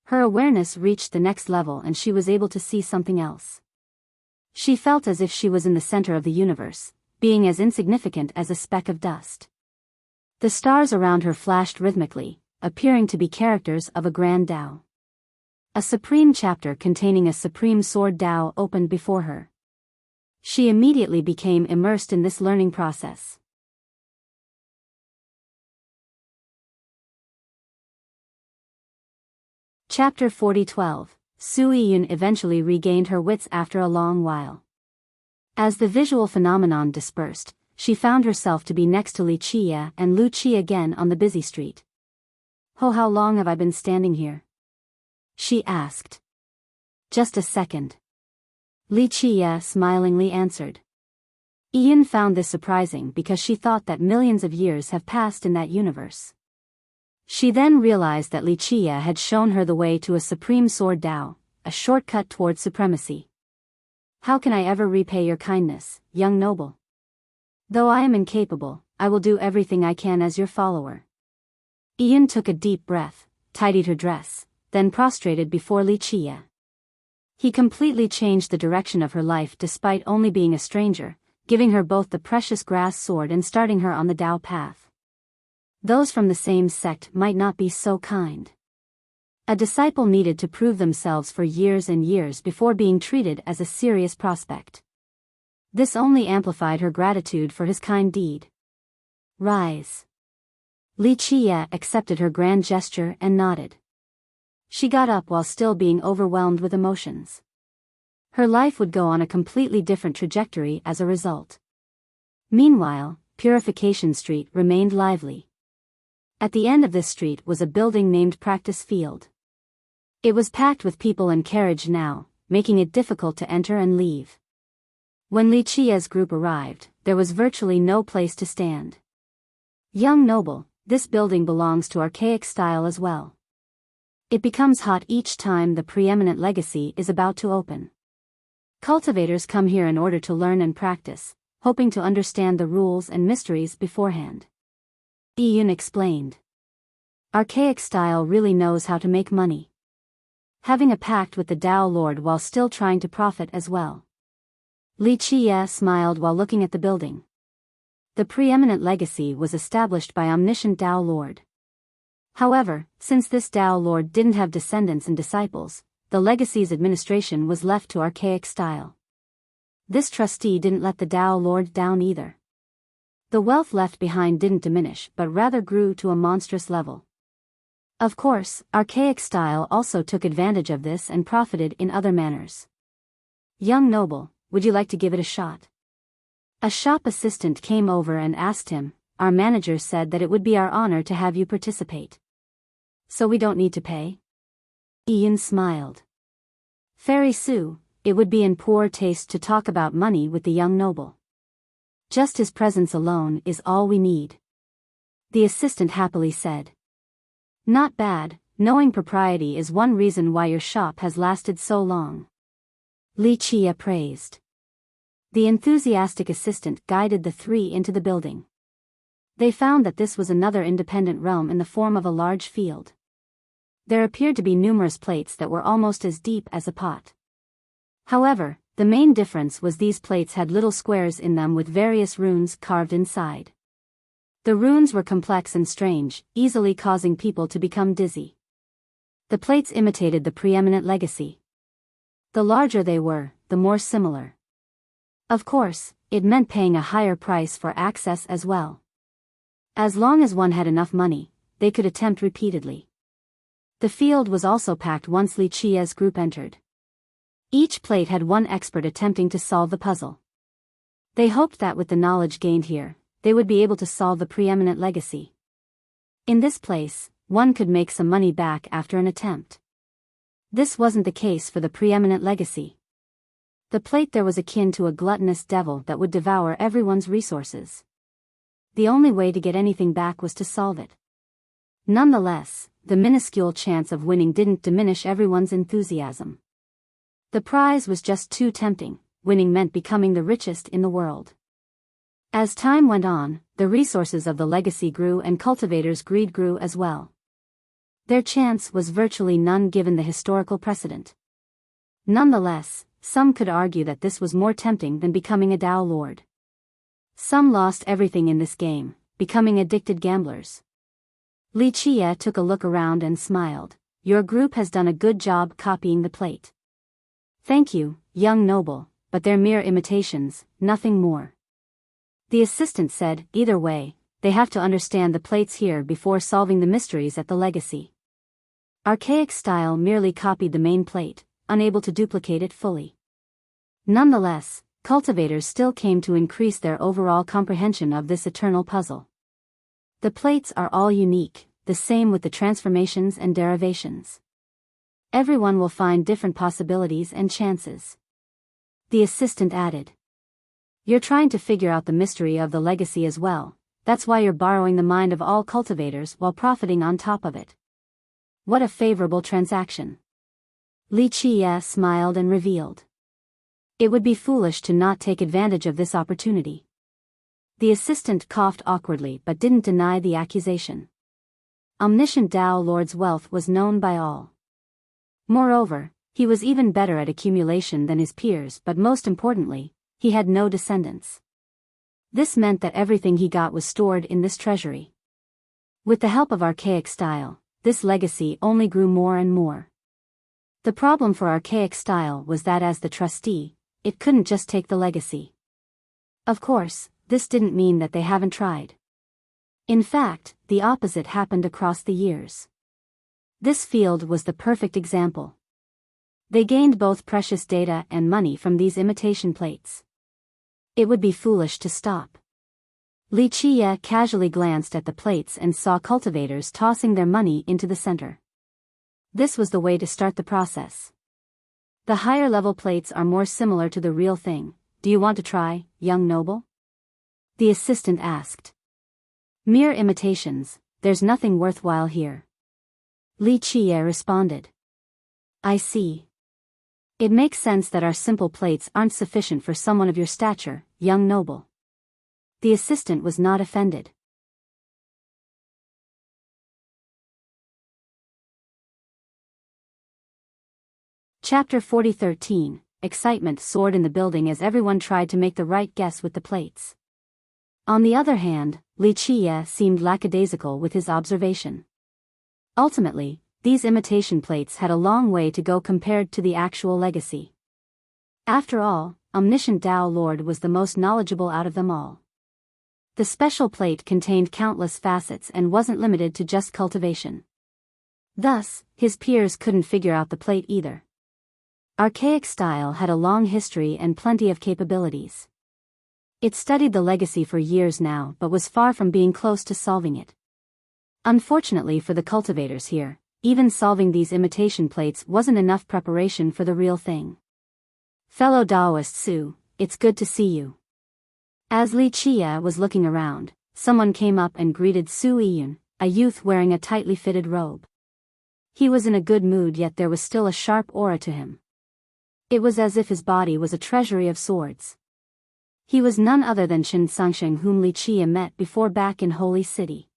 Her awareness reached the next level and she was able to see something else. She felt as if she was in the center of the universe, being as insignificant as a speck of dust. The stars around her flashed rhythmically, appearing to be characters of a grand Tao. A supreme chapter containing a supreme sword Tao opened before her. She immediately became immersed in this learning process. Chapter 40:12. Su Yiyun eventually regained her wits after a long while. As the visual phenomenon dispersed, she found herself to be next to Li Qia and Lu Qi again on the busy street. "Oh, how long have I been standing here?" she asked. "Just a second," Li Qia smilingly answered. Yiyun found this surprising because she thought that millions of years have passed in that universe. She then realized that Li Qia had shown her the way to a supreme sword Tao, a shortcut toward supremacy. "How can I ever repay your kindness, young noble? Though I am incapable, I will do everything I can as your follower." Yiyun took a deep breath, tidied her dress, then prostrated before Li Qia. He completely changed the direction of her life despite only being a stranger, giving her both the precious grass sword and starting her on the Tao path. Those from the same sect might not be so kind. A disciple needed to prove themselves for years and years before being treated as a serious prospect. This only amplified her gratitude for his kind deed. "Rise." Li Qia accepted her grand gesture and nodded. She got up while still being overwhelmed with emotions. Her life would go on a completely different trajectory as a result. Meanwhile, Purification Street remained lively. At the end of this street was a building named Practice Field. It was packed with people and carriage now, making it difficult to enter and leave. When Li Qia's group arrived, there was virtually no place to stand. "Young noble, this building belongs to archaic style as well. It becomes hot each time the preeminent legacy is about to open. Cultivators come here in order to learn and practice, hoping to understand the rules and mysteries beforehand." Yiyun explained. "Archaic style really knows how to make money. Having a pact with the Tao Lord while still trying to profit as well." Li Qia smiled while looking at the building. The preeminent legacy was established by omniscient Tao Lord. However, since this Tao Lord didn't have descendants and disciples, the legacy's administration was left to archaic style. This trustee didn't let the Tao Lord down either. The wealth left behind didn't diminish but rather grew to a monstrous level. Of course, archaic style also took advantage of this and profited in other manners. "Young noble, would you like to give it a shot?" A shop assistant came over and asked him. "Our manager said that it would be our honor to have you participate. So we don't need to pay?" Yiyun smiled. "Fairy Su, it would be in poor taste to talk about money with the young noble. Just his presence alone is all we need," the assistant happily said. "Not bad, knowing propriety is one reason why your shop has lasted so long," Li Qia praised. The enthusiastic assistant guided the three into the building. They found that this was another independent realm in the form of a large field. There appeared to be numerous plates that were almost as deep as a pot. However, the main difference was these plates had little squares in them with various runes carved inside. The runes were complex and strange, easily causing people to become dizzy. The plates imitated the preeminent legacy. The larger they were, the more similar. Of course, it meant paying a higher price for access as well. As long as one had enough money, they could attempt repeatedly. The field was also packed once Li Qia's group entered. Each plate had one expert attempting to solve the puzzle. They hoped that with the knowledge gained here, they would be able to solve the preeminent legacy. In this place, one could make some money back after an attempt. This wasn't the case for the preeminent legacy. The plate there was akin to a gluttonous devil that would devour everyone's resources. The only way to get anything back was to solve it. Nonetheless, the minuscule chance of winning didn't diminish everyone's enthusiasm. The prize was just too tempting. Winning meant becoming the richest in the world. As time went on, the resources of the legacy grew and cultivators' greed grew as well. Their chance was virtually none given the historical precedent. Nonetheless, some could argue that this was more tempting than becoming a Dao Lord. Some lost everything in this game, becoming addicted gamblers. Li Qie took a look around and smiled. Your group has done a good job copying the plate. Thank you, young noble, but they're mere imitations, nothing more. The assistant said, either way, they have to understand the plates here before solving the mysteries at the legacy. Archaic style merely copied the main plate, unable to duplicate it fully. Nonetheless, cultivators still came to increase their overall comprehension of this eternal puzzle. The plates are all unique, the same with the transformations and derivations. Everyone will find different possibilities and chances. The assistant added. You're trying to figure out the mystery of the legacy as well, that's why you're borrowing the mind of all cultivators while profiting on top of it. What a favorable transaction. Li Qie smiled and revealed. It would be foolish to not take advantage of this opportunity. The assistant coughed awkwardly but didn't deny the accusation. Omniscient Dao Lord's wealth was known by all. Moreover, he was even better at accumulation than his peers, but most importantly, he had no descendants. This meant that everything he got was stored in this treasury. With the help of archaic style, this legacy only grew more and more. The problem for archaic style was that as the trustee, it couldn't just take the legacy. Of course, this didn't mean that they haven't tried. In fact, the opposite happened across the years. This field was the perfect example. They gained both precious data and money from these imitation plates. It would be foolish to stop. Li Qie casually glanced at the plates and saw cultivators tossing their money into the center. This was the way to start the process. The higher level plates are more similar to the real thing. Do you want to try, young noble? The assistant asked. Mere imitations, there's nothing worthwhile here. Li Qie responded. I see. It makes sense that our simple plates aren't sufficient for someone of your stature, young noble. The assistant was not offended. Chapter 40:13. Excitement soared in the building as everyone tried to make the right guess with the plates. On the other hand, Li Qie seemed lackadaisical with his observation. Ultimately, these imitation plates had a long way to go compared to the actual legacy. After all, Omniscient Dao Lord was the most knowledgeable out of them all. The special plate contained countless facets and wasn't limited to just cultivation. Thus, his peers couldn't figure out the plate either. Archaic style had a long history and plenty of capabilities. It studied the legacy for years now but was far from being close to solving it. Unfortunately for the cultivators here, even solving these imitation plates wasn't enough preparation for the real thing. Fellow Daoist Su, it's good to see you. As Li Qie was looking around, someone came up and greeted Su Yiyun, a youth wearing a tightly fitted robe. He was in a good mood, yet there was still a sharp aura to him. It was as if his body was a treasury of swords. He was none other than Chen Sangsheng, whom Li Qie met before back in Holy City.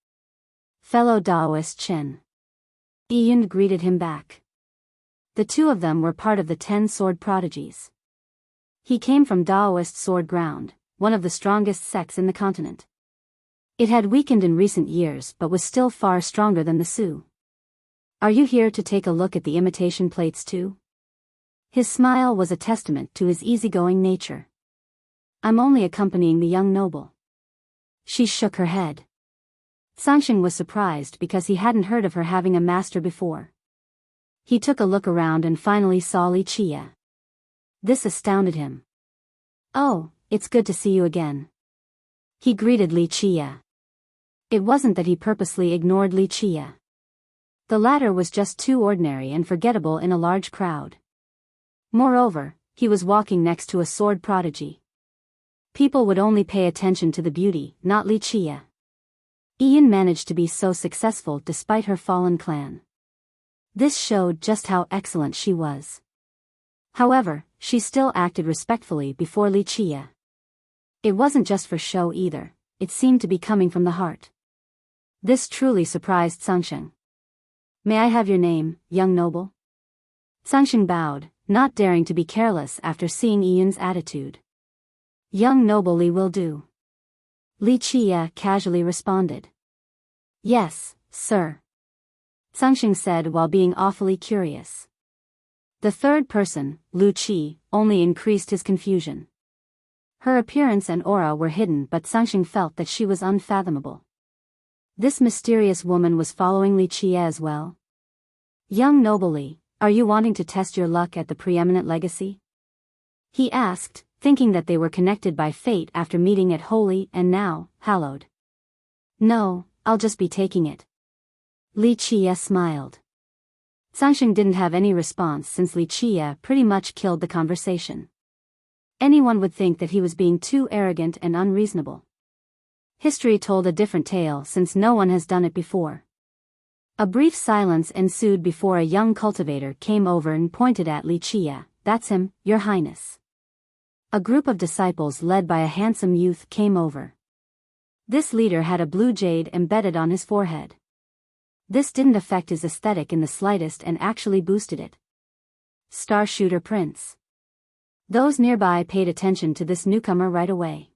Fellow Daoist Chen. Yiyun greeted him back. The two of them were part of the 10 sword prodigies. He came from Daoist sword ground, one of the strongest sects in the continent. It had weakened in recent years but was still far stronger than the Su. Are you here to take a look at the imitation plates too? His smile was a testament to his easygoing nature. I'm only accompanying the young noble. She shook her head. Sangsheng was surprised because he hadn't heard of her having a master before. He took a look around and finally saw Li Qie. This astounded him. Oh, it's good to see you again. He greeted Li Qie. It wasn't that he purposely ignored Li Qie. The latter was just too ordinary and forgettable in a large crowd. Moreover, he was walking next to a sword prodigy. People would only pay attention to the beauty, not Li Qie. Yiyun managed to be so successful despite her fallen clan. This showed just how excellent she was. However, she still acted respectfully before Li Qie. It wasn't just for show either, it seemed to be coming from the heart. This truly surprised Sangsheng. May I have your name, young noble? Sangxing bowed, not daring to be careless after seeing Yun's attitude. Young noble Li will do. Li Qie casually responded. Yes, sir. Sangxing said while being awfully curious. The third person, Lu Qi, only increased his confusion. Her appearance and aura were hidden, but Sangxing felt that she was unfathomable. This mysterious woman was following Li Qie as well. Young noble Li, are you wanting to test your luck at the preeminent legacy? He asked, thinking that they were connected by fate after meeting at holy and now hallowed. No, I'll just be taking it. Li Qie smiled. Sangxing didn't have any response since Li Qie pretty much killed the conversation. Anyone would think that he was being too arrogant and unreasonable. History told a different tale since no one has done it before. A brief silence ensued before a young cultivator came over and pointed at Li Qie. That's him, Your Highness. A group of disciples led by a handsome youth came over. This leader had a blue jade embedded on his forehead. This didn't affect his aesthetic in the slightest and actually boosted it. Starshooter Prince. Those nearby paid attention to this newcomer right away.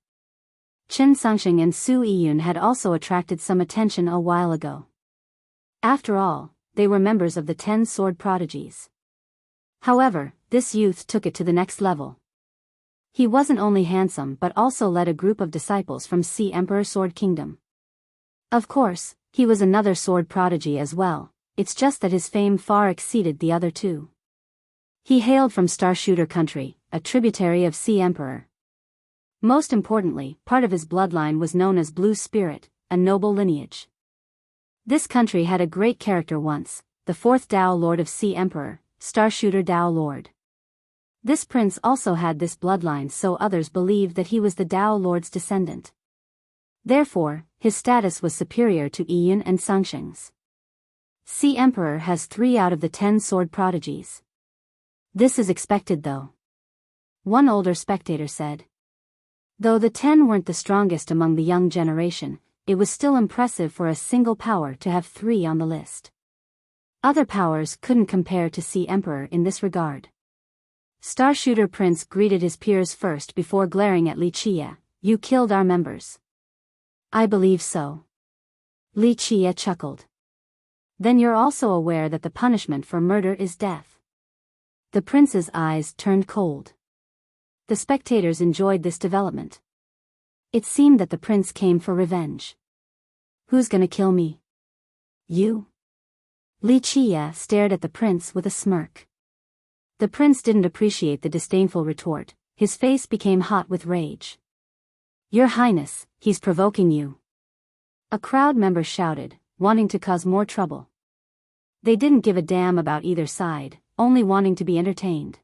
Qin Sangxing and Su Yiyun had also attracted some attention a while ago. After all, they were members of the 10 sword prodigies. However, this youth took it to the next level. He wasn't only handsome but also led a group of disciples from Sea Emperor Sword Kingdom. Of course, he was another sword prodigy as well, it's just that his fame far exceeded the other two. He hailed from Starshooter country, a tributary of Sea Emperor. Most importantly, part of his bloodline was known as Blue Spirit, a noble lineage. This country had a great character once, the 4th Dao Lord of Sea Emperor, Starshooter Dao Lord. This prince also had this bloodline, so others believed that he was the Dao Lord's descendant. Therefore, his status was superior to Yiyun and Sangxing's. Sea Emperor has 3 out of the 10 sword prodigies. This is expected though. One older spectator said. Though the 10 weren't the strongest among the young generation, it was still impressive for a single power to have 3 on the list. Other powers couldn't compare to Sea Emperor in this regard. Starshooter Prince greeted his peers first before glaring at Li Qie. You killed our members. I believe so. Li Qie chuckled. Then you're also aware that the punishment for murder is death. The prince's eyes turned cold. The spectators enjoyed this development. It seemed that the prince came for revenge. Who's gonna kill me? You? Li Qie stared at the prince with a smirk. The prince didn't appreciate the disdainful retort, his face became hot with rage. Your Highness, he's provoking you. A crowd member shouted, wanting to cause more trouble. They didn't give a damn about either side, only wanting to be entertained.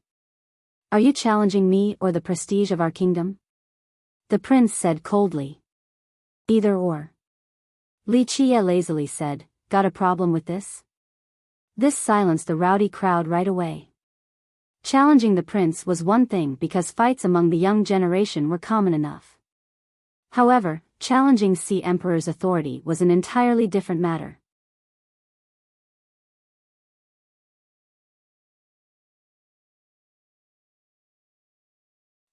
Are you challenging me or the prestige of our kingdom? The prince said coldly. Either or. Li Qie lazily said, got a problem with this? This silenced the rowdy crowd right away. Challenging the prince was one thing because fights among the young generation were common enough. However, challenging Sea Emperor's authority was an entirely different matter.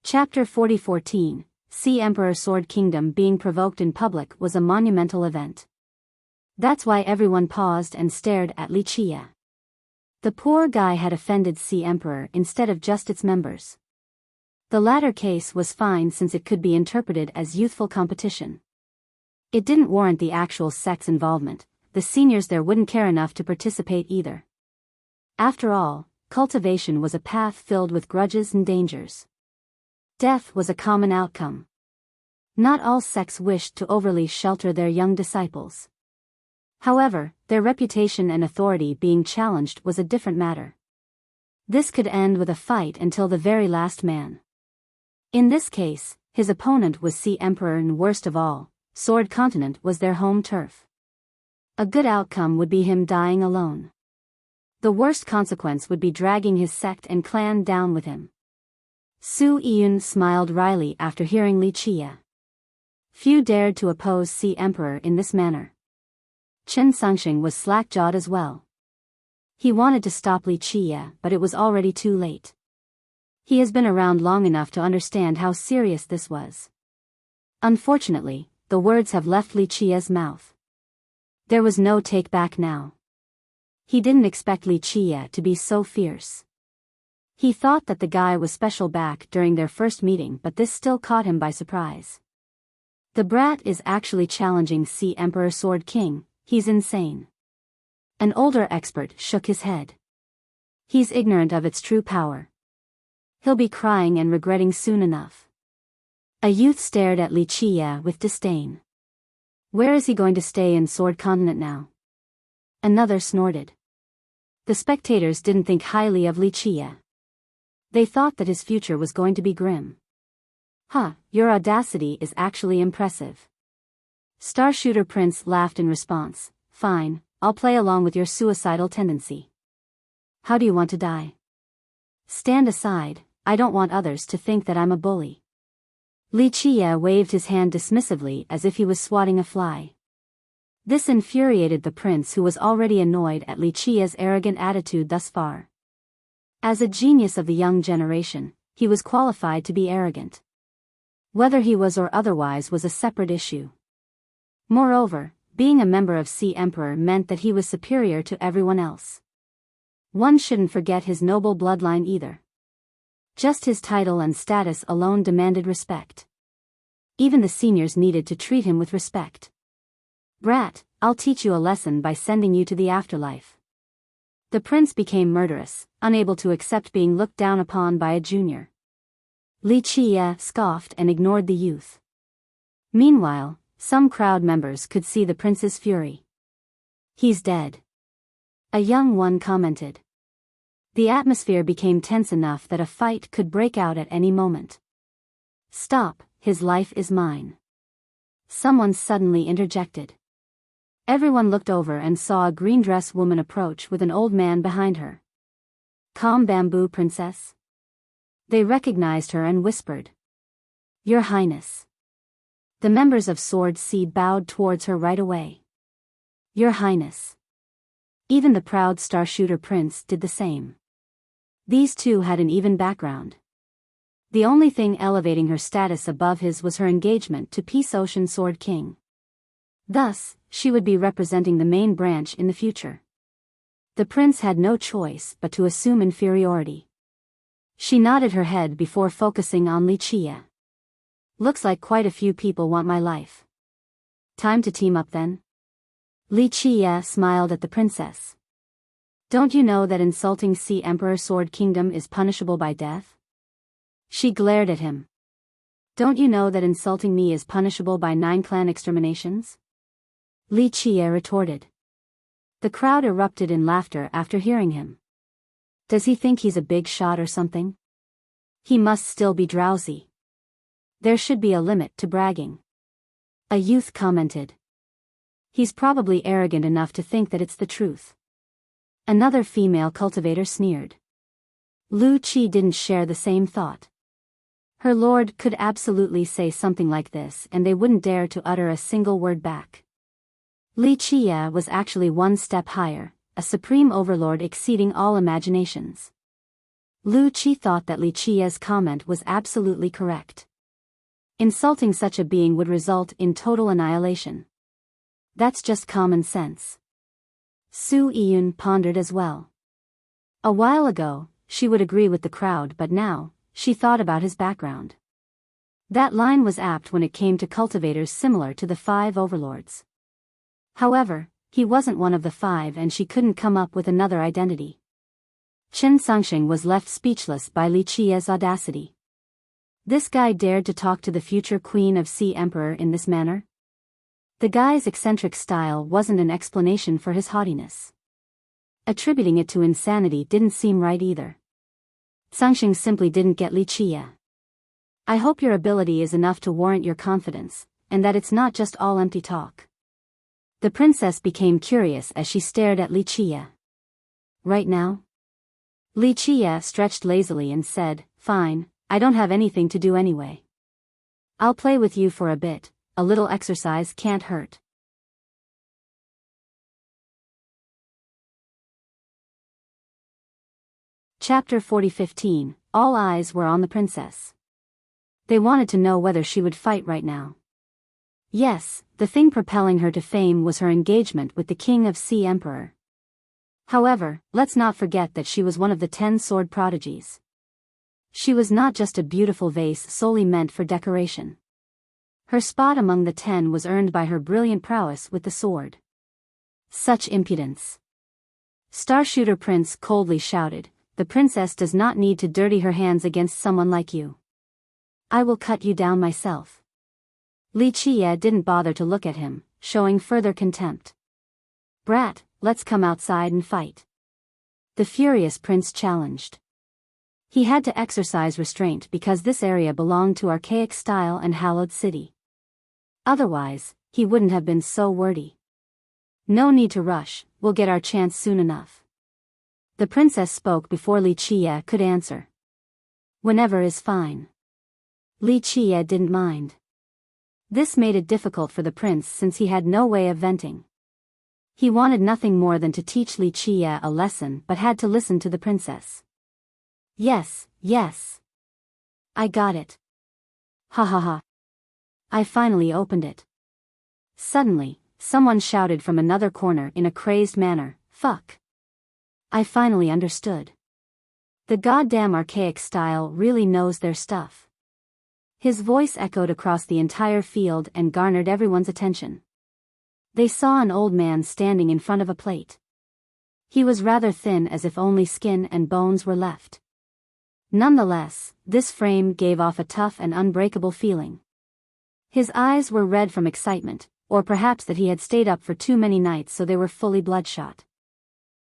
Chapter 4014, Sea Emperor Sword Kingdom being provoked in public was a monumental event. That's why everyone paused and stared at Li Qie. The poor guy had offended Sea Emperor instead of just its members. The latter case was fine since it could be interpreted as youthful competition. It didn't warrant the actual sex involvement, the seniors there wouldn't care enough to participate either. After all, cultivation was a path filled with grudges and dangers. Death was a common outcome. Not all sects wished to overly shelter their young disciples. However, their reputation and authority being challenged was a different matter. This could end with a fight until the very last man. In this case, his opponent was Sea Emperor and worst of all, Sword Continent was their home turf. A good outcome would be him dying alone. The worst consequence would be dragging his sect and clan down with him. Su Yiyun smiled wryly after hearing Li Qie. Few dared to oppose Sea Emperor in this manner. Qin Sangxing was slack-jawed as well. He wanted to stop Li Qie, but it was already too late. He has been around long enough to understand how serious this was. Unfortunately, the words have left Li Qie's mouth. There was no take back now. He didn't expect Li Qie to be so fierce. He thought that the guy was special back during their first meeting, but this still caught him by surprise. The brat is actually challenging Sea Emperor Sword King. He's insane. An older expert shook his head. He's ignorant of its true power. He'll be crying and regretting soon enough. A youth stared at Li Qie with disdain. Where is he going to stay in Sword Continent now? Another snorted. The spectators didn't think highly of Li Qie. They thought that his future was going to be grim. Your audacity is actually impressive. Starshooter Prince laughed in response. Fine, I'll play along with your suicidal tendency. How do you want to die? Stand aside, I don't want others to think that I'm a bully. Li Qie waved his hand dismissively as if he was swatting a fly. This infuriated the prince, who was already annoyed at Li Qie's arrogant attitude thus far. As a genius of the young generation, he was qualified to be arrogant. Whether he was or otherwise was a separate issue. Moreover, being a member of Sea Emperor meant that he was superior to everyone else. One shouldn't forget his noble bloodline either. Just his title and status alone demanded respect. Even the seniors needed to treat him with respect. Brat, I'll teach you a lesson by sending you to the afterlife. The prince became murderous, unable to accept being looked down upon by a junior. Li Qie scoffed and ignored the youth. Meanwhile, some crowd members could see the prince's fury. He's dead. A young one commented. The atmosphere became tense enough that a fight could break out at any moment. Stop, his life is mine. Someone suddenly interjected. Everyone looked over and saw a green-dress woman approach with an old man behind her. Calm, Bamboo Princess. They recognized her and whispered. Your Highness. The members of Sword Sea bowed towards her right away. Your Highness. Even the proud Starshooter Prince did the same. These two had an even background. The only thing elevating her status above his was her engagement to Peace Ocean Sword King. Thus, she would be representing the main branch in the future. The prince had no choice but to assume inferiority. She nodded her head before focusing on Li Qie. Looks like quite a few people want my life. Time to team up then? Li Qie smiled at the princess. Don't you know that insulting Sea Emperor Sword Kingdom is punishable by death? She glared at him. Don't you know that insulting me is punishable by 9 clan exterminations? Li Qie retorted. The crowd erupted in laughter after hearing him. Does he think he's a big shot or something? He must still be drowsy. There should be a limit to bragging. A youth commented. He's probably arrogant enough to think that it's the truth. Another female cultivator sneered. Lu Qi didn't share the same thought. Her lord could absolutely say something like this and they wouldn't dare to utter a single word back. Li Qie was actually one step higher, a supreme overlord exceeding all imaginations. Lu Qi thought that Li Qie's comment was absolutely correct. Insulting such a being would result in total annihilation. That's just common sense. Su Yun pondered as well. A while ago, she would agree with the crowd, but now, she thought about his background. That line was apt when it came to cultivators similar to the 5 overlords. However, he wasn't one of the 5 and she couldn't come up with another identity. Chen Sangxing was left speechless by Li Qie's audacity. This guy dared to talk to the future Queen of Sea Emperor in this manner? The guy's eccentric style wasn't an explanation for his haughtiness. Attributing it to insanity didn't seem right either. Sangxing simply didn't get Li Qie. I hope your ability is enough to warrant your confidence, and that it's not just all empty talk. The princess became curious as she stared at Li Qie. Right now? Li Qie stretched lazily and said, Fine, I don't have anything to do anyway. I'll play with you for a bit, a little exercise can't hurt. Chapter 40:15. All eyes were on the princess. They wanted to know whether she would fight right now. Yes, the thing propelling her to fame was her engagement with the King of Sea Emperor. However, let's not forget that she was one of the 10 sword prodigies. She was not just a beautiful vase solely meant for decoration. Her spot among the 10 was earned by her brilliant prowess with the sword. Such impudence! Starshooter Prince coldly shouted, "The princess does not need to dirty her hands against someone like you. I will cut you down myself." Li Qiye didn't bother to look at him, showing further contempt. "Brat, let's come outside and fight," the furious prince challenged. He had to exercise restraint because this area belonged to archaic style and hallowed city. Otherwise, he wouldn't have been so wordy. "No need to rush, we'll get our chance soon enough." The princess spoke before Li Qiye could answer. "Whenever is fine." Li Qiye didn't mind. This made it difficult for the prince since he had no way of venting. He wanted nothing more than to teach Li Qiye a lesson but had to listen to the princess. Yes. I got it. Ha ha ha. I finally opened it." Suddenly, someone shouted from another corner in a crazed manner, "Fuck. I finally understood. The goddamn archaic style really knows their stuff." His voice echoed across the entire field and garnered everyone's attention. They saw an old man standing in front of a plate. He was rather thin, as if only skin and bones were left. Nonetheless, this frame gave off a tough and unbreakable feeling. His eyes were red from excitement, or perhaps that he had stayed up for too many nights so they were fully bloodshot.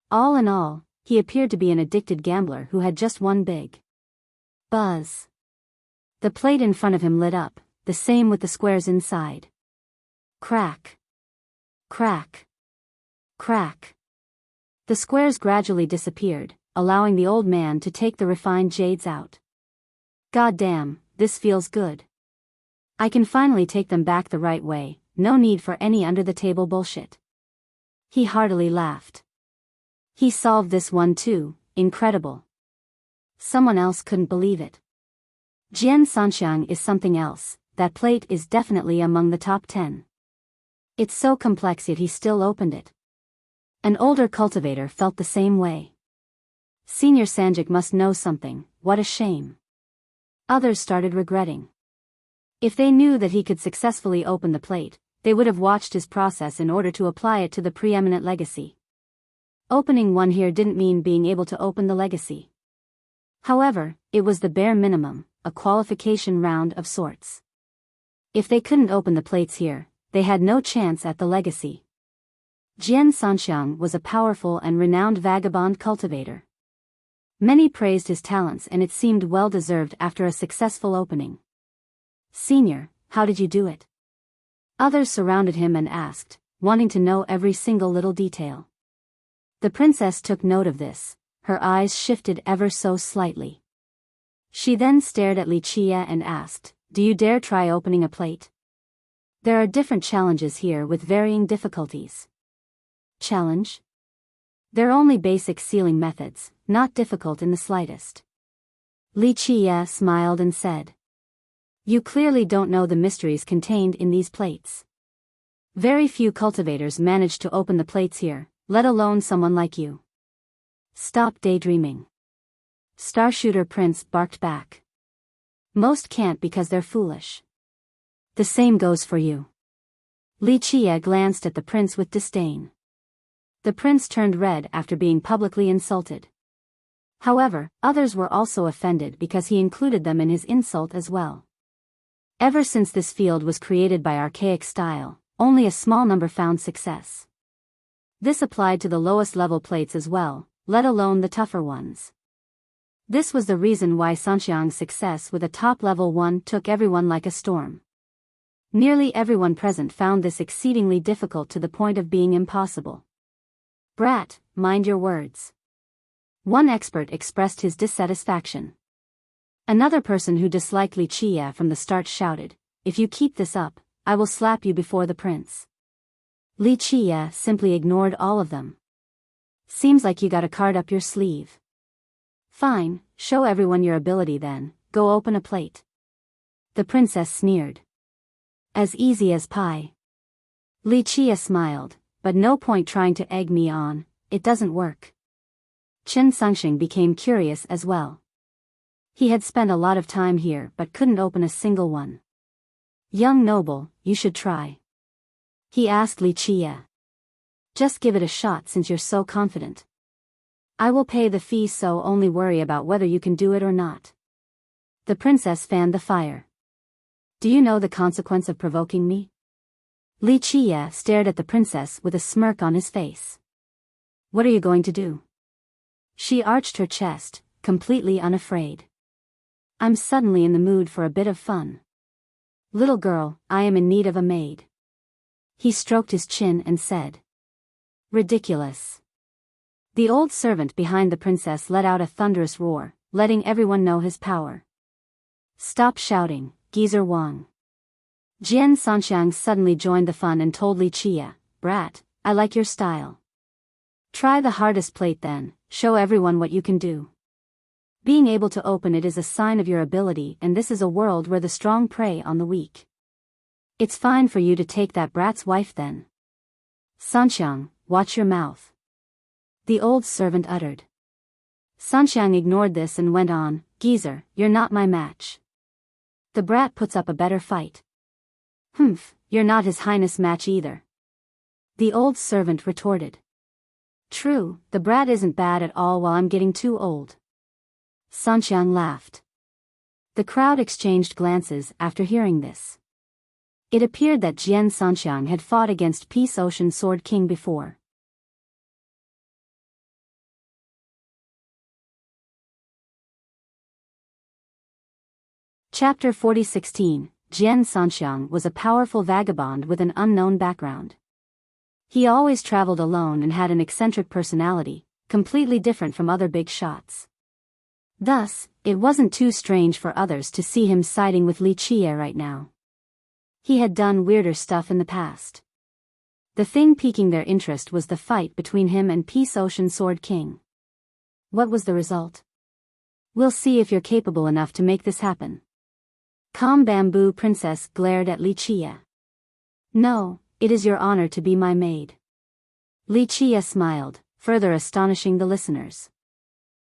All in all, he appeared to be an addicted gambler who had just one big buzz. The plate in front of him lit up, the same with the squares inside. Crack. Crack. Crack. The squares gradually disappeared, allowing the old man to take the refined jades out. "God damn, this feels good. I can finally take them back the right way, no need for any under-the-table bullshit." He heartily laughed. He solved this one too, incredible. Someone else couldn't believe it. Jian Sanxiang is something else, that plate is definitely among the top 10. It's so complex yet he still opened it. An older cultivator felt the same way. Senior Sanjik must know something, what a shame. Others started regretting. If they knew that he could successfully open the plate, they would have watched his process in order to apply it to the preeminent legacy. Opening one here didn't mean being able to open the legacy. However, it was the bare minimum, a qualification round of sorts. If they couldn't open the plates here, they had no chance at the legacy. Jian Sanxiang was a powerful and renowned vagabond cultivator. Many praised his talents and it seemed well-deserved after a successful opening. "Senior, how did you do it?" Others surrounded him and asked, wanting to know every single little detail. The princess took note of this, her eyes shifted ever so slightly. She then stared at Li Qiye and asked, "Do you dare try opening a plate? There are different challenges here with varying difficulties." Challenge? They're only basic sealing methods, not difficult in the slightest. Li Qiye smiled and said, "You clearly don't know the mysteries contained in these plates. Very few cultivators manage to open the plates here, let alone someone like you. Stop daydreaming." Starshooter Prince barked back. "Most can't because they're foolish. The same goes for you." Li Qiye glanced at the prince with disdain. The prince turned red after being publicly insulted. However, others were also offended because he included them in his insult as well. Ever since this field was created by archaic style, only a small number found success. This applied to the lowest level plates as well, let alone the tougher ones. This was the reason why Sanxiang's success with a top-level one took everyone like a storm. Nearly everyone present found this exceedingly difficult to the point of being impossible. "Brat, mind your words." One expert expressed his dissatisfaction. Another person who disliked Li Qiye from the start shouted, "If you keep this up, I will slap you before the prince." Li Qiye simply ignored all of them. "Seems like you got a card up your sleeve." Fine, show everyone your ability then, go open a plate. The princess sneered. As easy as pie. Li Chia smiled, but no point trying to egg me on, it doesn't work. Chen Songxing became curious as well. He had spent a lot of time here but couldn't open a single one. Young noble, you should try. He asked Li Chia. Just give it a shot since you're so confident. I will pay the fee, so only worry about whether you can do it or not. The princess fanned the fire. Do you know the consequence of provoking me? Li Chia stared at the princess with a smirk on his face. What are you going to do? She arched her chest, completely unafraid. I'm suddenly in the mood for a bit of fun. Little girl, I am in need of a maid. He stroked his chin and said. Ridiculous. The old servant behind the princess let out a thunderous roar, letting everyone know his power. Stop shouting, geezer Wang. Jian Sanxiang suddenly joined the fun and told Li Chia, brat, I like your style. Try the hardest plate then, show everyone what you can do. Being able to open it is a sign of your ability, and this is a world where the strong prey on the weak. It's fine for you to take that brat's wife then. Sanxiang, watch your mouth. The old servant uttered. Sanxiang ignored this and went on, geezer, you're not my match. The brat puts up a better fight. Humph, you're not His Highness' match either. The old servant retorted. True, the brat isn't bad at all while I'm getting too old. Sanxiang laughed. The crowd exchanged glances after hearing this. It appeared that Jian Sanxiang had fought against Peace Ocean Sword King before. Chapter 40:16. Jian Sanxiang was a powerful vagabond with an unknown background. He always traveled alone and had an eccentric personality, completely different from other big shots. Thus, it wasn't too strange for others to see him siding with Li Chia right now. He had done weirder stuff in the past. The thing piquing their interest was the fight between him and Peace Ocean Sword King. What was the result? We'll see if you're capable enough to make this happen. Calm Bamboo Princess glared at Li Chia. No, it is your honor to be my maid. Li Chia smiled, further astonishing the listeners.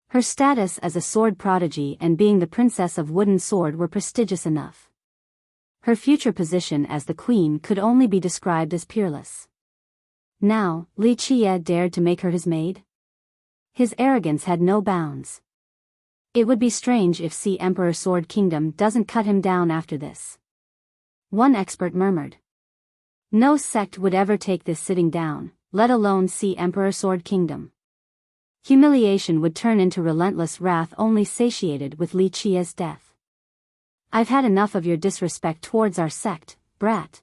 Her status as a sword prodigy and being the princess of wooden sword were prestigious enough. Her future position as the queen could only be described as peerless. Now, Li Chia dared to make her his maid? His arrogance had no bounds. It would be strange if Sea Emperor Sword Kingdom doesn't cut him down after this. One expert murmured. No sect would ever take this sitting down, let alone Sea Emperor Sword Kingdom. Humiliation would turn into relentless wrath only satiated with Li Chia's death. I've had enough of your disrespect towards our sect, brat.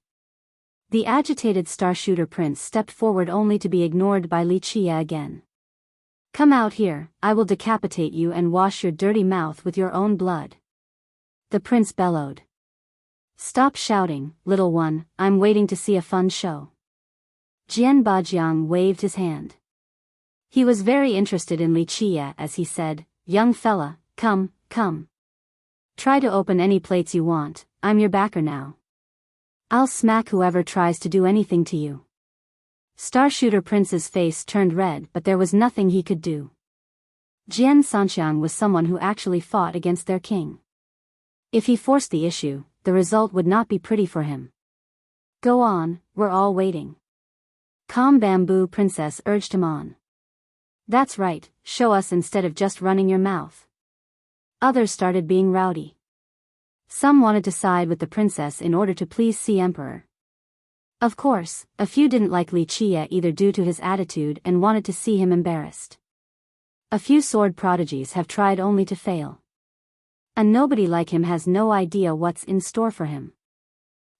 The agitated Starshooter Prince stepped forward only to be ignored by Li Chia again. Come out here, I will decapitate you and wash your dirty mouth with your own blood. The prince bellowed. Stop shouting, little one, I'm waiting to see a fun show. Jian Bajiang waved his hand. He was very interested in Li Chia as he said, young fella, come, come. Try to open any plates you want, I'm your backer now. I'll smack whoever tries to do anything to you. Starshooter Prince's face turned red, but there was nothing he could do. Jian Sanxiang was someone who actually fought against their king. If he forced the issue, the result would not be pretty for him. Go on, we're all waiting. Calm Bamboo Princess urged him on. That's right, show us instead of just running your mouth. Others started being rowdy. Some wanted to side with the princess in order to please Sea Emperor. Of course, a few didn't like Li Chia either due to his attitude and wanted to see him embarrassed. A few sword prodigies have tried only to fail. And nobody like him has no idea what's in store for him.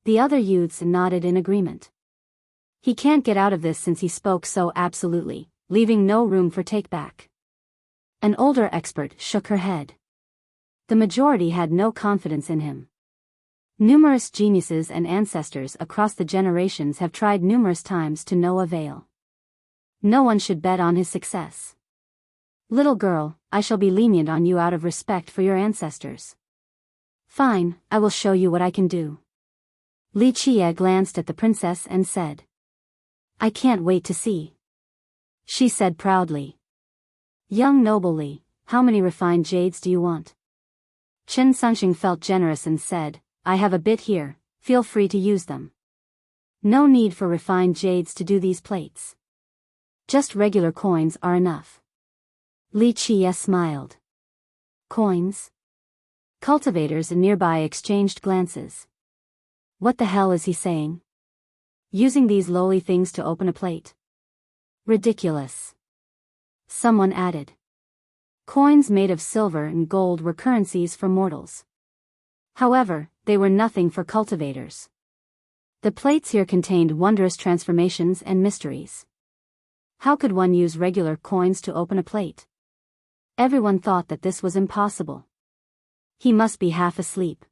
The other youths nodded in agreement. He can't get out of this since he spoke so absolutely, leaving no room for take-back. An older expert shook her head. The majority had no confidence in him. Numerous geniuses and ancestors across the generations have tried numerous times to no avail. No one should bet on his success. Little girl, I shall be lenient on you out of respect for your ancestors. Fine, I will show you what I can do. Li Qie glanced at the princess and said. I can't wait to see. She said proudly. Young noble Li, how many refined jades do you want? Chen Sunxing felt generous and said, I have a bit here, feel free to use them. No need for refined jades to do these plates. Just regular coins are enough. Li Qie smiled. Coins? Cultivators nearby exchanged glances. What the hell is he saying? Using these lowly things to open a plate? Ridiculous. Someone added. Coins made of silver and gold were currencies for mortals. However, they were nothing for cultivators. The plates here contained wondrous transformations and mysteries. How could one use regular coins to open a plate? Everyone thought that this was impossible. He must be half asleep.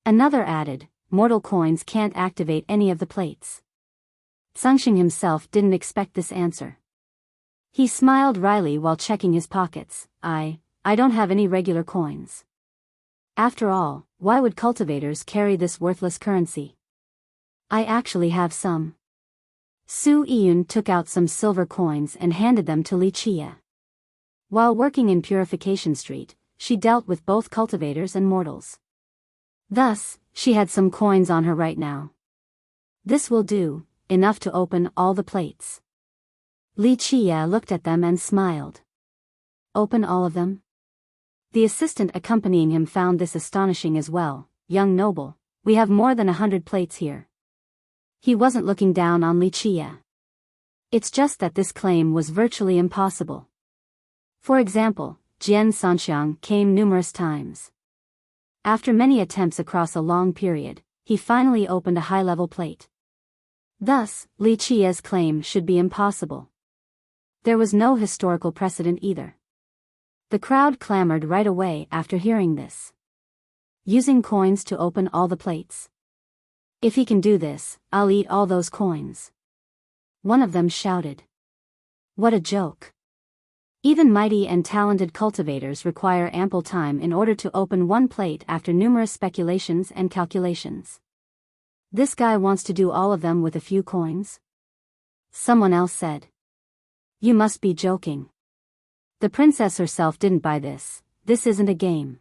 Another added, mortal coins can't activate any of the plates. Sunxing himself didn't expect this answer. He smiled wryly while checking his pockets. I don't have any regular coins. After all, why would cultivators carry this worthless currency? I actually have some. Su Yun took out some silver coins and handed them to Li Qie. While working in Purification Street, she dealt with both cultivators and mortals. Thus, she had some coins on her right now. This will do, enough to open all the plates. Li Qie looked at them and smiled. Open all of them? The assistant accompanying him found this astonishing as well. Young noble, we have more than 100 plates here. He wasn't looking down on Li Qie. It's just that this claim was virtually impossible. For example, Jian Sanxiang came numerous times. After many attempts across a long period, he finally opened a high-level plate. Thus, Li Qie's claim should be impossible. There was no historical precedent either. The crowd clamored right away after hearing this. Using coins to open all the plates. If he can do this, I'll eat all those coins. One of them shouted. What a joke. Even mighty and talented cultivators require ample time in order to open one plate after numerous speculations and calculations. This guy wants to do all of them with a few coins? Someone else said. You must be joking. The princess herself didn't buy this. This isn't a game.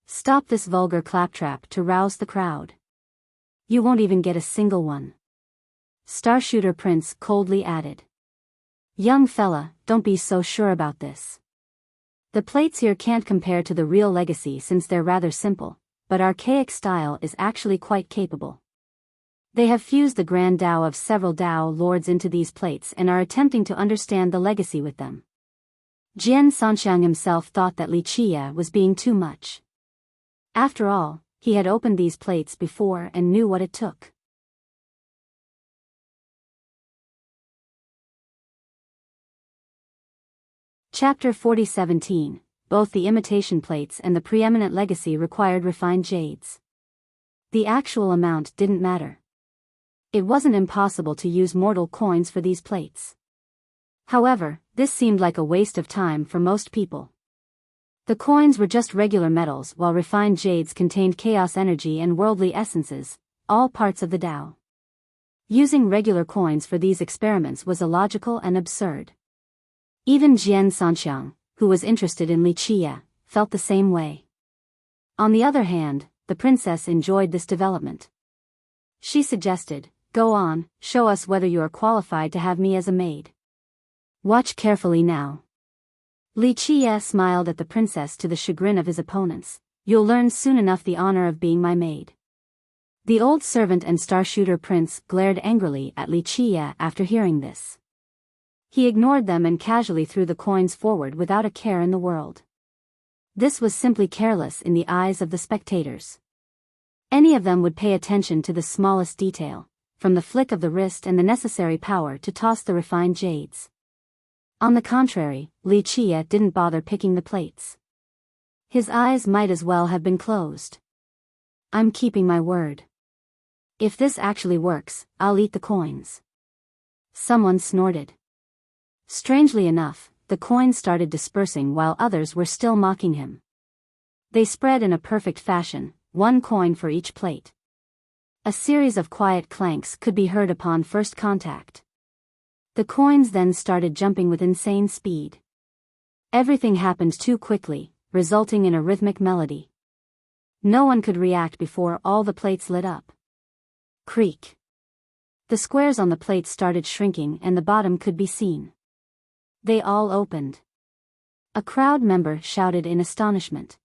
Stop this vulgar claptrap to rouse the crowd. You won't even get a single one. Starshooter Prince coldly added. Young fella, don't be so sure about this. The plates here can't compare to the real legacy since they're rather simple, but archaic style is actually quite capable. They have fused the grand Tao of several Tao lords into these plates and are attempting to understand the legacy with them. Jian Sanxiang himself thought that Li Qie was being too much. After all, he had opened these plates before and knew what it took. Chapter 40:17. Both the imitation plates and the preeminent legacy required refined jades. The actual amount didn't matter. It wasn't impossible to use mortal coins for these plates. However, this seemed like a waste of time for most people. The coins were just regular metals while refined jades contained chaos energy and worldly essences, all parts of the Tao. Using regular coins for these experiments was illogical and absurd. Even Jian Sanxiang, who was interested in Li Qie, felt the same way. On the other hand, the princess enjoyed this development. She suggested, go on, show us whether you are qualified to have me as a maid. Watch carefully now. Li Qie smiled at the princess to the chagrin of his opponents. You'll learn soon enough the honor of being my maid. The old servant and Starshooter Prince glared angrily at Li Qie after hearing this. He ignored them and casually threw the coins forward without a care in the world. This was simply careless in the eyes of the spectators. Any of them would pay attention to the smallest detail, from the flick of the wrist and the necessary power to toss the refined jades. On the contrary, Li Qie didn't bother picking the plates. His eyes might as well have been closed. I'm keeping my word. If this actually works, I'll eat the coins. Someone snorted. Strangely enough, the coins started dispersing while others were still mocking him. They spread in a perfect fashion, one coin for each plate. A series of quiet clanks could be heard upon first contact. The coins then started jumping with insane speed. Everything happened too quickly, resulting in a rhythmic melody. No one could react before all the plates lit up. Creak. The squares on the plates started shrinking and the bottom could be seen. They all opened. A crowd member shouted in astonishment.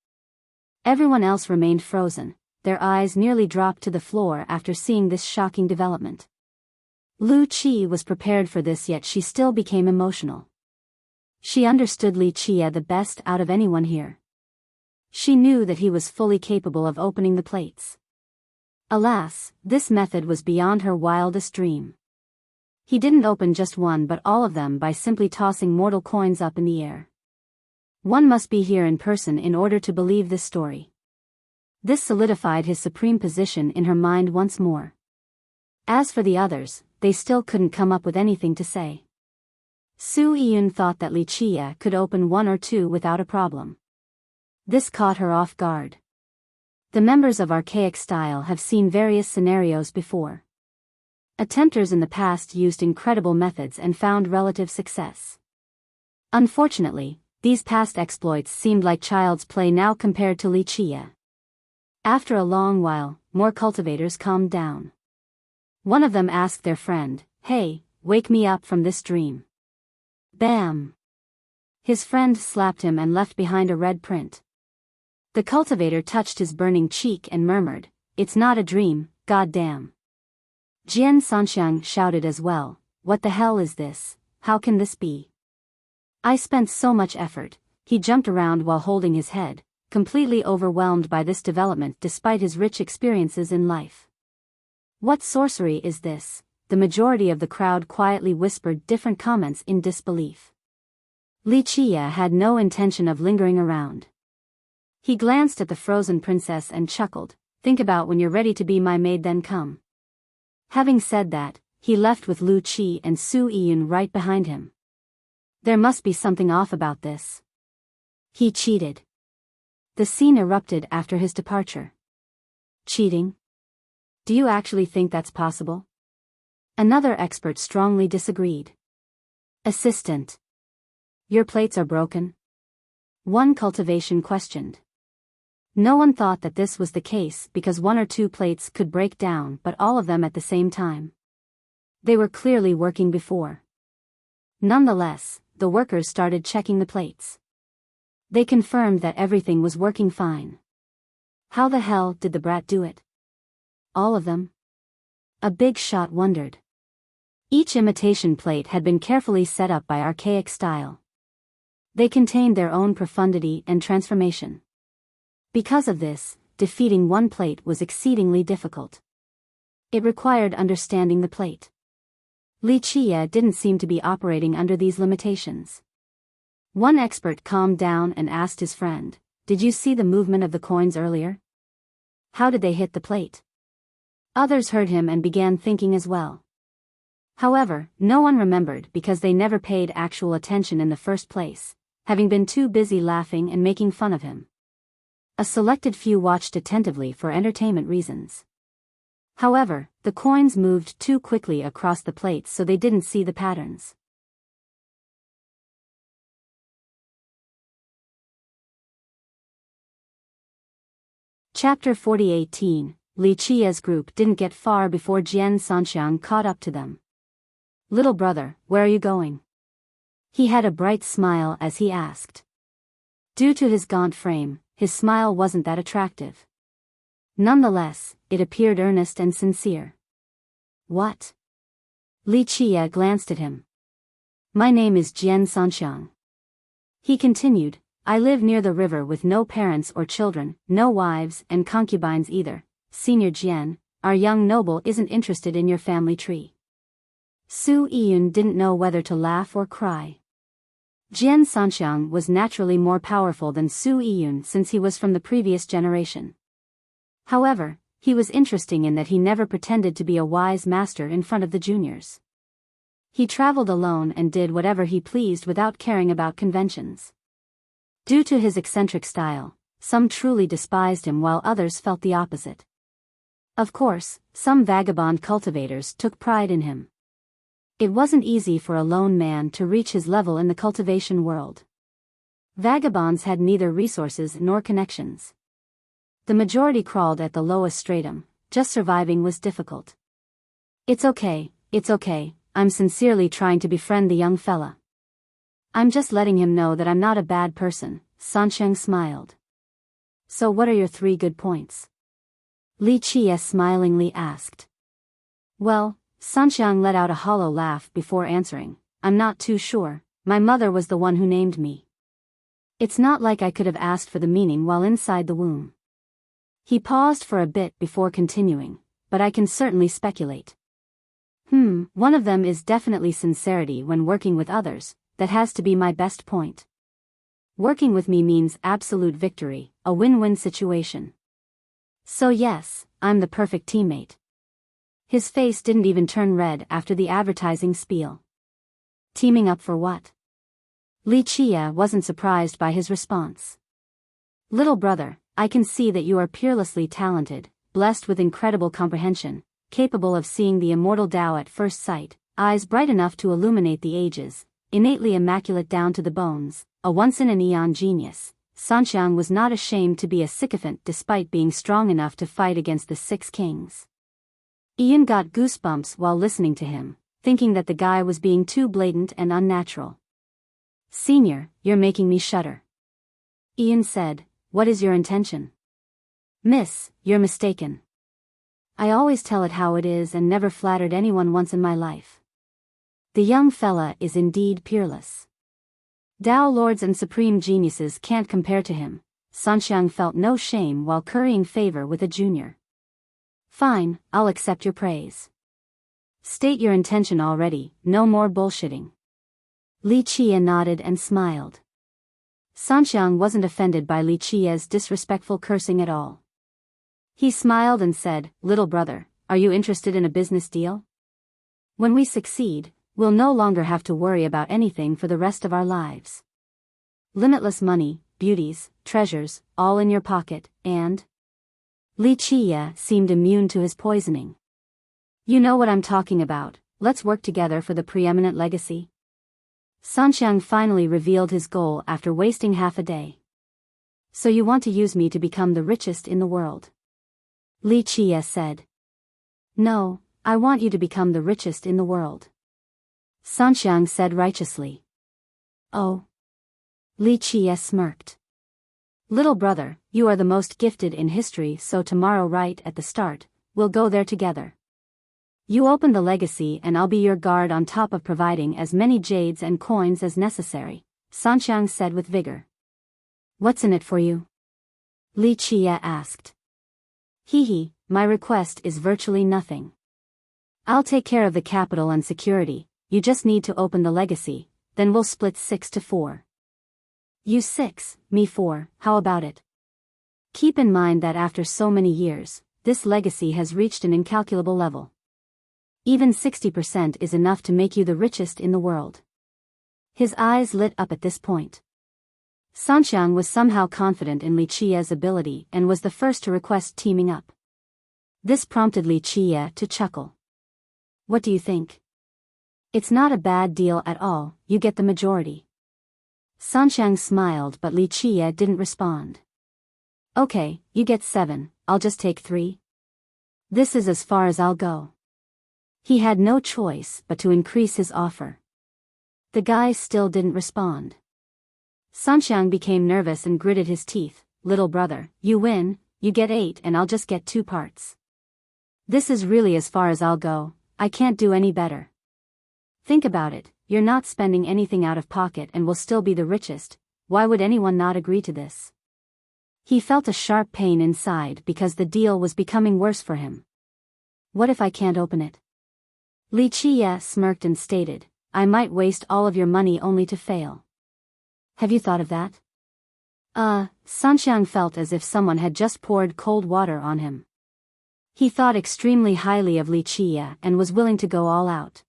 Everyone else remained frozen, their eyes nearly dropped to the floor after seeing this shocking development. Lu Qi was prepared for this, yet she still became emotional. She understood Li Qia the best out of anyone here. She knew that he was fully capable of opening the plates. Alas, this method was beyond her wildest dream. He didn't open just one but all of them by simply tossing mortal coins up in the air. One must be here in person in order to believe this story. This solidified his supreme position in her mind once more. As for the others, they still couldn't come up with anything to say. Su Yiyun thought that Li Qia could open one or two without a problem. This caught her off guard. The members of Archaic Style have seen various scenarios before. Attempters in the past used incredible methods and found relative success. Unfortunately, these past exploits seemed like child's play now compared to Li Qia. After a long while, more cultivators calmed down. One of them asked their friend, "Hey, wake me up from this dream." Bam! His friend slapped him and left behind a red print. The cultivator touched his burning cheek and murmured, "It's not a dream, goddamn." Jian Sanxiang shouted as well, "What the hell is this? How can this be? I spent so much effort." He jumped around while holding his head, completely overwhelmed by this development despite his rich experiences in life. "What sorcery is this?" The majority of the crowd quietly whispered different comments in disbelief. Li Qia had no intention of lingering around. He glanced at the frozen princess and chuckled, "Think about when you're ready to be my maid, then come." Having said that, he left with Lu Qi and Su Yiyun right behind him. There must be something off about this. He cheated. The scene erupted after his departure. Cheating? Do you actually think that's possible? Another expert strongly disagreed. Assistant. Your plates are broken? One cultivation questioned. No one thought that this was the case because one or two plates could break down, but all of them at the same time. They were clearly working before. Nonetheless, the workers started checking the plates. They confirmed that everything was working fine. How the hell did the brat do it? All of them? A big shot wondered. Each imitation plate had been carefully set up by Archaic Style. They contained their own profundity and transformation. Because of this, defeating one plate was exceedingly difficult. It required understanding the plate. Li Qia didn't seem to be operating under these limitations. One expert calmed down and asked his friend, "Did you see the movement of the coins earlier? How did they hit the plate?" Others heard him and began thinking as well. However, no one remembered because they never paid actual attention in the first place, having been too busy laughing and making fun of him. A selected few watched attentively for entertainment reasons. However, the coins moved too quickly across the plates so they didn't see the patterns. Chapter 40:18. Li Qia's group didn't get far before Jian Sanxiang caught up to them. "Little brother, where are you going?" He had a bright smile as he asked. Due to his gaunt frame, his smile wasn't that attractive. Nonetheless, it appeared earnest and sincere. "What?" Li Qia glanced at him. "My name is Jian Sanxiang." He continued, "I live near the river with no parents or children, no wives and concubines either. Senior Jian, our young noble isn't interested in your family tree." Su Yiyun didn't know whether to laugh or cry. Jian Sanxiang was naturally more powerful than Su Yiyun since he was from the previous generation. However, he was interesting in that he never pretended to be a wise master in front of the juniors. He traveled alone and did whatever he pleased without caring about conventions. Due to his eccentric style, some truly despised him while others felt the opposite. Of course, some vagabond cultivators took pride in him. It wasn't easy for a lone man to reach his level in the cultivation world. Vagabonds had neither resources nor connections. The majority crawled at the lowest stratum, just surviving was difficult. It's okay, I'm sincerely trying to befriend the young fella. I'm just letting him know that I'm not a bad person, Sanxiang smiled. So what are your 3 good points? Li Qie smilingly asked. Well, Sanxiang let out a hollow laugh before answering, I'm not too sure, my mother was the one who named me. It's not like I could have asked for the meaning while inside the womb. He paused for a bit before continuing, but I can certainly speculate. One of them is definitely sincerity when working with others, that has to be my best point. Working with me means absolute victory, a win-win situation. So yes, I'm the perfect teammate. His face didn't even turn red after the advertising spiel. Teaming up for what? Li Qie wasn't surprised by his response. Little brother, I can see that you are peerlessly talented, blessed with incredible comprehension, capable of seeing the immortal Tao at first sight, eyes bright enough to illuminate the ages, innately immaculate down to the bones, a once-in-an-eon genius. Sanxiang was not ashamed to be a sycophant despite being strong enough to fight against the 6 kings. Ian got goosebumps while listening to him, thinking that the guy was being too blatant and unnatural. Senior, you're making me shudder. Ian said, what is your intention? Miss, you're mistaken. I always tell it how it is and never flattered anyone once in my life. The young fella is indeed peerless. Tao lords and supreme geniuses can't compare to him. Sanxiang felt no shame while currying favor with a junior. Fine, I'll accept your praise. State your intention already, no more bullshitting. Li Qie nodded and smiled. Sanxiang wasn't offended by Li Qie's disrespectful cursing at all. He smiled and said, little brother, are you interested in a business deal? When we succeed, we'll no longer have to worry about anything for the rest of our lives. Limitless money, beauties, treasures, all in your pocket, and... Li Qie seemed immune to his poisoning. You know what I'm talking about, let's work together for the preeminent legacy. Sanxiang finally revealed his goal after wasting half a day. So you want to use me to become the richest in the world? Li Qie said. No, I want you to become the richest in the world. Sanxiang said righteously. Oh. Li Qie smirked. Little brother, you are the most gifted in history, so tomorrow right at the start, we'll go there together. You open the legacy and I'll be your guard on top of providing as many jades and coins as necessary, Sanxiang said with vigor. What's in it for you? Li Qie asked. Hee, my request is virtually nothing. I'll take care of the capital and security, you just need to open the legacy, then we'll split 6-4. You 6, me 4, how about it? Keep in mind that after so many years, this legacy has reached an incalculable level. Even 60% is enough to make you the richest in the world. His eyes lit up at this point. Sanxiang was somehow confident in Li Qie's ability and was the first to request teaming up. This prompted Li Qie to chuckle. What do you think? It's not a bad deal at all, you get the majority. Sanxiang smiled but Li Qie didn't respond. Okay, you get 7, I'll just take 3. This is as far as I'll go. He had no choice but to increase his offer. The guy still didn't respond. Sanxiang became nervous and gritted his teeth. Little brother, you win, you get 8 and I'll just get 2 parts. This is really as far as I'll go, I can't do any better. Think about it, you're not spending anything out of pocket and will still be the richest, why would anyone not agree to this? He felt a sharp pain inside because the deal was becoming worse for him. What if I can't open it? Li Qie smirked and stated, I might waste all of your money only to fail. Have you thought of that? Sanxiang felt as if someone had just poured cold water on him. He thought extremely highly of Li Qie and was willing to go all out.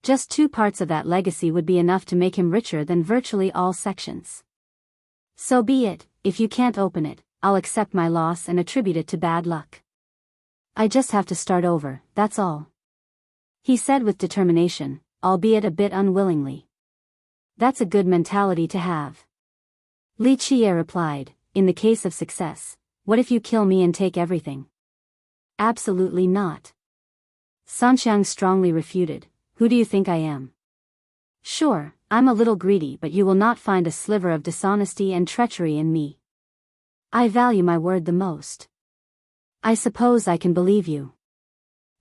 Just 2 parts of that legacy would be enough to make him richer than virtually all sections. So be it, if you can't open it, I'll accept my loss and attribute it to bad luck. I just have to start over, that's all. He said with determination, albeit a bit unwillingly. That's a good mentality to have. Li Qie replied, in the case of success, what if you kill me and take everything? Absolutely not. Sanxiang strongly refuted, who do you think I am? Sure, I'm a little greedy, but you will not find a sliver of dishonesty and treachery in me. I value my word the most. I suppose I can believe you.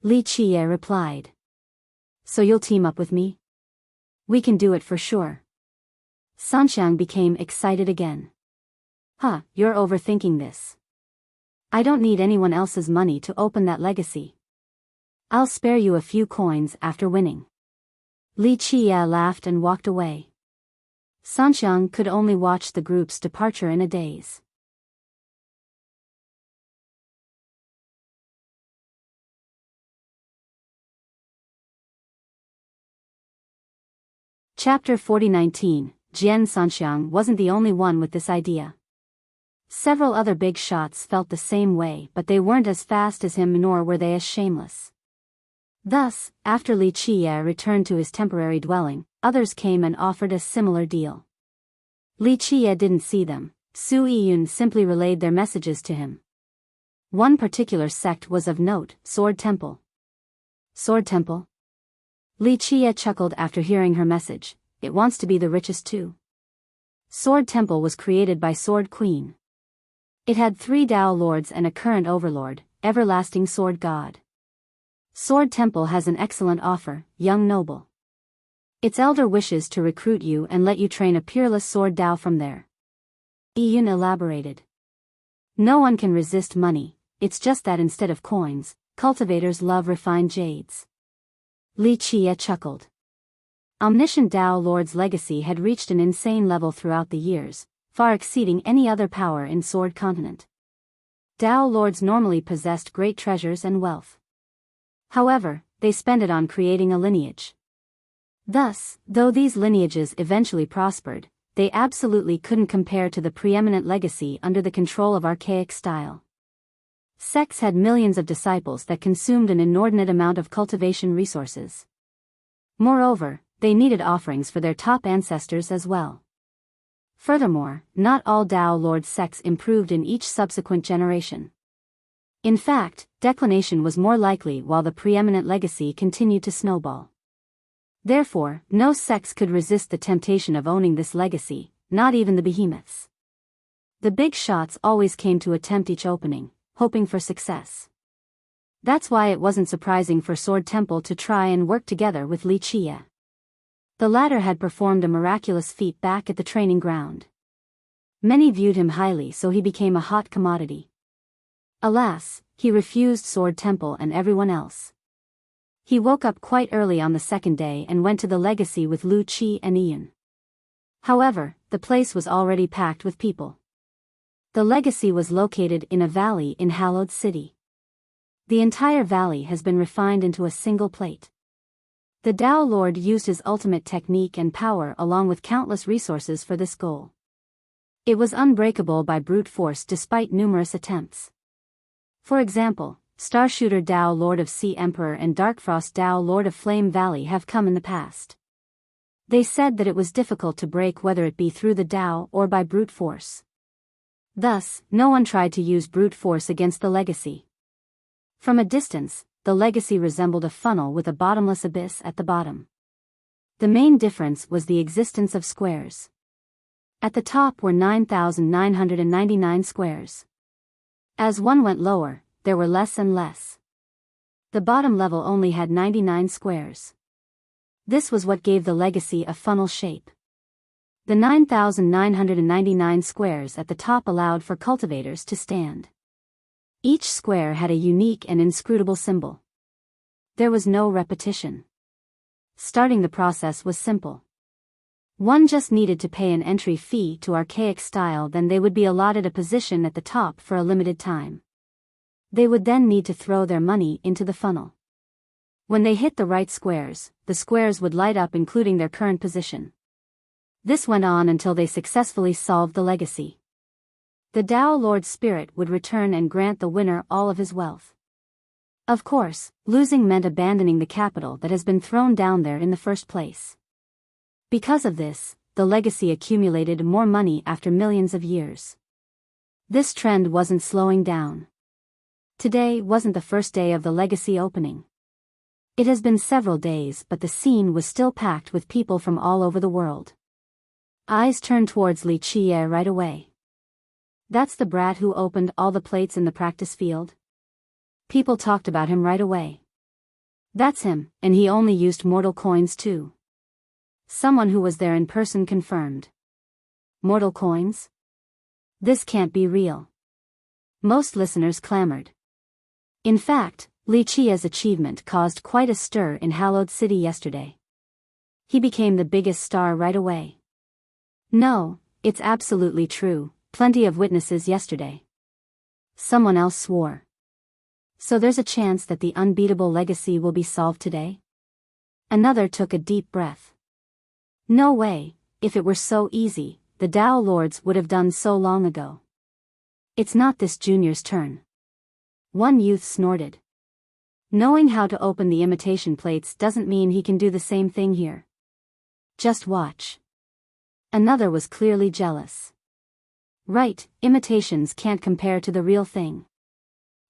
Li Qie replied. So you'll team up with me? We can do it for sure. Sanxiang became excited again. Huh, you're overthinking this. I don't need anyone else's money to open that legacy. I'll spare you a few coins after winning. Li Qie laughed and walked away. Sanxiang could only watch the group's departure in a daze. Chapter 4019, Jian Sanxiang wasn't the only one with this idea. Several other big shots felt the same way, but they weren't as fast as him, nor were they as shameless. Thus, after Li Qie returned to his temporary dwelling, others came and offered a similar deal. Li Qie didn't see them. Su Yiyun simply relayed their messages to him. One particular sect was of note, Sword Temple. Sword Temple? Li Qie chuckled after hearing her message. It wants to be the richest too. Sword Temple was created by Sword Queen. It had 3 Dao Lords and a current overlord, Everlasting Sword God. Sword Temple has an excellent offer, young noble. Its elder wishes to recruit you and let you train a peerless sword Dao from there. Yiyun elaborated. No one can resist money, it's just that instead of coins, cultivators love refined jades. Li Qie chuckled. Omniscient Dao Lord's legacy had reached an insane level throughout the years, far exceeding any other power in Sword Continent. Dao Lords normally possessed great treasures and wealth. However, they spent it on creating a lineage. Thus, though these lineages eventually prospered, they absolutely couldn't compare to the preeminent legacy under the control of archaic style. Sects had millions of disciples that consumed an inordinate amount of cultivation resources. Moreover, they needed offerings for their top ancestors as well. Furthermore, not all Dao Lord sects improved in each subsequent generation. In fact, declination was more likely while the preeminent legacy continued to snowball. Therefore, no sects could resist the temptation of owning this legacy, not even the behemoths. The big shots always came to attempt each opening, hoping for success. That's why it wasn't surprising for Sword Temple to try and work together with Li Qie. The latter had performed a miraculous feat back at the training ground. Many viewed him highly, so he became a hot commodity. Alas, he refused Sword Temple and everyone else. He woke up quite early on the second day and went to the legacy with Lu Qi and Ian. However, the place was already packed with people. The legacy was located in a valley in Hallowed City. The entire valley has been refined into a single plate. The Dao Lord used his ultimate technique and power along with countless resources for this goal. It was unbreakable by brute force despite numerous attempts. For example, Starshooter Dao Lord of Sea Emperor and Darkfrost Dao Lord of Flame Valley have come in the past. They said that it was difficult to break whether it be through the Dao or by brute force. Thus, no one tried to use brute force against the legacy. From a distance, the legacy resembled a funnel with a bottomless abyss at the bottom. The main difference was the existence of squares. At the top were 9,999 squares. As one went lower, there were less and less. The bottom level only had 99 squares. This was what gave the legacy a funnel shape. The 9,999 squares at the top allowed for cultivators to stand. Each square had a unique and inscrutable symbol. There was no repetition. Starting the process was simple. One just needed to pay an entry fee to archaic style, then they would be allotted a position at the top for a limited time. They would then need to throw their money into the funnel. When they hit the right squares, the squares would light up including their current position. This went on until they successfully solved the legacy. The Tao Lord's spirit would return and grant the winner all of his wealth. Of course, losing meant abandoning the capital that has been thrown down there in the first place. Because of this, the legacy accumulated more money after millions of years. This trend wasn't slowing down. Today wasn't the first day of the legacy opening. It has been several days, but the scene was still packed with people from all over the world. Eyes turned towards Li Qie right away. That's the brat who opened all the plates in the practice field? People talked about him right away. That's him, and he only used mortal coins too. Someone who was there in person confirmed. Mortal coins? This can't be real. Most listeners clamored. In fact, Li Qie's achievement caused quite a stir in Hallowed City yesterday. He became the biggest star right away. No, it's absolutely true, plenty of witnesses yesterday. Someone else swore. So there's a chance that the unbeatable legacy will be solved today? Another took a deep breath. No way, if it were so easy, the Tao Lords would have done so long ago. It's not this junior's turn. One youth snorted. Knowing how to open the imitation plates doesn't mean he can do the same thing here. Just watch. Another was clearly jealous. Right, imitations can't compare to the real thing.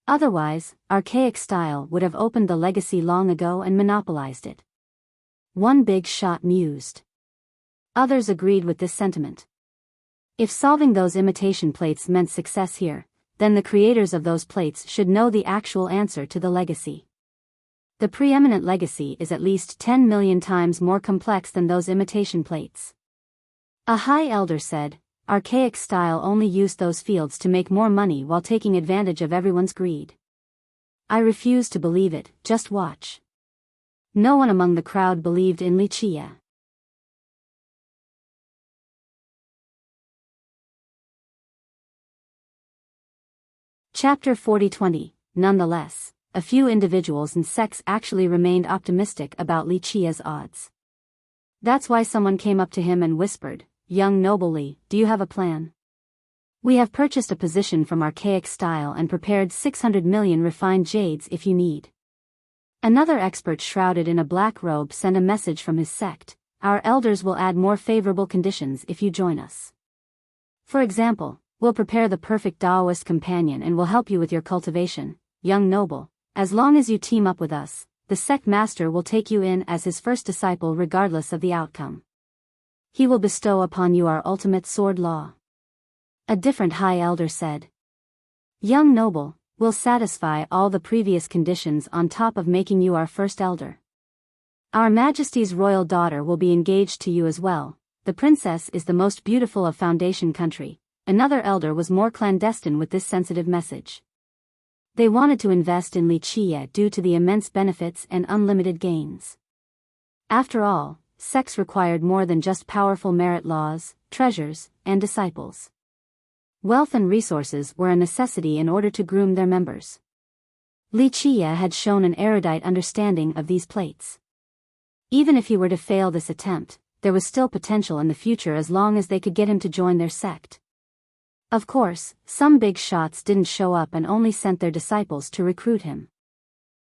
Otherwise, archaic style would have opened the legacy long ago and monopolized it. One big shot mused. Others agreed with this sentiment. If solving those imitation plates meant success here, then the creators of those plates should know the actual answer to the legacy. The preeminent legacy is at least 10 million times more complex than those imitation plates. A high elder said, archaic style only used those fields to make more money while taking advantage of everyone's greed. I refuse to believe it, just watch. No one among the crowd believed in Li Qie. Chapter 40-20. Nonetheless, a few individuals and sects actually remained optimistic about Li Qie's odds. That's why someone came up to him and whispered, "Young noble Li, do you have a plan? We have purchased a position from archaic style and prepared 600 million refined jades if you need." Another expert shrouded in a black robe sent a message from his sect, "Our elders will add more favorable conditions if you join us. For example, we'll prepare the perfect Taoist companion and will help you with your cultivation, young noble. As long as you team up with us, the sect master will take you in as his first disciple regardless of the outcome. He will bestow upon you our ultimate sword law." A different high elder said. "Young noble, we'll satisfy all the previous conditions on top of making you our first elder. Our Majesty's royal daughter will be engaged to you as well. The princess is the most beautiful of Foundation country." Another elder was more clandestine with this sensitive message. They wanted to invest in Li Qie due to the immense benefits and unlimited gains. After all, sects required more than just powerful merit laws, treasures, and disciples. Wealth and resources were a necessity in order to groom their members. Li Qie had shown an erudite understanding of these plates. Even if he were to fail this attempt, there was still potential in the future as long as they could get him to join their sect. Of course, some big shots didn't show up and only sent their disciples to recruit him.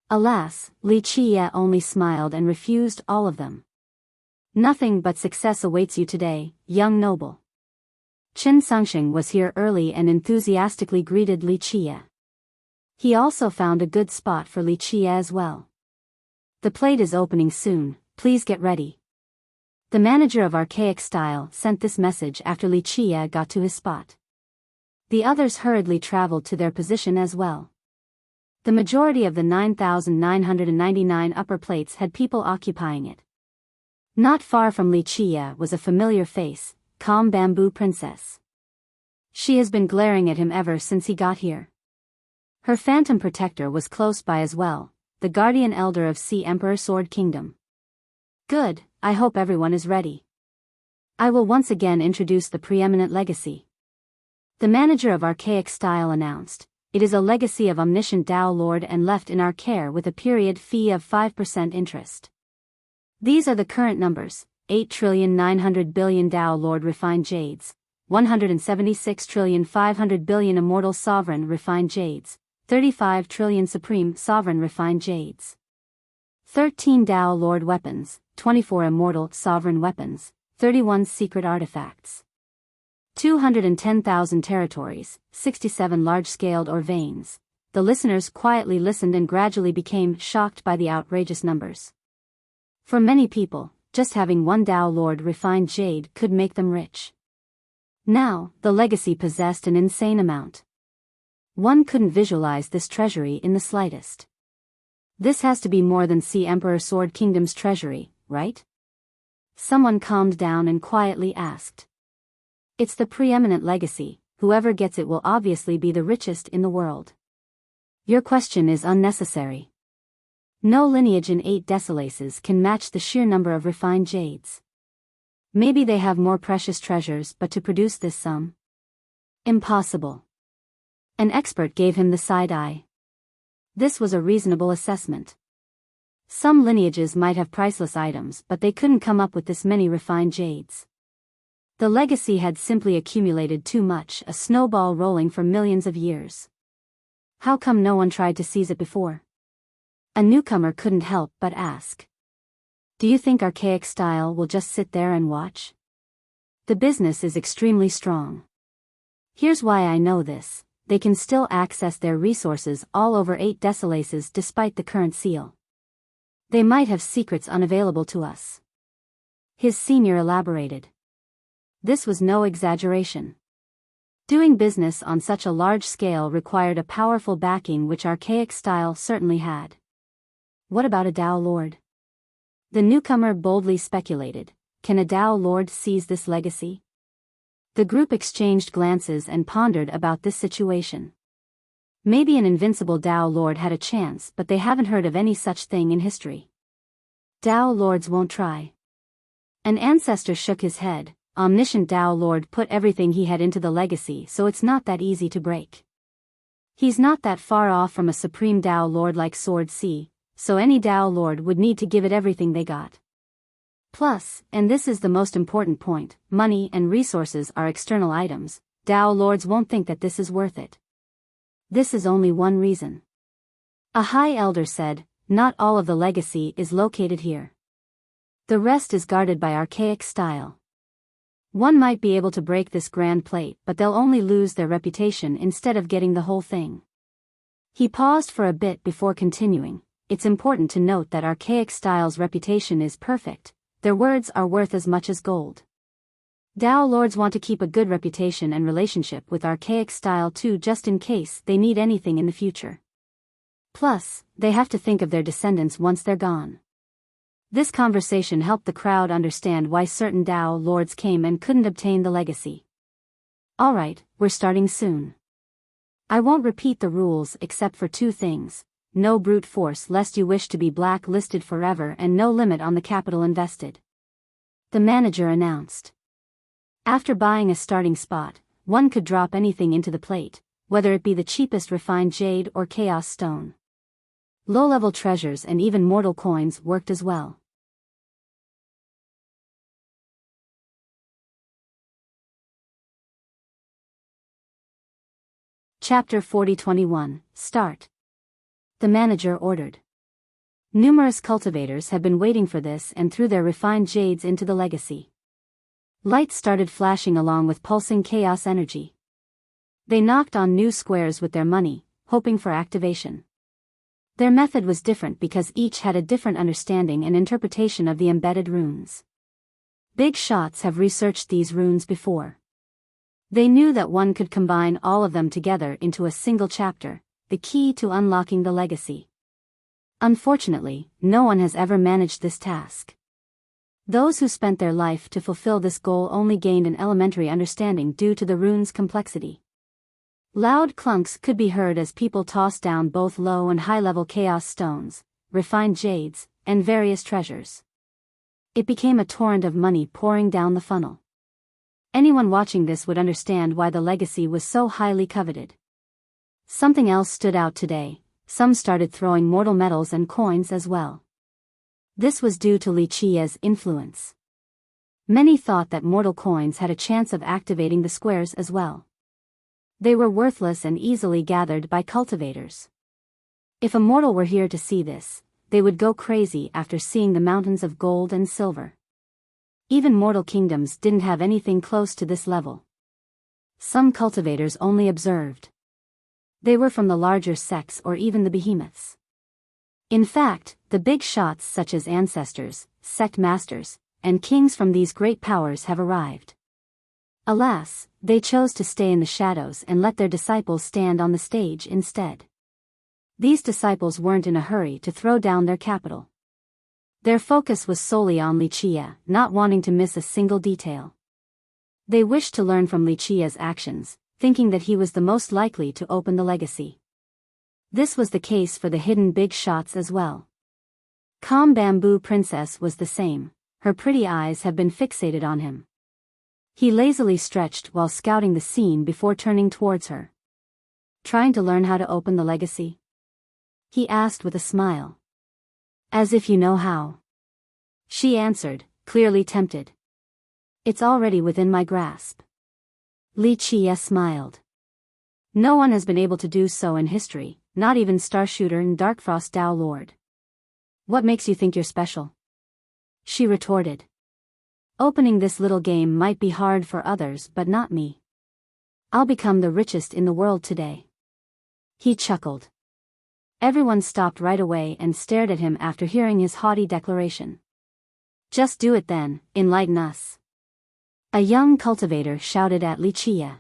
Alas, Li Qie only smiled and refused all of them. "Nothing but success awaits you today, young noble." Qin Sangxing was here early and enthusiastically greeted Li Qie. He also found a good spot for Li Qie as well. "The plate is opening soon, please get ready." The manager of archaic style sent this message after Li Qie got to his spot. The others hurriedly traveled to their position as well. The majority of the 9,999 upper plates had people occupying it. Not far from Li Qie was a familiar face, Calm Bamboo Princess. She has been glaring at him ever since he got here. Her phantom protector was close by as well, the guardian elder of Sea Emperor Sword Kingdom. "Good, I hope everyone is ready. I will once again introduce the preeminent legacy." The manager of archaic style announced, It is a legacy of omniscient Tao Lord and left in our care with a period fee of 5% interest. These are the current numbers: 8,900,000,000,000 Tao Lord refined jades, 176,500,000,000,000 immortal sovereign refined jades, 35 trillion supreme sovereign refined jades, 13 Tao Lord weapons, 24 immortal sovereign weapons, 31 secret artifacts, 210,000 territories, 67 large-scaled or veins. The listeners quietly listened and gradually became shocked by the outrageous numbers. For many people, just having one Tao Lord refined jade could make them rich. Now, the legacy possessed an insane amount. One couldn't visualize this treasury in the slightest. This has to be more than See Emperor Sword Kingdom's treasury, right? Someone calmed down and quietly asked. It's the preeminent legacy, whoever gets it will obviously be the richest in the world. Your question is unnecessary. No lineage in 8 decilaces can match the sheer number of refined jades. Maybe they have more precious treasures, but to produce this sum? Impossible. An expert gave him the side eye. This was a reasonable assessment. Some lineages might have priceless items, but they couldn't come up with this many refined jades. The legacy had simply accumulated too much, a snowball rolling for millions of years. How come no one tried to seize it before? A newcomer couldn't help but ask. Do you think archaic style will just sit there and watch? The business is extremely strong. Here's why I know this: they can still access their resources all over 8 decilaces despite the current seal. They might have secrets unavailable to us. His senior elaborated. This was no exaggeration. Doing business on such a large scale required a powerful backing which archaic style certainly had. What about a Tao Lord? The newcomer boldly speculated. Can a Tao Lord seize this legacy? The group exchanged glances and pondered about this situation. Maybe an invincible Tao Lord had a chance, but they haven't heard of any such thing in history. Tao Lords won't try. An ancestor shook his head. Omniscient Tao Lord put everything he had into the legacy, so it's not that easy to break. He's not that far off from a supreme Tao Lord like Sword C, so any Tao Lord would need to give it everything they got. Plus, and this is the most important point, money and resources are external items. Tao Lords won't think that this is worth it. This is only one reason. A high elder said, not all of the legacy is located here. The rest is guarded by archaic style. One might be able to break this grand plate, but they'll only lose their reputation instead of getting the whole thing. He paused for a bit before continuing. It's important to note that archaic style's reputation is perfect. Their words are worth as much as gold. Tao Lords want to keep a good reputation and relationship with archaic style too, just in case they need anything in the future. Plus, they have to think of their descendants once they're gone. This conversation helped the crowd understand why certain Tao Lords came and couldn't obtain the legacy. Alright, we're starting soon. I won't repeat the rules except for 2 things. No brute force lest you wish to be blacklisted forever, and no limit on the capital invested. The manager announced. After buying a starting spot, one could drop anything into the plate, whether it be the cheapest refined jade or chaos stone. Low-level treasures and even mortal coins worked as well. Chapter 40-21, Start. The manager ordered. Numerous cultivators had been waiting for this and threw their refined jades into the legacy. Lights started flashing along with pulsing chaos energy. They knocked on new squares with their money, hoping for activation. Their method was different because each had a different understanding and interpretation of the embedded runes. Big shots have researched these runes before. They knew that one could combine all of them together into a single chapter, the key to unlocking the legacy. Unfortunately, no one has ever managed this task. Those who spent their life to fulfill this goal only gained an elementary understanding due to the rune's complexity. Loud clunks could be heard as people tossed down both low and high-level chaos stones, refined jades, and various treasures. It became a torrent of money pouring down the funnel. Anyone watching this would understand why the legacy was so highly coveted. Something else stood out today. Some started throwing mortal medals and coins as well. This was due to Wuxia's influence. Many thought that mortal coins had a chance of activating the squares as well. They were worthless and easily gathered by cultivators. If a mortal were here to see this, they would go crazy after seeing the mountains of gold and silver. Even mortal kingdoms didn't have anything close to this level. Some cultivators only observed. They were from the larger sects or even the behemoths. In fact, the big shots such as ancestors, sect masters, and kings from these great powers have arrived. Alas, they chose to stay in the shadows and let their disciples stand on the stage instead. These disciples weren't in a hurry to throw down their capital. Their focus was solely on Wuxia, not wanting to miss a single detail. They wished to learn from Wuxia's actions, thinking that he was the most likely to open the legacy. This was the case for the hidden big shots as well. Calm Bamboo Princess was the same. Her pretty eyes have been fixated on him. He lazily stretched while scouting the scene before turning towards her. Trying to learn how to open the legacy? He asked with a smile. As if you know how. She answered, clearly tempted. It's already within my grasp. Wuxia smiled. No one has been able to do so in history, not even Starshooter and Darkfrost Dao Lord. What makes you think you're special? She retorted. Opening this little game might be hard for others but not me. I'll become the richest in the world today. He chuckled. Everyone stopped right away and stared at him after hearing his haughty declaration. Just do it then, enlighten us. A young cultivator shouted at Wuxia.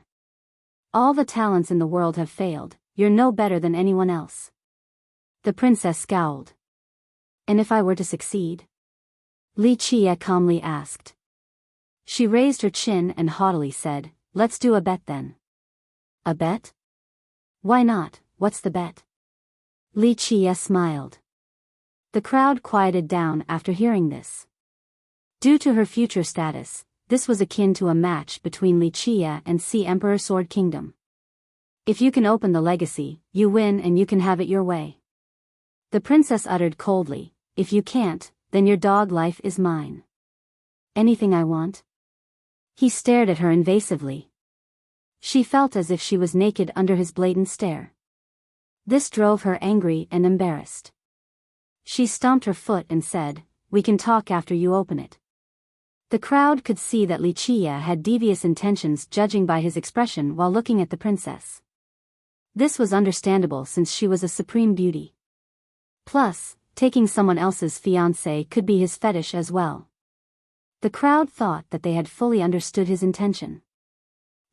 All the talents in the world have failed, you're no better than anyone else. The princess scowled. And if I were to succeed? Wuxia calmly asked. She raised her chin and haughtily said, let's do a bet then. A bet? Why not, what's the bet? Wuxia smiled. The crowd quieted down after hearing this. Due to her future status, this was akin to a match between Wuxia and Sea Emperor Sword Kingdom. If you can open the legacy, you win and you can have it your way. The princess uttered coldly, if you can't, then your dog life is mine. Anything I want? He stared at her invasively. She felt as if she was naked under his blatant stare. This drove her angry and embarrassed. She stomped her foot and said, we can talk after you open it. The crowd could see that Wuxia had devious intentions judging by his expression while looking at the princess. This was understandable since she was a supreme beauty. Plus, taking someone else's fiancée could be his fetish as well. The crowd thought that they had fully understood his intention.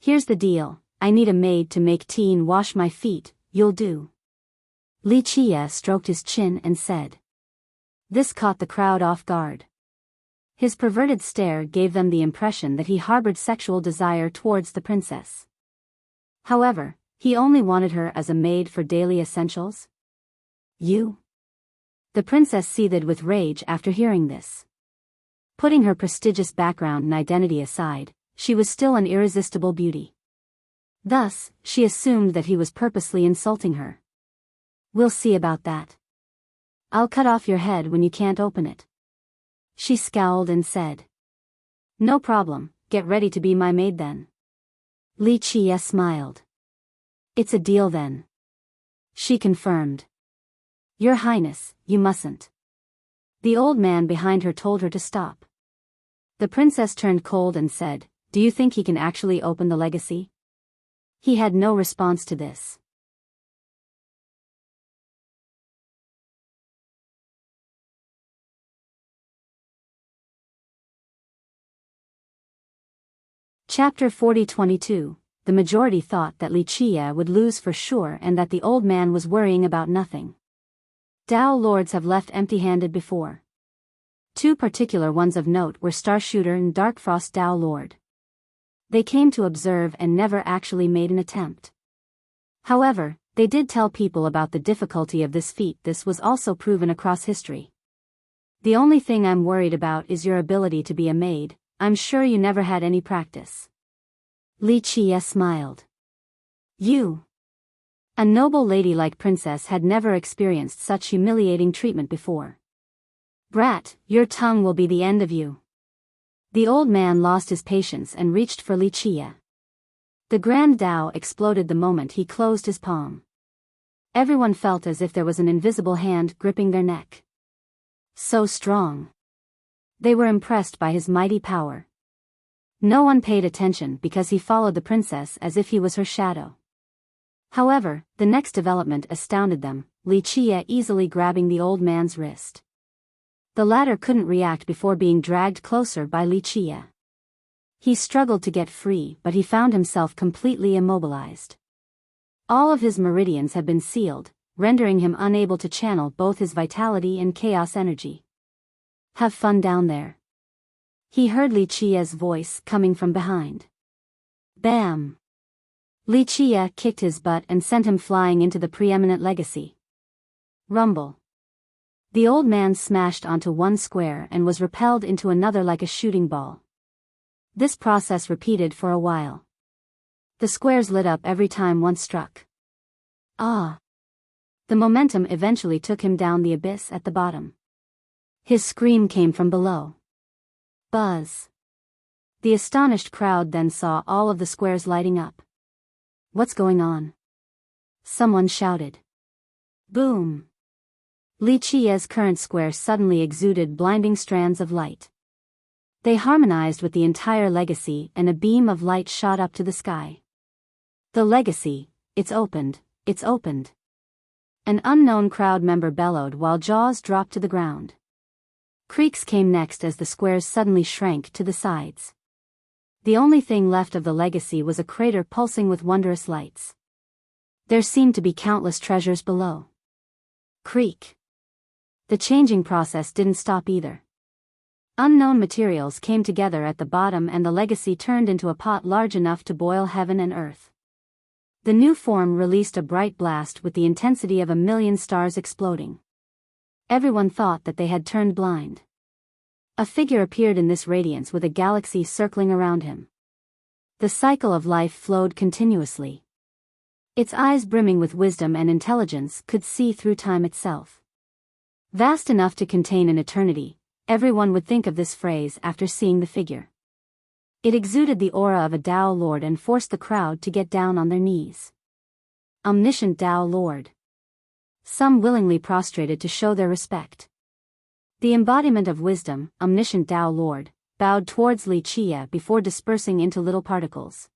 Here's the deal, I need a maid to make tea and wash my feet, you'll do. Wuxia stroked his chin and said. This caught the crowd off guard. His perverted stare gave them the impression that he harbored sexual desire towards the princess. However, he only wanted her as a maid for daily essentials. You? The princess seethed with rage after hearing this. Putting her prestigious background and identity aside, she was still an irresistible beauty. Thus, she assumed that he was purposely insulting her. We'll see about that. I'll cut off your head when you can't open it. She scowled and said. No problem, get ready to be my maid then. Wuxia smiled. It's a deal then. She confirmed. Your Highness, you mustn't. The old man behind her told her to stop. The princess turned cold and said, do you think he can actually open the legacy? He had no response to this. Chapter 40-22. The majority thought that Wuxia would lose for sure and that the old man was worrying about nothing. Dao lords have left empty-handed before. Two particular ones of note were Starshooter and Darkfrost Dao Lord. They came to observe and never actually made an attempt. However, they did tell people about the difficulty of this feat. This was also proven across history. The only thing I'm worried about is your ability to be a maid. I'm sure you never had any practice. Wuxia smiled. You. A noble ladylike princess had never experienced such humiliating treatment before. "Brat, your tongue will be the end of you." The old man lost his patience and reached for Li Qie. The grand Tao exploded the moment he closed his palm. Everyone felt as if there was an invisible hand gripping their neck. So strong. They were impressed by his mighty power. No one paid attention because he followed the princess as if he was her shadow. However, the next development astounded them, Li Qie easily grabbing the old man's wrist. The latter couldn't react before being dragged closer by Li Qie. He struggled to get free, but he found himself completely immobilized. All of his meridians had been sealed, rendering him unable to channel both his vitality and chaos energy. "Have fun down there." He heard Li Qie's voice coming from behind. Bam! Li Qie kicked his butt and sent him flying into the preeminent legacy. Rumble. The old man smashed onto one square and was repelled into another like a shooting ball. This process repeated for a while. The squares lit up every time one struck. Ah! The momentum eventually took him down the abyss at the bottom. His scream came from below. Buzz. The astonished crowd then saw all of the squares lighting up. "What's going on?" Someone shouted. Boom! Li Qie's current square suddenly exuded blinding strands of light. They harmonized with the entire legacy and a beam of light shot up to the sky. "The legacy, it's opened, it's opened." An unknown crowd member bellowed while jaws dropped to the ground. Creaks came next as the squares suddenly shrank to the sides. The only thing left of the legacy was a crater pulsing with wondrous lights. There seemed to be countless treasures below. Creak. The changing process didn't stop either. Unknown materials came together at the bottom and the legacy turned into a pot large enough to boil heaven and earth. The new form released a bright blast with the intensity of 1,000,000 stars exploding. Everyone thought that they had turned blind. A figure appeared in this radiance with a galaxy circling around him. The cycle of life flowed continuously. Its eyes brimming with wisdom and intelligence could see through time itself. Vast enough to contain an eternity, everyone would think of this phrase after seeing the figure. It exuded the aura of a Tao Lord and forced the crowd to get down on their knees. Omniscient Tao Lord. Some willingly prostrated to show their respect. The embodiment of wisdom, Omniscient Tao Lord, bowed towards Li Qie before dispersing into little particles.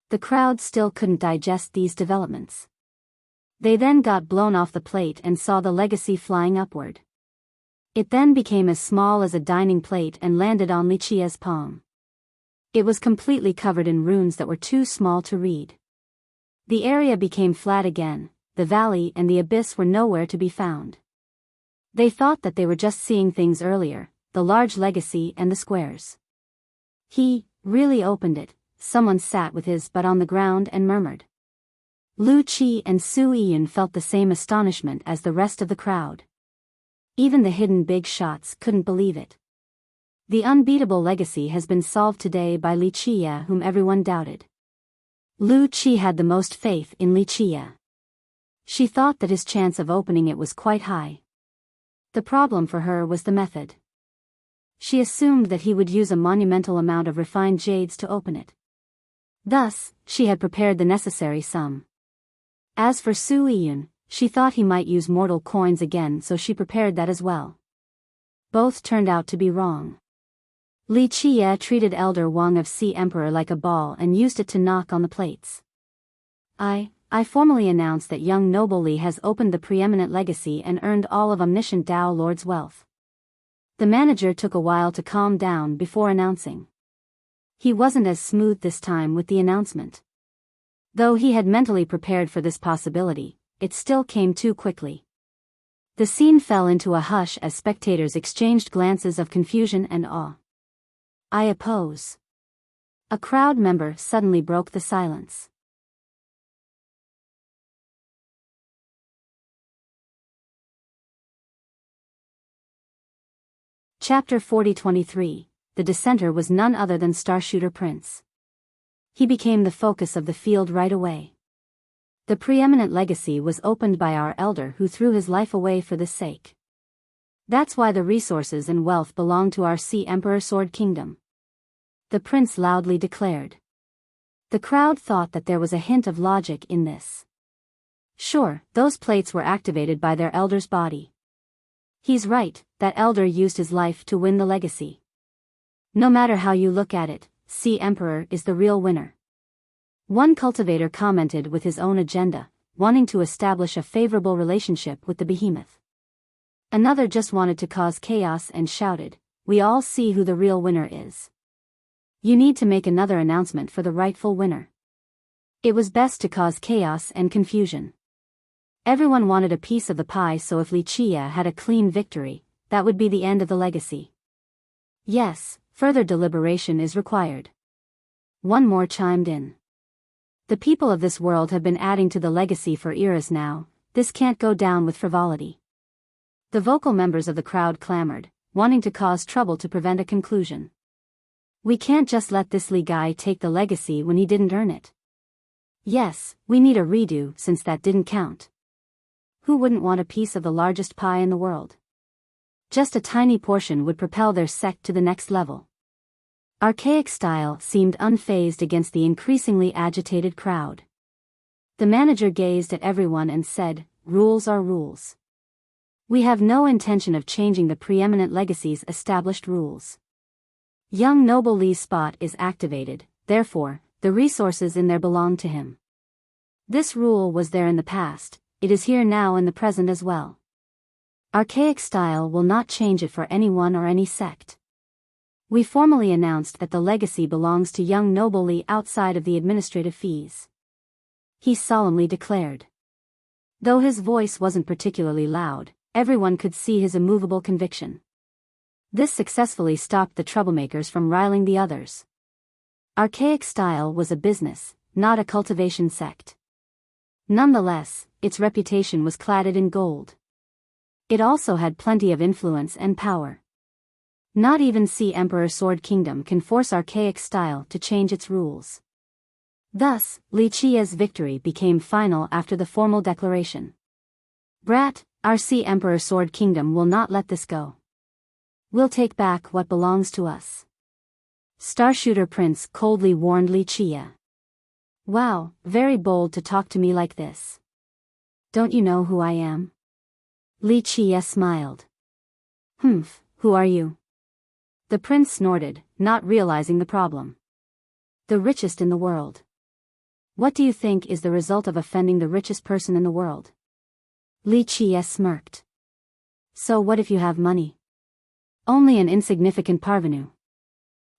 The crowd still couldn't digest these developments. They then got blown off the plate and saw the legacy flying upward. It then became as small as a dining plate and landed on Li Qie's palm. It was completely covered in runes that were too small to read. The area became flat again, the valley and the abyss were nowhere to be found. They thought that they were just seeing things earlier, the large legacy and the squares. "He really opened it," someone sat with his butt on the ground and murmured. Lu Qi and Su Yun felt the same astonishment as the rest of the crowd. Even the hidden big shots couldn't believe it. The unbeatable legacy has been solved today by Li Qie, whom everyone doubted. Lu Qi had the most faith in Li Qie. She thought that his chance of opening it was quite high. The problem for her was the method. She assumed that he would use a monumental amount of refined jades to open it. Thus, she had prepared the necessary sum. As for Su Yun, she thought he might use mortal coins again, so she prepared that as well. Both turned out to be wrong. Li Qie treated Elder Wang of Sea Emperor like a ball and used it to knock on the plates. I formally announce that young noble Li has opened the preeminent legacy and earned all of Omniscient Tao Lord's wealth. The manager took a while to calm down before announcing. He wasn't as smooth this time with the announcement. Though he had mentally prepared for this possibility, it still came too quickly. The scene fell into a hush as spectators exchanged glances of confusion and awe. "I oppose." A crowd member suddenly broke the silence. Chapter 40-23. The dissenter was none other than Starshooter Prince. He became the focus of the field right away. The preeminent legacy was opened by our elder who threw his life away for this sake. That's why the resources and wealth belong to our Sea Emperor Sword Kingdom. The prince loudly declared. The crowd thought that there was a hint of logic in this. Sure, those plates were activated by their elder's body. He's right, that elder used his life to win the legacy. No matter how you look at it, Sea Emperor is the real winner. One cultivator commented with his own agenda, wanting to establish a favorable relationship with the behemoth. Another just wanted to cause chaos and shouted, "We all see who the real winner is. You need to make another announcement for the rightful winner." It was best to cause chaos and confusion. Everyone wanted a piece of the pie, so if Wuxia had a clean victory, that would be the end of the legacy. Yes, further deliberation is required. One more chimed in. The people of this world have been adding to the legacy for eras now, this can't go down with frivolity. The vocal members of the crowd clamored, wanting to cause trouble to prevent a conclusion. We can't just let this Li guy take the legacy when he didn't earn it. Yes, we need a redo since that didn't count. Who wouldn't want a piece of the largest pie in the world? Just a tiny portion would propel their sect to the next level. Archaic style seemed unfazed against the increasingly agitated crowd. The manager gazed at everyone and said, "Rules are rules. We have no intention of changing the preeminent legacy's established rules. Young Noble Li's spot is activated, therefore, the resources in there belong to him. This rule was there in the past, it is here now in the present as well. Archaic style will not change it for anyone or any sect. We formally announced that the legacy belongs to young Noble Li outside of the administrative fees," he solemnly declared. Though his voice wasn't particularly loud, everyone could see his immovable conviction. This successfully stopped the troublemakers from riling the others. Archaic style was a business, not a cultivation sect. Nonetheless, its reputation was cladded in gold. It also had plenty of influence and power. Not even Sea Emperor Sword Kingdom can force archaic style to change its rules. Thus, Wuxia's victory became final after the formal declaration. "Brat, our Sea Emperor Sword Kingdom will not let this go. We'll take back what belongs to us," Starshooter Prince coldly warned Wuxia. "Wow, very bold to talk to me like this. Don't you know who I am?" Wuxia smiled. "Humph, who are you?" The prince snorted, not realizing the problem. "The richest in the world. What do you think is the result of offending the richest person in the world?" Wuxia smirked. "So what if you have money? Only an insignificant parvenu."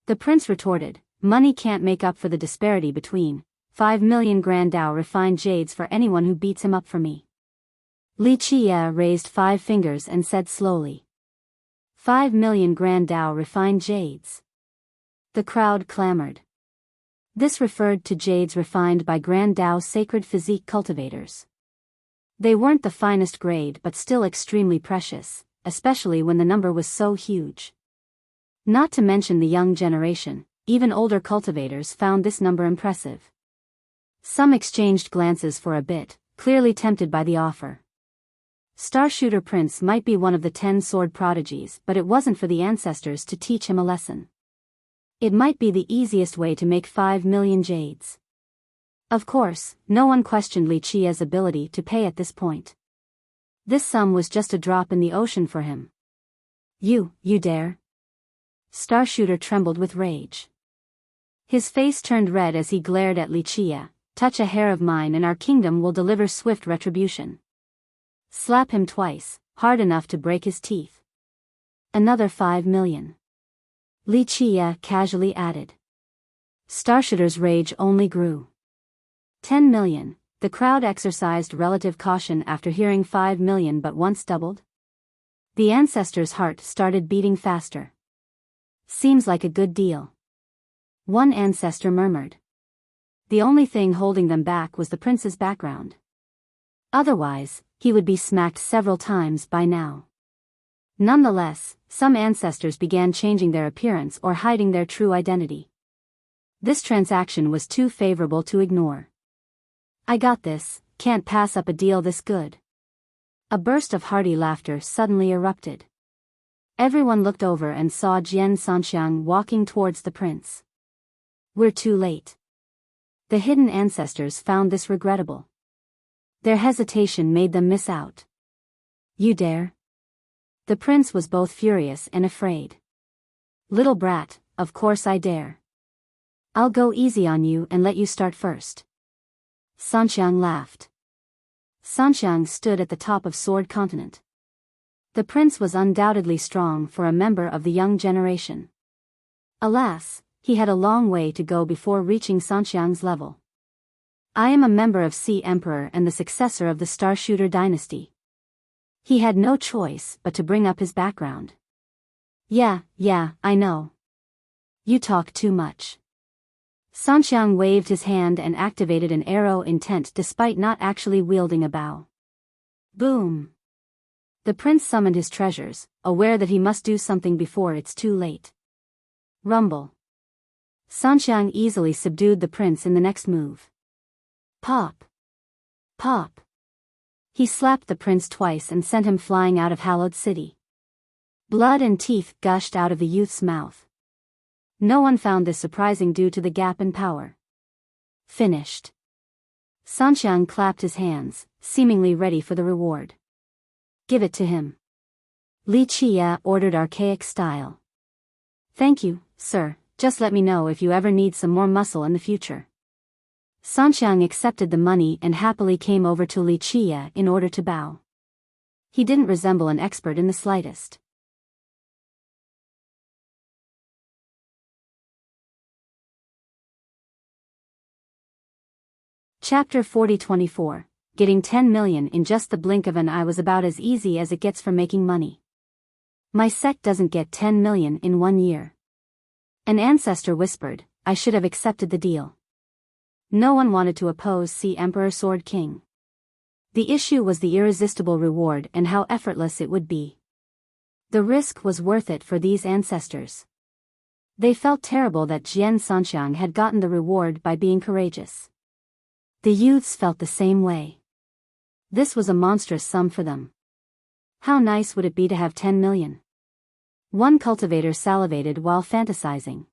The prince retorted, "Money can't make up for the disparity between 5 million grand Dao refined jades for anyone who beats him up for me." Wuxia raised 5 fingers and said slowly, 5 million grand Dao refined jades. The crowd clamored. This referred to jades refined by Grand Dao sacred physique cultivators. They weren't the finest grade but still extremely precious, especially when the number was so huge. Not to mention the young generation, even older cultivators found this number impressive. Some exchanged glances for a bit, clearly tempted by the offer. Starshooter Prince might be one of the 10 sword prodigies, but it wasn't for the ancestors to teach him a lesson. It might be the easiest way to make 5 million jades. Of course, no one questioned Wuxia's ability to pay at this point. This sum was just a drop in the ocean for him. You dare?" Starshooter trembled with rage. His face turned red as he glared at Wuxia. "Touch a hair of mine and our kingdom will deliver swift retribution. Slap him twice, hard enough to break his teeth." "Another 5 million. Wuxia casually added. Starshooter's rage only grew. 10 million, the crowd exercised relative caution after hearing 5 million but once doubled. The ancestor's heart started beating faster. "Seems like a good deal," one ancestor murmured. The only thing holding them back was the prince's background. Otherwise, he would be smacked several times by now. Nonetheless, some ancestors began changing their appearance or hiding their true identity. This transaction was too favorable to ignore. "I got this, can't pass up a deal this good." A burst of hearty laughter suddenly erupted. Everyone looked over and saw Jian Sanxiang walking towards the prince. "We're too late." The hidden ancestors found this regrettable. Their hesitation made them miss out. "You dare?" The prince was both furious and afraid. "Little brat, of course I dare. I'll go easy on you and let you start first." Sanxiang laughed. Sanxiang stood at the top of Sword Continent. The prince was undoubtedly strong for a member of the young generation. Alas, he had a long way to go before reaching Sanxiang's level. "I am a member of Sea Emperor and the successor of the Starshooter dynasty." He had no choice but to bring up his background. Yeah, I know. You talk too much." Sanxiang waved his hand and activated an arrow intent despite not actually wielding a bow. Boom! The prince summoned his treasures, aware that he must do something before it's too late. Rumble. Sanxiang easily subdued the prince in the next move. Pop! Pop! He slapped the prince twice and sent him flying out of Hallowed City. Blood and teeth gushed out of the youth's mouth. No one found this surprising due to the gap in power. Finished. Sanxiang clapped his hands, seemingly ready for the reward. "Give it to him." Li Qia ordered archaic style. "Thank you, sir, just let me know if you ever need some more muscle in the future." Sanxiang accepted the money and happily came over to Li Qia in order to bow. He didn't resemble an expert in the slightest. Chapter 40-24, Getting 10 million in just the blink of an eye was about as easy as it gets for making money. My sect doesn't get 10 million in 1 year. An ancestor whispered, I should have accepted the deal. No one wanted to oppose Sea Emperor Sword King. The issue was the irresistible reward and how effortless it would be. The risk was worth it for these ancestors. They felt terrible that Jian Sanxiang had gotten the reward by being courageous. The youths felt the same way. This was a monstrous sum for them. How nice would it be to have 10 million? One cultivator salivated while fantasizing.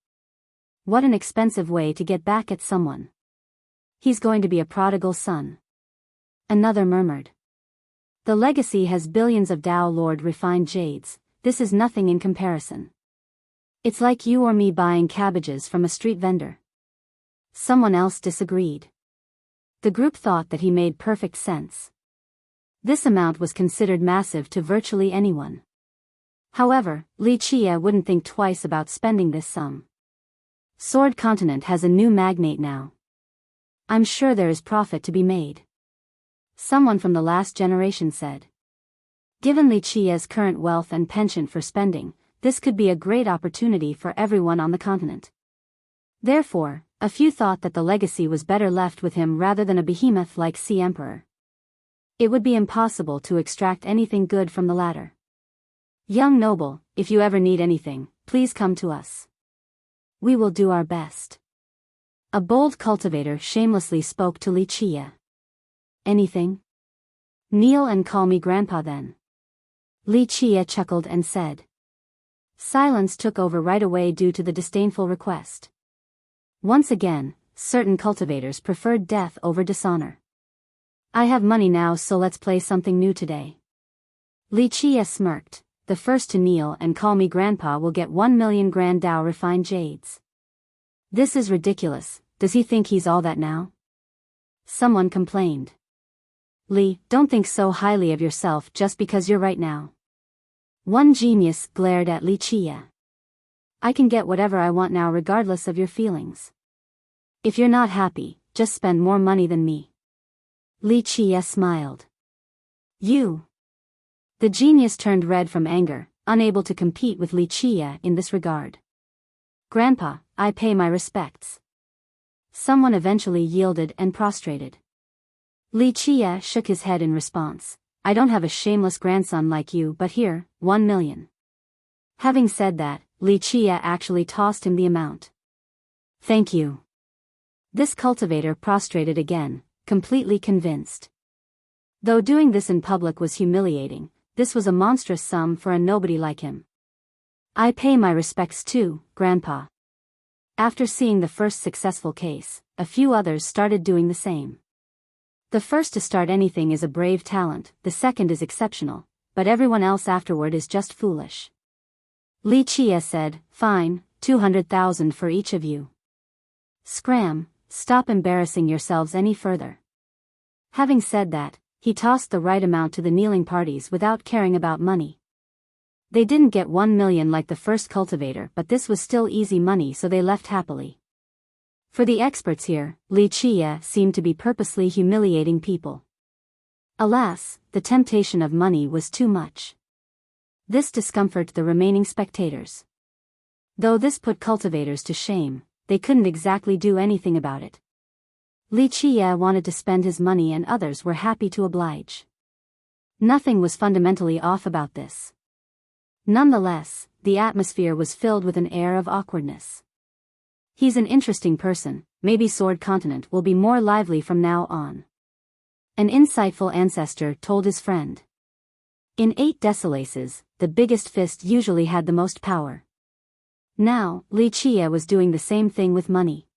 What an expensive way to get back at someone. He's going to be a prodigal son. Another murmured. The legacy has billions of Dao Lord refined jades, this is nothing in comparison. It's like you or me buying cabbages from a street vendor. Someone else disagreed. The group thought that he made perfect sense. This amount was considered massive to virtually anyone. However, Li Qia wouldn't think twice about spending this sum. Sword Continent has a new magnate now. I'm sure there is profit to be made. Someone from the last generation said. Given Li Qia's current wealth and penchant for spending, this could be a great opportunity for everyone on the continent. Therefore, a few thought that the legacy was better left with him rather than a behemoth like Sea Emperor. It would be impossible to extract anything good from the latter. Young noble, if you ever need anything, please come to us. We will do our best. A bold cultivator shamelessly spoke to Li Qia. Anything? Kneel and call me grandpa then. Li Qia chuckled and said. Silence took over right away due to the disdainful request. Once again, certain cultivators preferred death over dishonor. I have money now, so let's play something new today. Li Qia smirked. The first to kneel and call me grandpa will get 1 million grand Dao refined jades. This is ridiculous, does he think he's all that now? Someone complained. Li, don't think so highly of yourself just because you're right now. One genius glared at Li Qia. I can get whatever I want now regardless of your feelings. If you're not happy, just spend more money than me. Li Qia smiled. You. The genius turned red from anger, unable to compete with Li Qia in this regard. Grandpa, I pay my respects. Someone eventually yielded and prostrated. Li Qia shook his head in response. I don't have a shameless grandson like you, but here, 1 million. Having said that, Li Qia actually tossed him the amount. Thank you. This cultivator prostrated again, completely convinced. Though doing this in public was humiliating, this was a monstrous sum for a nobody like him. I pay my respects too, Grandpa. After seeing the first successful case, a few others started doing the same. The first to start anything is a brave talent, the second is exceptional, but everyone else afterward is just foolish. Li Chia said, "Fine, 200,000 for each of you. Scram, stop embarrassing yourselves any further." Having said that, he tossed the right amount to the kneeling parties without caring about money. They didn't get 1 million like the first cultivator, but this was still easy money, so they left happily. For the experts here, Li Chia seemed to be purposely humiliating people. Alas, the temptation of money was too much. This discomforted the remaining spectators. Though this put cultivators to shame, they couldn't exactly do anything about it. Li Chia wanted to spend his money and others were happy to oblige. Nothing was fundamentally off about this. Nonetheless, the atmosphere was filled with an air of awkwardness. "He's an interesting person, maybe Sword Continent will be more lively from now on," an insightful ancestor told his friend. In 8 decimalaces, the biggest fist usually had the most power. Now, Li Chia was doing the same thing with money.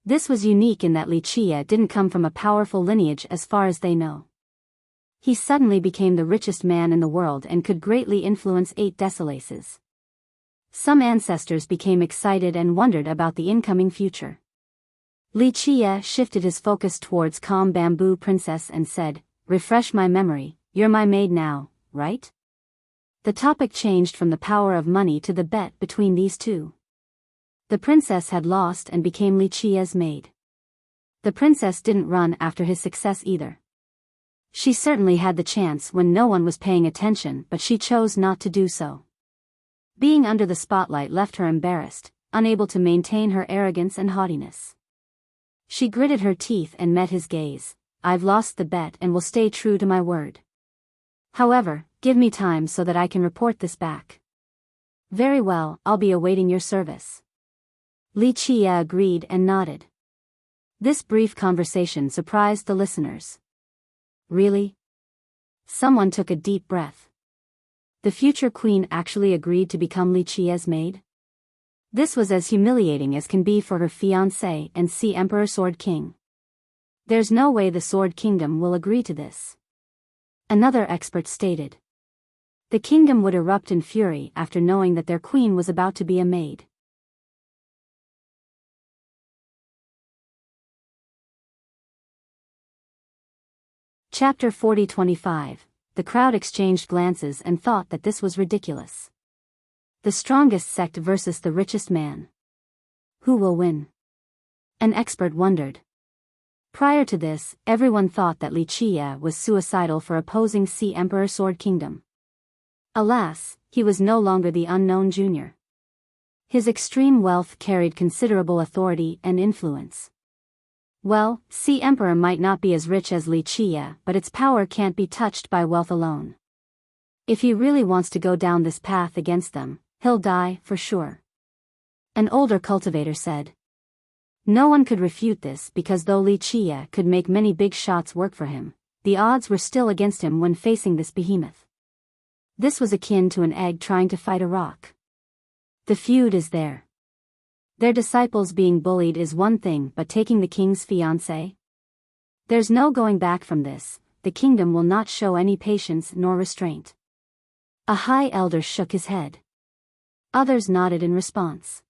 This was unique in that Li Chia didn't come from a powerful lineage as far as they know. He suddenly became the richest man in the world and could greatly influence 8 decimalaces. Some ancestors became excited and wondered about the incoming future. Li Chia shifted his focus towards Calm Bamboo Princess and said, "Refresh my memory, you're my maid now, right?" The topic changed from the power of money to the bet between these two. The princess had lost and became Li Chia's maid. The princess didn't run after his success either. She certainly had the chance when no one was paying attention, but she chose not to do so. Being under the spotlight left her embarrassed, unable to maintain her arrogance and haughtiness. She gritted her teeth and met his gaze. "I've lost the bet and will stay true to my word. However, give me time so that I can report this back." "Very well, I'll be awaiting your service." Li Chia agreed and nodded. This brief conversation surprised the listeners. Really? Someone took a deep breath. The future queen actually agreed to become Li Chia's maid? This was as humiliating as can be for her fiancé and Sea Emperor Sword King. There's no way the Sword Kingdom will agree to this. Another expert stated. The kingdom would erupt in fury after knowing that their queen was about to be a maid. Chapter 40-25. The crowd exchanged glances and thought that this was ridiculous. The strongest sect versus the richest man. Who will win? An expert wondered. Prior to this, everyone thought that Li Chia was suicidal for opposing Sea Emperor Sword Kingdom. Alas, he was no longer the unknown junior. His extreme wealth carried considerable authority and influence. Well, Sea Emperor might not be as rich as Li Chia, but its power can't be touched by wealth alone. If he really wants to go down this path against them, he'll die, for sure. An older cultivator said. No one could refute this because though Li Chia could make many big shots work for him, the odds were still against him when facing this behemoth. This was akin to an egg trying to fight a rock. The feud is there. Their disciples being bullied is one thing, but taking the king's fiancé? There's no going back from this. The kingdom will not show any patience nor restraint. A high elder shook his head. Others nodded in response.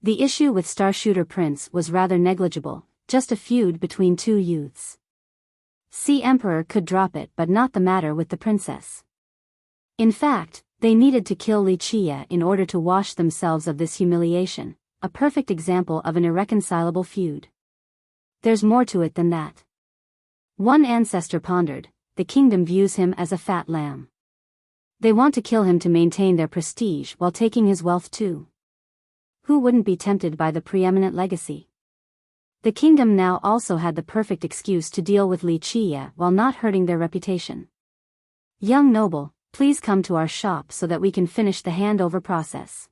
The issue with Starshooter Prince was rather negligible, just a feud between two youths. Sea Emperor could drop it, but not the matter with the princess. In fact, they needed to kill Li Chia in order to wash themselves of this humiliation. A perfect example of an irreconcilable feud. There's more to it than that. One ancestor pondered, the kingdom views him as a fat lamb. They want to kill him to maintain their prestige while taking his wealth too. Who wouldn't be tempted by the preeminent legacy? The kingdom now also had the perfect excuse to deal with Li Chia while not hurting their reputation. Young noble, please come to our shop so that we can finish the handover process.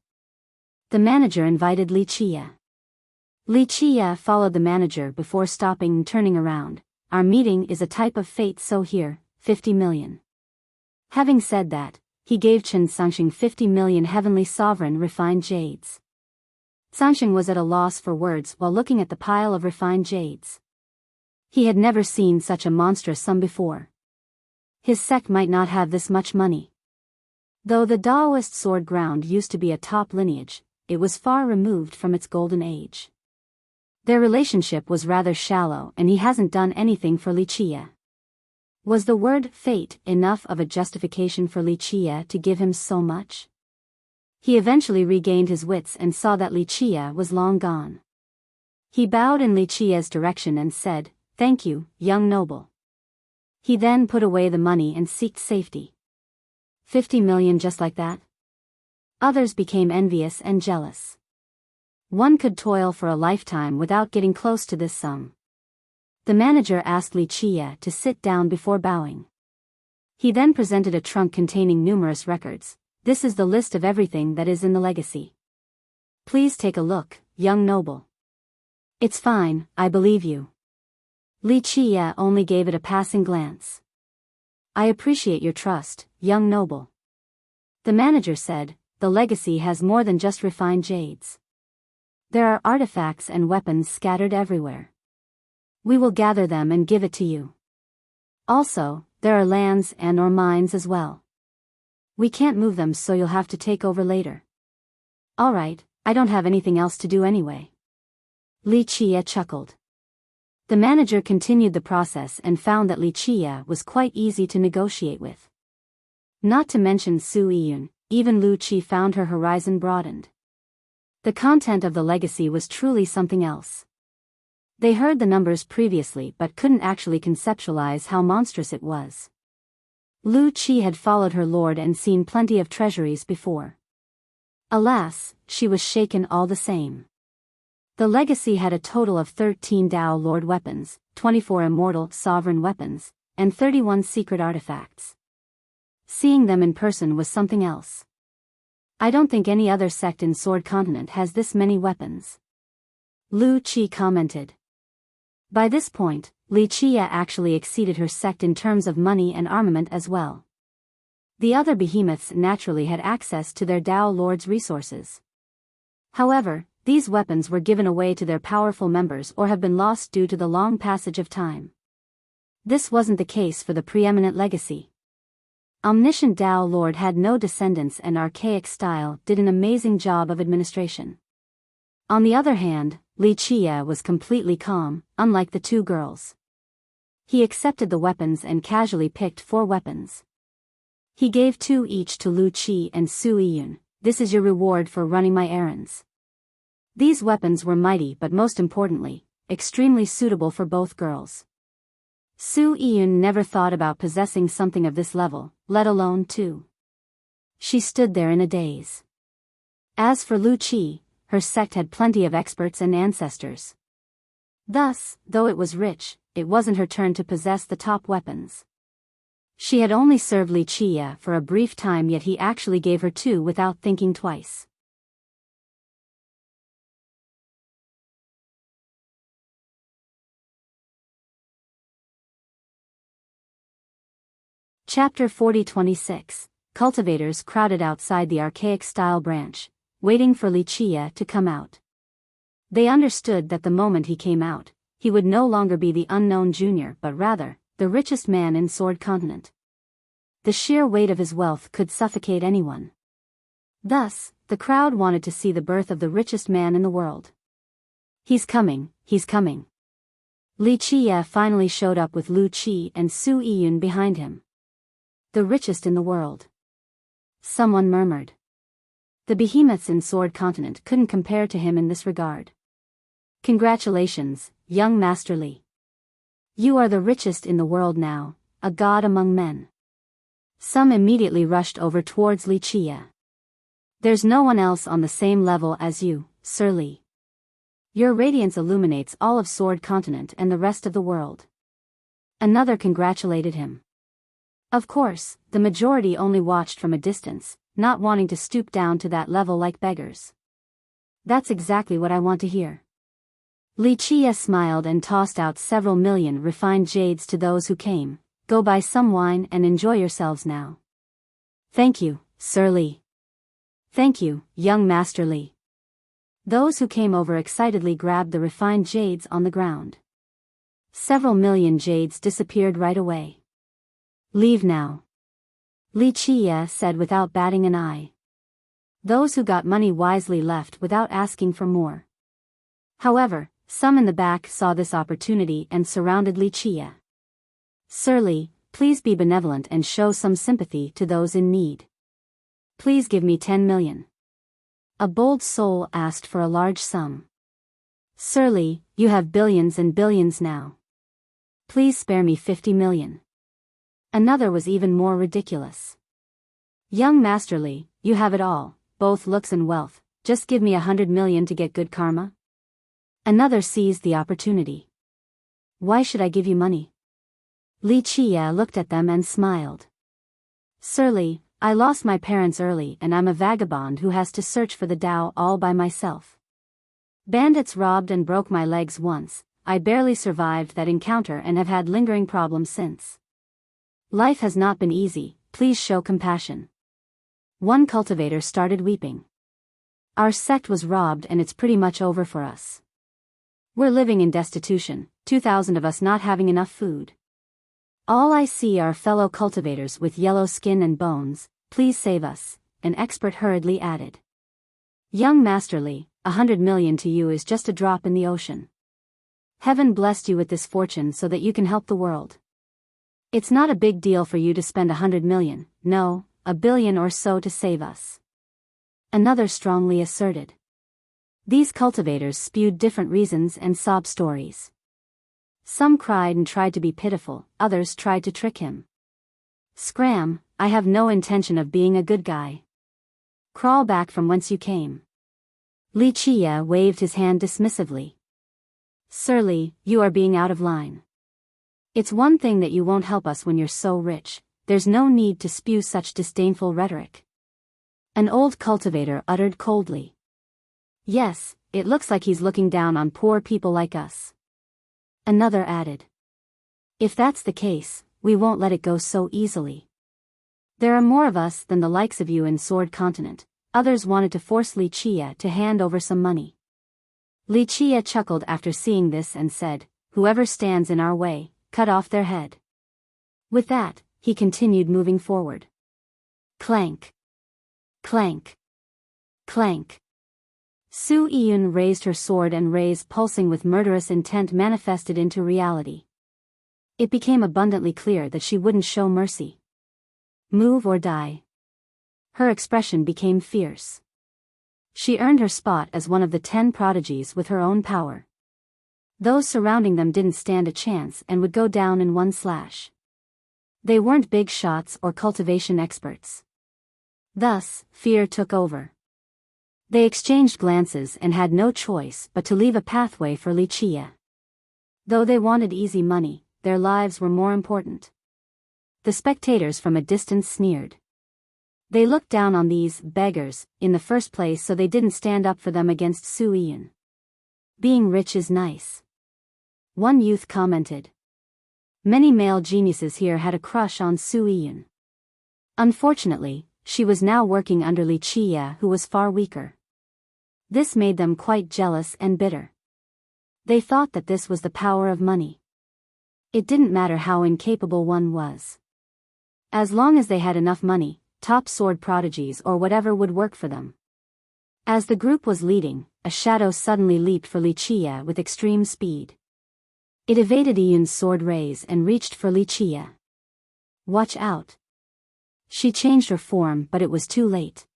The manager invited Li Chia. Li Chia followed the manager before stopping and turning around. our meeting is a type of fate, so here, 50 million. Having said that, he gave Chen Sanxing 50 million heavenly sovereign refined jades. Sanxing was at a loss for words while looking at the pile of refined jades. He had never seen such a monstrous sum before. His sect might not have this much money. Though the Daoist sword ground used to be a top lineage, it was far removed from its golden age. Their relationship was rather shallow, and he hasn't done anything for Li Qie. Was the word fate enough of a justification for Li Qie to give him so much? He eventually regained his wits and saw that Li Qie was long gone. He bowed in Li Qie's direction and said, "Thank you, young noble." He then put away the money and sought safety. 50 million just like that? Others became envious and jealous. One could toil for a lifetime without getting close to this sum. The manager asked Li Qie to sit down before bowing. He then presented a trunk containing numerous records. "This is the list of everything that is in the legacy. Please take a look, young noble." "It's fine, I believe you." Li Qie only gave it a passing glance. "I appreciate your trust, young noble." The manager said, "The legacy has more than just refined jades. There are artifacts and weapons scattered everywhere. We will gather them and give it to you. Also, there are lands and/or mines as well. We can't move them, so you'll have to take over later." "Alright, I don't have anything else to do anyway." Li Qie chuckled. The manager continued the process and found that Li Qie was quite easy to negotiate with. Not to mention Su Yiyun, even Lu Qi found her horizon broadened. The content of the legacy was truly something else. They heard the numbers previously but couldn't actually conceptualize how monstrous it was. Lu Qi had followed her lord and seen plenty of treasuries before. Alas, she was shaken all the same. The legacy had a total of 13 Dao Lord weapons, 24 immortal sovereign weapons, and 31 secret artifacts. Seeing them in person was something else. "I don't think any other sect in Sword Continent has this many weapons," Lu Qi commented. By this point, Li Qie actually exceeded her sect in terms of money and armament as well. The other behemoths naturally had access to their Dao Lord's resources. However, these weapons were given away to their powerful members or have been lost due to the long passage of time. This wasn't the case for the preeminent legacy. Omniscient Dao Lord had no descendants and archaic style did an amazing job of administration. On the other hand, Li Qie was completely calm, unlike the two girls. He accepted the weapons and casually picked 4 weapons. He gave 2 each to Lu Qi and Su Yiyun. "This is your reward for running my errands." These weapons were mighty but most importantly, extremely suitable for both girls. Su Yiyun never thought about possessing something of this level, let alone 2. She stood there in a daze. As for Lu Qi, her sect had plenty of experts and ancestors. Thus, though it was rich, it wasn't her turn to possess the top weapons. She had only served Li Qie for a brief time, yet he actually gave her 2 without thinking twice. Chapter 40-26. Cultivators crowded outside the archaic style branch, waiting for Li Qie to come out. They understood that the moment he came out, he would no longer be the unknown junior but rather, the richest man in Sword Continent. The sheer weight of his wealth could suffocate anyone. Thus, the crowd wanted to see the birth of the richest man in the world. "He's coming, he's coming." Li Qie finally showed up with Lu Qi and Su Yiyun behind him. "The richest in the world," someone murmured. The behemoths in Sword Continent couldn't compare to him in this regard. "Congratulations, young Master Li. You are the richest in the world now, a god among men." Some immediately rushed over towards Li Qie. "There's no one else on the same level as you, Sir Li. Your radiance illuminates all of Sword Continent and the rest of the world." Another congratulated him. Of course, the majority only watched from a distance, not wanting to stoop down to that level like beggars. "That's exactly what I want to hear." Li Chia smiled and tossed out several million refined jades to those who came. Go buy some wine and enjoy yourselves now. Thank you, Sir Li. Thank you, young Master Li. Those who came over excitedly grabbed the refined jades on the ground. Several million jades disappeared right away. Leave now. Li Chia said without batting an eye. Those who got money wisely left without asking for more. However, some in the back saw this opportunity and surrounded Li Chia. Sir Li, please be benevolent and show some sympathy to those in need. Please give me 10 million. A bold soul asked for a large sum. Sir Li, you have billions and billions now. Please spare me 50 million. Another was even more ridiculous. Young Master Li, you have it all, both looks and wealth, just give me 100 million to get good karma. Another seized the opportunity. Why should I give you money? Li Chia looked at them and smiled. Sir Li, I lost my parents early and I'm a vagabond who has to search for the Tao all by myself. Bandits robbed and broke my legs once, I barely survived that encounter and have had lingering problems since. Life has not been easy, please show compassion. One cultivator started weeping. Our sect was robbed and it's pretty much over for us. We're living in destitution, 2,000 of us not having enough food. All I see are fellow cultivators with yellow skin and bones, please save us, an expert hurriedly added. Young Master Li, 100 million to you is just a drop in the ocean. Heaven blessed you with this fortune so that you can help the world. It's not a big deal for you to spend 100 million, no, 1 billion or so to save us. Another strongly asserted. These cultivators spewed different reasons and sob stories. Some cried and tried to be pitiful, others tried to trick him. Scram, I have no intention of being a good guy. Crawl back from whence you came. Li Chia waved his hand dismissively. Sir Li, you are being out of line. It's one thing that you won't help us when you're so rich, there's no need to spew such disdainful rhetoric. An old cultivator uttered coldly. Yes, it looks like he's looking down on poor people like us. Another added. If that's the case, we won't let it go so easily. There are more of us than the likes of you in Sword Continent. Others wanted to force Li Chia to hand over some money. Li Chia chuckled after seeing this and said, whoever stands in our way, cut off their head. With that, he continued moving forward. Clank. Clank. Clank. Su Yun raised her sword and rays pulsing with murderous intent manifested into reality. It became abundantly clear that she wouldn't show mercy. Move or die. Her expression became fierce. She earned her spot as one of the 10 prodigies with her own power. Those surrounding them didn't stand a chance and would go down in one slash. They weren't big shots or cultivation experts. Thus, fear took over. They exchanged glances and had no choice but to leave a pathway for Li Chia. Though they wanted easy money, their lives were more important. The spectators from a distance sneered. They looked down on these beggars, in the first place, so they didn't stand up for them against Su Yun. Being rich is nice. One youth commented. Many male geniuses here had a crush on Su Yun. Unfortunately, she was now working under Li Chia, who was far weaker. This made them quite jealous and bitter. They thought that this was the power of money. It didn't matter how incapable one was. As long as they had enough money, top sword prodigies or whatever would work for them. As the group was leading, a shadow suddenly leaped for Li Chia with extreme speed. It evaded Yun's sword rays and reached for Li Chia. Watch out. She changed her form, but it was too late.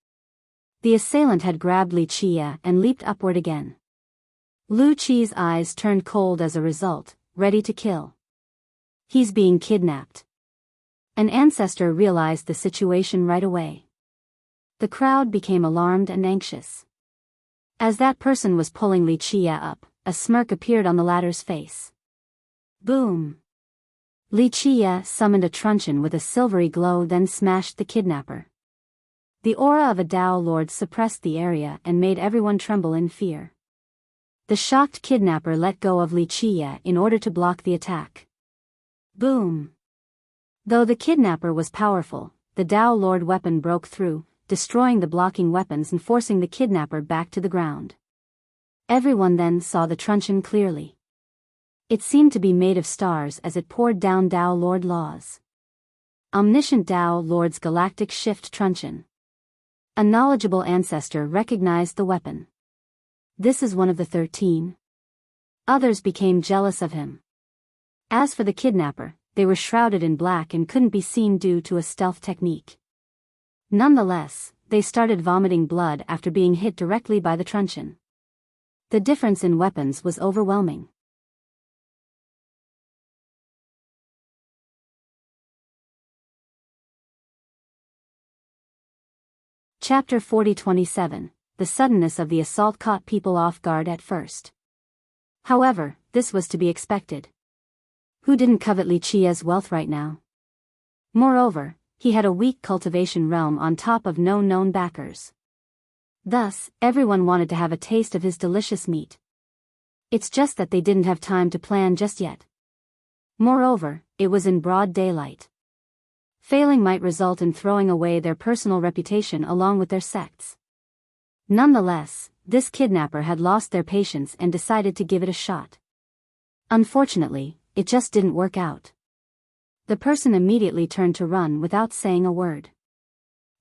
The assailant had grabbed Li Chia and leaped upward again. Lu Chi's eyes turned cold as a result, ready to kill. He's being kidnapped. An ancestor realized the situation right away. The crowd became alarmed and anxious. As that person was pulling Li Chia up, a smirk appeared on the latter's face. Boom! Li Chia summoned a truncheon with a silvery glow, then smashed the kidnapper. The aura of a Tao Lord suppressed the area and made everyone tremble in fear. The shocked kidnapper let go of Li Qie in order to block the attack. Boom! Though the kidnapper was powerful, the Dao Lord weapon broke through, destroying the blocking weapons and forcing the kidnapper back to the ground. Everyone then saw the truncheon clearly. It seemed to be made of stars as it poured down Dao Lord laws. Omniscient Dao Lord's galactic shift truncheon. A knowledgeable ancestor recognized the weapon. This is one of the 13. Others became jealous of him. As for the kidnapper, they were shrouded in black and couldn't be seen due to a stealth technique. Nonetheless, they started vomiting blood after being hit directly by the truncheon. The difference in weapons was overwhelming. Chapter 40-27. The suddenness of the assault caught people off guard at first. However, this was to be expected. Who didn't covet Li Qie's wealth right now? Moreover, he had a weak cultivation realm on top of no known backers. Thus, everyone wanted to have a taste of his delicious meat. It's just that they didn't have time to plan just yet. Moreover, it was in broad daylight. Failing might result in throwing away their personal reputation along with their sects. Nonetheless, this kidnapper had lost their patience and decided to give it a shot. Unfortunately, it just didn't work out. The person immediately turned to run without saying a word.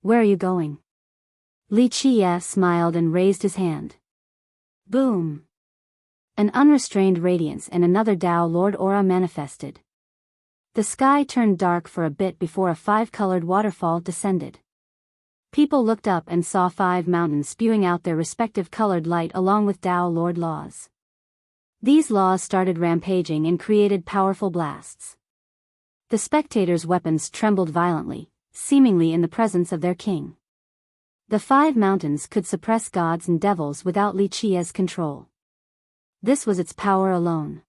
"Where are you going?" Li Qie smiled and raised his hand. Boom! An unrestrained radiance and another Dao Lord aura manifested. The sky turned dark for a bit before a 5-colored waterfall descended. People looked up and saw 5 mountains spewing out their respective colored light along with Dao Lord laws. These laws started rampaging and created powerful blasts. The spectators' weapons trembled violently, seemingly in the presence of their king. The 5 mountains could suppress gods and devils without Li Qie's control. This was its power alone.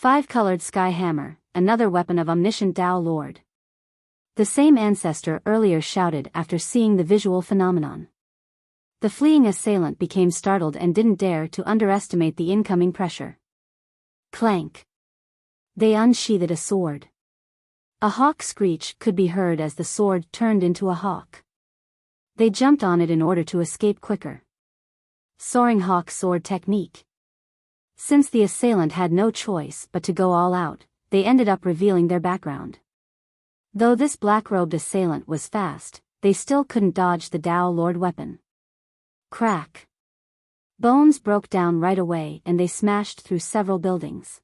5-colored sky hammer, another weapon of omniscient Dao Lord. The same ancestor earlier shouted after seeing the visual phenomenon. The fleeing assailant became startled and didn't dare to underestimate the incoming pressure. Clank! They unsheathed a sword. A hawk screech could be heard as the sword turned into a hawk. They jumped on it in order to escape quicker. Soaring hawk sword technique. Since the assailant had no choice but to go all out, they ended up revealing their background. Though this black-robed assailant was fast, they still couldn't dodge the Dao Lord weapon. Crack! Bones broke down right away and they smashed through several buildings.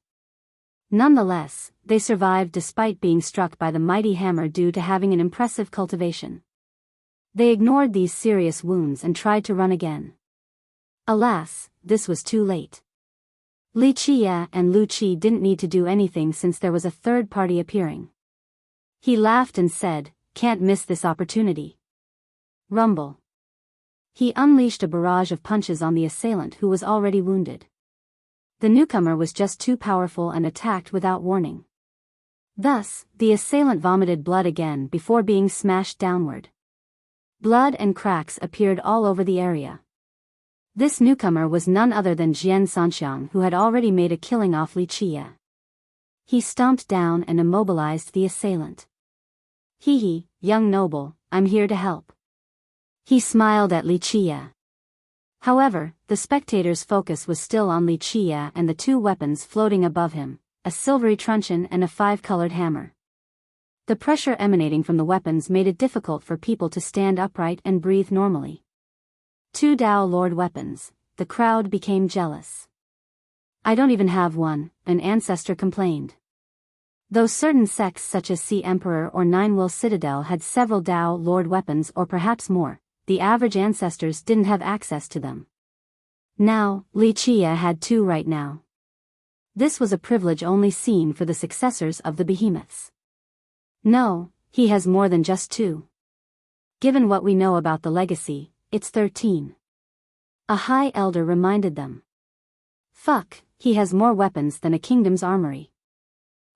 Nonetheless, they survived despite being struck by the mighty hammer due to having an impressive cultivation. They ignored these serious wounds and tried to run again. Alas, this was too late. Li Qie and Lu Qi didn't need to do anything since there was a third party appearing. He laughed and said, "Can't miss this opportunity." Rumble. He unleashed a barrage of punches on the assailant who was already wounded. The newcomer was just too powerful and attacked without warning. Thus, the assailant vomited blood again before being smashed downward. Blood and cracks appeared all over the area. This newcomer was none other than Jian Sanxiang, who had already made a killing off Li Qie. He stomped down and immobilized the assailant. "Hee, young noble, I'm here to help." He smiled at Li Qie. However, the spectators' focus was still on Li Qie and the 2 weapons floating above him, a silvery truncheon and a 5-colored hammer. The pressure emanating from the weapons made it difficult for people to stand upright and breathe normally. 2 Dao Lord weapons, the crowd became jealous. "I don't even have one," an ancestor complained. Though certain sects such as Sea Emperor or Nine-Will Citadel had several Dao Lord weapons or perhaps more, the average ancestors didn't have access to them. Now, Li Qie had 2 right now. This was a privilege only seen for the successors of the behemoths. No, he has more than just 2. Given what we know about the legacy, it's 13. A high elder reminded them. Fuck, he has more weapons than a kingdom's armory.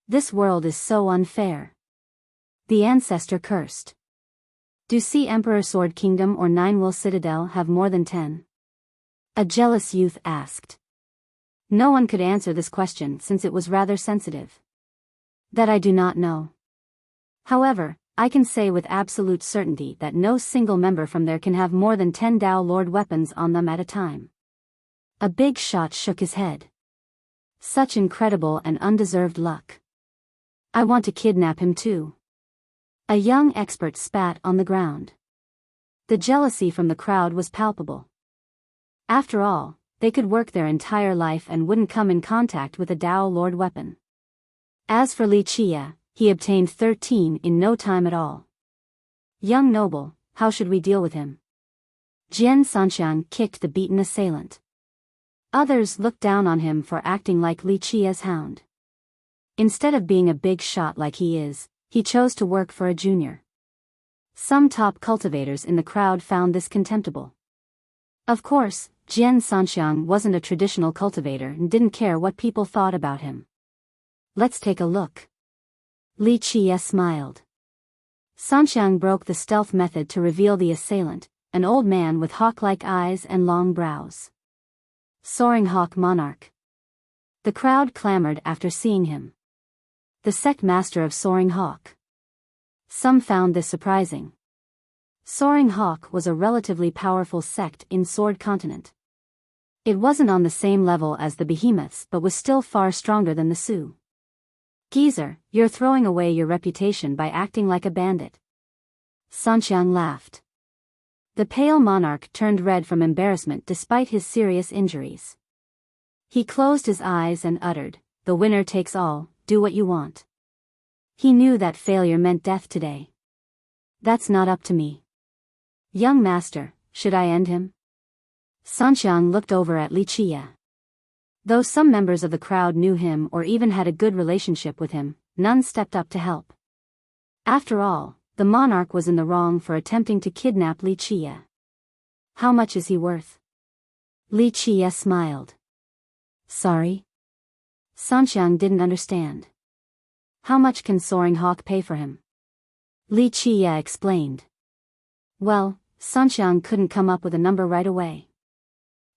This world is so unfair. The ancestor cursed. Do Sea Emperor Sword Kingdom or Nine-Will Citadel have more than 10? A jealous youth asked. No one could answer this question since it was rather sensitive. That I do not know. However, I can say with absolute certainty that no single member from there can have more than 10 Dao Lord weapons on them at a time. A big shot shook his head. Such incredible and undeserved luck. I want to kidnap him too. A young expert spat on the ground. The jealousy from the crowd was palpable. After all, they could work their entire life and wouldn't come in contact with a Dao Lord weapon. As for Li Chia, he obtained 13 in no time at all. Young noble, how should we deal with him? Jian Sanxiang kicked the beaten assailant. Others looked down on him for acting like Li Chia's hound. Instead of being a big shot like he is, he chose to work for a junior. Some top cultivators in the crowd found this contemptible. Of course, Jian Sanxiang wasn't a traditional cultivator and didn't care what people thought about him. Let's take a look. Li Chia smiled. Sanxiang broke the stealth method to reveal the assailant, an old man with hawk-like eyes and long brows. Soaring Hawk Monarch. The crowd clamored after seeing him. The sect master of Soaring Hawk. Some found this surprising. Soaring Hawk was a relatively powerful sect in Sword Continent. It wasn't on the same level as the behemoths but was still far stronger than the Sioux. Geezer, you're throwing away your reputation by acting like a bandit. Sanxiang laughed. The pale monarch turned red from embarrassment despite his serious injuries. He closed his eyes and uttered, "The winner takes all, do what you want." He knew that failure meant death today. That's not up to me. Young master, should I end him? Sanxiang looked over at Li Chia. Though some members of the crowd knew him or even had a good relationship with him, none stepped up to help. After all, the monarch was in the wrong for attempting to kidnap Li Chia. How much is he worth? Li Chia smiled. Sorry? Sanxiang didn't understand. How much can Soaring Hawk pay for him? Li Chia explained. Well, Sanxiang couldn't come up with a number right away.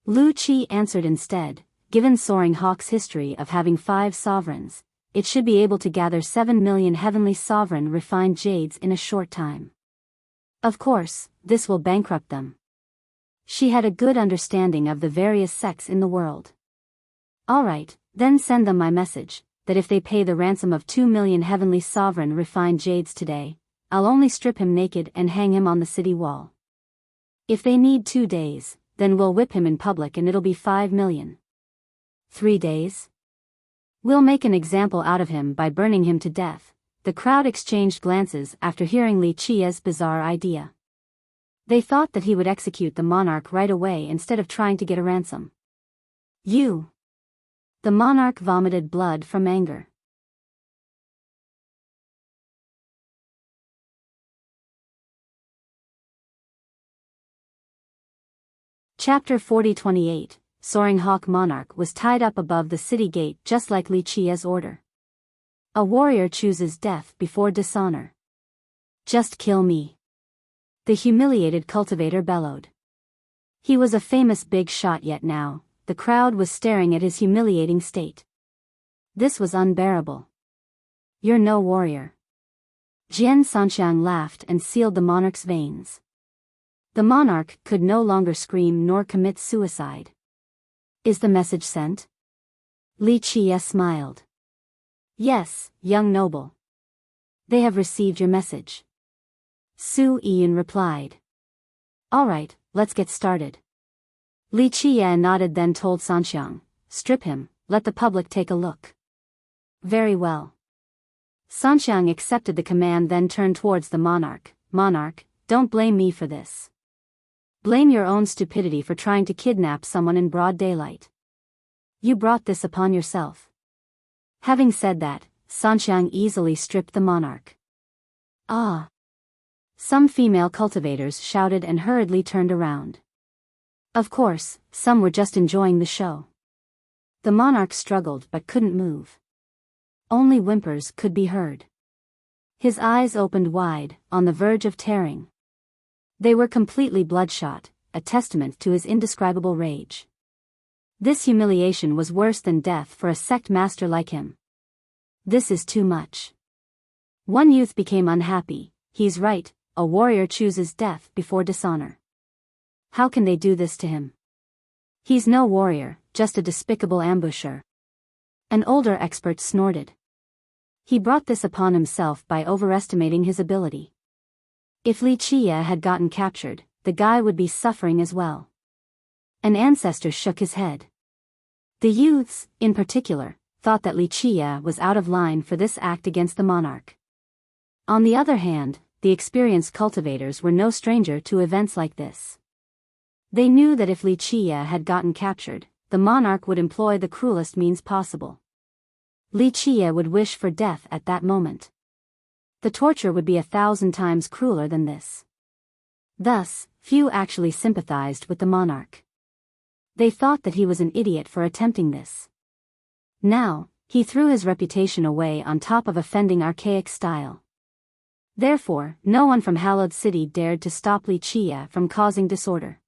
Lu Qi answered instead, given Soaring Hawk's history of having 5 sovereigns, it should be able to gather 7 million heavenly sovereign refined jades in a short time. Of course, this will bankrupt them. She had a good understanding of the various sects in the world. Alright, then send them my message, that if they pay the ransom of 2 million heavenly sovereign refined jades today, I'll only strip him naked and hang him on the city wall. If they need 2 days, then we'll whip him in public and it'll be 5 million. 3 days? We'll make an example out of him by burning him to death. The crowd exchanged glances after hearing Li Chia's bizarre idea. They thought that he would execute the monarch right away instead of trying to get a ransom. You! The monarch vomited blood from anger. Chapter 40-28. Soaring Hawk Monarch was tied up above the city gate just like Li Chia's order. A warrior chooses death before dishonor. Just kill me. The humiliated cultivator bellowed. He was a famous big shot yet now, the crowd was staring at his humiliating state. This was unbearable. You're no warrior. Jian Sanxiang laughed and sealed the monarch's veins. The monarch could no longer scream nor commit suicide. Is the message sent? Li Chia smiled. Yes, young noble. They have received your message. Su Ian replied. Alright, let's get started. Li Chia nodded then told Sanxiang, strip him, let the public take a look. Very well. Sanxiang accepted the command then turned towards the monarch. Monarch, don't blame me for this. Blame your own stupidity for trying to kidnap someone in broad daylight. You brought this upon yourself. Having said that, Sanxiang easily stripped the monarch. Ah! Some female cultivators shouted and hurriedly turned around. Of course, some were just enjoying the show. The monarch struggled but couldn't move. Only whimpers could be heard. His eyes opened wide, on the verge of tearing. They were completely bloodshot, a testament to his indescribable rage. This humiliation was worse than death for a sect master like him. This is too much. One youth became unhappy. He's right, a warrior chooses death before dishonor. How can they do this to him? He's no warrior, just a despicable ambusher. An older expert snorted. He brought this upon himself by overestimating his ability. If Wuxia had gotten captured, the guy would be suffering as well. An ancestor shook his head. The youths, in particular, thought that Wuxia was out of line for this act against the monarch. On the other hand, the experienced cultivators were no stranger to events like this. They knew that if Wuxia had gotten captured, the monarch would employ the cruelest means possible. Wuxia would wish for death at that moment. The torture would be 1,000 times crueler than this. Thus, few actually sympathized with the monarch. They thought that he was an idiot for attempting this. Now, he threw his reputation away on top of offending archaic style. Therefore, no one from Hallowed City dared to stop Wuxia from causing disorder.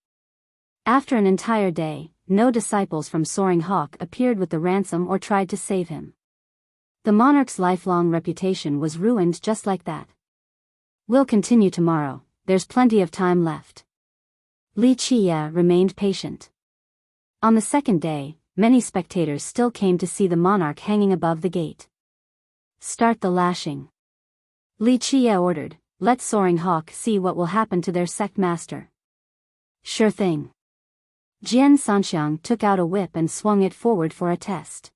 After an entire day, no disciples from Soaring Hawk appeared with the ransom or tried to save him. The monarch's lifelong reputation was ruined just like that. We'll continue tomorrow, there's plenty of time left. Wuxia remained patient. On the second day, many spectators still came to see the monarch hanging above the gate. Start the lashing. Wuxia ordered, let Soaring Hawk see what will happen to their sect master. Sure thing. Jian Sanxiang took out a whip and swung it forward for a test.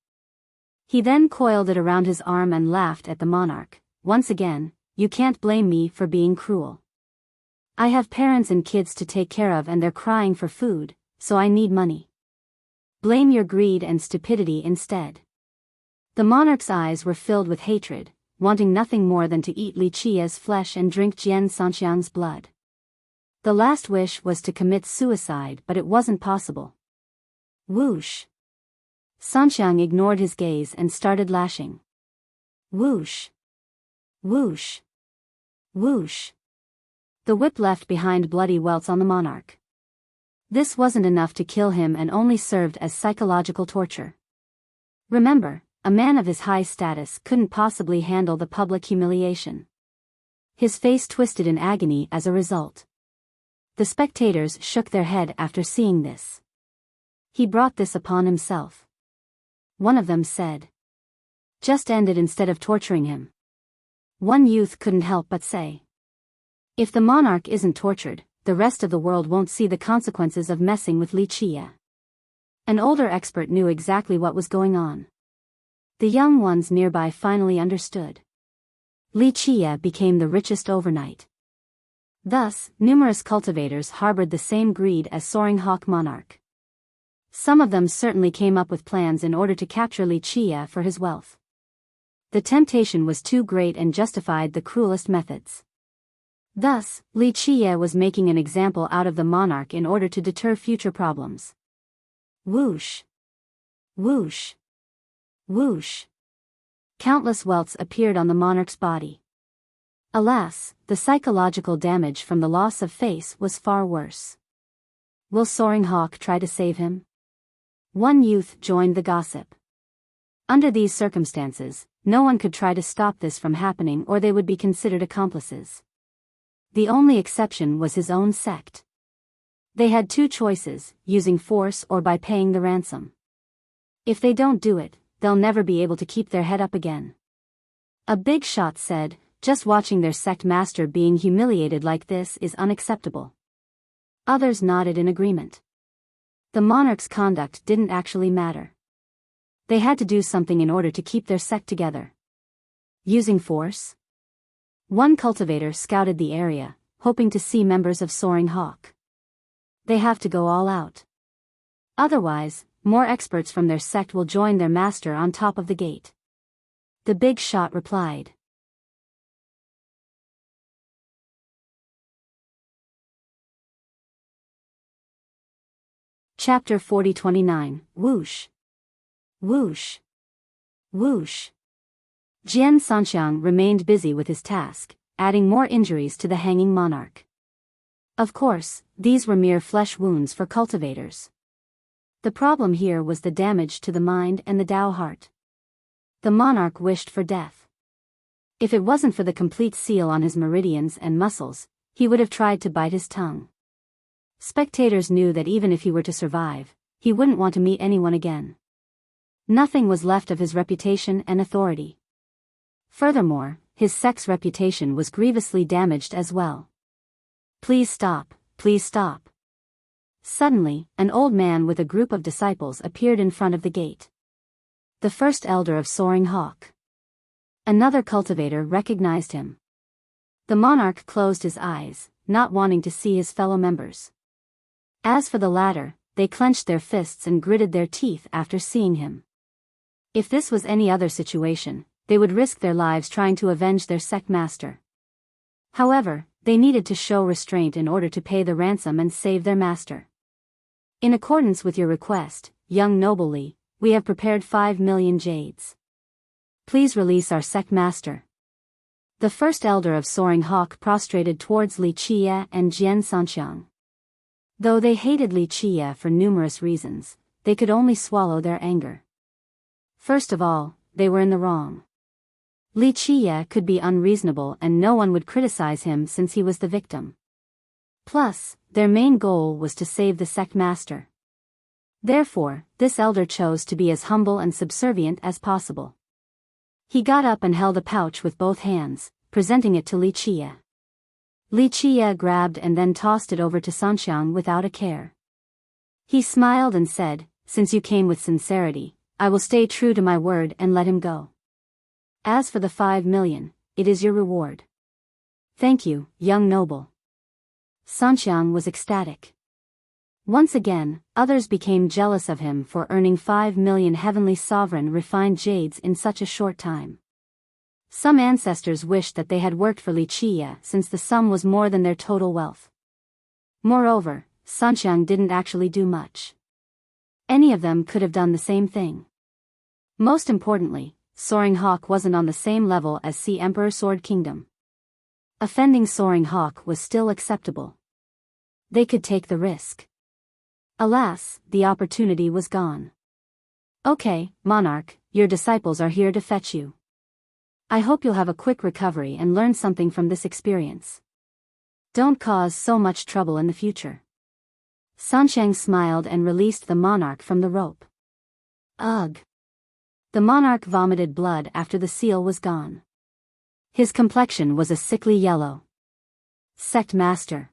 He then coiled it around his arm and laughed at the monarch. Once again, you can't blame me for being cruel. I have parents and kids to take care of and they're crying for food, so I need money. Blame your greed and stupidity instead. The monarch's eyes were filled with hatred, wanting nothing more than to eat Wuxia's flesh and drink Jian Sanxiang's blood. The last wish was to commit suicide, but it wasn't possible. Whoosh! Sanxiang ignored his gaze and started lashing. Whoosh! Whoosh! Whoosh! The whip left behind bloody welts on the monarch. This wasn't enough to kill him and only served as psychological torture. Remember, a man of his high status couldn't possibly handle the public humiliation. His face twisted in agony as a result. The spectators shook their head after seeing this. He brought this upon himself. One of them said. Just end it instead of torturing him. One youth couldn't help but say. If the monarch isn't tortured, the rest of the world won't see the consequences of messing with Wuxia. An older expert knew exactly what was going on. The young ones nearby finally understood. Wuxia became the richest overnight. Thus, numerous cultivators harbored the same greed as Soaring Hawk monarch. Some of them certainly came up with plans in order to capture Wuxia for his wealth. The temptation was too great and justified the cruelest methods. Thus, Wuxia was making an example out of the monarch in order to deter future problems. Whoosh! Whoosh! Whoosh! Countless welts appeared on the monarch's body. Alas, the psychological damage from the loss of face was far worse. Will Soaring Hawk try to save him? One youth joined the gossip. Under these circumstances, no one could try to stop this from happening or they would be considered accomplices. The only exception was his own sect. They had two choices, using force or by paying the ransom. If they don't do it, they'll never be able to keep their head up again. A big shot said, just watching their sect master being humiliated like this is unacceptable. Others nodded in agreement. The monarch's conduct didn't actually matter. They had to do something in order to keep their sect together. Using force? One cultivator scouted the area, hoping to see members of Soaring Hawk. They have to go all out. Otherwise, more experts from their sect will join their master on top of the gate. The big shot replied. Chapter 4029, Whoosh! Whoosh! Whoosh! Jian Sanxiang remained busy with his task, adding more injuries to the hanging monarch. Of course, these were mere flesh wounds for cultivators. The problem here was the damage to the mind and the Tao heart. The monarch wished for death. If it wasn't for the complete seal on his meridians and muscles, he would have tried to bite his tongue. Spectators knew that even if he were to survive, he wouldn't want to meet anyone again. Nothing was left of his reputation and authority. Furthermore, his sect's reputation was grievously damaged as well. Please stop, please stop. Suddenly, an old man with a group of disciples appeared in front of the gate. The first elder of Soaring Hawk. Another cultivator recognized him. The monarch closed his eyes, not wanting to see his fellow members. As for the latter, they clenched their fists and gritted their teeth after seeing him. If this was any other situation, they would risk their lives trying to avenge their sect master. However, they needed to show restraint in order to pay the ransom and save their master. In accordance with your request, young noble Li, we have prepared 5 million jades. Please release our sect master. The first elder of Soaring Hawk prostrated towards Li Qie and Jian Sanxiang. Though they hated Li Qie for numerous reasons, they could only swallow their anger. First of all, they were in the wrong. Li Qie could be unreasonable and no one would criticize him since he was the victim. Plus, their main goal was to save the sect master. Therefore, this elder chose to be as humble and subservient as possible. He got up and held a pouch with both hands, presenting it to Li Qie. Li Qie grabbed and then tossed it over to Sanxiang without a care. He smiled and said, "Since you came with sincerity, I will stay true to my word and let him go. As for the 5 million, it is your reward." "Thank you, young noble." Sanxiang was ecstatic. Once again, others became jealous of him for earning 5 million heavenly sovereign refined jades in such a short time. Some ancestors wished that they had worked for Li Qie since the sum was more than their total wealth. Moreover, Sanxiang didn't actually do much. Any of them could have done the same thing. Most importantly, Soaring Hawk wasn't on the same level as Sea Emperor Sword Kingdom. Offending Soaring Hawk was still acceptable. They could take the risk. Alas, the opportunity was gone. "Okay, monarch, your disciples are here to fetch you. I hope you'll have a quick recovery and learn something from this experience. Don't cause so much trouble in the future." Sanxiang smiled and released the monarch from the rope. Ugh! The monarch vomited blood after the seal was gone. His complexion was a sickly yellow. "Sect master."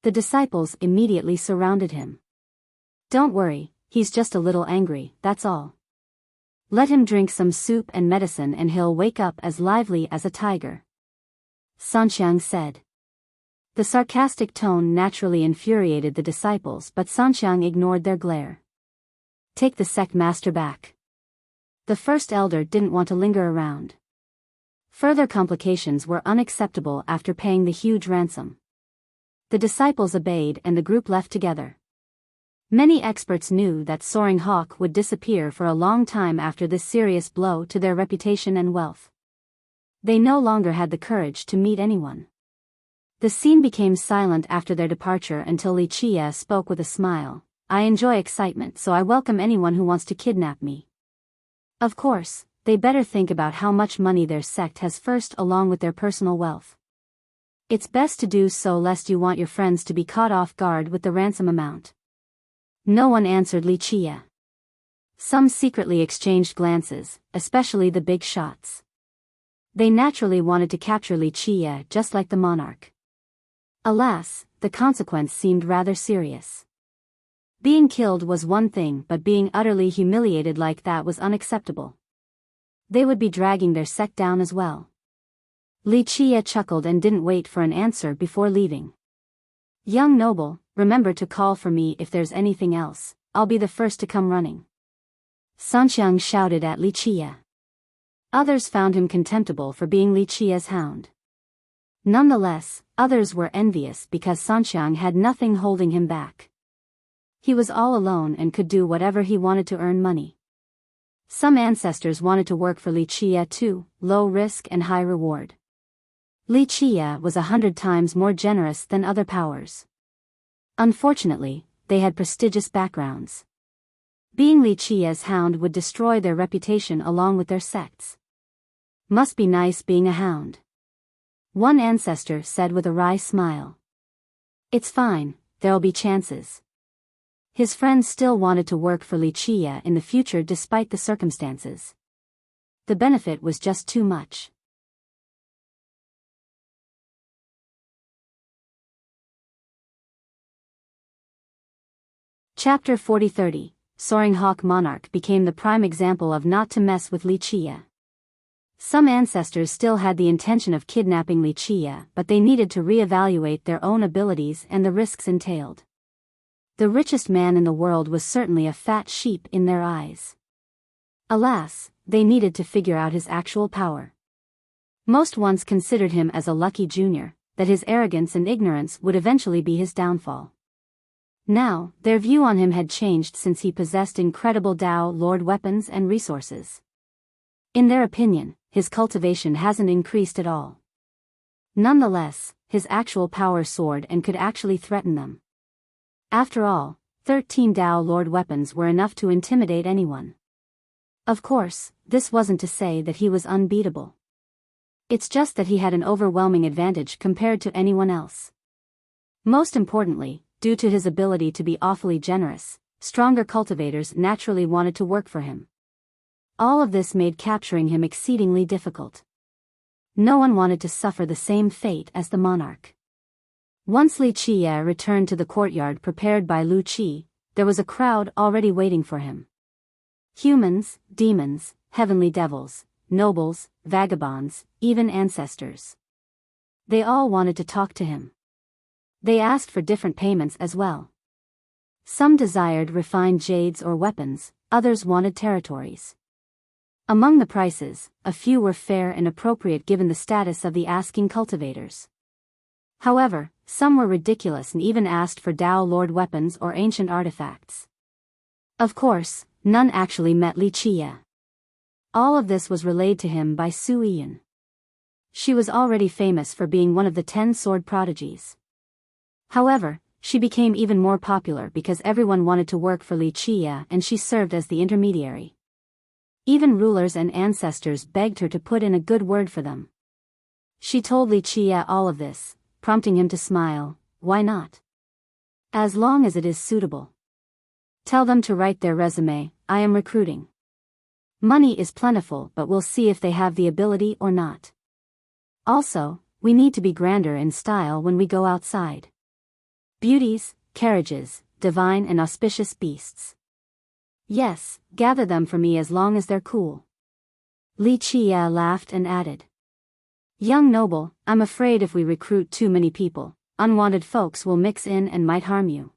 The disciples immediately surrounded him. "Don't worry, he's just a little angry, that's all. Let him drink some soup and medicine and he'll wake up as lively as a tiger," Sanxiang said. The sarcastic tone naturally infuriated the disciples, but Sanxiang ignored their glare. "Take the sect master back." The first elder didn't want to linger around. Further complications were unacceptable after paying the huge ransom. The disciples obeyed and the group left together. Many experts knew that Soaring Hawk would disappear for a long time after this serious blow to their reputation and wealth. They no longer had the courage to meet anyone. The scene became silent after their departure until Li Qie spoke with a smile. "I enjoy excitement, so I welcome anyone who wants to kidnap me. Of course, they better think about how much money their sect has first along with their personal wealth. It's best to do so lest you want your friends to be caught off guard with the ransom amount." No one answered Li Qie. Some secretly exchanged glances, especially the big shots. They naturally wanted to capture Li Qie just like the monarch. Alas, the consequence seemed rather serious. Being killed was one thing, but being utterly humiliated like that was unacceptable. They would be dragging their sect down as well. Li Qie chuckled and didn't wait for an answer before leaving. "Young noble, remember to call for me if there's anything else, I'll be the first to come running," Sanxiang shouted at Li Qie. Others found him contemptible for being Li Qie's hound. Nonetheless, others were envious because Sanxiang had nothing holding him back. He was all alone and could do whatever he wanted to earn money. Some ancestors wanted to work for Li Qie too, low risk and high reward. Li Qie was 100 times more generous than other powers. Unfortunately, they had prestigious backgrounds. Being Li Qia's hound would destroy their reputation along with their sects. Must be nice being a hound. One ancestor said with a wry smile. It's fine, there'll be chances. His friends still wanted to work for Li Qia in the future despite the circumstances. The benefit was just too much. Chapter 40-30, Soaring Hawk Monarch became the prime example of not to mess with Li Qia. Some ancestors still had the intention of kidnapping Li Qia, but they needed to re-evaluate their own abilities and the risks entailed. The richest man in the world was certainly a fat sheep in their eyes. Alas, they needed to figure out his actual power. Most once considered him as a lucky junior, that his arrogance and ignorance would eventually be his downfall. Now, their view on him had changed since he possessed incredible Dao Lord weapons and resources. In their opinion, his cultivation hasn't increased at all. Nonetheless, his actual power soared and could actually threaten them. After all, 13 Dao Lord weapons were enough to intimidate anyone. Of course, this wasn't to say that he was unbeatable. It's just that he had an overwhelming advantage compared to anyone else. Most importantly, due to his ability to be awfully generous, stronger cultivators naturally wanted to work for him. All of this made capturing him exceedingly difficult. No one wanted to suffer the same fate as the monarch. Once Li Qia returned to the courtyard prepared by Lu Qi, there was a crowd already waiting for him. Humans, demons, heavenly devils, nobles, vagabonds, even ancestors. They all wanted to talk to him. They asked for different payments as well. Some desired refined jades or weapons, others wanted territories. Among the prices, a few were fair and appropriate given the status of the asking cultivators. However, some were ridiculous and even asked for Dao Lord weapons or ancient artifacts. Of course, none actually met Li Qia. All of this was relayed to him by Su Yian. She was already famous for being one of the 10 sword prodigies. However, she became even more popular because everyone wanted to work for Li Qia and she served as the intermediary. Even rulers and ancestors begged her to put in a good word for them. She told Li Qia all of this, prompting him to smile. Why not? As long as it is suitable. Tell them to write their resume, I am recruiting. Money is plentiful, but we'll see if they have the ability or not. Also, we need to be grander in style when we go outside. Beauties, carriages, divine and auspicious beasts. Yes, gather them for me as long as they're cool. Li Qia laughed and added. Young noble, I'm afraid if we recruit too many people, unwanted folks will mix in and might harm you.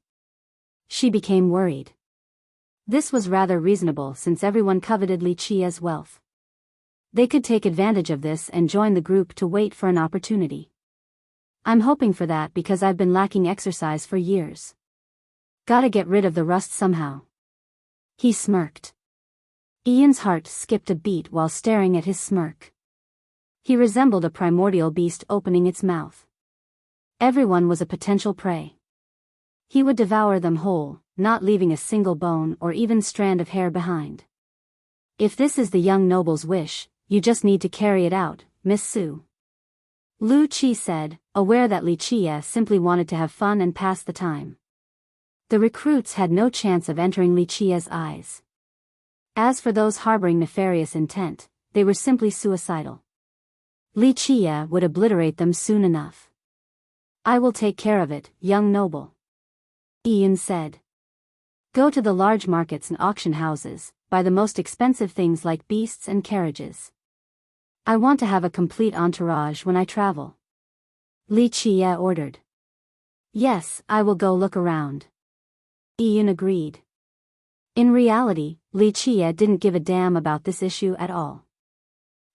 She became worried. This was rather reasonable since everyone coveted Li Qia's wealth. They could take advantage of this and join the group to wait for an opportunity. I'm hoping for that because I've been lacking exercise for years. Gotta get rid of the rust somehow. He smirked. Ian's heart skipped a beat while staring at his smirk. He resembled a primordial beast opening its mouth. Everyone was a potential prey. He would devour them whole, not leaving a single bone or even strand of hair behind. If this is the young noble's wish, you just need to carry it out, Miss Su. Lu Qi said, aware that Li Qia simply wanted to have fun and pass the time. The recruits had no chance of entering Li Qia's eyes. As for those harboring nefarious intent, they were simply suicidal. Li Qia would obliterate them soon enough. I will take care of it, young noble. Ian said. Go to the large markets and auction houses, buy the most expensive things like beasts and carriages. I want to have a complete entourage when I travel. Li Qia ordered. Yes, I will go look around. Ian agreed. In reality, Li Qia didn't give a damn about this issue at all.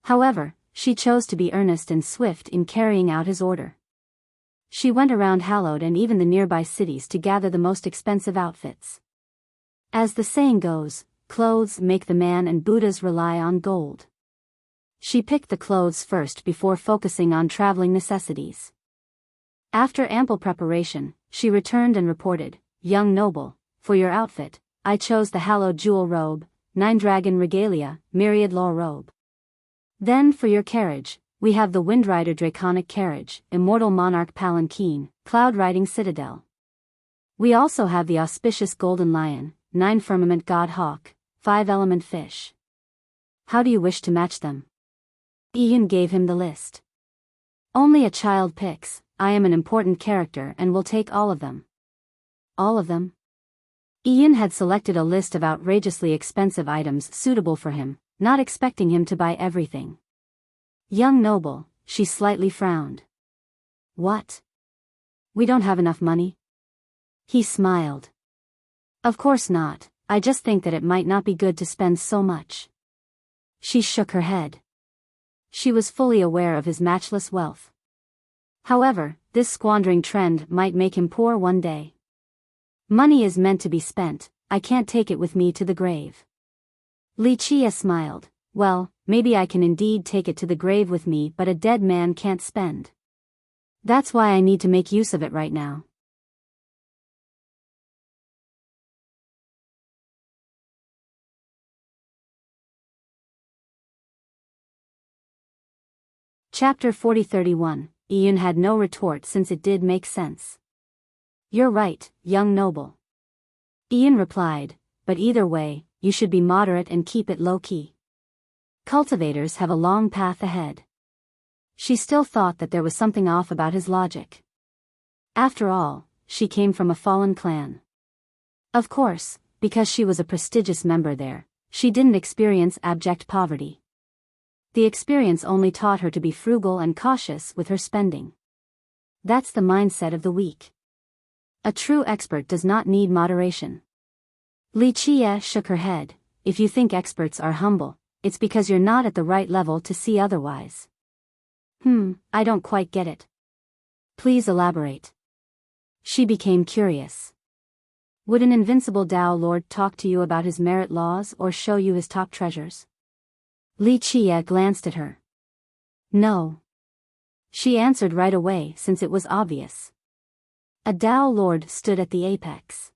However, she chose to be earnest and swift in carrying out his order. She went around Hallowed and even the nearby cities to gather the most expensive outfits. As the saying goes, clothes make the man and Buddhas rely on gold. She picked the clothes first before focusing on traveling necessities. After ample preparation, she returned and reported, Young noble, for your outfit, I chose the hallowed jewel robe, 9-dragon regalia, myriad law robe. Then for your carriage, we have the Windrider draconic carriage, immortal monarch palanquin, cloud-riding citadel. We also have the auspicious golden lion, 9-firmament god hawk, 5-element fish. How do you wish to match them? Ian gave him the list. Only a child picks. I am an important character and will take all of them. All of them? Ian had selected a list of outrageously expensive items suitable for him, not expecting him to buy everything. Young noble, she slightly frowned. What? We don't have enough money? He smiled. Of course not, I just think that it might not be good to spend so much. She shook her head. She was fully aware of his matchless wealth. However, this squandering trend might make him poor one day. Money is meant to be spent, I can't take it with me to the grave. Wuxia smiled. Well, maybe I can indeed take it to the grave with me, but a dead man can't spend. That's why I need to make use of it right now. Chapter 40-31. Ian had no retort since it did make sense. You're right, young noble. Ian replied, but either way, you should be moderate and keep it low-key. Cultivators have a long path ahead. She still thought that there was something off about his logic. After all, she came from a fallen clan. Of course, because she was a prestigious member there, she didn't experience abject poverty. The experience only taught her to be frugal and cautious with her spending. That's the mindset of the weak. A true expert does not need moderation. Wuxia shook her head. If you think experts are humble, it's because you're not at the right level to see otherwise. I don't quite get it. Please elaborate. She became curious. Would an invincible Dao Lord talk to you about his merit laws or show you his top treasures? Wuxia glanced at her. No. She answered right away since it was obvious. A Dao Lord stood at the apex.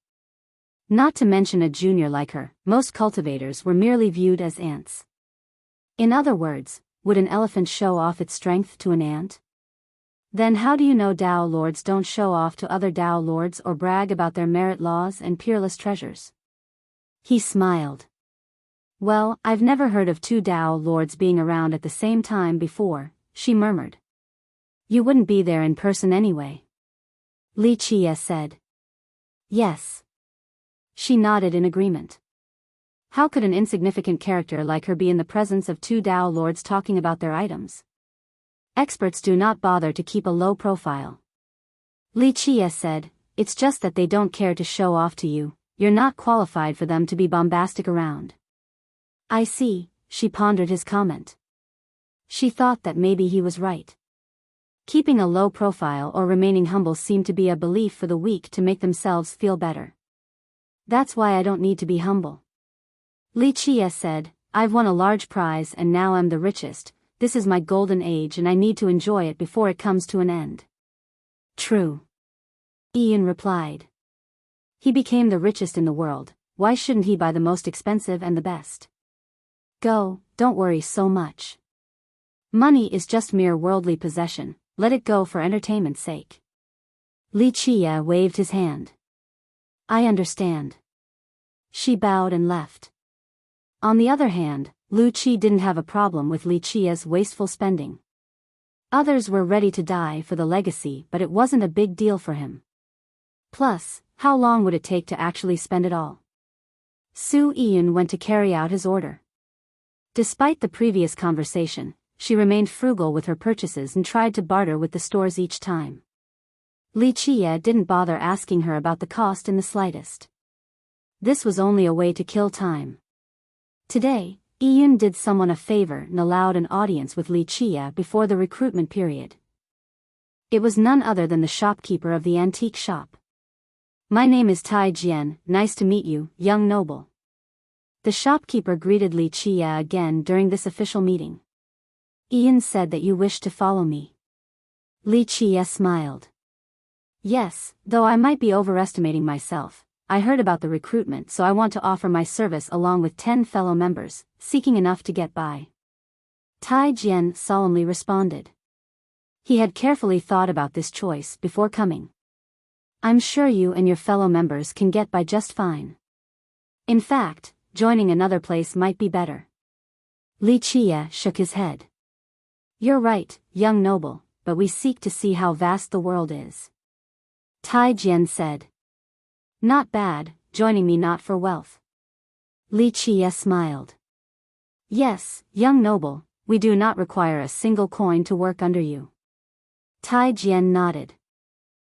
Not to mention a junior like her, most cultivators were merely viewed as ants. In other words, would an elephant show off its strength to an ant? Then how do you know Dao Lords don't show off to other Dao Lords or brag about their merit laws and peerless treasures? He smiled. Well, I've never heard of two Dao Lords being around at the same time before, she murmured. You wouldn't be there in person anyway. Wuxia said. Yes. She nodded in agreement. How could an insignificant character like her be in the presence of two Dao Lords talking about their items? Experts do not bother to keep a low profile. Wuxia said, it's just that they don't care to show off to you, you're not qualified for them to be bombastic around. I see, she pondered his comment. She thought that maybe he was right. Keeping a low profile or remaining humble seemed to be a belief for the weak to make themselves feel better. That's why I don't need to be humble. Wuxia said, I've won a large prize and now I'm the richest, this is my golden age and I need to enjoy it before it comes to an end. True. Ian replied. He became the richest in the world, why shouldn't he buy the most expensive and the best? Go, don't worry so much. Money is just mere worldly possession, let it go for entertainment's sake. Wuxia waved his hand. I understand. She bowed and left. On the other hand, Wuxia didn't have a problem with Wuxia's wasteful spending. Others were ready to die for the legacy, but it wasn't a big deal for him. Plus, how long would it take to actually spend it all? Su Ian went to carry out his order. Despite the previous conversation, she remained frugal with her purchases and tried to barter with the stores each time. Wuxia didn't bother asking her about the cost in the slightest. This was only a way to kill time. Today, Ian did someone a favor and allowed an audience with Wuxia before the recruitment period. It was none other than the shopkeeper of the antique shop. My name is Tai Jian, nice to meet you, young noble. The shopkeeper greeted Wuxia again during this official meeting. Ian said that you wished to follow me. Wuxia smiled. Yes, though I might be overestimating myself, I heard about the recruitment, so I want to offer my service along with 10 fellow members, seeking enough to get by. Tai Jian solemnly responded. He had carefully thought about this choice before coming. I'm sure you and your fellow members can get by just fine. In fact, joining another place might be better. Li Qie shook his head. You're right, young noble, but we seek to see how vast the world is. Tai Jian said. Not bad, joining me not for wealth. Li Qie smiled. Yes, young noble, we do not require a single coin to work under you. Tai Jian nodded.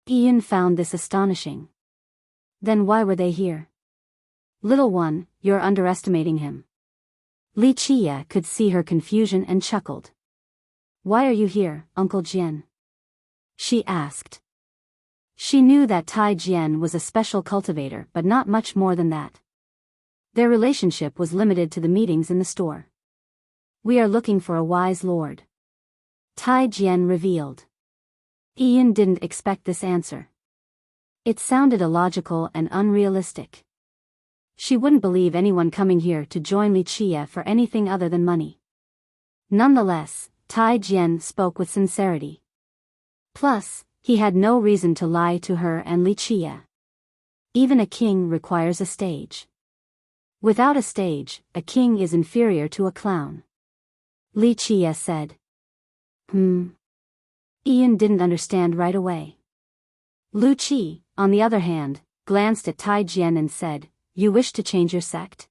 Ian found this astonishing. Then why were they here? Little one, you're underestimating him. Li Qie could see her confusion and chuckled. Why are you here, Uncle Jian? She asked. She knew that Tai Jian was a special cultivator, but not much more than that. Their relationship was limited to the meetings in the store. We are looking for a wise lord. Tai Jian revealed. Ian didn't expect this answer. It sounded illogical and unrealistic. She wouldn't believe anyone coming here to join Li Qie for anything other than money. Nonetheless, Tai Jian spoke with sincerity. Plus, he had no reason to lie to her and Li Qie. Even a king requires a stage. Without a stage, a king is inferior to a clown. Li Qie said. Ian didn't understand right away. Lu Qi, on the other hand, glanced at Tai Jian and said, You wish to change your sect?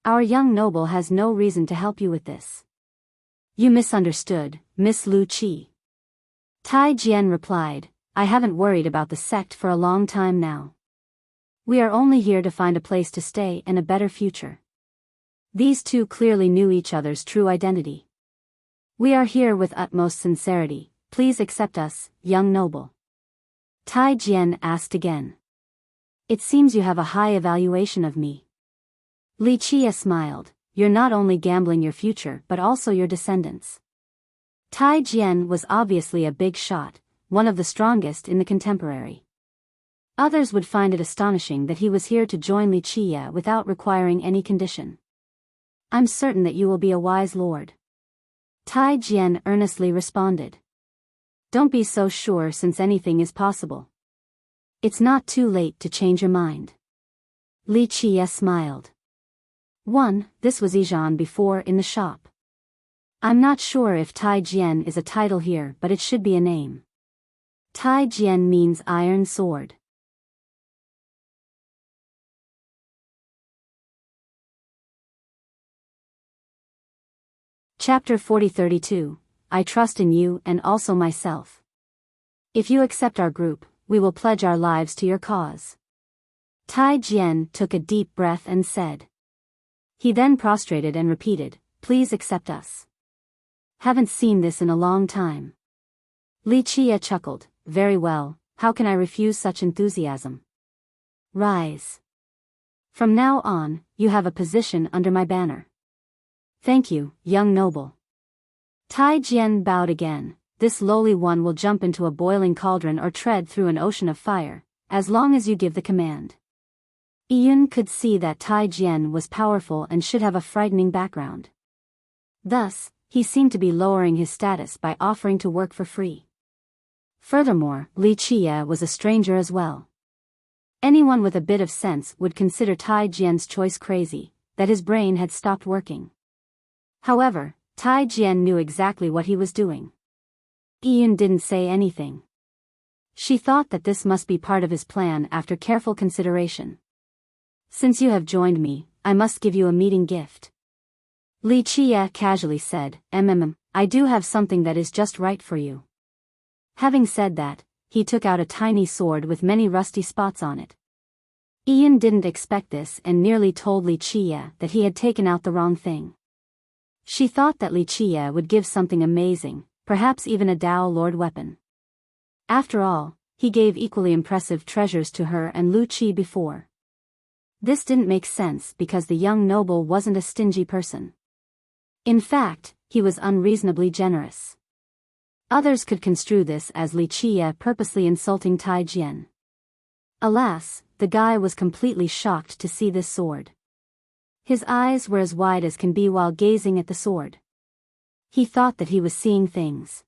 Our young noble has no reason to help you with this. You misunderstood, Miss Lu Qi. Tai Jian replied, I haven't worried about the sect for a long time now. We are only here to find a place to stay and a better future. These two clearly knew each other's true identity. We are here with utmost sincerity. Please accept us, young noble. Tai Jian asked again. It seems you have a high evaluation of me. Li Qie smiled. You're not only gambling your future but also your descendants. Tai Jian was obviously a big shot, one of the strongest in the contemporary. Others would find it astonishing that he was here to join Li Qie without requiring any condition. I'm certain that you will be a wise lord. Tai Jian earnestly responded. Don't be so sure, since anything is possible. It's not too late to change your mind. Li Qie smiled. This was Ijan before in the shop. I'm not sure if Tai Jian is a title here, but it should be a name. Tai Jian means iron sword. Chapter 40-32. I trust in you and also myself. If you accept our group, we will pledge our lives to your cause. Tai Jian took a deep breath and said. He then prostrated and repeated, Please accept us. Haven't seen this in a long time. Li Qie chuckled. Very well, how can I refuse such enthusiasm? Rise. From now on, you have a position under my banner. Thank you, young noble. Tai Jian bowed again. This lowly one will jump into a boiling cauldron or tread through an ocean of fire, as long as you give the command. Ian could see that Tai Jian was powerful and should have a frightening background. Thus, he seemed to be lowering his status by offering to work for free. Furthermore, Li Qie was a stranger as well. Anyone with a bit of sense would consider Tai Jian's choice crazy, that his brain had stopped working. However, Tai Jian knew exactly what he was doing. Ian didn't say anything. She thought that this must be part of his plan after careful consideration. Since you have joined me, I must give you a meeting gift. Li Qie casually said, I do have something that is just right for you. Having said that, he took out a tiny sword with many rusty spots on it. Ian didn't expect this and nearly told Li Qie that he had taken out the wrong thing. She thought that Li Qie would give something amazing, perhaps even a Dao Lord weapon. After all, he gave equally impressive treasures to her and Lu Qi before. This didn't make sense because the young noble wasn't a stingy person. In fact, he was unreasonably generous. Others could construe this as Li Qie purposely insulting Tai Jian. Alas, the guy was completely shocked to see this sword. His eyes were as wide as can be while gazing at the sword. He thought that he was seeing things.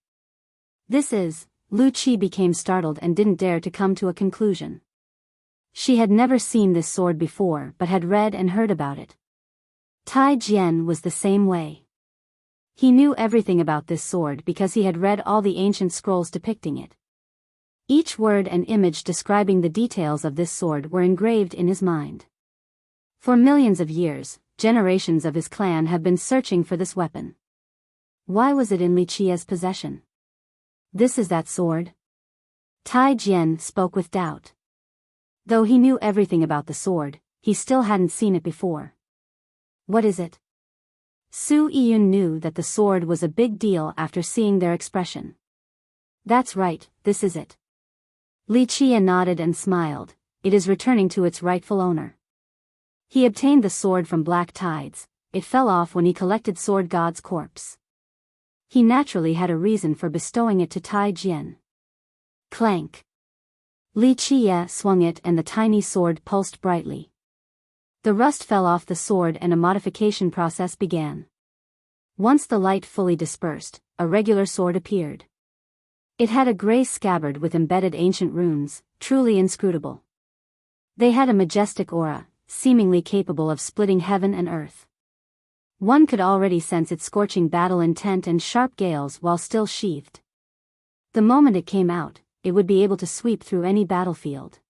This is, Lu Qi became startled and didn't dare to come to a conclusion. She had never seen this sword before but had read and heard about it. Tai Jian was the same way. He knew everything about this sword because he had read all the ancient scrolls depicting it. Each word and image describing the details of this sword were engraved in his mind. For millions of years, generations of his clan have been searching for this weapon. Why was it in Li Qi's possession? This is that sword? Tai Jian spoke with doubt. Though he knew everything about the sword, he still hadn't seen it before. What is it? Su Yiyun knew that the sword was a big deal after seeing their expression. That's right, this is it. Li Qi nodded and smiled. It is returning to its rightful owner. He obtained the sword from Black Tides. It fell off when he collected Sword God's corpse. He naturally had a reason for bestowing it to Tai Jian. Clank. Li Qi swung it and the tiny sword pulsed brightly. The rust fell off the sword and a modification process began. Once the light fully dispersed, a regular sword appeared. It had a gray scabbard with embedded ancient runes, truly inscrutable. They had a majestic aura, seemingly capable of splitting heaven and earth. One could already sense its scorching battle intent and sharp gales while still sheathed. The moment it came out, it would be able to sweep through any battlefield.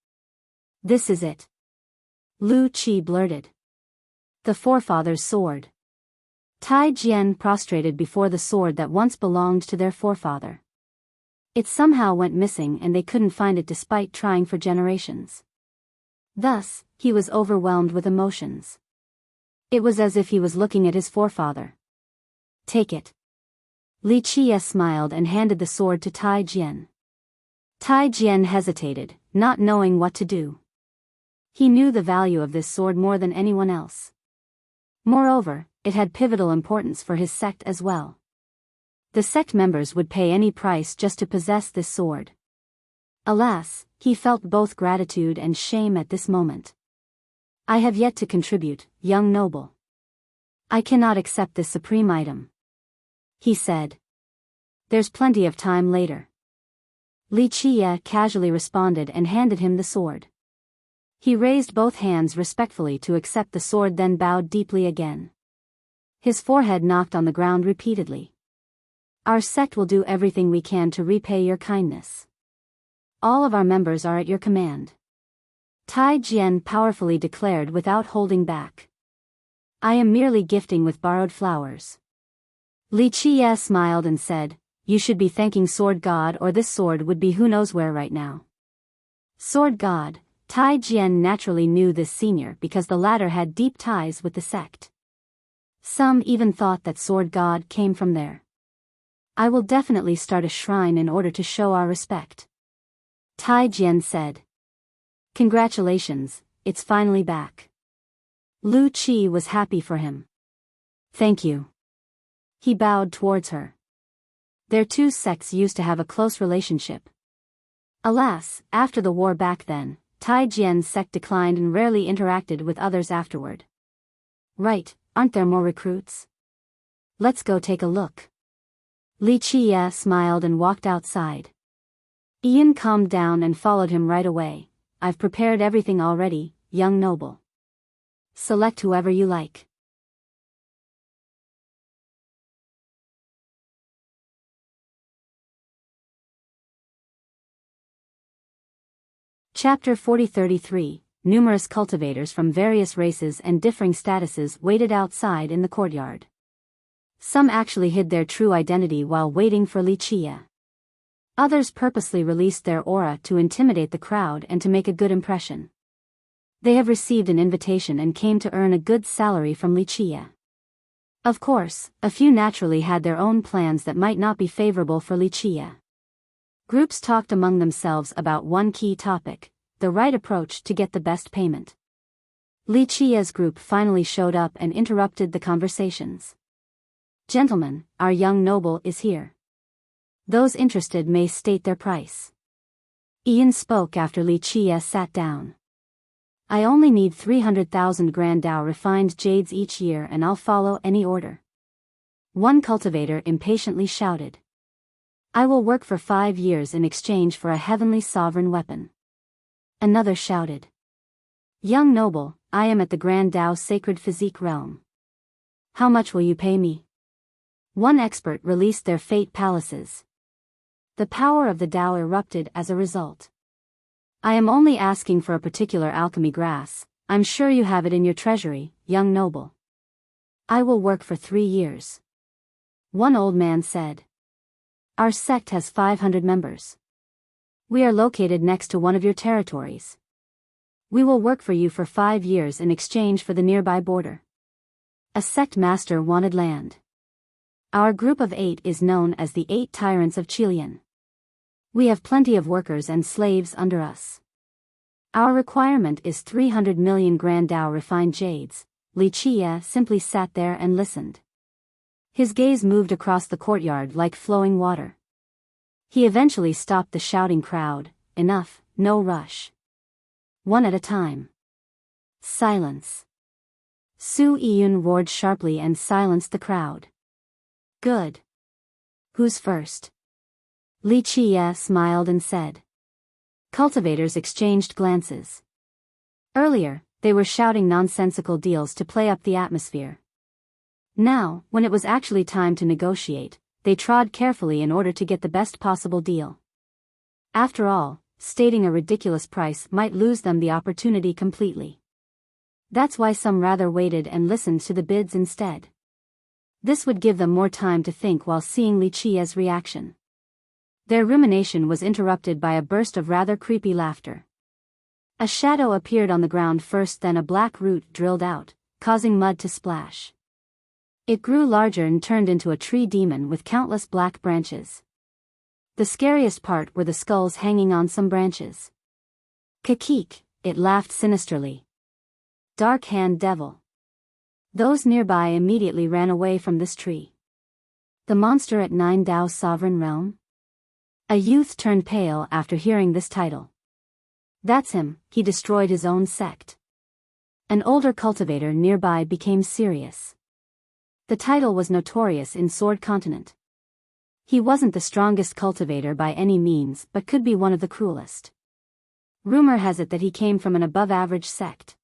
This is it. Lu Qi blurted. The forefather's sword. Tai Jian prostrated before the sword that once belonged to their forefather. It somehow went missing and they couldn't find it despite trying for generations. Thus, he was overwhelmed with emotions. It was as if he was looking at his forefather. Take it. Li Qi smiled and handed the sword to Tai Jian. Tai Jian hesitated, not knowing what to do. He knew the value of this sword more than anyone else. Moreover, it had pivotal importance for his sect as well. The sect members would pay any price just to possess this sword. Alas, he felt both gratitude and shame at this moment. I have yet to contribute, young noble. I cannot accept this supreme item. He said. There's plenty of time later. Li Qi casually responded and handed him the sword. He raised both hands respectfully to accept the sword, then bowed deeply again. His forehead knocked on the ground repeatedly. Our sect will do everything we can to repay your kindness. All of our members are at your command. Tai Jian powerfully declared without holding back. I am merely gifting with borrowed flowers. Li Qi smiled and said, you should be thanking Sword God, or this sword would be who knows where right now. Sword God. Tai Jian naturally knew this senior because the latter had deep ties with the sect. Some even thought that Sword God came from there. I will definitely start a shrine in order to show our respect. Tai Jian said. Congratulations, it's finally back. Lu Qi was happy for him. Thank you. He bowed towards her. Their two sects used to have a close relationship. Alas, after the war back then, Tai Jian's sect declined and rarely interacted with others afterward. Right, aren't there more recruits? Let's go take a look. Li Qi smiled and walked outside. Ian calmed down and followed him right away. I've prepared everything already, young noble. Select whoever you like. Chapter 40-33. Numerous cultivators from various races and differing statuses waited outside in the courtyard. Some actually hid their true identity while waiting for Li Qi. Others purposely released their aura to intimidate the crowd and to make a good impression. They have received an invitation and came to earn a good salary from Li Qi. Of course, a few naturally had their own plans that might not be favorable for Li Qi. Groups talked among themselves about one key topic, the right approach to get the best payment. Li Qi's group finally showed up and interrupted the conversations. Gentlemen, our young noble is here. Those interested may state their price. Ian spoke after Li Qi sat down. I only need 300,000 Grand Dao refined jades each year and I'll follow any order. One cultivator impatiently shouted. I will work for 5 years in exchange for a heavenly sovereign weapon. Another shouted. Young noble, I am at the Grand Dao Sacred Physique realm. How much will you pay me? One expert released their fate palaces. The power of the Dao erupted as a result. I am only asking for a particular alchemy grass. I'm sure you have it in your treasury, young noble. I will work for 3 years. One old man said. Our sect has 500 members. We are located next to one of your territories. We will work for you for 5 years in exchange for the nearby border. A sect master wanted land. Our group of 8 is known as the 8 Tyrants of Chilian. We have plenty of workers and slaves under us. Our requirement is 300 million Grand Dao refined jades. Li Chia simply sat there and listened. His gaze moved across the courtyard like flowing water. He eventually stopped the shouting crowd. Enough, no rush. One at a time. Silence. Su Yun roared sharply and silenced the crowd. Good. Who's first? Li Chia smiled and said. Cultivators exchanged glances. Earlier, they were shouting nonsensical deals to play up the atmosphere. Now, when it was actually time to negotiate, they trod carefully in order to get the best possible deal. After all, stating a ridiculous price might lose them the opportunity completely. That's why some rather waited and listened to the bids instead. This would give them more time to think while seeing Li Chia's reaction. Their rumination was interrupted by a burst of rather creepy laughter. A shadow appeared on the ground first, then a black root drilled out, causing mud to splash. It grew larger and turned into a tree demon with countless black branches. The scariest part were the skulls hanging on some branches. Kakik, it laughed sinisterly. Dark Hand Devil. Those nearby immediately ran away from this tree. The monster at 9 Dao's sovereign realm? A youth turned pale after hearing this title. That's him, he destroyed his own sect. An older cultivator nearby became serious. The title was notorious in Sword Continent. He wasn't the strongest cultivator by any means but could be one of the cruelest. Rumor has it that he came from an above-average sect.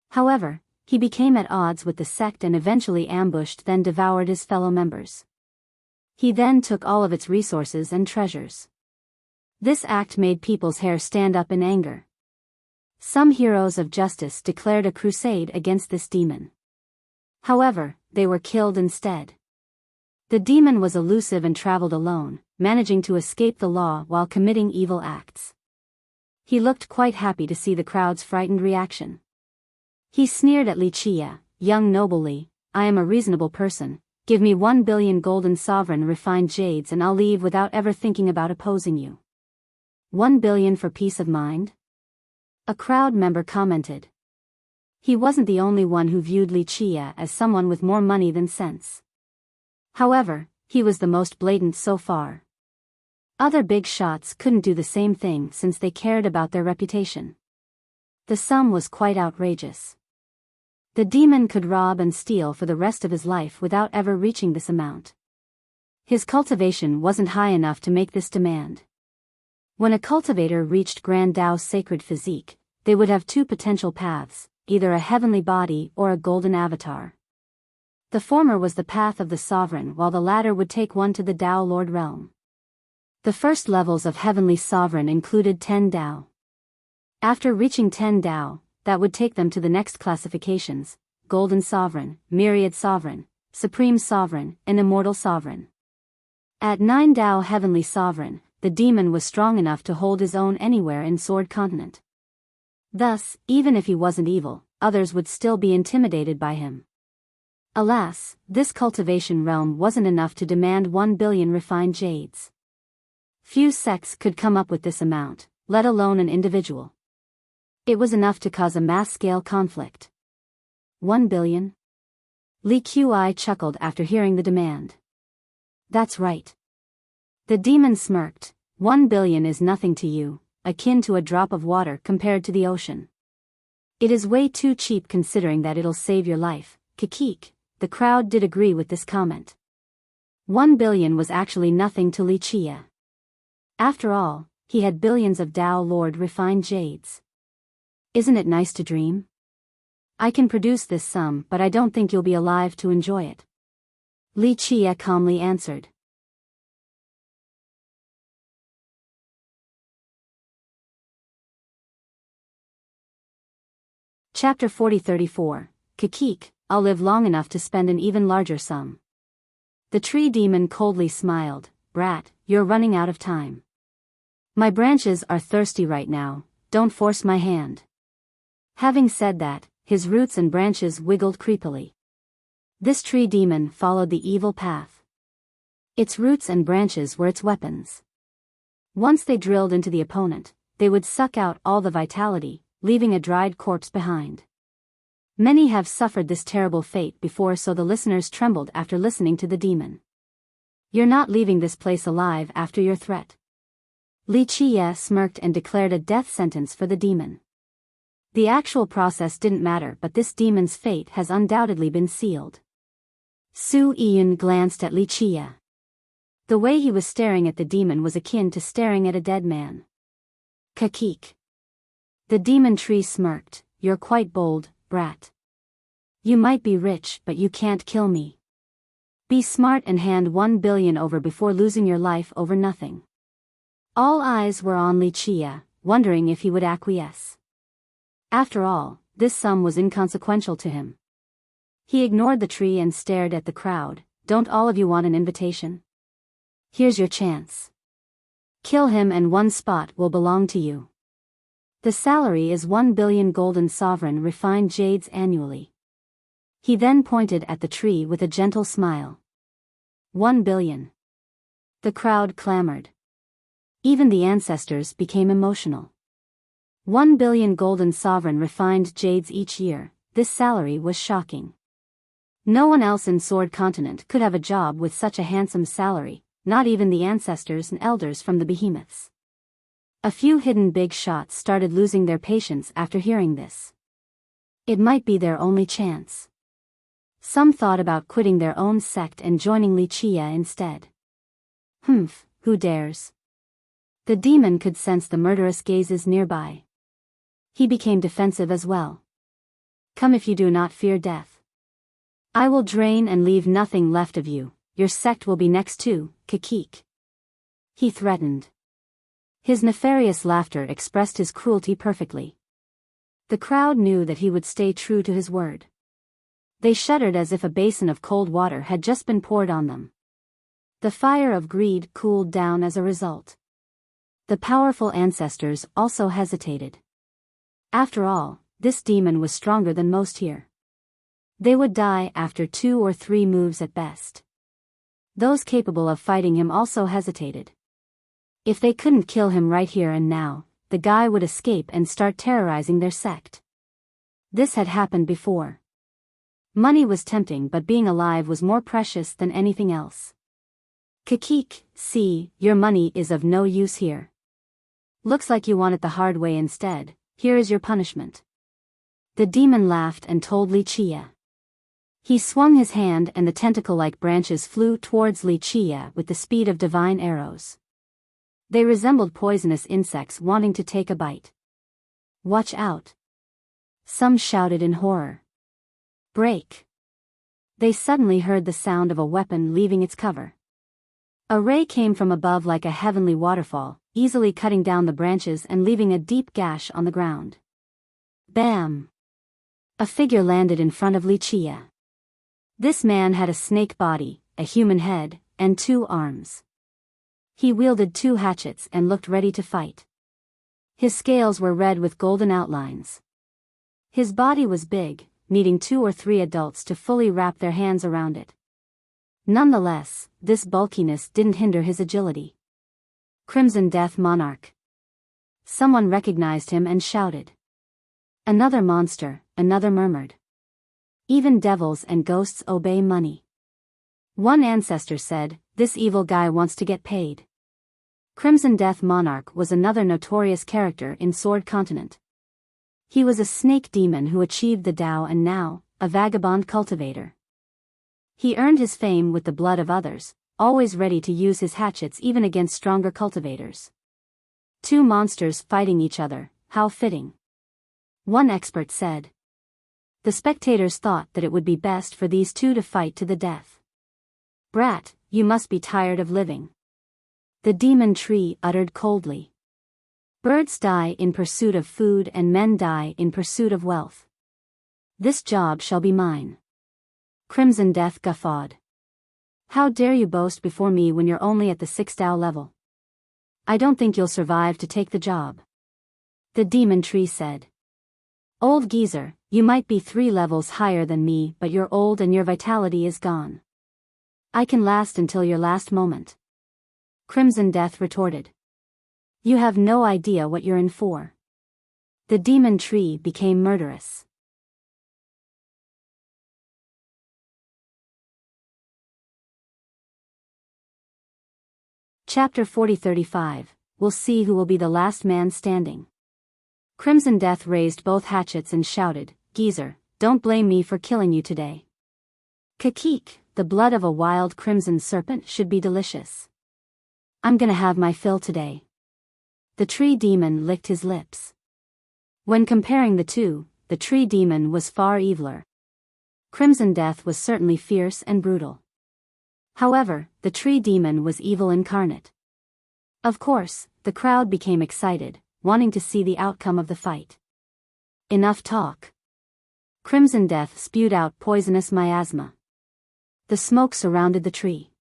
However, he became at odds with the sect and eventually ambushed then devoured his fellow members. He then took all of its resources and treasures. This act made people's hair stand up in anger. Some heroes of justice declared a crusade against this demon. However, they were killed instead. The demon was elusive and traveled alone, managing to escape the law while committing evil acts. He looked quite happy to see the crowd's frightened reaction. He sneered at Li Chia, young noble Li, I am a reasonable person. Give me 1 billion golden sovereign refined jades and I'll leave without ever thinking about opposing you. 1 billion for peace of mind? A crowd member commented. He wasn't the only one who viewed Li Chia as someone with more money than sense. However, he was the most blatant so far. Other big shots couldn't do the same thing since they cared about their reputation. The sum was quite outrageous. The demon could rob and steal for the rest of his life without ever reaching this amount. His cultivation wasn't high enough to make this demand. When a cultivator reached Grand Dao's sacred physique, they would have 2 potential paths, either a heavenly body or a golden avatar. The former was the path of the sovereign while the latter would take one to the Dao Lord realm. The first levels of heavenly sovereign included 10 Dao. After reaching 10 Dao, that would take them to the next classifications, Golden Sovereign, Myriad Sovereign, Supreme Sovereign, and Immortal Sovereign. At 9 Dao Heavenly Sovereign, the demon was strong enough to hold his own anywhere in Sword Continent. Thus, even if he wasn't evil, others would still be intimidated by him. Alas, this cultivation realm wasn't enough to demand 1 billion refined jades. Few sects could come up with this amount, let alone an individual. It was enough to cause a mass-scale conflict. 1 billion? Li Qi chuckled after hearing the demand. That's right. The demon smirked. 1 billion is nothing to you, akin to a drop of water compared to the ocean. It is way too cheap considering that it'll save your life, Kikik. The crowd did agree with this comment. 1 billion was actually nothing to Li Chia. After all, he had billions of Dao Lord refined jades. Isn't it nice to dream? I can produce this sum, but I don't think you'll be alive to enjoy it. Li Chia calmly answered. Chapter 40-34, Kikik, I'll live long enough to spend an even larger sum. The tree demon coldly smiled. Brat, you're running out of time. My branches are thirsty right now, don't force my hand. Having said that, his roots and branches wiggled creepily. This tree demon followed the evil path. Its roots and branches were its weapons. Once they drilled into the opponent, they would suck out all the vitality, leaving a dried corpse behind. Many have suffered this terrible fate before, so the listeners trembled after listening to the demon. You're not leaving this place alive after your threat. Li Chia smirked and declared a death sentence for the demon. The actual process didn't matter, but this demon's fate has undoubtedly been sealed. Su Yun glanced at Li Chia. The way he was staring at the demon was akin to staring at a dead man. Kikik. The demon tree smirked. You're quite bold, brat. You might be rich, but you can't kill me. Be smart and hand 1 billion over before losing your life over nothing. All eyes were on Li Chia, wondering if he would acquiesce. After all, this sum was inconsequential to him. He ignored the tree and stared at the crowd. Don't all of you want an invitation? Here's your chance. Kill him and 1 spot will belong to you. The salary is 1 billion golden sovereign refined jades annually. He then pointed at the tree with a gentle smile. 1 billion. The crowd clamored. Even the ancestors became emotional. 1 billion golden sovereign refined jades each year, this salary was shocking. No one else in Sword Continent could have a job with such a handsome salary, not even the ancestors and elders from the behemoths. A few hidden big shots started losing their patience after hearing this. It might be their only chance. Some thought about quitting their own sect and joining Li Chia instead. Humph, who dares? The demon could sense the murderous gazes nearby. He became defensive as well. Come if you do not fear death. I will drain and leave nothing left of you, your sect will be next too, Kikik. He threatened. His nefarious laughter expressed his cruelty perfectly. The crowd knew that he would stay true to his word. They shuddered as if a basin of cold water had just been poured on them. The fire of greed cooled down as a result. The powerful ancestors also hesitated. After all, this demon was stronger than most here. They would die after 2 or 3 moves at best. Those capable of fighting him also hesitated. If they couldn't kill him right here and now, the guy would escape and start terrorizing their sect. This had happened before. Money was tempting, but being alive was more precious than anything else. Kikik, see, your money is of no use here. Looks like you want it the hard way instead, here is your punishment. The demon laughed and told Li Chia. He swung his hand and the tentacle-like branches flew towards Li Chia with the speed of divine arrows. They resembled poisonous insects wanting to take a bite. Watch out! Some shouted in horror. Break! They suddenly heard the sound of a weapon leaving its cover. A ray came from above like a heavenly waterfall, easily cutting down the branches and leaving a deep gash on the ground. Bam! A figure landed in front of Li Chia. This man had a snake body, a human head, and 2 arms. He wielded 2 hatchets and looked ready to fight. His scales were red with golden outlines. His body was big, needing 2 or 3 adults to fully wrap their hands around it. Nonetheless, this bulkiness didn't hinder his agility. Crimson Death Monarch. Someone recognized him and shouted. Another monster, another murmured. Even devils and ghosts obey money. One ancestor said, this evil guy wants to get paid. Crimson Death Monarch was another notorious character in Sword Continent. He was a snake demon who achieved the Tao and now, a vagabond cultivator. He earned his fame with the blood of others, always ready to use his hatchets even against stronger cultivators. Two monsters fighting each other, how fitting. One expert said. The spectators thought that it would be best for these two to fight to the death. Brat, you must be tired of living. The demon tree uttered coldly. Birds die in pursuit of food and men die in pursuit of wealth. This job shall be mine. Crimson Death guffawed. How dare you boast before me when you're only at the 6th Tao level? I don't think you'll survive to take the job. The demon tree said. Old geezer, you might be 3 levels higher than me, but you're old and your vitality is gone. I can last until your last moment. Crimson Death retorted. You have no idea what you're in for. The demon tree became murderous. Chapter 40-35, We'll see who will be the last man standing. Crimson Death raised both hatchets and shouted, Geezer, don't blame me for killing you today. Kakik, the blood of a wild crimson serpent should be delicious. I'm gonna have my fill today. The tree demon licked his lips. When comparing the two, the tree demon was far eviler. Crimson Death was certainly fierce and brutal. However, the tree demon was evil incarnate. Of course, the crowd became excited, wanting to see the outcome of the fight. Enough talk. Crimson Death spewed out poisonous miasma. The smoke surrounded the tree.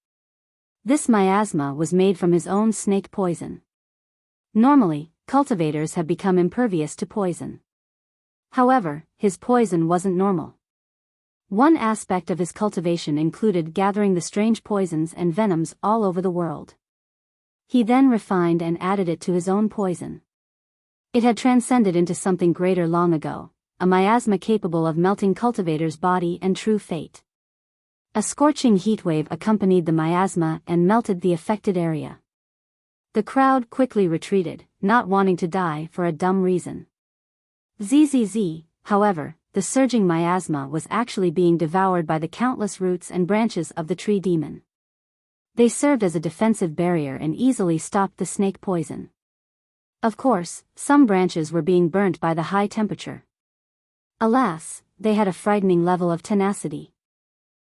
This miasma was made from his own snake poison. Normally, cultivators have become impervious to poison. However, his poison wasn't normal. One aspect of his cultivation included gathering the strange poisons and venoms all over the world. He then refined and added it to his own poison. It had transcended into something greater long ago, a miasma capable of melting cultivators' body and true fate. A scorching heatwave accompanied the miasma and melted the affected area. The crowd quickly retreated, not wanting to die for a dumb reason. ZZZ, however, the surging miasma was actually being devoured by the countless roots and branches of the tree demon. They served as a defensive barrier and easily stopped the snake poison. Of course, some branches were being burnt by the high temperature. Alas, they had a frightening level of tenacity.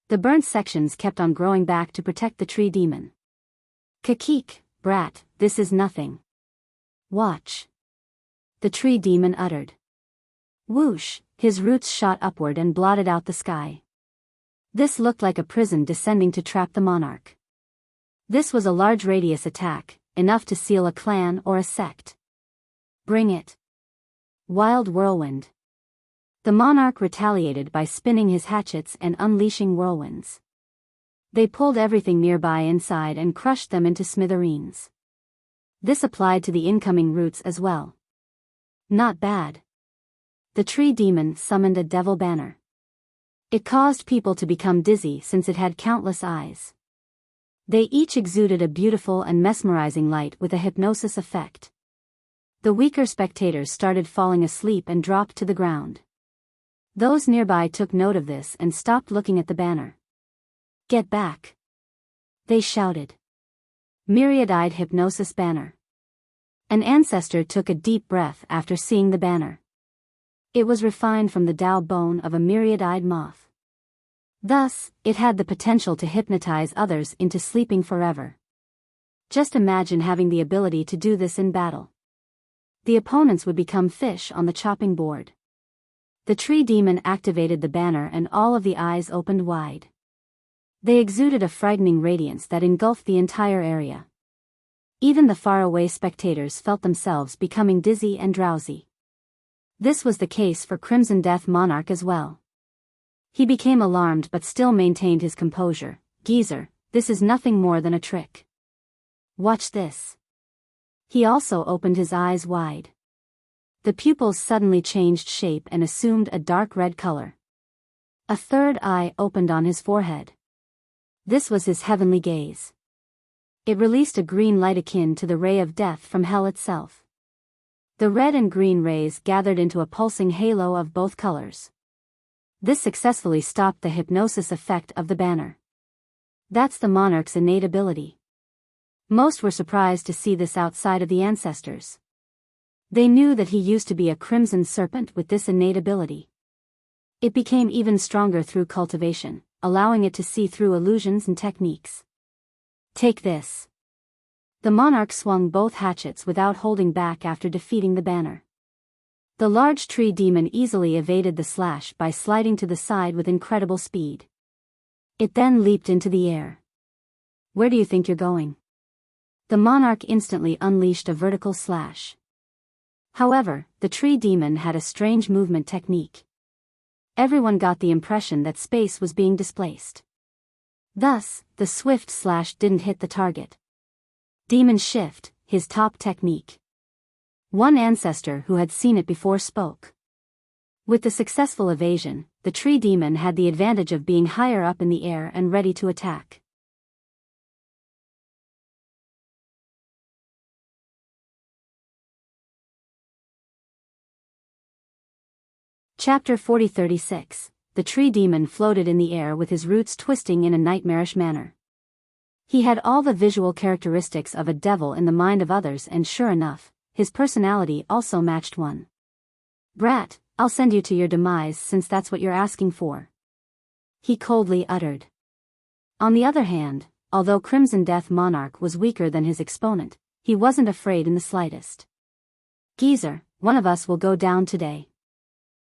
The burnt sections kept on growing back to protect the tree demon. Kakik, brat, this is nothing. Watch. The tree demon uttered. Whoosh, his roots shot upward and blotted out the sky. This looked like a prison descending to trap the monarch. This was a large radius attack, enough to seal a clan or a sect. Bring it. Wild whirlwind. The monarch retaliated by spinning his hatchets and unleashing whirlwinds. They pulled everything nearby inside and crushed them into smithereens. This applied to the incoming roots as well. Not bad. The tree demon summoned a devil banner. It caused people to become dizzy since it had countless eyes. They each exuded a beautiful and mesmerizing light with a hypnosis effect. The weaker spectators started falling asleep and dropped to the ground. Those nearby took note of this and stopped looking at the banner. Get back! They shouted. Myriad-eyed hypnosis banner. An ancestor took a deep breath after seeing the banner. It was refined from the Tao bone of a myriad-eyed moth. Thus, it had the potential to hypnotize others into sleeping forever. Just imagine having the ability to do this in battle. The opponents would become fish on the chopping board. The tree demon activated the banner and all of the eyes opened wide. They exuded a frightening radiance that engulfed the entire area. Even the faraway spectators felt themselves becoming dizzy and drowsy. This was the case for Crimson Death Monarch as well. He became alarmed but still maintained his composure. Geezer, this is nothing more than a trick. Watch this. He also opened his eyes wide. The pupils suddenly changed shape and assumed a dark red color. A third eye opened on his forehead. This was his heavenly gaze. It released a green light akin to the ray of death from hell itself. The red and green rays gathered into a pulsing halo of both colors. This successfully stopped the hypnosis effect of the banner. That's the monarch's innate ability. Most were surprised to see this outside of the ancestors. They knew that he used to be a crimson serpent with this innate ability. It became even stronger through cultivation, allowing it to see through illusions and techniques. Take this. The monarch swung both hatchets without holding back after defeating the banner. The large tree demon easily evaded the slash by sliding to the side with incredible speed. It then leaped into the air. Where do you think you're going? The monarch instantly unleashed a vertical slash. However, the tree demon had a strange movement technique. Everyone got the impression that space was being displaced. Thus, the swift slash didn't hit the target. Demon Shift, his top technique. One ancestor who had seen it before spoke. With the successful evasion, the tree demon had the advantage of being higher up in the air and ready to attack. Chapter 40-36. The tree demon floated in the air with his roots twisting in a nightmarish manner. He had all the visual characteristics of a devil in the mind of others, and sure enough, his personality also matched one. Brat, I'll send you to your demise since that's what you're asking for. He coldly uttered. On the other hand, although Crimson Death Monarch was weaker than his exponent, he wasn't afraid in the slightest. Geezer, one of us will go down today.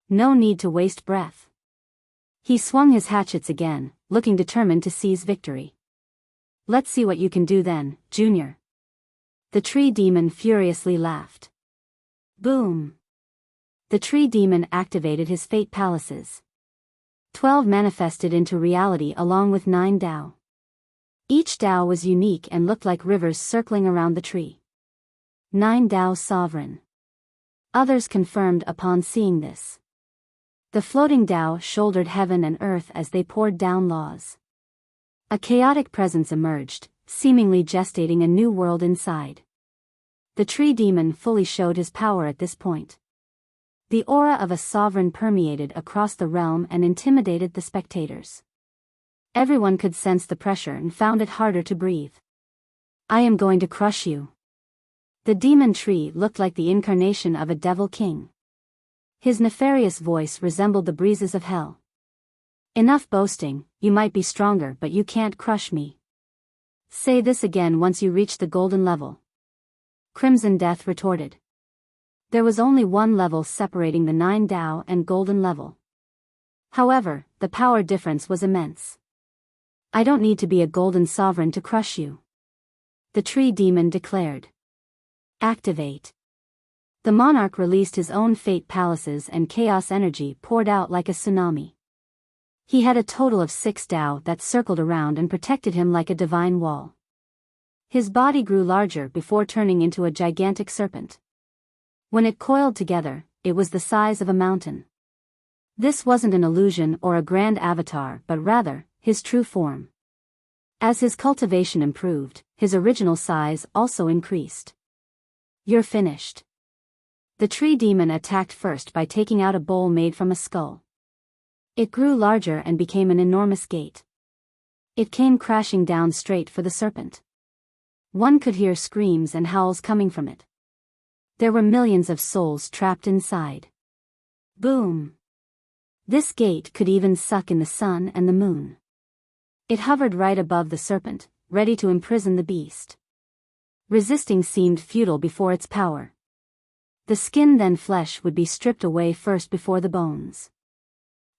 No need to waste breath. He swung his hatchets again, looking determined to seize victory. Let's see what you can do then, Junior. The tree demon furiously laughed. Boom. The tree demon activated his fate palaces. 12 manifested into reality along with 9 Dao. Each Dao was unique and looked like rivers circling around the tree. 9 Dao sovereign. Others confirmed upon seeing this. The floating Dao shouldered heaven and earth as they poured down laws. A chaotic presence emerged, seemingly gestating a new world inside. The tree demon fully showed his power at this point. The aura of a sovereign permeated across the realm and intimidated the spectators. Everyone could sense the pressure and found it harder to breathe. I am going to crush you. The demon tree looked like the incarnation of a devil king. His nefarious voice resembled the breezes of hell. Enough boasting, you might be stronger but you can't crush me. Say this again once you reach the golden level. Crimson Death retorted. There was only one level separating the 9 Dao and golden level. However, the power difference was immense. I don't need to be a golden sovereign to crush you. The tree demon declared. Activate. The monarch released his own fate palaces and chaos energy poured out like a tsunami. He had a total of 6 Dao that circled around and protected him like a divine wall. His body grew larger before turning into a gigantic serpent. When it coiled together, it was the size of a mountain. This wasn't an illusion or a grand avatar but rather, his true form. As his cultivation improved, his original size also increased. You're finished. The tree demon attacked first by taking out a bowl made from a skull. It grew larger and became an enormous gate. It came crashing down straight for the serpent. One could hear screams and howls coming from it. There were millions of souls trapped inside. Boom! This gate could even suck in the sun and the moon. It hovered right above the serpent, ready to imprison the beast. Resisting seemed futile before its power. The skin then flesh would be stripped away first before the bones.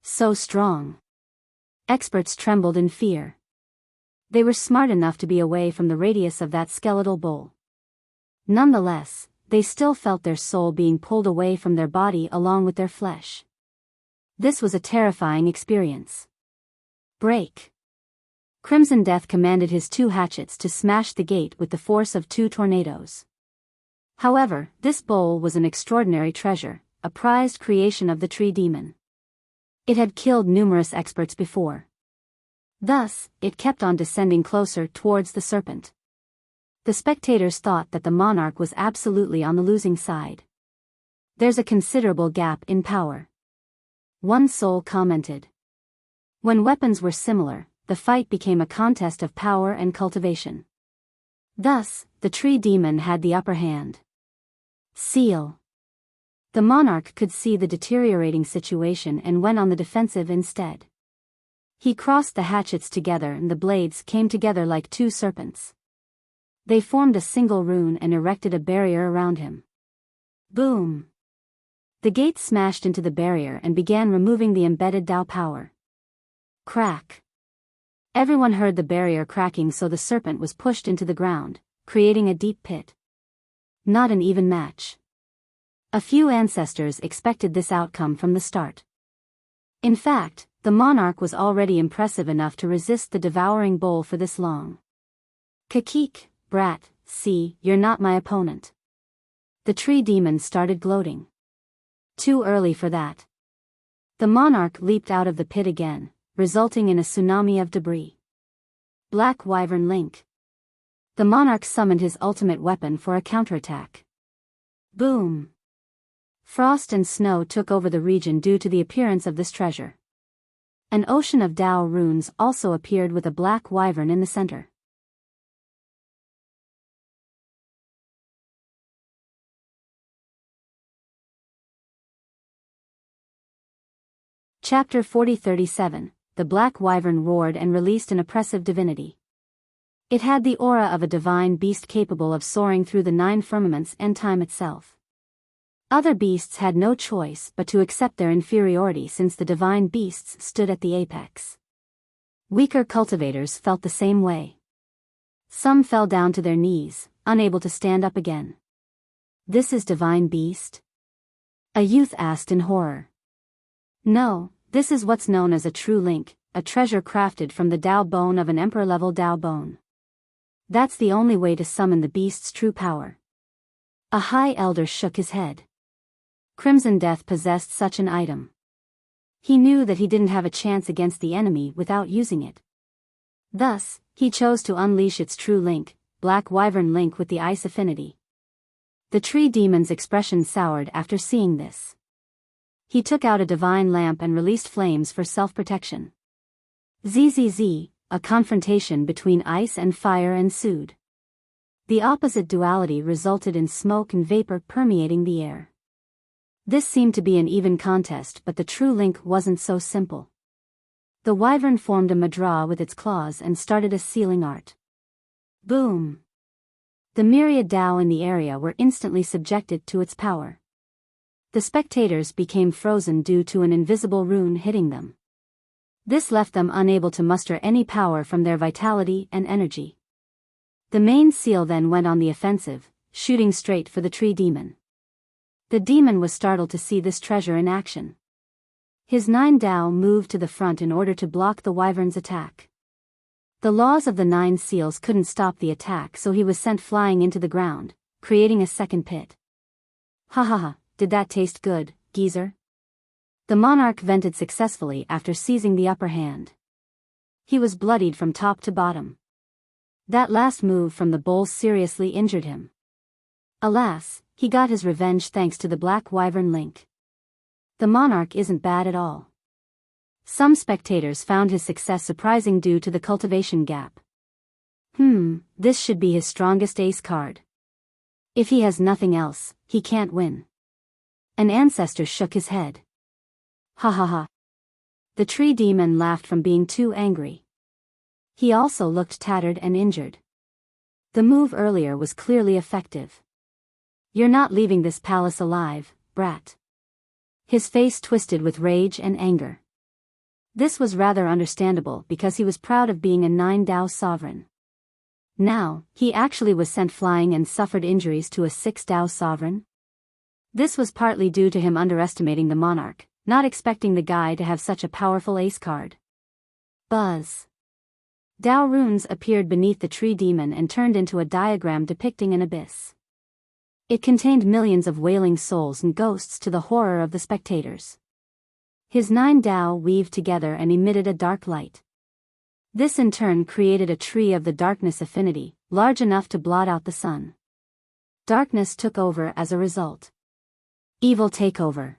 So strong. Experts trembled in fear. They were smart enough to be away from the radius of that skeletal bowl. Nonetheless, they still felt their soul being pulled away from their body along with their flesh. This was a terrifying experience. Break. Crimson Death commanded his 2 hatchets to smash the gate with the force of 2 tornadoes. However, this bowl was an extraordinary treasure, a prized creation of the tree demon. It had killed numerous experts before. Thus, it kept on descending closer towards the serpent. The spectators thought that the monarch was absolutely on the losing side. There's a considerable gap in power. One soul commented. When weapons were similar, the fight became a contest of power and cultivation. Thus, the tree demon had the upper hand. Seal. The monarch could see the deteriorating situation and went on the defensive instead. He crossed the hatchets together and the blades came together like two serpents. They formed a single rune and erected a barrier around him. Boom! The gate smashed into the barrier and began removing the embedded Dao power. Crack! Everyone heard the barrier cracking, so the serpent was pushed into the ground, creating a deep pit. Not an even match. A few ancestors expected this outcome from the start. In fact, the monarch was already impressive enough to resist the devouring bowl for this long. Kakik, brat, see, you're not my opponent. The tree demon started gloating. Too early for that. The monarch leaped out of the pit again, resulting in a tsunami of debris. Black Wyvern Link. The monarch summoned his ultimate weapon for a counterattack. Boom! Frost and snow took over the region due to the appearance of this treasure. An ocean of Dao runes also appeared with a black wyvern in the center. Chapter 40-37, The Black Wyvern roared and released an oppressive divinity. It had the aura of a divine beast capable of soaring through the 9 firmaments and time itself. Other beasts had no choice but to accept their inferiority since the divine beasts stood at the apex. Weaker cultivators felt the same way. Some fell down to their knees, unable to stand up again. This is divine beast? A youth asked in horror. No, this is what's known as a true link, a treasure crafted from the Dao bone of an emperor-level Dao bone. That's the only way to summon the beast's true power. A high elder shook his head. Crimson Death possessed such an item. He knew that he didn't have a chance against the enemy without using it. Thus, he chose to unleash its true link, Black Wyvern Link with the ice affinity. The tree demon's expression soured after seeing this. He took out a divine lamp and released flames for self-protection. ZZZ, a confrontation between ice and fire ensued. The opposite duality resulted in smoke and vapor permeating the air. This seemed to be an even contest, but the true link wasn't so simple. The wyvern formed a madra with its claws and started a sealing art. Boom! The myriad Dao in the area were instantly subjected to its power. The spectators became frozen due to an invisible rune hitting them. This left them unable to muster any power from their vitality and energy. The main seal then went on the offensive, shooting straight for the tree demon. The demon was startled to see this treasure in action. His 9 Dao moved to the front in order to block the wyvern's attack. The laws of the 9 seals couldn't stop the attack, so he was sent flying into the ground, creating a second pit. Ha ha ha, did that taste good, geezer? The monarch vented successfully after seizing the upper hand. He was bloodied from top to bottom. That last move from the bowl seriously injured him. Alas, he got his revenge thanks to the Black Wyvern Link. The monarch isn't bad at all. Some spectators found his success surprising due to the cultivation gap. This should be his strongest ace card. If he has nothing else, he can't win. An ancestor shook his head. Ha ha ha. The tree demon laughed from being too angry. He also looked tattered and injured. The move earlier was clearly effective. You're not leaving this palace alive, brat. His face twisted with rage and anger. This was rather understandable because he was proud of being a 9 Dao sovereign. Now, he actually was sent flying and suffered injuries to a 6 Dao sovereign. This was partly due to him underestimating the monarch, not expecting the guy to have such a powerful ace card. Buzz. Dao runes appeared beneath the tree demon and turned into a diagram depicting an abyss. It contained millions of wailing souls and ghosts to the horror of the spectators. His 9 Dao weaved together and emitted a dark light. This in turn created a tree of the darkness affinity, large enough to blot out the sun. Darkness took over as a result. Evil takeover.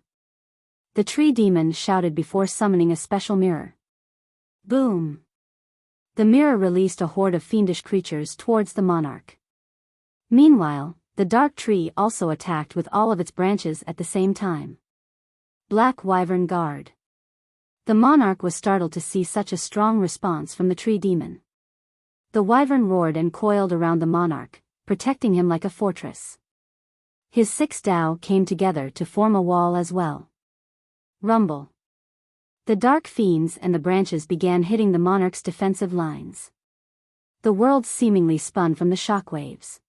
The tree demon shouted before summoning a special mirror. Boom! The mirror released a horde of fiendish creatures towards the monarch. Meanwhile, the dark tree also attacked with all of its branches at the same time. Black Wyvern Guard. The monarch was startled to see such a strong response from the tree demon. The wyvern roared and coiled around the monarch, protecting him like a fortress. His 6 Dao came together to form a wall as well. Rumble. The dark fiends and the branches began hitting the monarch's defensive lines. The world seemingly spun from the shockwaves.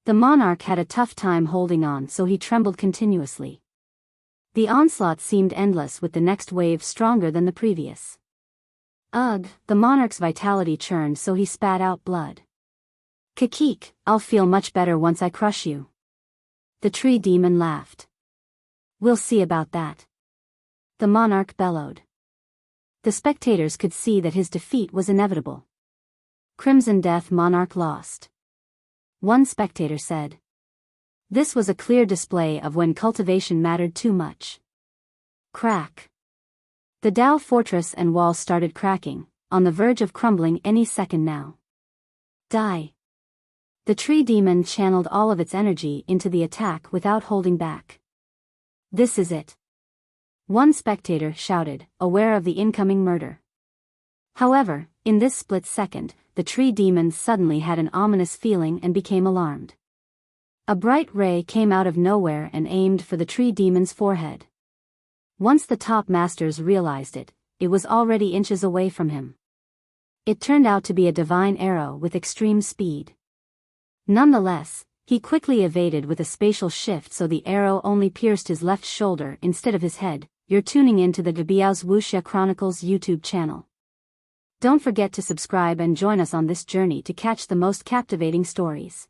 The monarch had a tough time holding on, so he trembled continuously. The onslaught seemed endless, with the next wave stronger than the previous. Ugh, the monarch's vitality churned, so he spat out blood. Kakik, I'll feel much better once I crush you. The tree demon laughed. We'll see about that. The monarch bellowed. The spectators could see that his defeat was inevitable. Crimson Death Monarch lost. One spectator said. This was a clear display of when cultivation mattered too much. Crack. The Dao fortress and wall started cracking, on the verge of crumbling any second now. Die. The tree demon channeled all of its energy into the attack without holding back. This is it. One spectator shouted, aware of the incoming murder. However, in this split second, the tree demon suddenly had an ominous feeling and became alarmed. A bright ray came out of nowhere and aimed for the tree demon's forehead. Once the top masters realized it, it was already inches away from him. It turned out to be a divine arrow with extreme speed. Nonetheless, he quickly evaded with a spatial shift, so the arrow only pierced his left shoulder instead of his head. You're tuning in to the Biyao's Wuxia Chronicles YouTube channel. Don't forget to subscribe and join us on this journey to catch the most captivating stories.